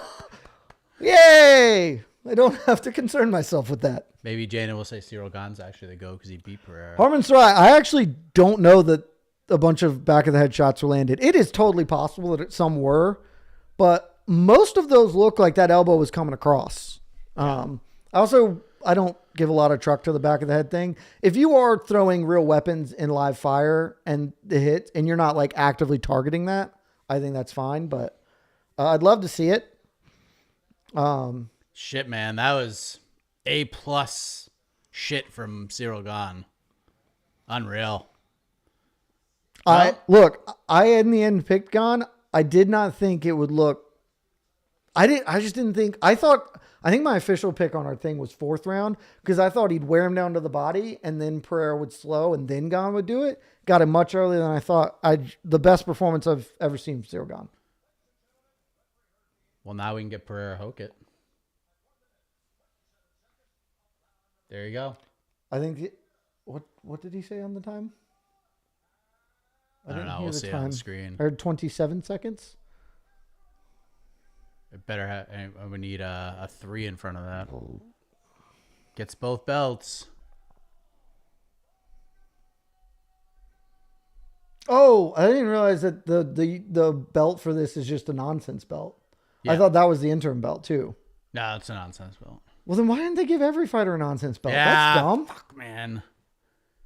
Yay! I don't have to concern myself with that. Maybe Jana will say Ciryl Gane's actually the GOAT because he beat Pereira. Harmon's right. I actually don't know that a bunch of back of the head shots were landed. It is totally possible that some were, but most of those look like that elbow was coming across. I don't give a lot of truck to the back of the head thing. If you are throwing real weapons in live fire and the hit, and you're not like actively targeting that, I think that's fine, but I'd love to see it. Shit, man. That was A+ shit from Ciryl Gane. Unreal. I in the end picked Gane. I did not think it would look. I just didn't think. I think my official pick on our thing was 4th round because I thought he'd wear him down to the body and then Pereira would slow and then Gane would do it. Got it much earlier than I thought. The best performance I've ever seen from Ciryl Gane. Well, now we can get Pereira Hokit. There you go. I think. What did he say on the time? I don't know. We'll see it on the screen. I heard 27 seconds. It better have. We need a 3 in front of that. Gets both belts. Oh, I didn't realize that the belt for this is just a nonsense belt. Yeah. I thought that was the interim belt too. No, it's a nonsense belt. Well, then why didn't they give every fighter a nonsense belt? Yeah, That's dumb. Fuck, man.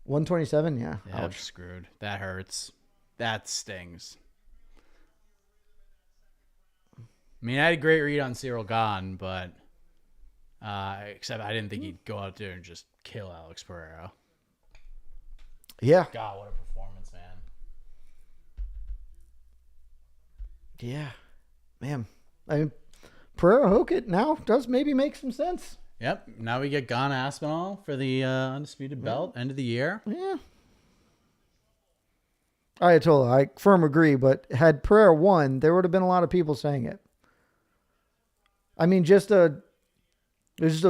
127, yeah. Yeah, I'm screwed. That hurts. That stings. I mean, I had a great read on Ciryl Gane, but except I didn't think he'd go out there and just kill Alex Pereira. Yeah. God, what a performance, man. Yeah. Man. I mean, Pereira Hokit now does maybe make some sense. Yep. Now we get Gane Aspinall for the undisputed belt, end of the year. Yeah. I told her, I firm agree, but had Pereira won, there would have been a lot of people saying it. I mean, there's just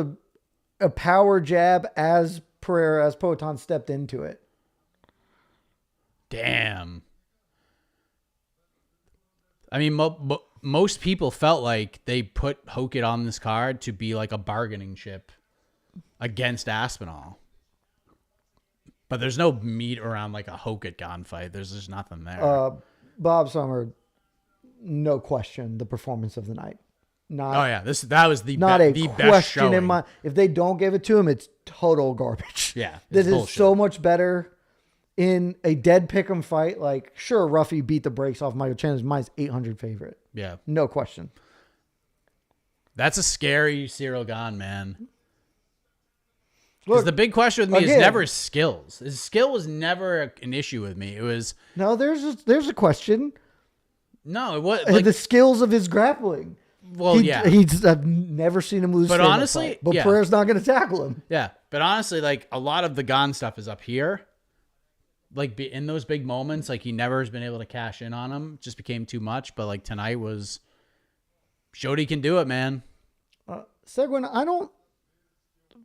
a power jab as Poatan stepped into it. Damn. I mean, most people felt like they put Hokit on this card to be like a bargaining chip against Aspinall. But there's no meat around like a Hokit Gane fight. There's just nothing there. Bob Summer, no question, the performance of the night. That was the question best showing. in my. If they don't give it to him, it's total garbage. Yeah, this bullshit. is so much better in a dead pick'em fight. Like, sure, Ruffy beat the brakes off Michael Chandler's minus 800 favorite. Yeah, no question. That's a scary Ciryl Gane, man. Look, Because the big question with me is never his skills. His skill was never an issue with me. It was there's a question. No, it was Like, the skills of his grappling. Well, I've never seen him lose. But honestly, fight, but Pereira's not going to tackle him. Yeah, but honestly, like a lot of the Gane stuff is up here. Like in those big moments, like he never has been able to cash in on him. It just became too much. But like tonight showed he can do it, man. Seguin,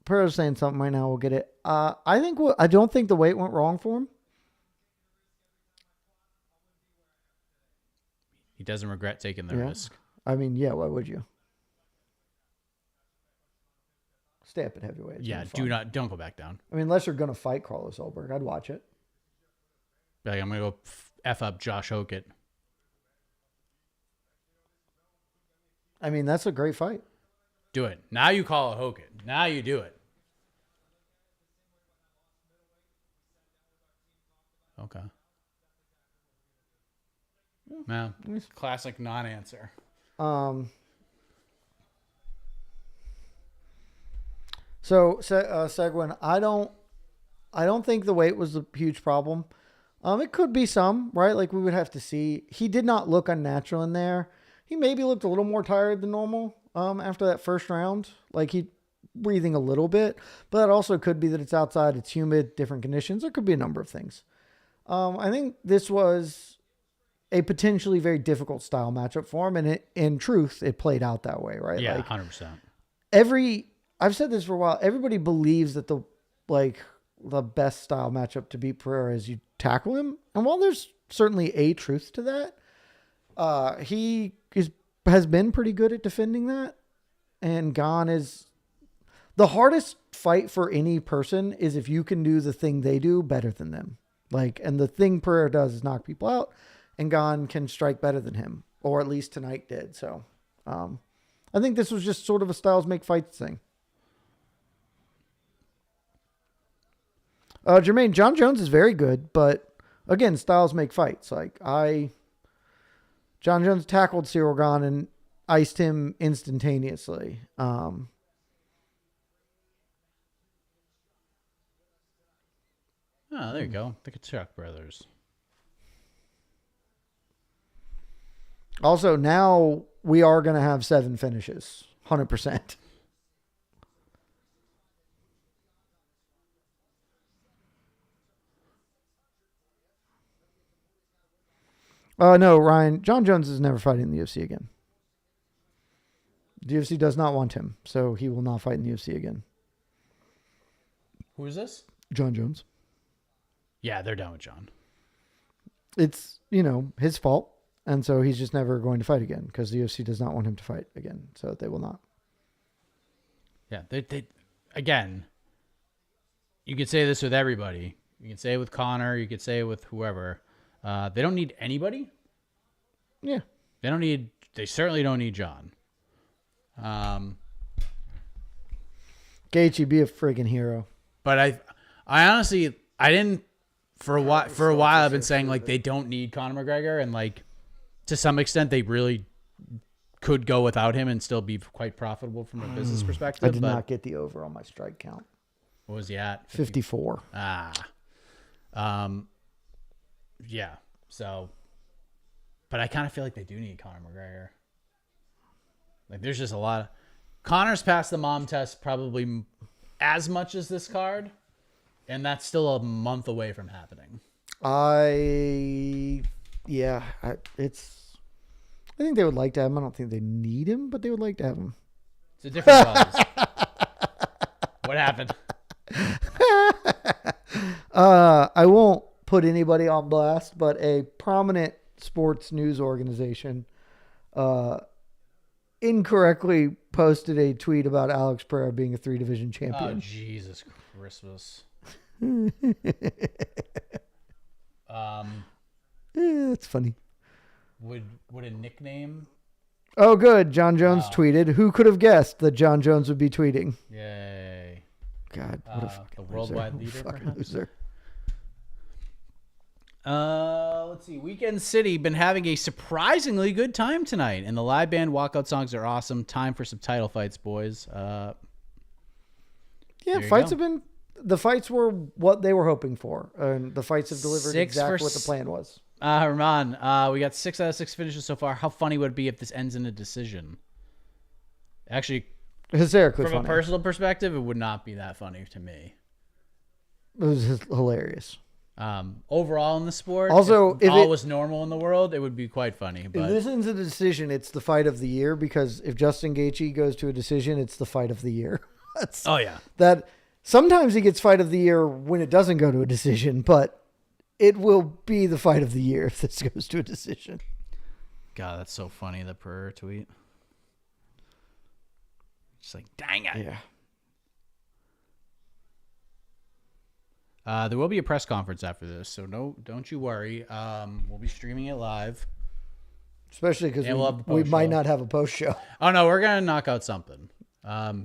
Pereira's saying something right now. We'll get it. I don't think the weight went wrong for him. He doesn't regret taking the risk. I mean, yeah, why would you? Stay up at heavyweight. Don't go back down. I mean, unless you're going to fight Carlos Ulberg, I'd watch it. Like, I'm going to go F up Josh Hokit. I mean, that's a great fight. Do it. Now you call it Hogan. Now you do it. Okay. No, classic non-answer. Seguin, I don't think the weight was a huge problem. It could be some, right? Like, we would have to see. He did not look unnatural in there. He maybe looked a little more tired than normal after that first round. Like, he breathing a little bit, but that also could be that it's outside, it's humid, different conditions. There could be a number of things. I think this was a potentially very difficult style matchup for him, and in truth, it played out that way, right? Yeah, like, 100%. I've said this for a while. Everybody believes that the best style matchup to beat Pereira is you tackle him. And while there's certainly a truth to that, he has been pretty good at defending that. And Gane is the hardest fight for any person is if you can do the thing they do better than them. And the thing Pereira does is knock people out, and Gane can strike better than him, or at least tonight did. So, I think this was just sort of a styles make fights thing. Jermaine, John Jones is very good, but again, styles make fights. John Jones tackled Ciryl Gane and iced him instantaneously. Oh, there you go. The Kachuk brothers. Also, now we are going to have 7 finishes. 100%. No, Ryan. John Jones is never fighting in the UFC again. The UFC does not want him, so he will not fight in the UFC again. Who is this? John Jones. Yeah, they're done with John. It's, his fault. And so he's just never going to fight again because the UFC does not want him to fight again. So they will not. Yeah, they again, you could say this with everybody. You can say it with Conor. You could say it with whoever. They don't need anybody. Yeah. They certainly don't need John. Gaethje, be a friggin' hero. But I honestly, I didn't, for a while I've been saying they don't need Conor McGregor, and to some extent they really could go without him and still be quite profitable from a business perspective. I did not get the over on my strike count. What was he at? 54. Yeah. So, but I kind of feel like they do need Conor McGregor. There's just a lot of Conor's passed the mom test probably as much as this card, and that's still a month away from happening. I think they would like to have him. I don't think they need him, but they would like to have him. It's a different buzz. What happened? I won't put anybody on blast, but a prominent sports news organization incorrectly posted a tweet about Alex Pereira being a 3-division champion. Oh, Jesus Christmas. It's funny. Would a nickname? Oh, good. John Jones tweeted. Who could have guessed that John Jones would be tweeting? Yay. God, what a fucking the worldwide leader. Fucking loser. Let's see. Weekend City been having a surprisingly good time tonight, and the live band walkout songs are awesome. Time for some title fights, boys. The fights were what they were hoping for, and the fights have delivered exactly what the plan was. Herman, we got 6 out of 6 finishes so far. How funny would it be if this ends in a decision? Actually, hysterically from funny. A personal perspective, it would not be that funny to me. It was hilarious. Overall in the sport, also, if all was normal in the world, it would be quite funny. But if this ends in a decision, it's the fight of the year, because if Justin Gaethje goes to a decision, it's the fight of the year. That sometimes he gets fight of the year when it doesn't go to a decision, but it will be the fight of the year if this goes to a decision. God, that's so funny, the Pereira tweet. Just dang it. Yeah. There will be a press conference after this, so don't you worry. We'll be streaming it live. Especially because And we'll have the we post might show. not have a post show. Oh no, we're gonna knock out something.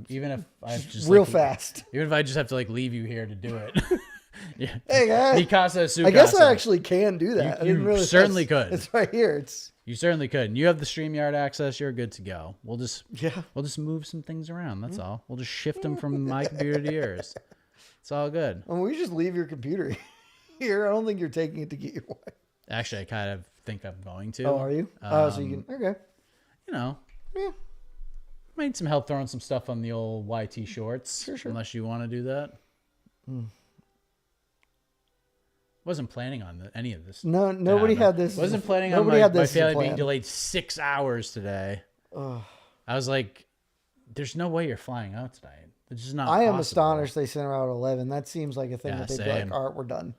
Even if I just Real like, fast. Even if I just have to like leave you here to do it. Yeah. Hey, guys. Mikasa Sukasa. I guess I actually can do that. I didn't you realize certainly could. It's right here. You certainly could. And you have the StreamYard access. You're good to go. We'll just Yeah. We'll just move some things around. That's all. We'll just shift them from my computer to yours. It's all good. Well, we just leave your computer here. I don't think you're taking it to get your wife. Actually, I kind of think I'm going to. Oh, are you? So you can. Okay. You know, Yeah. I need some help throwing some stuff on the old YT shorts. Sure. Unless you want to do that. Wasn't planning on any of this. No, nobody had this. Wasn't planning on nobody my had this as a family plan. being delayed 6 hours today. Ugh. I was like, "There's no way you're flying out tonight. It's just not." I am possible." astonished they sent her out at 11. That seems like a thing Yeah, that they'd be same. like, all right, we're done.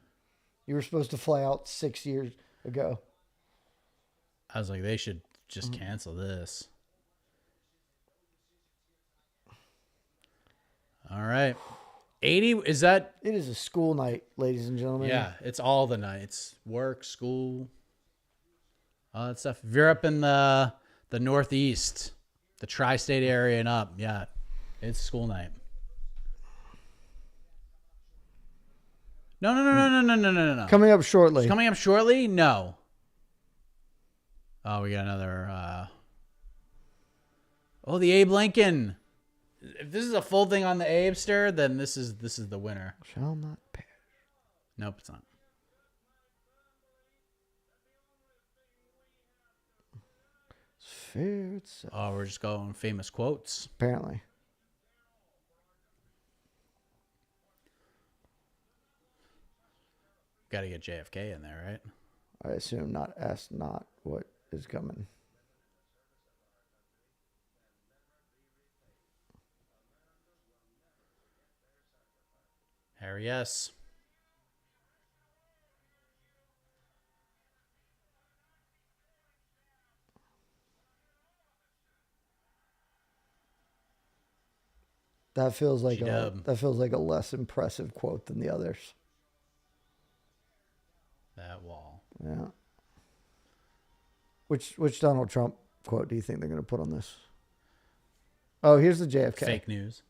You were supposed to fly out 6 years ago. I was like, they should just cancel this. All right. 80, is that? It is a school night, ladies and gentlemen. Yeah, it's all the nights. Work, school, all that stuff. If you're up in the Northeast, the tri-state area and up, yeah, it's school night. No. Coming up shortly. Coming up shortly? No. Oh, we got another. The Abe Lincoln. If this is a full thing on the Abester, then this is the winner. Shall not perish. Nope, it's not. Fair itself. Oh, we're just going famous quotes. Apparently. Got to get JFK in there, right? I assume not. Ask not what is coming. Harry, yes. That feels like G-dub. that feels like a less impressive quote than the others. That wall. Yeah. Which Donald Trump quote do you think they're going to put on this? Oh, here's the JFK. Fake news.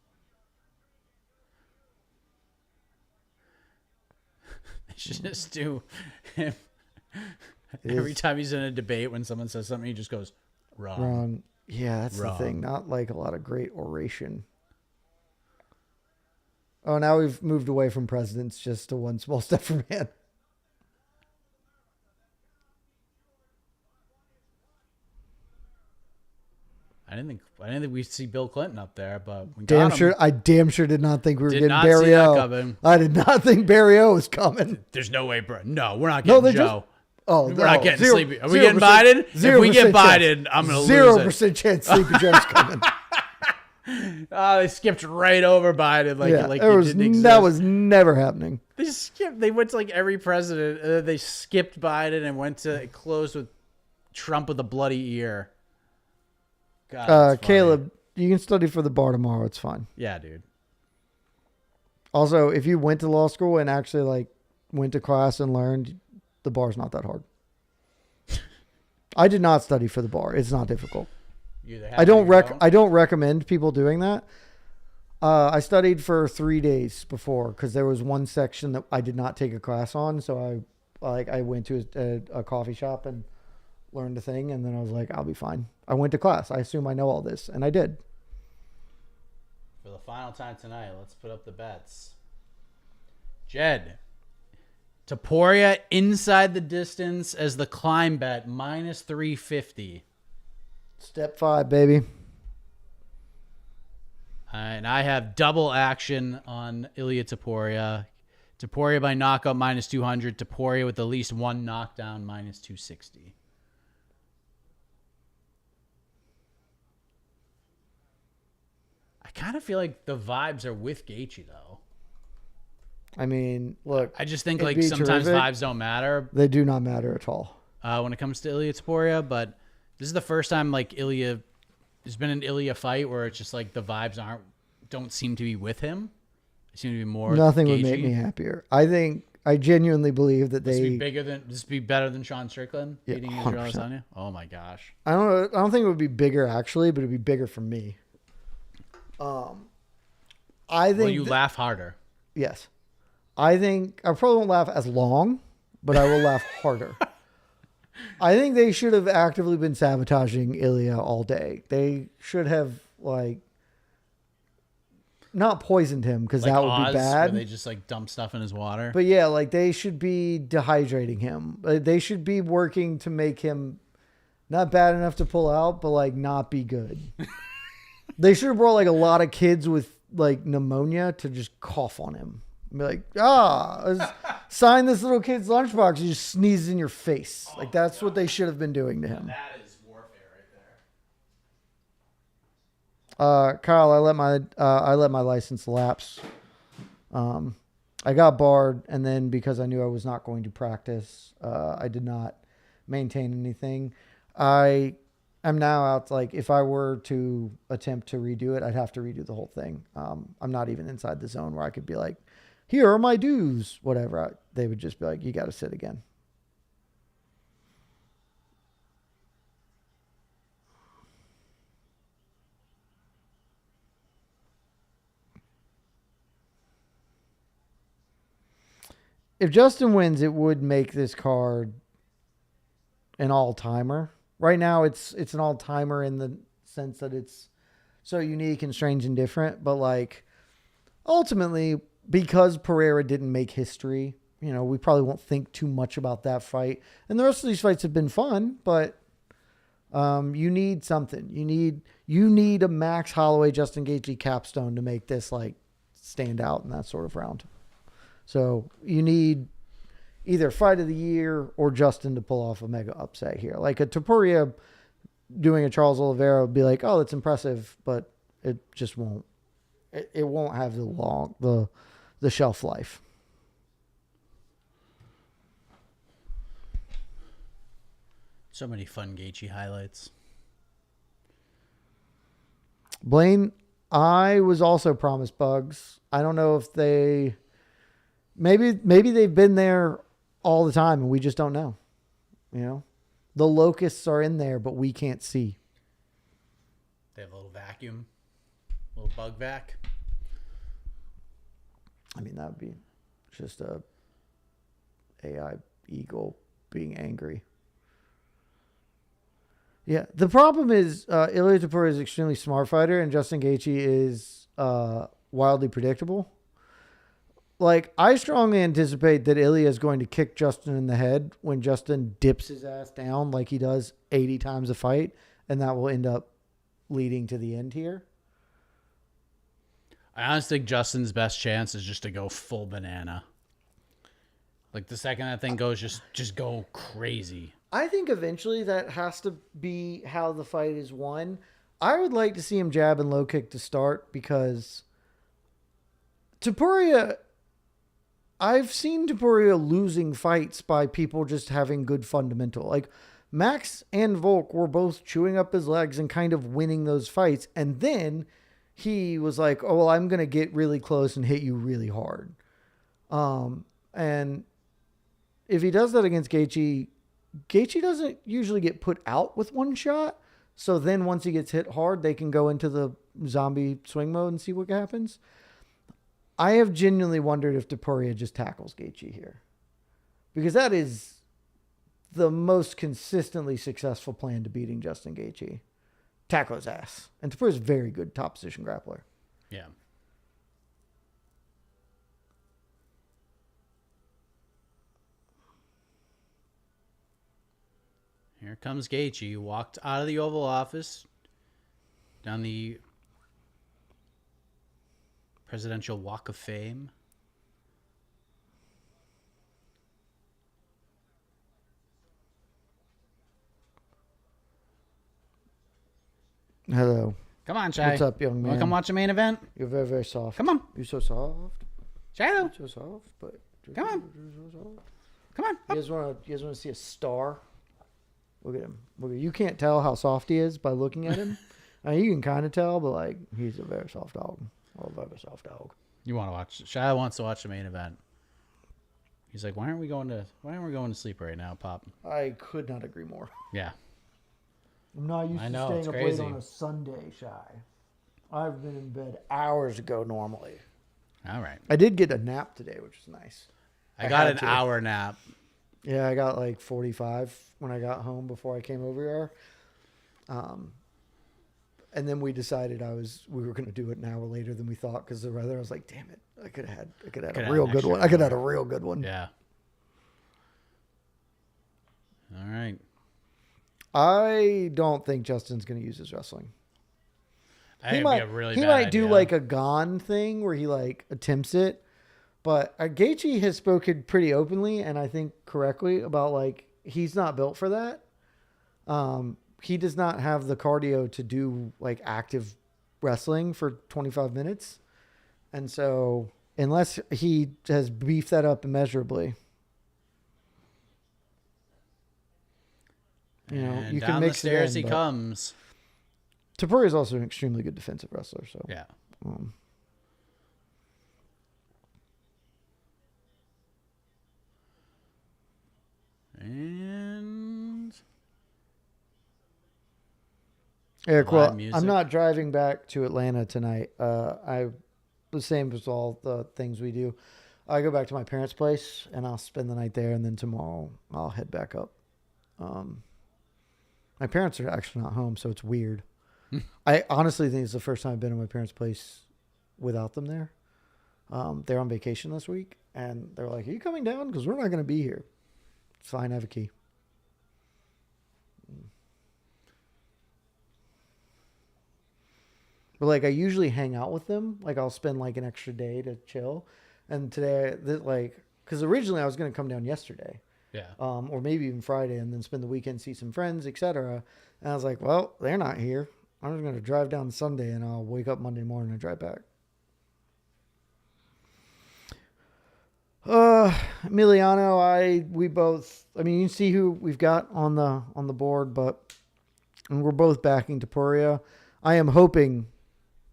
They should just do him. Every time he's in a debate, when someone says something, he just goes, wrong. Wrong. Yeah, that's Wrong. the thing. Not like a lot of great oration. Oh, now we've moved away from presidents just to one small step for man. I didn't think we'd see Bill Clinton up there, but we Damn got him. sure. I damn sure did not think we were Did getting not Barry see that O. coming. I did not think Barry O was coming. There's no way, bro. No, we're not No, getting they Joe. Oh, We're not getting Sleepy. Are we getting Biden? If we get Biden, I'm going to lose it. 0% chance Sleepy Joe's coming. Oh, they skipped right over Biden. Like Yeah, he didn't exist. that was never happening. They skipped. They went to like every president. And then they skipped Biden and went to close with Trump with a bloody ear. God, that's funny. Caleb, you can study for the bar tomorrow. It's fine. Yeah, dude. Also, if you went to law school and actually like went to class and learned, the bar's not that hard. I did not study for the bar. It's not difficult. I don't recommend people doing that. I studied for 3 days before because there was one section that I did not take a class on. So I went to a coffee shop and learned a thing, and then I was like, I'll be fine. I went to class. I assume I know all this, and I did. For the final time tonight, let's put up the bets. Jed, Topuria inside the distance as the climb bet, minus 350. Step 5, baby. And I have double action on Ilya Topuria. Topuria by knockout, minus 200. Topuria with at least one knockdown, minus 260. I kind of feel like the vibes are with Gaethje, though. I mean, look. I just think it'd like be sometimes terrific. vibes don't matter They do not matter at all. when it comes to Ilya Topuria, but this is the first time like Ilya, there's been an Ilya fight where it's just like the vibes don't seem to be with him. They seem to be more Nothing would Gaethje. make me happier. I think I genuinely believe that This they be better than Sean Strickland Yeah, beating Israel 100%. Adesanya. Oh my gosh. I don't think it would be bigger actually, but it'd be bigger for me. I think Will you laugh harder? Yes. I think I probably won't laugh as long, but I will laugh harder. I think they should have actively been sabotaging Ilya all day. They should have not poisoned him because Like that would Oz, be bad. where they just like dump stuff in his water. But yeah, they should be dehydrating him. They should be working to make him not bad enough to pull out, but not be good. They should have brought a lot of kids with pneumonia to just cough on him. Be sign this little kid's lunchbox. You just sneeze in your face. That's what they should have been doing to him. That is warfare right there. Kyle, I let my license lapse. I got barred, and then because I knew I was not going to practice, I did not maintain anything. I am now out. If I were to attempt to redo it, I'd have to redo the whole thing. I'm not even inside the zone where I could be like, here are my dues, whatever. They would just be like, you got to sit again. If Justin wins, it would make this card an all-timer. Right now, it's an all-timer in the sense that it's so unique and strange and different. But ultimately, because Pereira didn't make history, we probably won't think too much about that fight. And the rest of these fights have been fun, but you need something. You need a Max Holloway, Justin Gaethje capstone to make this stand out in that sort of round. So you need either fight of the year or Justin to pull off a mega upset here. A Topuria doing a Charles Oliveira would be oh, that's impressive, but it just won't. It won't have the shelf life. So many fun Gaethje highlights. Blaine, I was also promised bugs. I don't know if they maybe they've been there all the time and we just don't know. The locusts are in there, but we can't see. They have a little vacuum, a little bug vac. I mean, that would be just a AI eagle being angry. Yeah, the problem is Ilia Topuria is an extremely smart fighter, and Justin Gaethje is wildly predictable. I strongly anticipate that Ilia is going to kick Justin in the head when Justin dips his ass down like he does 80 times a fight, and that will end up leading to the end here. I honestly think Justin's best chance is just to go full banana. The second that thing goes, just go crazy. I think eventually that has to be how the fight is won. I would like to see him jab and low kick to start because Topuria, I've seen Topuria losing fights by people just having good fundamental. Max and Volk were both chewing up his legs and kind of winning those fights. And then he was like, oh, well, I'm going to get really close and hit you really hard. And if he does that against Gaethje doesn't usually get put out with one shot. So then once he gets hit hard, they can go into the zombie swing mode and see what happens. I have genuinely wondered if Topuria just tackles Gaethje here. Because that is the most consistently successful plan to beating Justin Gaethje. Tackle his ass. And Topuria is a very good top position grappler. Yeah. Here comes Gaethje. Walked out of the Oval Office down the Presidential Walk of Fame. Hello. Come on, Shai. What's up, young man? Wanna come watch the main event? You're very, very soft. Come on. You're so soft. Shadow. You're so soft, but Come on. you're so soft. Come on. You guys want to see a star? Look at him. You can't tell how soft he is by looking at him. I mean, you can kind of tell, but he's a very soft dog. A very soft dog. You want to watch? Shai wants to watch the main event. He's like, why aren't we going to sleep right now, Pop? I could not agree more. Yeah. I'm not used I to know, staying it's up crazy. late on a Sunday, Shy. I've been in bed hours ago normally. All right. I did get a nap today, which is nice. I got had an to. hour nap. Yeah, I got like 45 when I got home before I came over here. And then we decided we were going to do it an hour later than we thought because the weather. I was like, damn it, I could have had a real good one. I could have had a real good one. Yeah. All right. I don't think Justin's going to use his wrestling. He might do like a Gane thing where he like attempts it, but Gaethje has spoken pretty openly and I think correctly about like he's not built for that. He does not have the cardio to do like active wrestling for 25 minutes, and so unless he has beefed that up immeasurably, you know, And you down can mix the stairs it in, he comes. Topuria is also an extremely good defensive wrestler. So Yeah. And Eric, live well, music. I'm not driving back to Atlanta tonight. The same as all the things we do. I go back to my parents' place and I'll spend the night there, and then tomorrow I'll head back up. My parents are actually not home, so it's weird. I honestly think it's the first time I've been in my parents' place without them there. They're on vacation this week, and they're like, "Are you coming down? Because we're not going to be here." It's fine. I have a key. But like I usually hang out with them. Like I'll spend like an extra day to chill. And today, because originally I was going to come down yesterday. Yeah. Or maybe even Friday, and then spend the weekend, see some friends, etc. And I was like, well, they're not here. I'm just going to drive down Sunday, and I'll wake up Monday morning and drive back. Emiliano, we both. I mean, you can see who we've got on the board, but we're both backing Topuria. I am hoping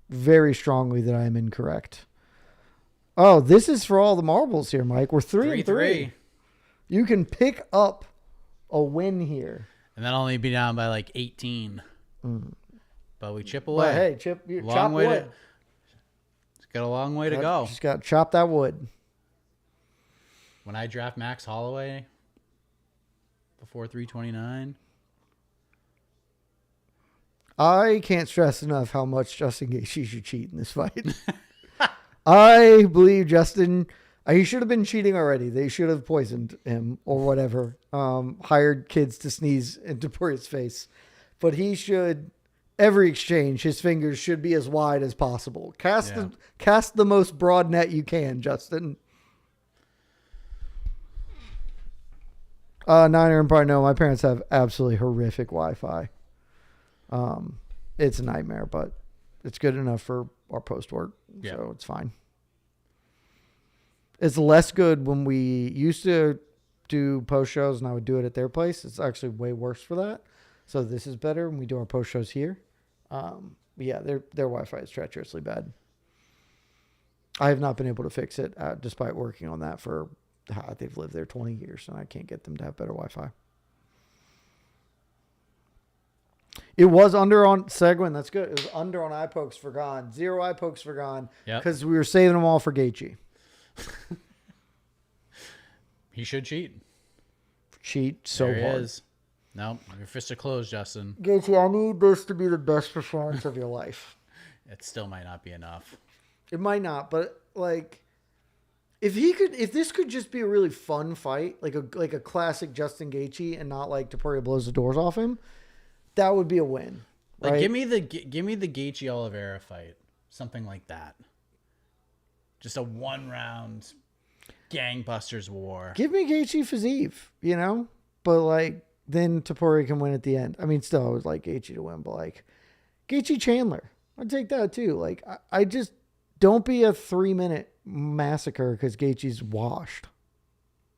very strongly that I am incorrect. Oh, this is for all the marbles here, Mike. We're 3-3. You can pick up a win here. And then only be down by like 18. But we chip away. But hey, chop wood. It's got a long way to go. Just got to chop that wood. When I draft Max Holloway before 329. I can't stress enough how much Justin Gaethje should cheat in this fight. I believe Justin, he should have been cheating already. They should have poisoned him or whatever. Hired kids to sneeze into Topuria's face. But he should, every exchange, his fingers should be as wide as possible. Cast the most broad net you can, Justin. Niner and probably know my parents have absolutely horrific Wi-Fi. It's a nightmare, but it's good enough for our post work, so it's fine. It's less good when we used to do post shows and I would do it at their place. It's actually way worse for that. So this is better when we do our post shows here. Yeah, their Wi-Fi is treacherously bad. I have not been able to fix it despite working on that for they've lived there 20 years and I can't get them to have better Wi-Fi. It was under on Seguin. That's good. It was under on eye pokes for Gane. 0 eye pokes for Gane. Because we were saving them all for Gaethje. He should cheat. Cheat so there hard. Is. No, your fists are closed, Justin. Gaethje, I need this to be the best performance of your life. It still might not be enough. It might not, but like, if this could just be a really fun fight, like a classic Justin Gaethje, and not like Topuria blows the doors off him, that would be a win. Right? Like, give me the Gaethje Oliveira fight, something like that. Just a 1-round gangbusters war. Give me Gaethje Fazeev, you know, but like then Topuria can win at the end. I mean, still I would like Gaethje to win, but like Gaethje Chandler, I'd take that too. Like I just don't be a 3-minute massacre because Gaethje's washed.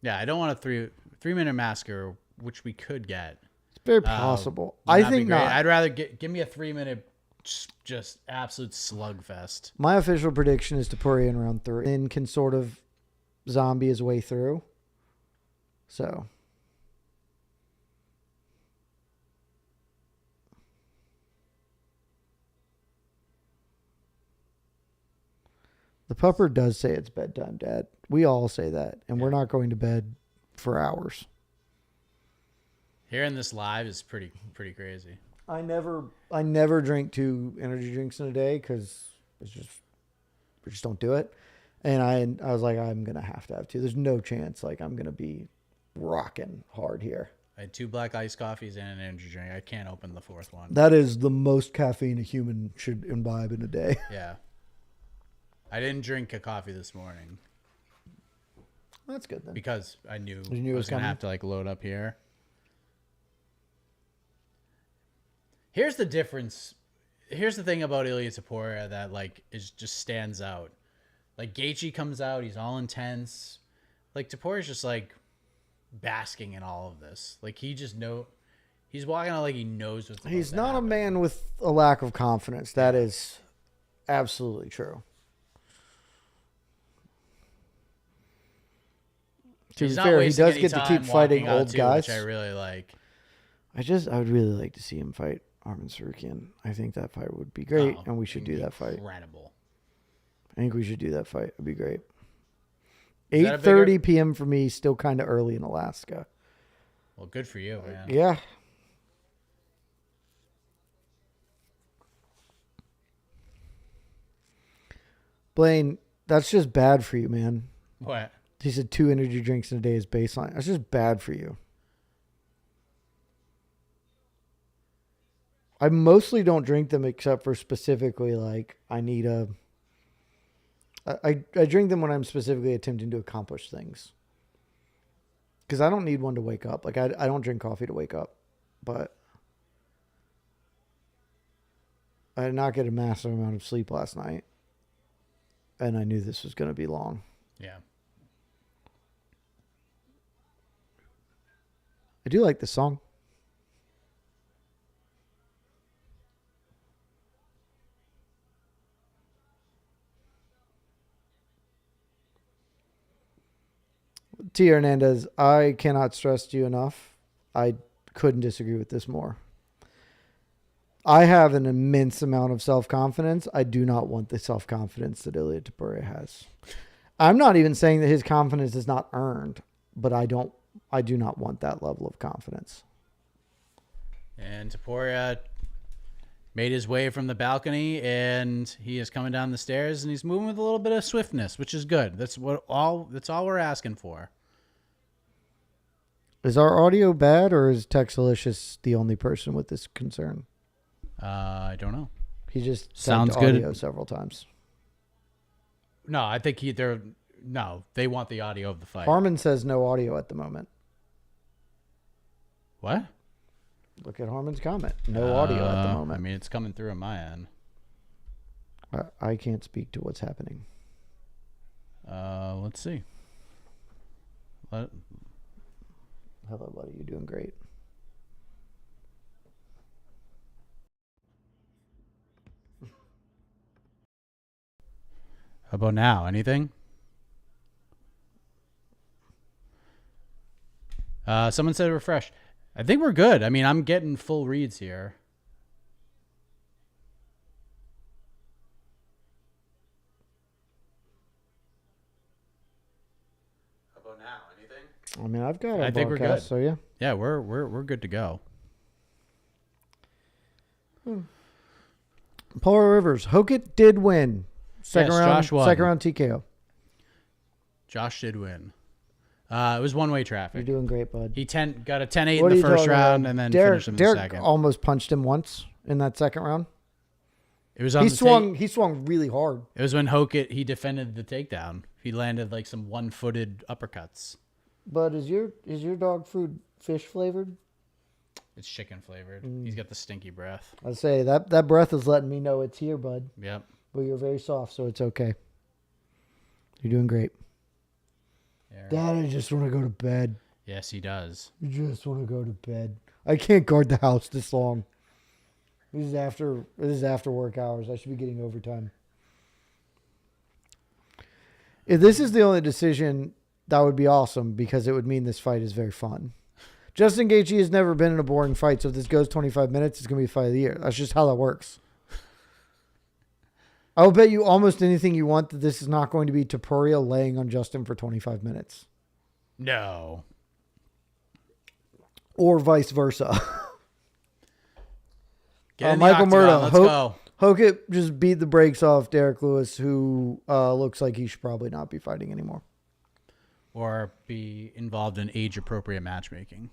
Yeah, I don't want a 3-minute massacre, which we could get. It's very possible. I think not. I'd rather give me a 3-minute just absolute slugfest. My official prediction is Topuria in round 3. Then can sort of zombie his way through. So. The pupper does say it's bedtime, Dad. We all say that, and we're not going to bed for hours. Hearing this live is pretty crazy. I never drink 2 energy drinks in a day because we just don't do it. And I was like, I'm gonna have to have 2. There's no chance like I'm gonna be rocking hard here. I had 2 black iced coffees and an energy drink. I can't open the 4th one. That is the most caffeine a human should imbibe in a day. Yeah. I didn't drink a coffee this morning. That's good then. Because I knew I it was going to have to like load up here. Here's the difference. Here's the thing about Ilya Topuria that like just stands out. Like Gaethje comes out, he's all intense. Like Topuria's just like basking in all of this. Like he's walking out like he knows what's He's not a man with a lack of confidence. That is absolutely true. To be fair, he does get to keep fighting old guys. Which I really like. I would really like to see him fight Arman Tsarukyan. I think that fight would be great, and we should do that fight. Incredible. I think we should do that fight. It'd be great. 8:30 p.m. for me, still kind of early in Alaska. Well, good for you, man. Yeah. Blaine, that's just bad for you, man. What? He said 2 energy drinks in a day is baseline. That's just bad for you. I mostly don't drink them except for specifically like I need a... I drink them when I'm specifically attempting to accomplish things. Because I don't need one to wake up. Like I don't drink coffee to wake up. But I did not get a massive amount of sleep last night. And I knew this was going to be long. Yeah. I do like the song. T. Hernandez, I cannot stress to you enough. I couldn't disagree with this more. I have an immense amount of self-confidence. I do not want the self-confidence that Ilya Topuria has. I'm not even saying that his confidence is not earned, but I do not want that level of confidence. And Topuria made his way from the balcony, and he is coming down the stairs, and he's moving with a little bit of swiftness, which is good. That's all we're asking for. Is our audio bad, or is Texalicious the only person with this concern? I don't know. He just sounds audio good several times. No, I think they want the audio of the fight. Harmon says no audio at the moment. What? Look at Harmon's comment. No audio at the moment. I mean, it's coming through on my end. I can't speak to what's happening. Let's see. Hello, buddy. You're doing great. How about now? Anything? Someone said refresh. I think we're good. I mean, I'm getting full reads here. How about now? Anything? I mean, I've got I think we're good. So yeah. Yeah, we're good to go. Paul Rivers. Hokett did win. Second Josh won. Second round TKO. Josh did win. It was one-way traffic. You're doing great, bud. He got a 10-8 in the first round and then finished him in the second. Derek almost punched him once in that second round. It was on he swung really hard. It was when Hokett, he defended the takedown. He landed like some one-footed uppercuts. But is your dog food fish flavored? It's chicken flavored. He's got the stinky breath. I'd say that breath is letting me know it's here, bud. Yep. But you're very soft, so it's okay. You're doing great. Yeah. Dad, I just want to go to bed. Yes, he does. I just want to go to bed. I can't guard the house this long. This is after work hours. I should be getting overtime. If this is the only decision that would be awesome because it would mean this fight is very fun. Justin Gaethje has never been in a boring fight, so if this goes 25 minutes, it's going to be a fight of the year. That's just how that works. I will bet you almost anything you want that this is not going to be Topuria laying on Justin for 25 minutes. No. Or vice versa. Get in the Michael octagon. Murdo. Let's go. Hokit just beat the brakes off Derek Lewis, who looks like he should probably not be fighting anymore. Or be involved in age-appropriate matchmaking.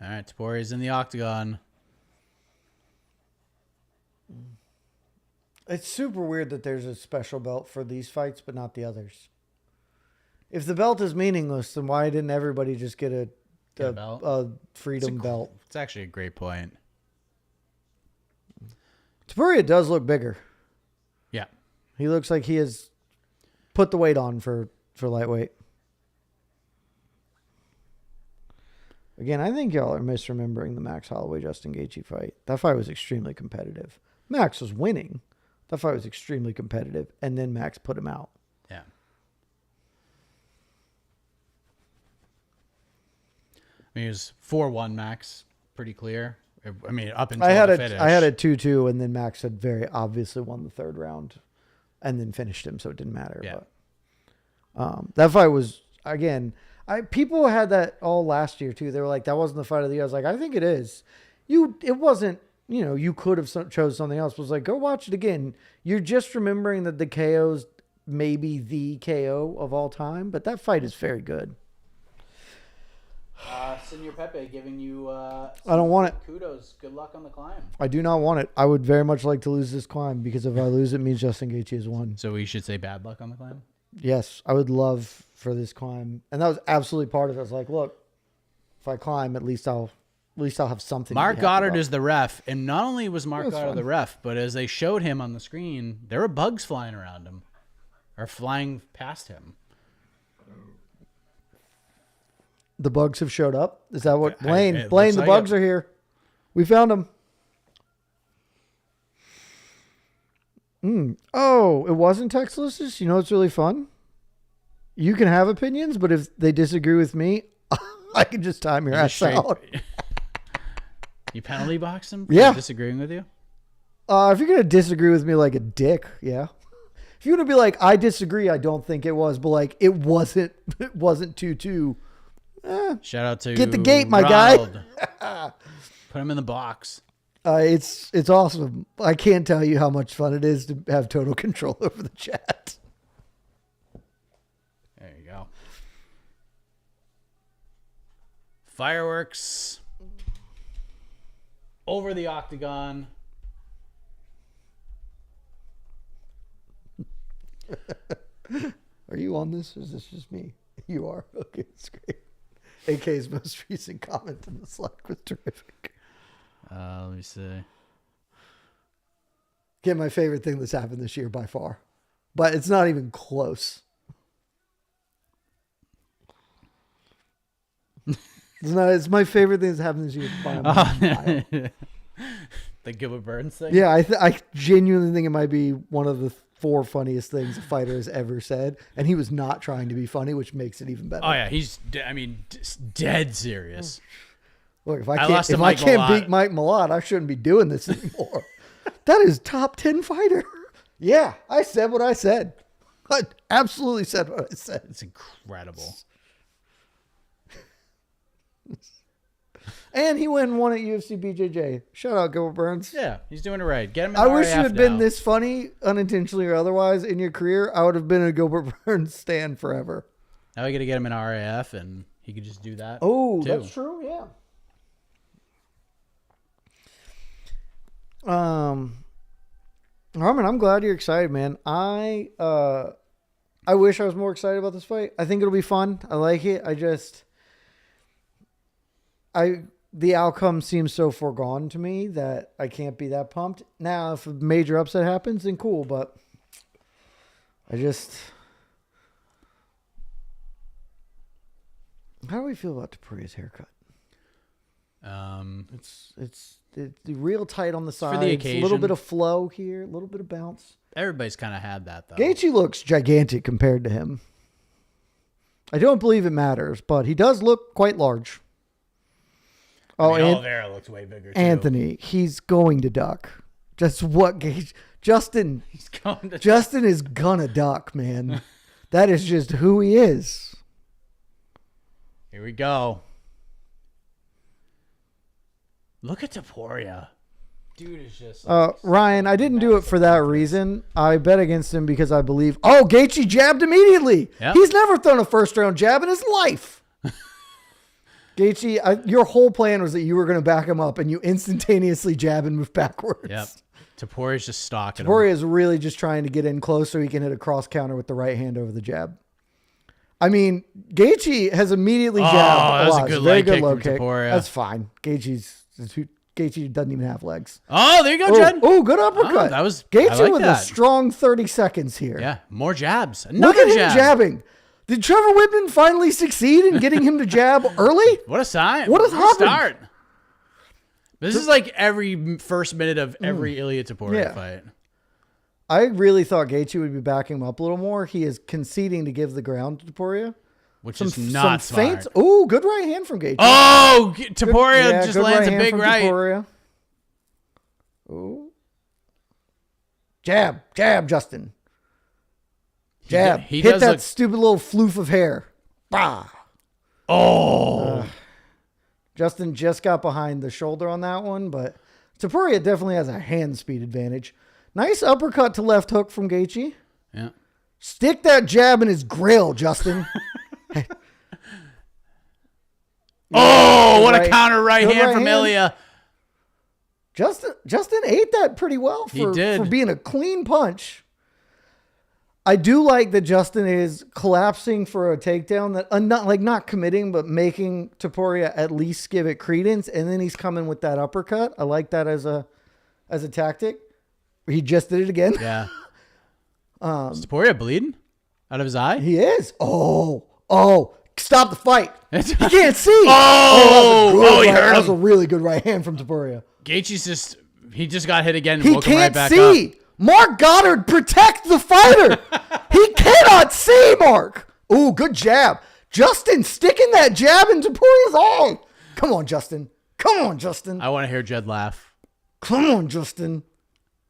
All right, Topuria's in the octagon. It's super weird that there's a special belt for these fights, but not the others. If the belt is meaningless, then why didn't everybody just get a freedom belt? It's actually a great point. Topuria does look bigger. Yeah. He looks like he has put the weight on for lightweight. Again, I think y'all are misremembering the Max Holloway-Justin Gaethje fight. That fight was extremely competitive. Max was winning. That fight was extremely competitive, and then Max put him out. Yeah. I mean, it was 4-1 Max. Pretty clear. I mean, up until the finish. I had a 2-2, and then Max had very obviously won the third round and then finished him, so it didn't matter. Yeah. But that fight was, again... people had that all last year too. They were like, that wasn't the fight of the year. I was like, I think it is. It wasn't, you could have chose something else. It was like, go watch it again. You're just remembering that the KO's maybe the KO of all time, but that fight is very good. Senor Pepe giving you I don't want it. Kudos. Good luck on the climb. I do not want it. I would very much like to lose this climb because if I lose, it means Justin Gaethje has won. So we should say bad luck on the climb? Yes, I would love for this climb. And that was absolutely part of it. I was like, look, if I climb, at least I'll have something. Mark Goddard is the ref. And not only was Mark Goddard the ref, but as they showed him on the screen, there were bugs flying around him or flying past him. The bugs have showed up. Is that what? Blaine, the like bugs are here. We found them. Oh, it wasn't text lists? You know what's really fun? You can have opinions, but if they disagree with me, I can just time your ass out. You penalty box them for disagreeing with you? If you're going to disagree with me like a dick, yeah. If you're going to be like, I disagree, I don't think it was, but like, it wasn't 2-2. Shout out to Get the gate, my Ronald. guy. Put him in the box. It's awesome. I can't tell you how much fun it is to have total control over the chat. There you go. Fireworks over the octagon. Are you on this, or is this just me? You are. Okay, it's great. AK's most recent comment in the Slack was terrific. Let me see. Again, my favorite thing that's happened this year by far. But it's not even close. It's my favorite thing that's happened this year by a mile. The Gilbert Burns thing? Yeah, I genuinely think it might be one of the 4 funniest things a fighter has ever said. And he was not trying to be funny, which makes it even better. Oh, yeah. He's, dead serious. Look, if I can't beat Mike Malott, I shouldn't be doing this anymore. That is top 10 fighter. Yeah, I said what I said. I absolutely said what I said. It's incredible. And he went and won at UFC BJJ. Shout out Gilbert Burns. Yeah, he's doing it right. Get him in I the wish RAF you had been now. this funny, unintentionally or otherwise, in your career. I would have been a Gilbert Burns stan forever. Now we got to get him in RAF, and he could just do that. Oh, too. that's true. Yeah. Harmon, I'm glad you're excited, man. I wish I was more excited about this fight. I think it'll be fun. I like it. The outcome seems so foregone to me that I can't be that pumped. Now, if a major upset happens, then cool, but how do we feel about Topuria's haircut? It's real tight on the sides. for the occasion. A little bit of flow here, a little bit of bounce. Everybody's kind of had that, though. Gaethje looks gigantic compared to him. I don't believe it matters, but he does look quite large. Oh, and Oliveira looks way bigger, too. Anthony, he's going to duck. Just what Gaethje... Justin is gonna duck, man. That is just who he is. Here we go. Look at Topuria. Dude is just... Ryan, I didn't do it for that reason. I bet against him because I believe... Oh, Gaethje jabbed immediately. Yep. He's never thrown a first-round jab in his life. Gaethje, your whole plan was that you were going to back him up, and you instantaneously jab and move backwards. Yep. Topuria's just stalking Topuria him. is really just trying to get in close so he can hit a cross counter with the right hand over the jab. I mean, Gaethje has immediately jabbed that was a lot. a good Very leg good kick low from kick. Topuria. That's fine. Gaethje doesn't even have legs. Oh, there you go, Jed. Oh, good uppercut. Oh, that was Gaethje I like with that. a strong 30 seconds here. Yeah, more jabs. Look at him jab. jabbing. Did Trevor Whitman finally succeed in getting him to jab early? What a sign. What has happened? Start. This is like every first minute of every Ilya Topuria fight. I really thought Gaethje would be backing him up a little more. He is conceding to give the ground to Topuria. Which is not smart. Feints. Oh, good right hand from Gaethje. Oh, Topuria just lands a big right. Topuria. Oh. Jab, Justin. Jab. He Hit does that look... stupid little floof of hair. Bah. Oh. Justin just got behind the shoulder on that one, but Topuria definitely has a hand speed advantage. Nice uppercut to left hook from Gaethje. Yeah. Stick that jab in his grill, Justin. Oh, what a counter right hand from Ilya. Justin ate that pretty well for did. being a clean punch. I do like that Justin is collapsing for a takedown, that not committing, but making Topuria at least give it credence, and then he's coming with that uppercut. I like that as a tactic. He just did it again. Yeah. Is Topuria bleeding out of his eye? He is. Oh, stop the fight. He can't see. He heard him. That was a really good right hand from Topuria. Gaethje's he just got hit again and He woke him right can't back see. up. Mark Goddard, protect the fighter. He cannot see, Mark. Ooh, good jab. Justin sticking that jab into Topuria's eye. Come on, Justin. I want to hear Jed laugh. Come on, Justin.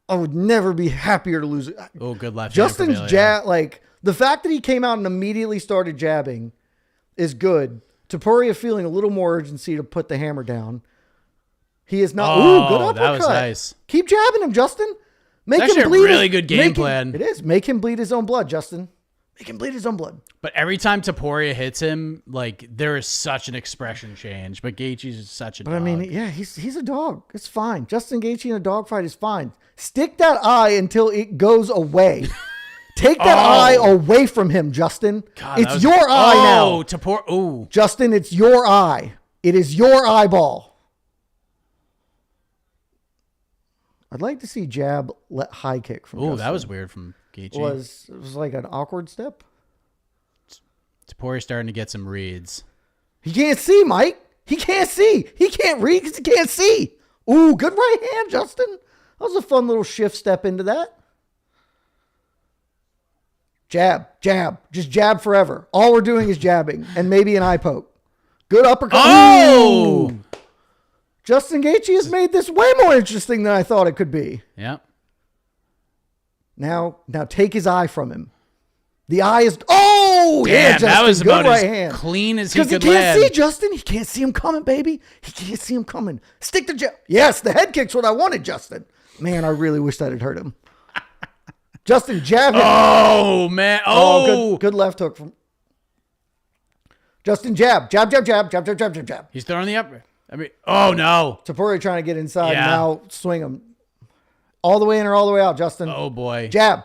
I would never be happier to lose it. Oh, good left. Justin's jab, the fact that he came out and immediately started jabbing is good. Topuria feeling a little more urgency to put the hammer down. He is not. Ooh, good uppercut. That was nice. Keep jabbing him, Justin. It's actually a really good game plan. It is. Make him bleed his own blood, Justin. Make him bleed his own blood. But every time Topuria hits him, there is such an expression change. But Gaethje's such a dog. But I mean, yeah, he's a dog. It's fine. Justin Gaethje in a dogfight is fine. Stick that eye until it goes away. Take that eye away from him, Justin. God, it's your eye now. Oh, Topuria. Ooh. Justin, it's your eye. It is your eyeball. I'd like to see jab high kick from Justin. That was weird from Gaethje. It was like an awkward step. Topuria's starting to get some reads. He can't see, Mike. He can't see. He can't read because he can't see. Ooh, good right hand, Justin. That was a fun little shift step into that. Jab. Just jab forever. All we're doing is jabbing and maybe an eye poke. Good uppercut. Oh! Ooh. Justin Gaethje has made this way more interesting than I thought it could be. Yep. Now take his eye from him. The eye is... Oh! Damn, yeah, Justin. that was good about right as hand. Clean as he could Because he can't land. see, Justin. He can't see him coming, baby. He can't see him coming. Stick the jab. Yes, the head kick's what I wanted, Justin. Man, I really wish that had hurt him. Justin, jab him. Oh, man. Oh! Good left hook from... Justin, jab. Jab. He's throwing the upper. I mean, oh, no. Topuria trying to get inside. Yeah. Now swing him. All the way in or all the way out, Justin. Oh, boy. Jab.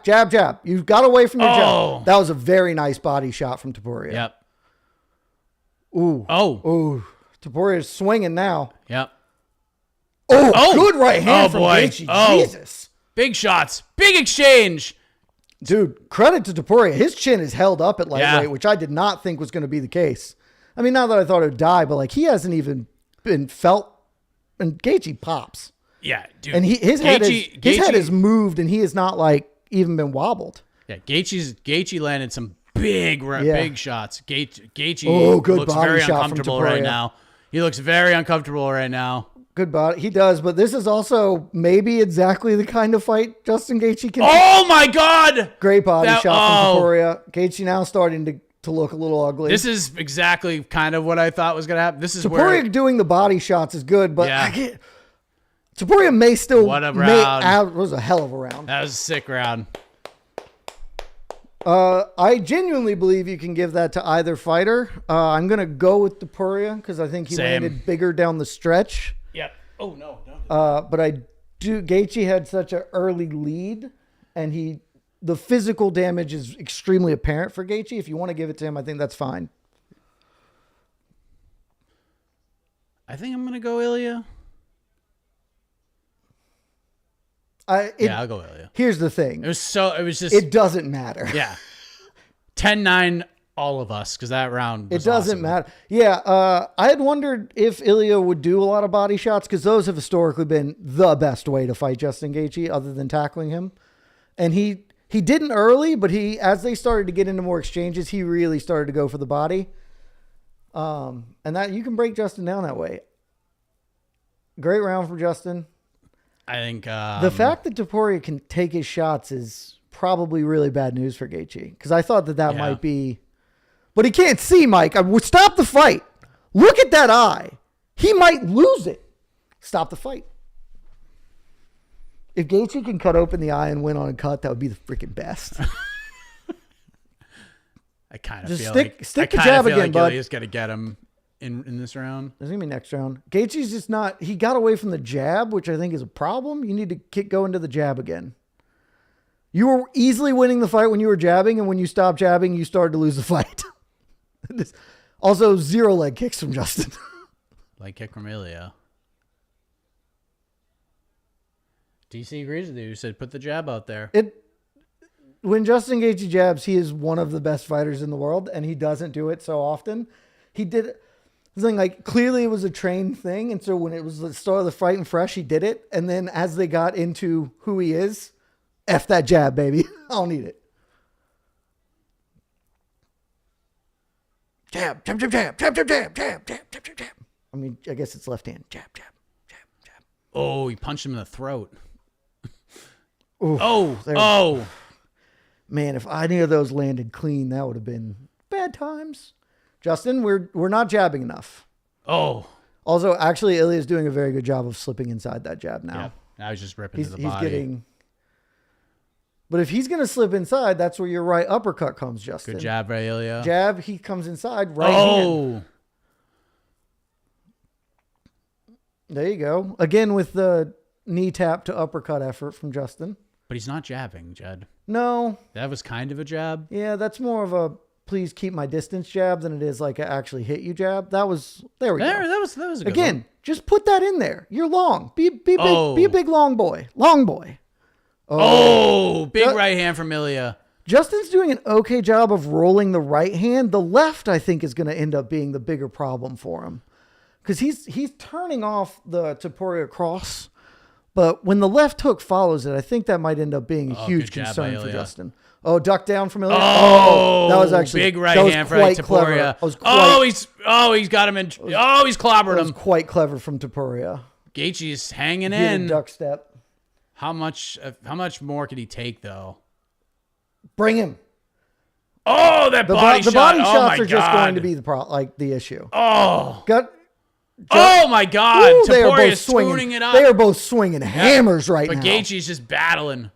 You got away from your Oh. jab. That was a very nice body shot from Topuria. Yep. Ooh. Oh. Topuria's swinging now. Yep. Oh, good right hand from boy. Gaethje. Oh. Jesus. Big shots. Big exchange. Dude, credit to Topuria. His chin is held up at lightweight, Yeah. which I did not think was going to be the case. I mean, not that I thought it would die, but he hasn't even been felt and Gaethje pops. Yeah, dude. And his head is moved, and he has not like even been wobbled. Yeah, Gaethje landed some big shots. Gaethje good looks body very shot uncomfortable from Topuria. right now. He looks very uncomfortable right now. Good body. He does, but this is also maybe exactly the kind of fight Justin Gaethje can. Oh my God! Great body shot from Topuria. Gaethje now starting to look a little ugly. This is exactly kind of what I thought was going to happen. This is Topuria doing the body shots is good, but Topuria may still. What a round! It was a hell of a round. That was a sick round. I genuinely believe you can give that to either fighter. I'm going to go with Topuria because I think he landed bigger down the stretch. Yep. Oh, no. But Gaethje had such an early lead, and the physical damage is extremely apparent for Gaethje. If you want to give it to him, I think that's fine. I think I'm going to go Ilya. I'll go Ilya. Here's the thing. It doesn't matter. Yeah. 10-9 all of us, because that round was doesn't awesome. matter. Yeah, I had wondered if Ilya would do a lot of body shots, because those have historically been the best way to fight Justin Gaethje other than tackling him. And he didn't early, but as they started to get into more exchanges, he really started to go for the body. And that you can break Justin down that way. Great round for Justin. I think the fact that Topuria can take his shots is probably really bad news for Gaethje, because I thought that might be, but he can't see, Mike. I would stop the fight. Look at that eye. He might lose it. Stop the fight. If Gaethje can cut open the eye and win on a cut, that would be the freaking best. I kind of just feel stick the jab again, bud. Ilya's got to get him in this round. There's going to be next round. Gaethje's just not... He got away from the jab, which I think is a problem. You need to go into the jab again. You were easily winning the fight when you were jabbing, and when you stopped jabbing, you started to lose the fight. Also, 0 leg kicks from Justin. Leg kick from Ilya. DC agrees with you. He said put the jab out there. When Justin Gaethje jabs, he is one of the best fighters in the world, and he doesn't do it so often. He did it. Like, clearly it was a trained thing, and so when it was the start of the fight and fresh, he did it. And then as they got into who he is, F that jab, baby. I don't need it. Jab, jab, jab, jab, jab, jab, jab, jab, jab, jab, jab, jab. I mean, I guess it's left hand. Jab, jab, jab, jab. Oh, he punched him in the throat. Oof, oh. Man, if any of those landed clean, that would have been bad times. Justin, we're not jabbing enough. Oh. Also, actually, Ilya's doing a very good job of slipping inside that jab now. Yeah, now he's just ripping to the body. But if he's going to slip inside, that's where your right uppercut comes, Justin. Good jab, right, Ilya? Jab, he comes inside, right hand. There you go. Again with the knee tap to uppercut effort from Justin. But he's not jabbing, Jed. No. That was kind of a jab. Yeah, that's more of a please keep my distance jab than it is like a actually hit you jab. There we go. That was a good Again, one. just put that in there. You're long. Be big, be a big long boy. Long boy. Big right hand from Ilya. Justin's doing an okay job of rolling the right hand. The left, I think, is going to end up being the bigger problem for him. Because he's turning off the Topuria cross. But when the left hook follows it, I think that might end up being a huge concern for Justin. Oh, duck down from Ilya. Oh, that was actually big right hand for Topuria. He's got him in. He's clobbered him. Quite clever from Topuria. Gaethje's hanging in. Duck step. How much more could he take though? Bring him. Oh, the body shots are just going to be the issue. Oh. Oh my God! Ooh, Topuria's swooning it up. They are both swinging hammers right now. But Gaethje's just battling.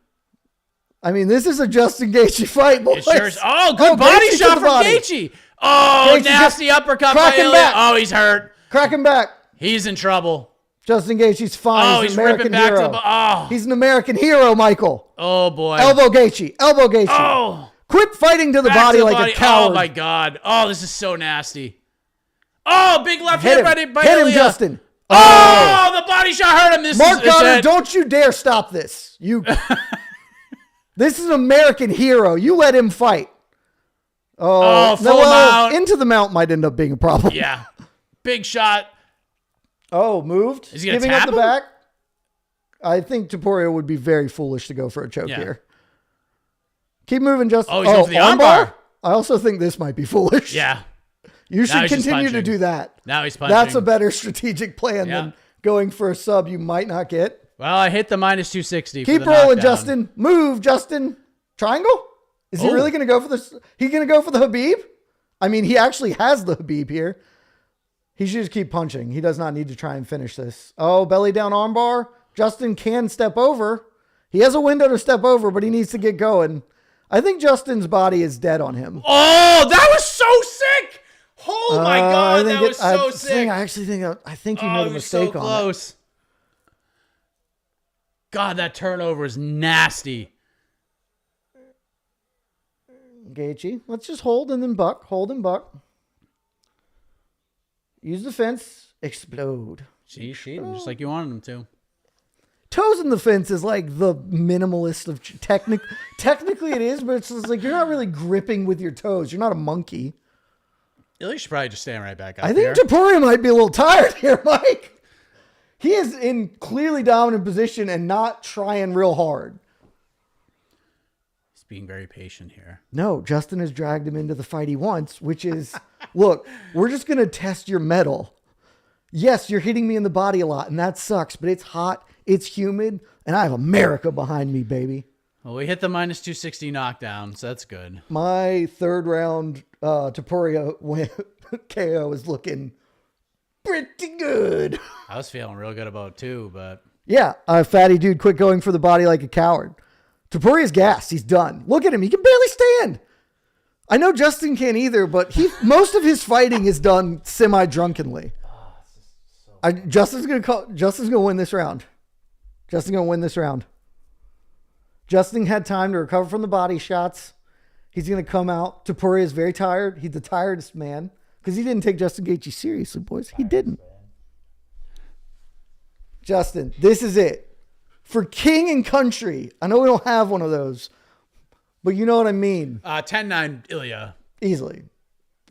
I mean, this is a Justin Gaethje fight, boys. It sure is. Oh, good body shot from Gaethje. Oh, Gaethje nasty uppercut by Ilya. Oh, he's hurt. Crack him back. He's in trouble. Justin Gaethje's fine. Oh, he's ripping back to the... He's an American hero, Michael. Oh, boy. Elbow Gaethje. Oh. Quit fighting to the body like a coward. Oh, my God. Oh, this is so nasty. Oh, big left hand by Ilya. Hit him, Justin. Oh, the body shot hurt him. Mark Goddard, don't you dare stop this. This is an American hero. You let him fight. Full mount. Into the mount might end up being a problem. Yeah. Big shot. Oh, moved? Is he gonna Giving tap up the him? back? I think Topuria would be very foolish to go for a choke here. Keep moving, Justin. Oh, he's going for the armbar. I also think this might be foolish. Yeah. You should continue to do that. Now he's punching. That's a better strategic plan than going for a sub you might not get. Well, I hit the minus 260. Keep for the rolling, knockdown. Justin. Move, Justin. Triangle? Is he really going to go for this? He's going to go for the Habib? I mean, he actually has the Habib here. He should just keep punching. He does not need to try and finish this. Oh, belly down armbar. Justin can step over. He has a window to step over, but he needs to get going. I think Justin's body is dead on him. Oh, that was so sick. Oh my God, that was so sick. I think he made a mistake on it. Close. God, that turnover is nasty. Gaethje, let's just hold and then buck. Hold and buck. Use the fence. Explode. She's cheating, just like you wanted him to. Toes in the fence is like the minimalist of technically it is, but it's just like you're not really gripping with your toes. You're not a monkey. You should probably just stand right back up I think here. Topuria might be a little tired here, Mike. He is in clearly dominant position and not trying real hard. He's being very patient here. No, Justin has dragged him into the fight he wants, which is, look, we're just going to test your mettle. Yes, you're hitting me in the body a lot, and that sucks, but it's hot, it's humid, and I have America behind me, baby. Well, we hit the minus 260 knockdown, so that's good. My third round Topuria KO is looking pretty good. I was feeling real good about it too, but... Yeah, fatty dude, quit going for the body like a coward. Topuria's gassed. He's done. Look at him. He can barely stand. I know Justin can't either, but most of his fighting is done semi-drunkenly. Justin's gonna win this round. Justin's gonna win this round. Justin had time to recover from the body shots. He's gonna come out. Topuria is very tired. He's the tiredest man because he didn't take Justin Gaethje seriously, boys. He didn't. Justin, this is it for king and country. I know we don't have one of those, but you know what I mean. 10-9 Ilya. Easily.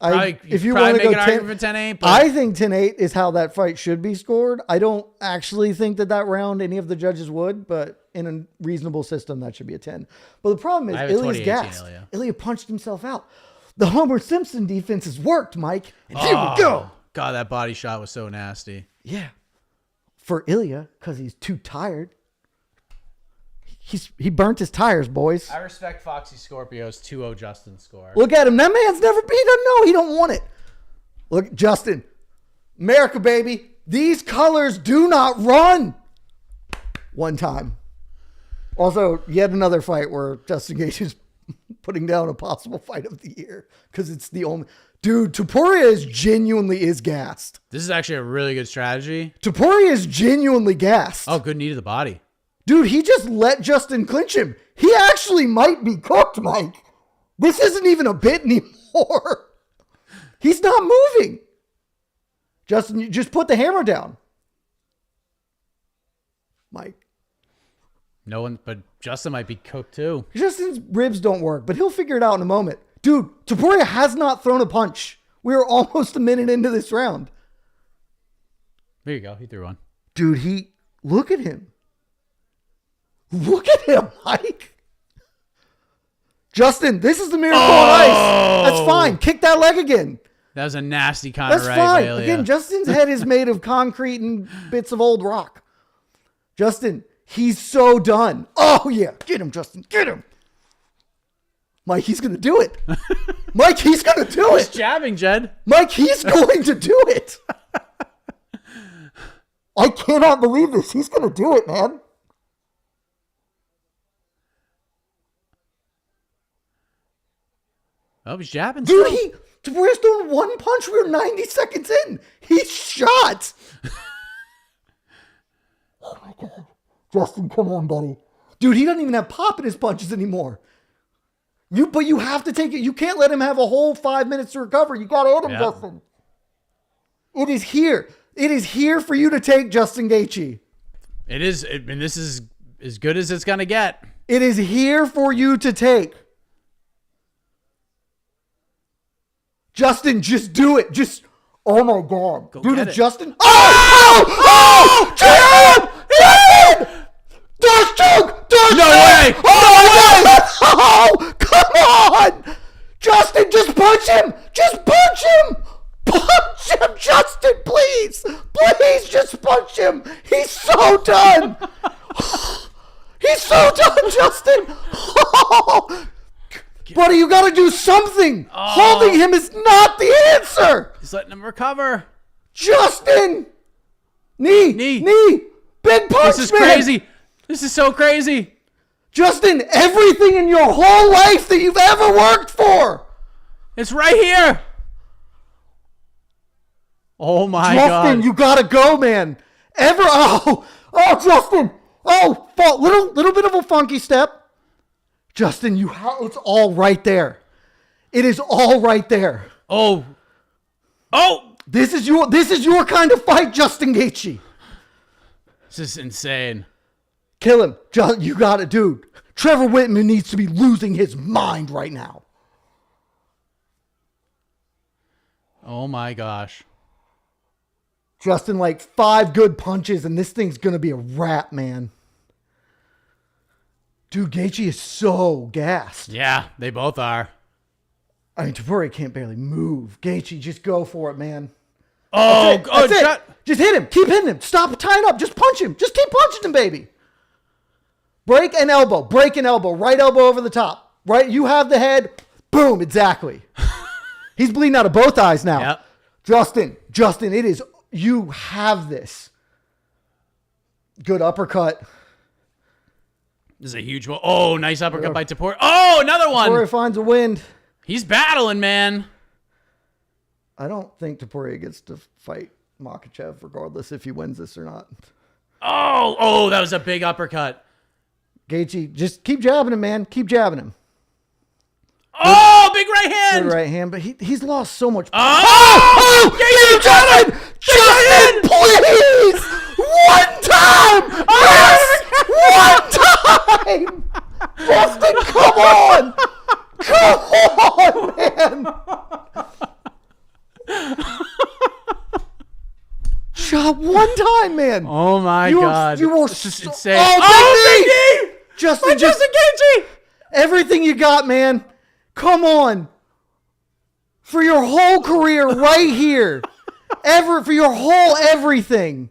If you want to go 10-8, I think 10-8 is how that fight should be scored. I don't actually think that round any of the judges would, but in a reasonable system, that should be a 10. But the problem is Ilya's gassed. Ilya punched himself out. The Homer Simpson defense has worked, Mike. And here we go. God, that body shot was so nasty. Yeah. For Ilya, because he's too tired. He burnt his tires, boys. I respect Foxy Scorpio's 2-0 Justin score. Look at him. That man's never beat him. No, he don't want it. Look, Justin. America, baby. These colors do not run. One time. Also, yet another fight where Justin Gaethje is putting down a possible fight of the year because it's the only... Dude, Topuria genuinely is gassed. This is actually a really good strategy. Topuria is genuinely gassed. Oh, good knee to the body. Dude, he just let Justin clinch him. He actually might be cooked, Mike. This isn't even a bit anymore. He's not moving. Justin, you just put the hammer down. Mike. No one, but Justin might be cooked too. Justin's ribs don't work, but he'll figure it out in a moment. Dude, Topuria has not thrown a punch. We are almost a minute into this round. There you go. He threw one. Dude, look at him. Look at him, Mike. Justin, this is the miracle on ice. That's fine. Kick that leg again. That was a nasty counter. That's fine. Again, Justin's head is made of concrete and bits of old rock. Justin, he's so done. Oh, yeah. Get him, Justin. Get him. Mike, he's going to do it. Mike, he's going to do it. He's jabbing, Jed. Mike, he's going to do it. I cannot believe this. He's going to do it, man. Oh, he's jabbing. Dude, Topuria's doing one punch. We were 90 seconds in. He's shot. Oh, my God. Justin, come on, buddy. Dude, he doesn't even have pop in his punches anymore. But you have to take it. You can't let him have a whole 5 minutes to recover. You got to hit him, Justin. It is here. It is here for you to take, Justin Gaethje. It is. And this is as good as it's going to get. It is here for you to take. Justin, just do it. Oh my God. Go Dude, get if it. Justin. Oh! Justin! Dust choke! No way! Oh, come on! Justin, just punch him! Just punch him! Punch him, Justin, please! Please just punch him! He's so done! He's so done, Justin! Buddy, you gotta do something! Holding him is not the answer! He's letting him recover. Justin! Knee! Big punch, This is man. crazy. This is so crazy. Justin, everything in your whole life that you've ever worked for! It's right here. Oh my God. Justin, you gotta go, man. Justin. Little bit of a funky step. Justin, it's all right there. It is all right there. Oh. This is your kind of fight, Justin Gaethje. This is insane. Kill him. You got it, dude. Trevor Whitman needs to be losing his mind right now. Oh my gosh. Justin, like 5 good punches, and this thing's going to be a wrap, man. Dude, Gaethje is so gassed. Yeah, they both are. I mean, Topuria can't barely move. Gaethje, just go for it, man. That's it. Just hit him. Keep hitting him. Stop tying up. Just punch him. Just keep punching him, baby. Break an elbow. Right elbow over the top. Right? You have the head. Boom. Exactly. He's bleeding out of both eyes now. Yep. Justin, it is. You have this. Good uppercut. This is a huge one. Oh, nice uppercut by Topuria. Oh, another one. Topuria finds a wind. He's battling, man. I don't think Topuria gets to fight Makhachev regardless if he wins this or not. Oh, that was a big uppercut. Gaethje, just keep jabbing him, man. Keep jabbing him. Oh, big right hand. Good right hand, but he's lost so much. Justin, Justin, please! One time! Yes! One time! Justin, come on! Come on, man! Shot one time, man. Oh my God. You were this is so, insane. Oh, Big knee! Justin, Justin Gaethje! everything you got, man. Come on. For your whole career right here. For your whole everything.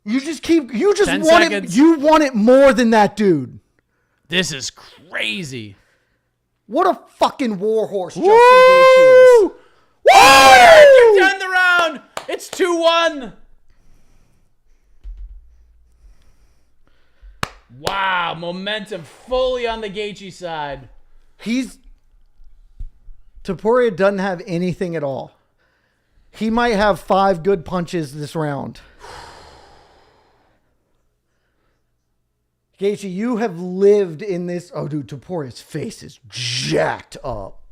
You just 10 want seconds. it. You want it more than that dude. This is crazy. What a fucking warhorse Justin Woo! Gaethje is. Woo! Keep down the round. It's 2-1. Wow, momentum fully on the Gaethje side. Topuria doesn't have anything at all. He might have 5 good punches this round. Gaethje, you have lived in this. Oh, dude, Topuria's face is jacked up.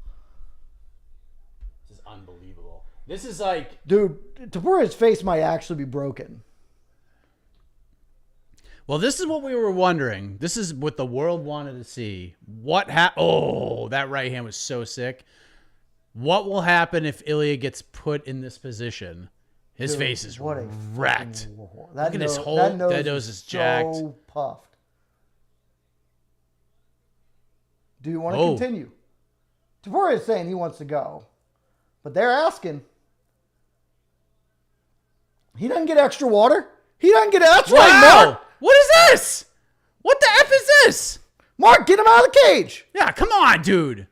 This is unbelievable. This is like... Dude, Topuria's face might actually be broken. Well, this is what we were wondering. This is what the world wanted to see. What Oh, that right hand was so sick. What will happen if Ilya gets put in this position? His face is wrecked. Look at his whole... That nose is jacked. So puffed. Do you want to continue? Topuria is saying he wants to go. But they're asking. He doesn't get extra water. He doesn't get extra. Right, Mark. What is this? What the F is this? Mark, get him out of the cage. Yeah, come on, dude.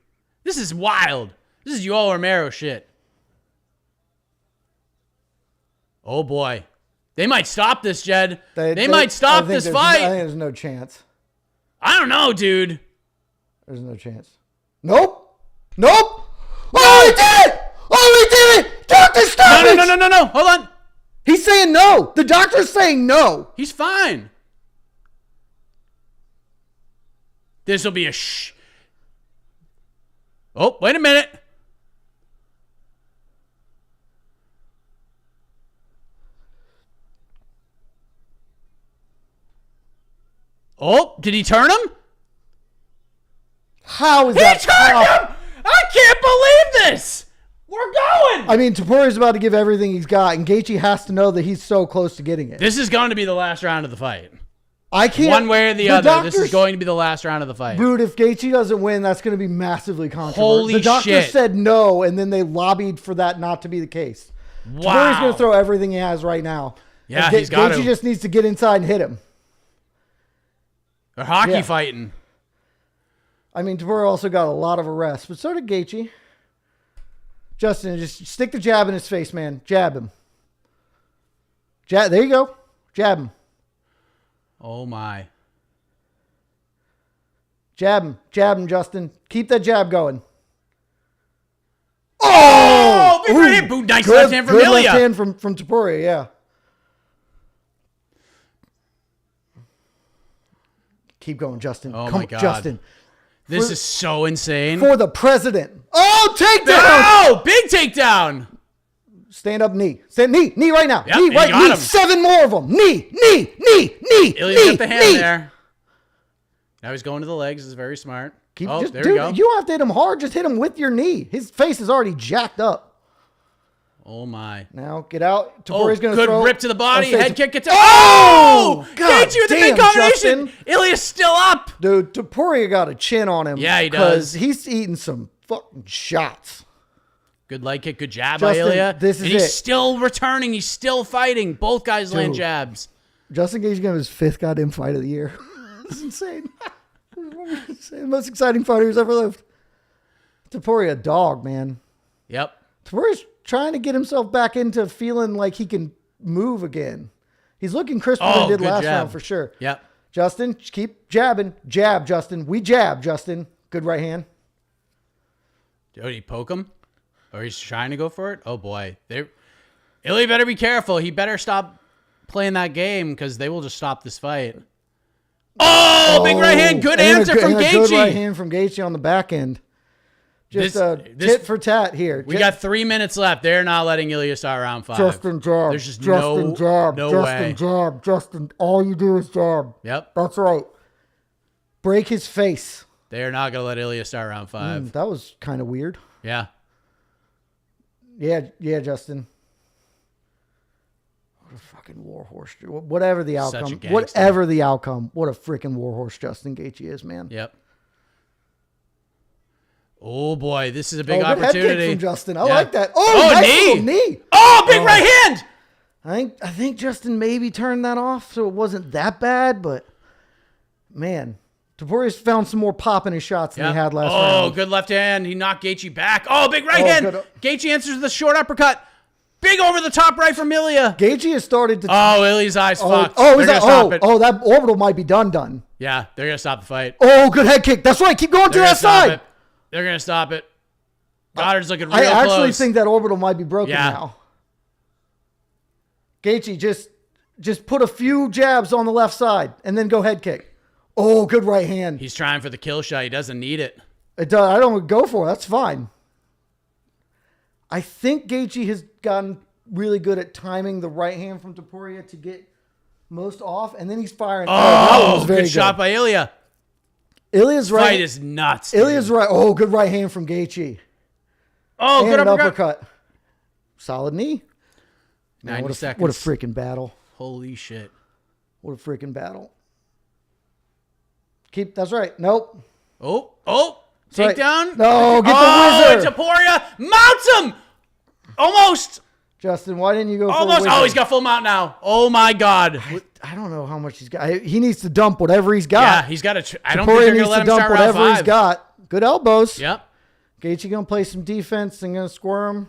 This is wild. This is Yoel Romero shit. Oh, boy. They might stop this, Jed. They might stop this fight. I think there's no chance. I don't know, dude. There's no chance. Nope. Oh, he did it! Oh, he did it! Doctor, stop it! No. Hold on. He's saying no. The doctor's saying no. He's fine. This will be a Oh, wait a minute. Oh, did he turn him? How is that? He turned him! I mean, Topuria's about to give everything he's got, and Gaethje has to know that he's so close to getting it. This is going to be the last round of the fight. I can't. One way or the other, this is going to be the last round of the fight. Dude, if Gaethje doesn't win, that's going to be massively controversial. Holy shit. The doctor shit. said no, and then they lobbied for that not to be the case. Wow. Topuria's going to throw everything he has right now. Yeah, he's got to. Gaethje just needs to get inside and hit him. They're hockey fighting. I mean, Topuria also got a lot of arrests, but so did Gaethje. Justin, just stick the jab in his face, man. Jab him. There you go. Jab him. Oh, my. Jab him. Jab him, Justin. Keep that jab going. Oh! Big right hand. Boom, nice left hand from Good Ilya. left hand from Topuria, yeah. Keep going, Justin. Oh, Come, my God. Justin. This is so insane. For the president. Oh, takedown! Oh, big takedown. Stand up, knee. Stand knee right now. Yep, knee he right, got knee. him. 7 more of them. Knee. Ilya got the hand there. Now he's going to the legs. This is very smart. There we go. You don't have to hit him hard. Just hit him with your knee. His face is already jacked up. Oh, my. Now, get out. Topuria's going to throw. Good rip to the body. Head kick. Gets Oh! God Gaethje with the damn, big combination. Justin. Ilya's still up. Dude, Topuria got a chin on him. Yeah, he Because does. he's eating some fucking shots. Good leg kick. Good jab Justin, by Ilya. this is and he's it. still returning. He's still fighting. Both guys land jabs. Justin Gaethje got his 5th goddamn fight of the year. This is insane. The most exciting fighter who's ever lived. Topuria, dog, man. Yep. Topuria's trying to get himself back into feeling like he can move again. He's looking crisper than he did last round for sure. Yep. Justin, keep jabbing. Jab, Justin. We jab, Justin. Good right hand. Did he poke him? Or he's trying to go for it? Oh, boy. Ilya better be careful. He better stop playing that game because they will just stop this fight. Oh, big right hand. Good answer from Gaethje. Good right hand from Gaethje on the back end. Just tit for tat here. We got 3 minutes left. They're not letting Ilya start round 5. Justin jab. There's just Justin jab. no Justin way. jab. Justin, all you do is jab. Yep. That's right. Break his face. They're not going to let Ilya start round 5. That was kind of weird. Yeah. Yeah, Justin. What a fucking warhorse. Whatever the Such a outcome. gangster. Whatever the outcome. What a freaking warhorse Justin Gaethje is, man. Yep. Oh, boy. This is a big Good opportunity. head kick from Justin. I like that. Oh, Oh, nice knee. little knee. Oh, big right hand. I think Justin maybe turned that off, so it wasn't that bad, but man, Topuria's found some more pop in his shots than he had last round. Oh, good left hand. He knocked Gaethje back. Oh, big right hand. Good. Gaethje answers the short uppercut. Big over the top right from Ilya. Gaethje has started to. Oh, Ilya's eyes fucked. Oh, They're is that? gonna stop it. Oh, that orbital might be done. Yeah, they're going to stop the fight. Oh, good head kick. That's right. Keep going to They're that gonna stop side. it. They're going to stop it. Goddard's looking real I close. actually think that orbital might be broken Yeah. now. Gaethje, just put a few jabs on the left side and then go head kick. Oh, good right hand. He's trying for the kill shot. He doesn't need it. It does. I don't go for it. That's fine. I think Gaethje has gotten really good at timing the right hand from Topuria to get most off, and then he's firing. That was very good shot by Ilya. Ilya's right. Fight is nuts. Dude. Ilya's right. Oh, good right hand from Gaethje. Oh, And good an uppercut. uppercut. Solid knee. 90 seconds. What a freaking battle. Holy shit. What a freaking battle. That's right. Nope. Oh. Right. Takedown. No, get the wizard. Topuria mounts him. Almost. Justin, why didn't you go for Almost. the wizard? Oh, he's got full mount now. Oh, my God. I don't know how much he's got. He needs to dump whatever he's got. Yeah, he's got to. I don't think Topuria they're going needs to let to him dump start round whatever 5. he's got. Good elbows. Yep. Gaethje going to play some defense and going to squirm.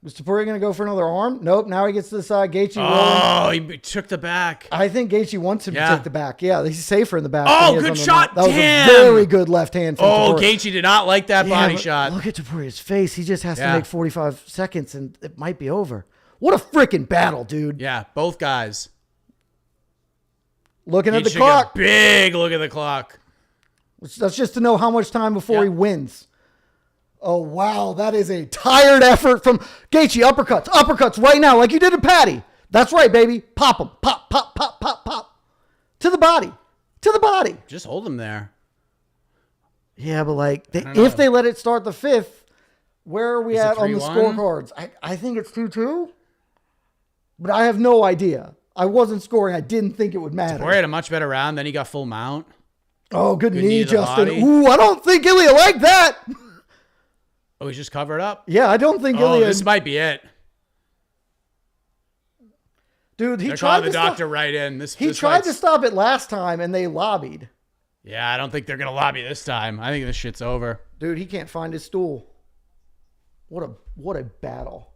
Is Topuria going to go for another arm? Nope. Now he gets to the side. Gaethje rolling. Oh, he took the back. I think Gaethje wants him to take the back. Yeah, he's safer in the back. Oh, than he is good on the shot. mount. That was Damn. a very good left hand from Oh, Topuria. Gaethje did not like that body but shot. Look at Topuria's face. He just has to Yeah. make 45 seconds and it might be over. What a freaking battle, dude. Yeah, both guys. Looking He at the should get a clock. big look at the clock. That's just to know how much time before he wins. Oh, wow. That is a tired effort from Gaethje. Uppercuts right now like you did to Patty. That's right, baby. Pop him. Pop, pop, pop, pop, pop. To the body. Just hold him there. Yeah, but like, if they let it start the 5th, Where are we Is it at on the 3-1? scorecards? I think it's 2-2. But I have no idea. I wasn't scoring. I didn't think it would matter. Topuria had a much better round. Then he got full mount. Oh, good knee, knee to the Justin. body. Ooh, I don't think Ilya liked that. Oh, he's just covered up? Yeah, I don't think Oh, Ilya. this might be it. Dude, he They're tried calling to the doctor stop. right in. He tried to stop it last time, and they lobbied. Yeah, I don't think they're going to lobby this time. I think this shit's over. Dude, he can't find his stool. What a battle.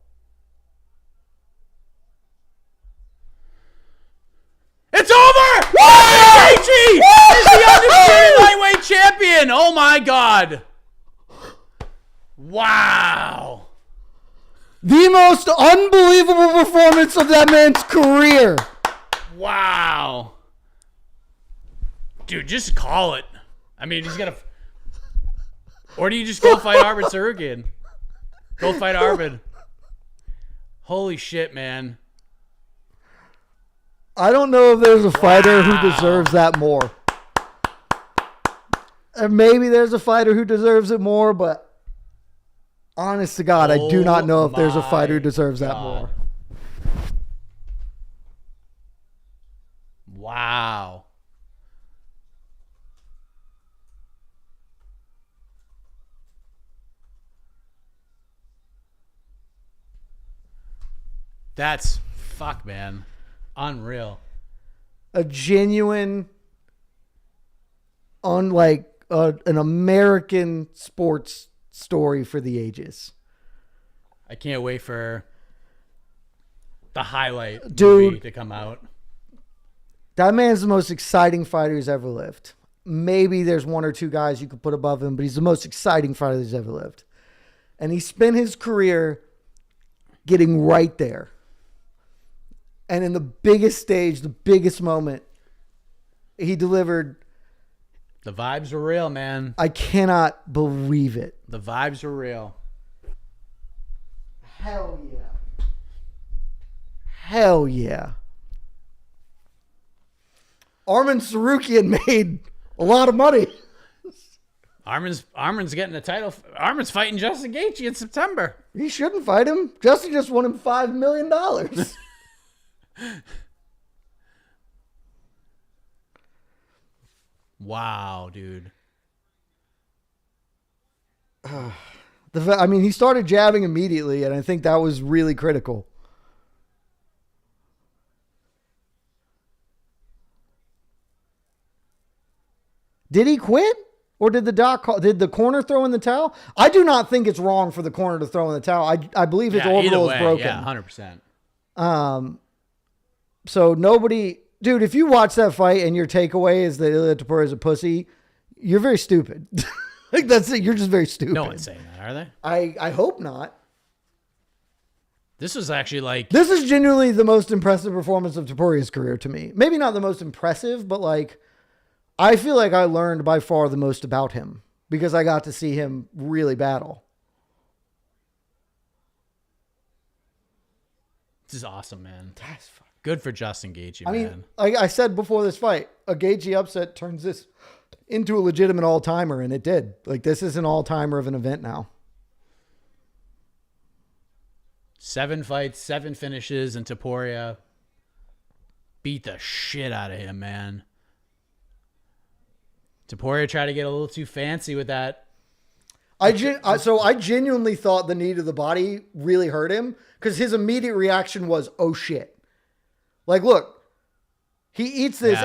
It's over! Gaethje is the undisputed lightweight champion! Oh my god! Wow! The most unbelievable performance of that man's career. Wow! Dude, just call it. I mean, he's gonna... Or do you just go fight Arvid Ciryl? Go fight Arvid. Holy shit, man. I don't know if there's a fighter who deserves that more. And maybe there's a fighter who deserves it more, but honest to God, I do not know if there's a fighter who deserves that more. Wow. That's fuck, man. Unreal. A genuine, unlike an American sports story for the ages. I can't wait for the highlight movie to come out. That man's the most exciting fighter who's ever lived. Maybe there's one or two guys you could put above him, but he's the most exciting fighter who's ever lived. And he spent his career getting right there. And in the biggest stage, the biggest moment, he delivered. The vibes are real, man. I cannot believe it. The vibes are real. Hell yeah. Hell yeah. Arman Sarukian made a lot of money. Arman's getting a title. Arman's fighting Justin Gaethje in September. He shouldn't fight him. Justin just won him $5 million. Wow, dude. I mean, he started jabbing immediately, and I think that was really critical. Did he quit? Or did did the corner throw in the towel? I do not think it's wrong for the corner to throw in the towel. I believe his orbital is broken. Yeah, 100%. So nobody, dude, if you watch that fight and your takeaway is that Ilia Topuria is a pussy, you're very stupid. Like that's it. You're just very stupid. No one's saying that, are they? I hope not. This was actually like... This is genuinely the most impressive performance of Topuria's career to me. Maybe not the most impressive, but like, I feel like I learned by far the most about him because I got to see him really battle. This is awesome, man. That's good for Justin Gaethje, man. I mean, like I said before this fight, a Gaethje upset turns this into a legitimate all-timer, and it did. Like, this is an all-timer of an event now. 7 fights, 7 finishes, and Topuria beat the shit out of him, man. Topuria tried to get a little too fancy with that. So I genuinely thought the knee to the body really hurt him because his immediate reaction was, oh shit. Like, look, he eats this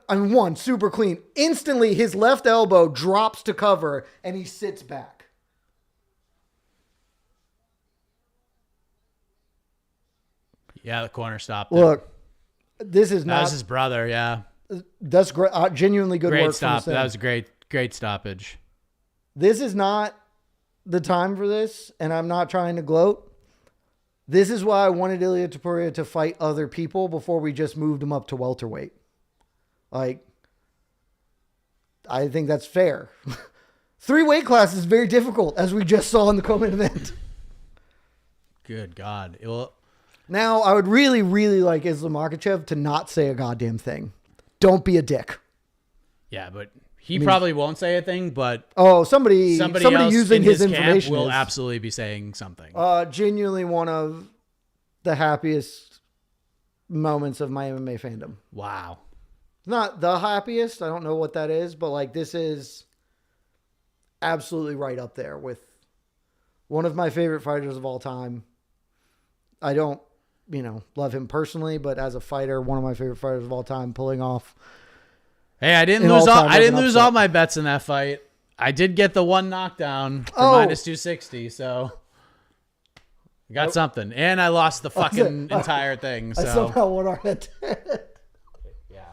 and one, super clean. Instantly, his left elbow drops to cover and he sits back. Yeah, the corner stopped it. Look, this is not... That was his brother, yeah. That's great. Genuinely good Great work stop. from That was a great stoppage. This is not the time for this, and I'm not trying to gloat. This is why I wanted Ilia Topuria to fight other people before we just moved him up to welterweight. Like, I think that's fair. 3 weight classes is very difficult, as we just saw in the co-main event. Good God. Now, I would really, really like Islam Makhachev to not say a goddamn thing. Don't be a dick. Yeah, but He probably won't say a thing, but somebody else using in his camp information will is absolutely be saying something. genuinely one of the happiest moments of my MMA fandom. Wow. Not the happiest. I don't know what that is, but like this is absolutely right up there with one of my favorite fighters of all time. I don't, love him personally, but as a fighter, one of my favorite fighters of all time, pulling off. Hey, I didn't lose all my bets in that fight. I did get the one knockdown for minus 260, so I got something. And I lost the fucking entire thing. So I somehow won our head. Yeah.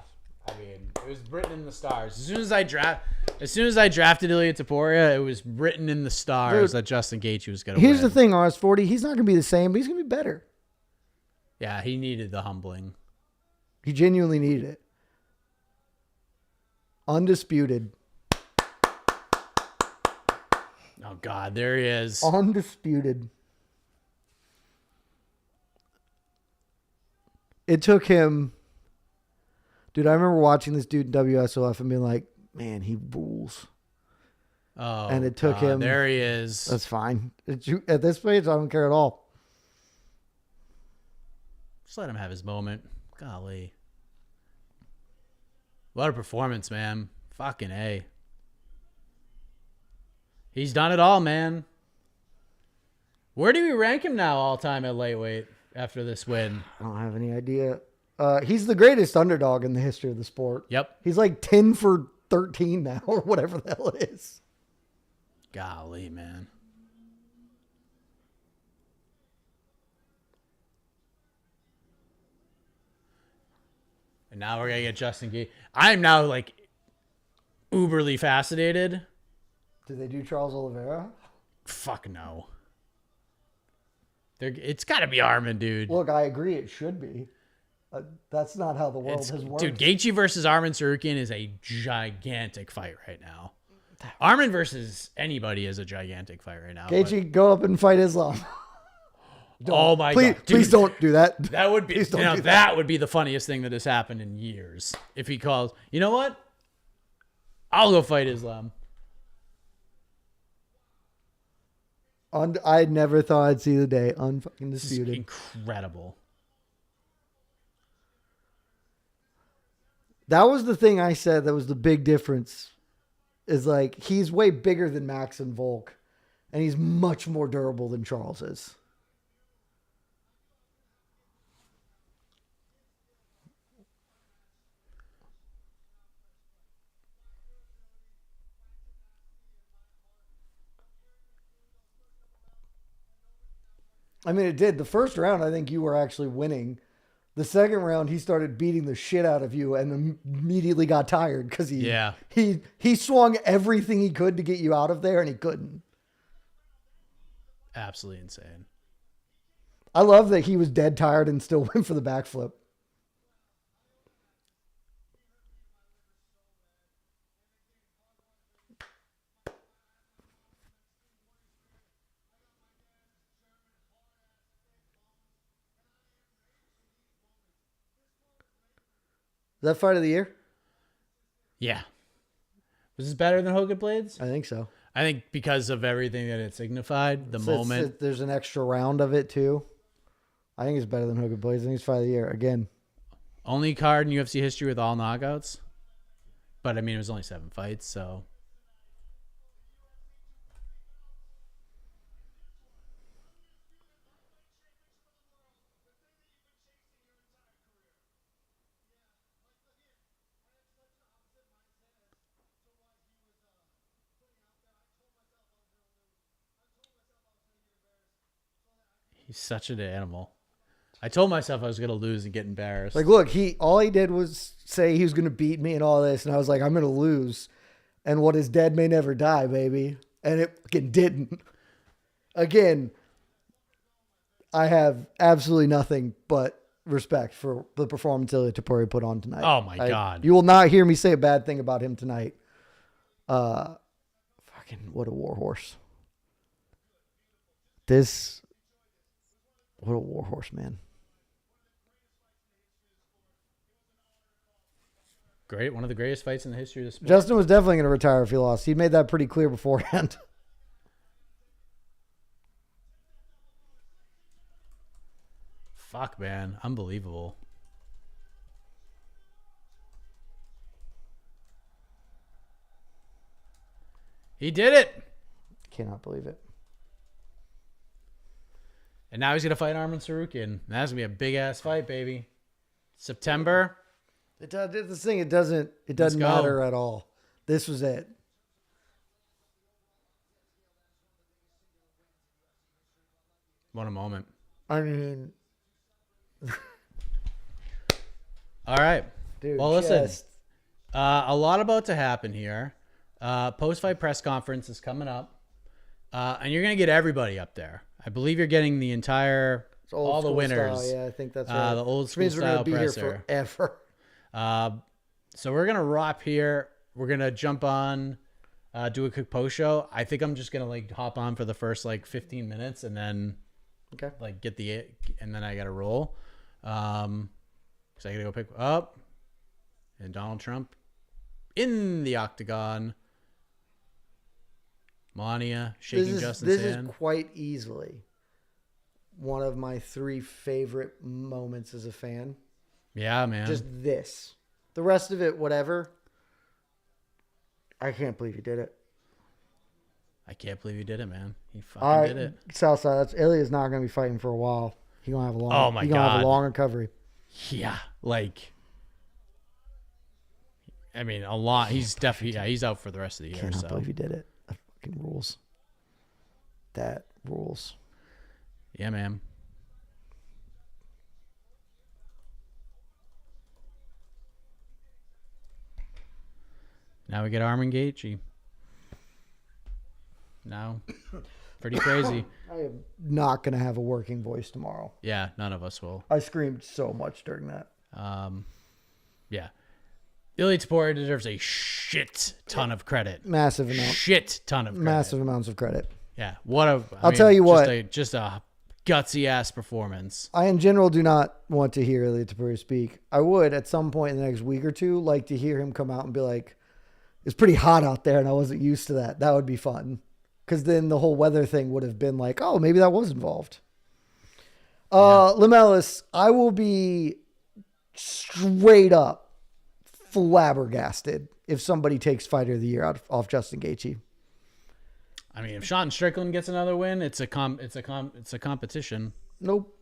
I mean, it was written in the stars. As soon as I drafted Ilya Topuria, it was written in the stars that Justin Gaethje was going to win. Here's the thing, RS40, he's not going to be the same, but he's going to be better. Yeah, he needed the humbling. He genuinely needed it. Undisputed. Oh, God, there he is. Undisputed. It took him... Dude, I remember watching this dude in WSOF and being like, man, he rules. Oh, and it took him... There he is. That's fine. At this stage, I don't care at all. Just let him have his moment. Golly. What a performance, man. Fucking A. He's done it all, man. Where do we rank him now all time at lightweight after this win? I don't have any idea. He's the greatest underdog in the history of the sport. Yep. He's like 10 for 13 now or whatever the hell it is. Golly, man. And now we're going to get Justin Gaethje. I'm now like uberly fascinated. Did they do Charles Oliveira? Fuck no. It's got to be Armin, dude. Look, I agree. It should be. That's not how the world has worked. Dude, Gaethje versus Armin Tsarukyan is a gigantic fight right now. Armin versus anybody is a gigantic fight right now. Gaethje, go up and fight Islam. Oh my God. Dude, please don't do that. That would be that would be the funniest thing that has happened in years. If he calls, you know what? I'll go fight Islam. I never thought I'd see the day. Unfucking disputed. Incredible. That was the thing I said that was the big difference. Is like, he's way bigger than Max and Volk. And he's much more durable than Charles is. I mean, it did. The first round, I think you were actually winning. The second round, he started beating the shit out of you and immediately got tired because he swung everything he could to get you out of there and he couldn't. Absolutely insane. I love that he was dead tired and still went for the backflip. Is that fight of the year? Yeah. Was this better than Hogan Blades? I think so. I think because of everything that it signified, moment. There's an extra round of it too. I think it's better than Hogan Blades. I think it's fight of the year again. Only card in UFC history with all knockouts. But I mean, it was only 7 fights, so. He's such an animal. I told myself I was going to lose and get embarrassed. Like, look, all he did was say he was going to beat me and all this. And I was like, I'm going to lose. And what is dead may never die, baby. And it fucking didn't. Again, I have absolutely nothing but respect for the performance Ilya Topuria put on tonight. Oh, my God. You will not hear me say a bad thing about him tonight. Fucking, what a warhorse. What a warhorse, man. great. One of the greatest fights in the history of the sport. Justin was definitely going to retire if he lost. He made that pretty clear beforehand. Fuck, man. Unbelievable. He did it. Cannot believe it. And now he's going to fight Arman Tsarukyan. That's going to be a big-ass fight, baby. September. This thing, it doesn't matter at all. This was it. What a moment. I mean... All right. Dude, well, listen. A lot about to happen here. Post-fight press conference is coming up. And you're going to get everybody up there. I believe you're getting the entire, all the winners. Style. Yeah, I think that's right. The old school style presser. Here forever. So we're going to wrap here. We're going to jump on, do a quick post show. I think I'm just going to like hop on for the first like 15 minutes and then like and then I got to roll. So I got to go pick up and Donald Trump in the octagon. Melania shaking Justin's hand. This is quite easily one of my 3 favorite moments as a fan. Yeah, man. Just this. The rest of it, whatever. I can't believe he did it. I can't believe he did it, man. He fucking did it. Southside, Ilya's not going to be fighting for a while. He's going to have a long. Oh my God. He's going to have a long recovery. Yeah, like. I mean, a lot. He's definitely he's out for the rest of the year. Cannot believe he did it. That fucking rules. That rules. Yeah, man. Now we get Arman Gaethje. Now, pretty crazy. I am not going to have a working voice tomorrow. Yeah, none of us will. I screamed so much during that. Yeah. Ilya Topuria deserves a shit ton of credit. Massive amount. Shit ton of credit. Massive amounts of credit. Yeah. I'll tell you what. Just a gutsy ass performance. I, in general, do not want to hear Ilya Topuria speak. I would, at some point in the next week or two, like to hear him come out and be like, it's pretty hot out there and I wasn't used to that. That would be fun. Because then the whole weather thing would have been like, oh, maybe that was involved. Lamellis, I will be straight up flabbergasted if somebody takes Fighter of the Year off Justin Gaethje. I mean, if Sean Strickland gets another win, it's a competition. Nope.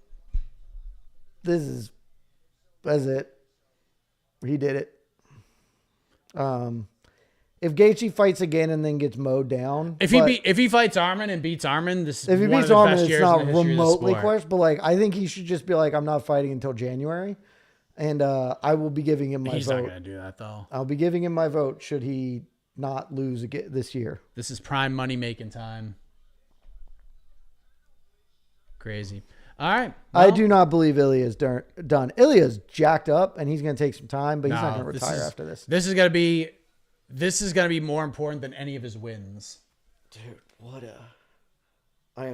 That's it. He did it. If Gaethje fights again and then gets mowed down, if he fights Arman and beats Arman, this is one of the best years in the history of the sport. If he beats Arman, it's not remotely close. But like, I think he should just be like, I'm not fighting until January, and I will be giving him my vote. He's not gonna do that though. I'll be giving him my vote should he not lose again this year. This is prime money making time. Crazy. All right. Well, I do not believe Ilya's done. Ilya's jacked up, and he's going to take some time, but he's not going to retire after this. This is going to be more important than any of his wins. Dude, I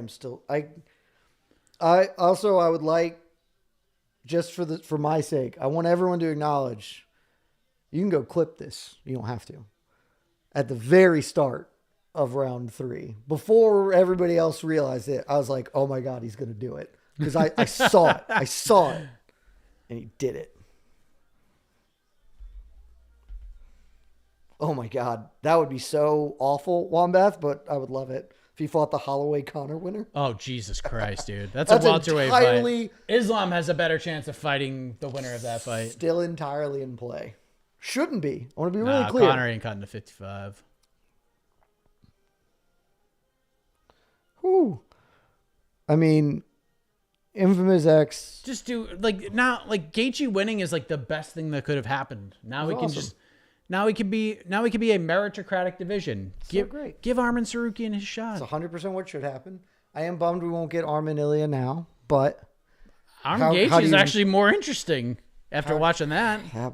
would like, just for my sake, I want everyone to acknowledge, you can go clip this. You don't have to. At the very start of round 3, before everybody else realized it, I was like, oh my God, he's going to do it. Because I saw it. I saw it. And he did it. Oh my God. That would be so awful, Wombath, but I would love it if he fought the Holloway Conor winner. Oh, Jesus Christ, dude. That's a welterweight fight. Islam has a better chance of fighting the winner of that fight. Still entirely in play. Shouldn't be. I want to be really clear. Conor ain't cutting to 55. Whew. I mean, Infamous X. Just do Gaethje winning is like the best thing that could have happened. Now we can Now he could be a meritocratic division. Give Arman Tsarukyan his shot. It's 100% what should happen. I am bummed we won't get Arman Ilya now, but Arman Gaethje is actually more interesting after watching that. That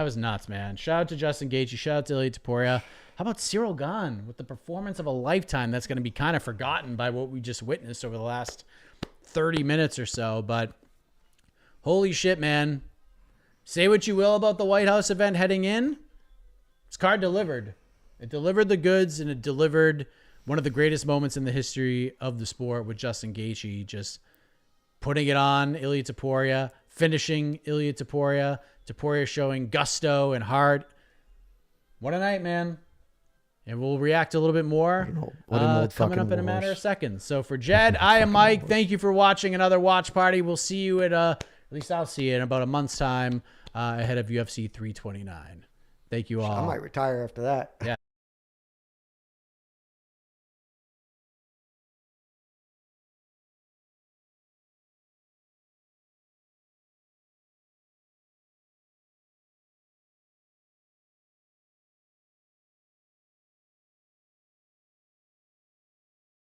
was nuts, man. Shout out to Justin Gaethje. Shout out to Ilya Topuria. How about Ciryl Gane with the performance of a lifetime that's going to be kind of forgotten by what we just witnessed over the last 30 minutes or so, but holy shit, man. Say what you will about the White House event heading in. This card delivered. It delivered the goods, and it delivered one of the greatest moments in the history of the sport with Justin Gaethje just putting it on Ilia Topuria, finishing Ilia Topuria, Topuria showing gusto and heart. What a night, man. And we'll react a little bit more coming up in a matter of seconds. So for Jed, I am Mike. Thank you for watching another watch party. We'll see you at least I'll see you in about a month's time ahead of UFC 329. Thank you all. I might retire after that. Yeah.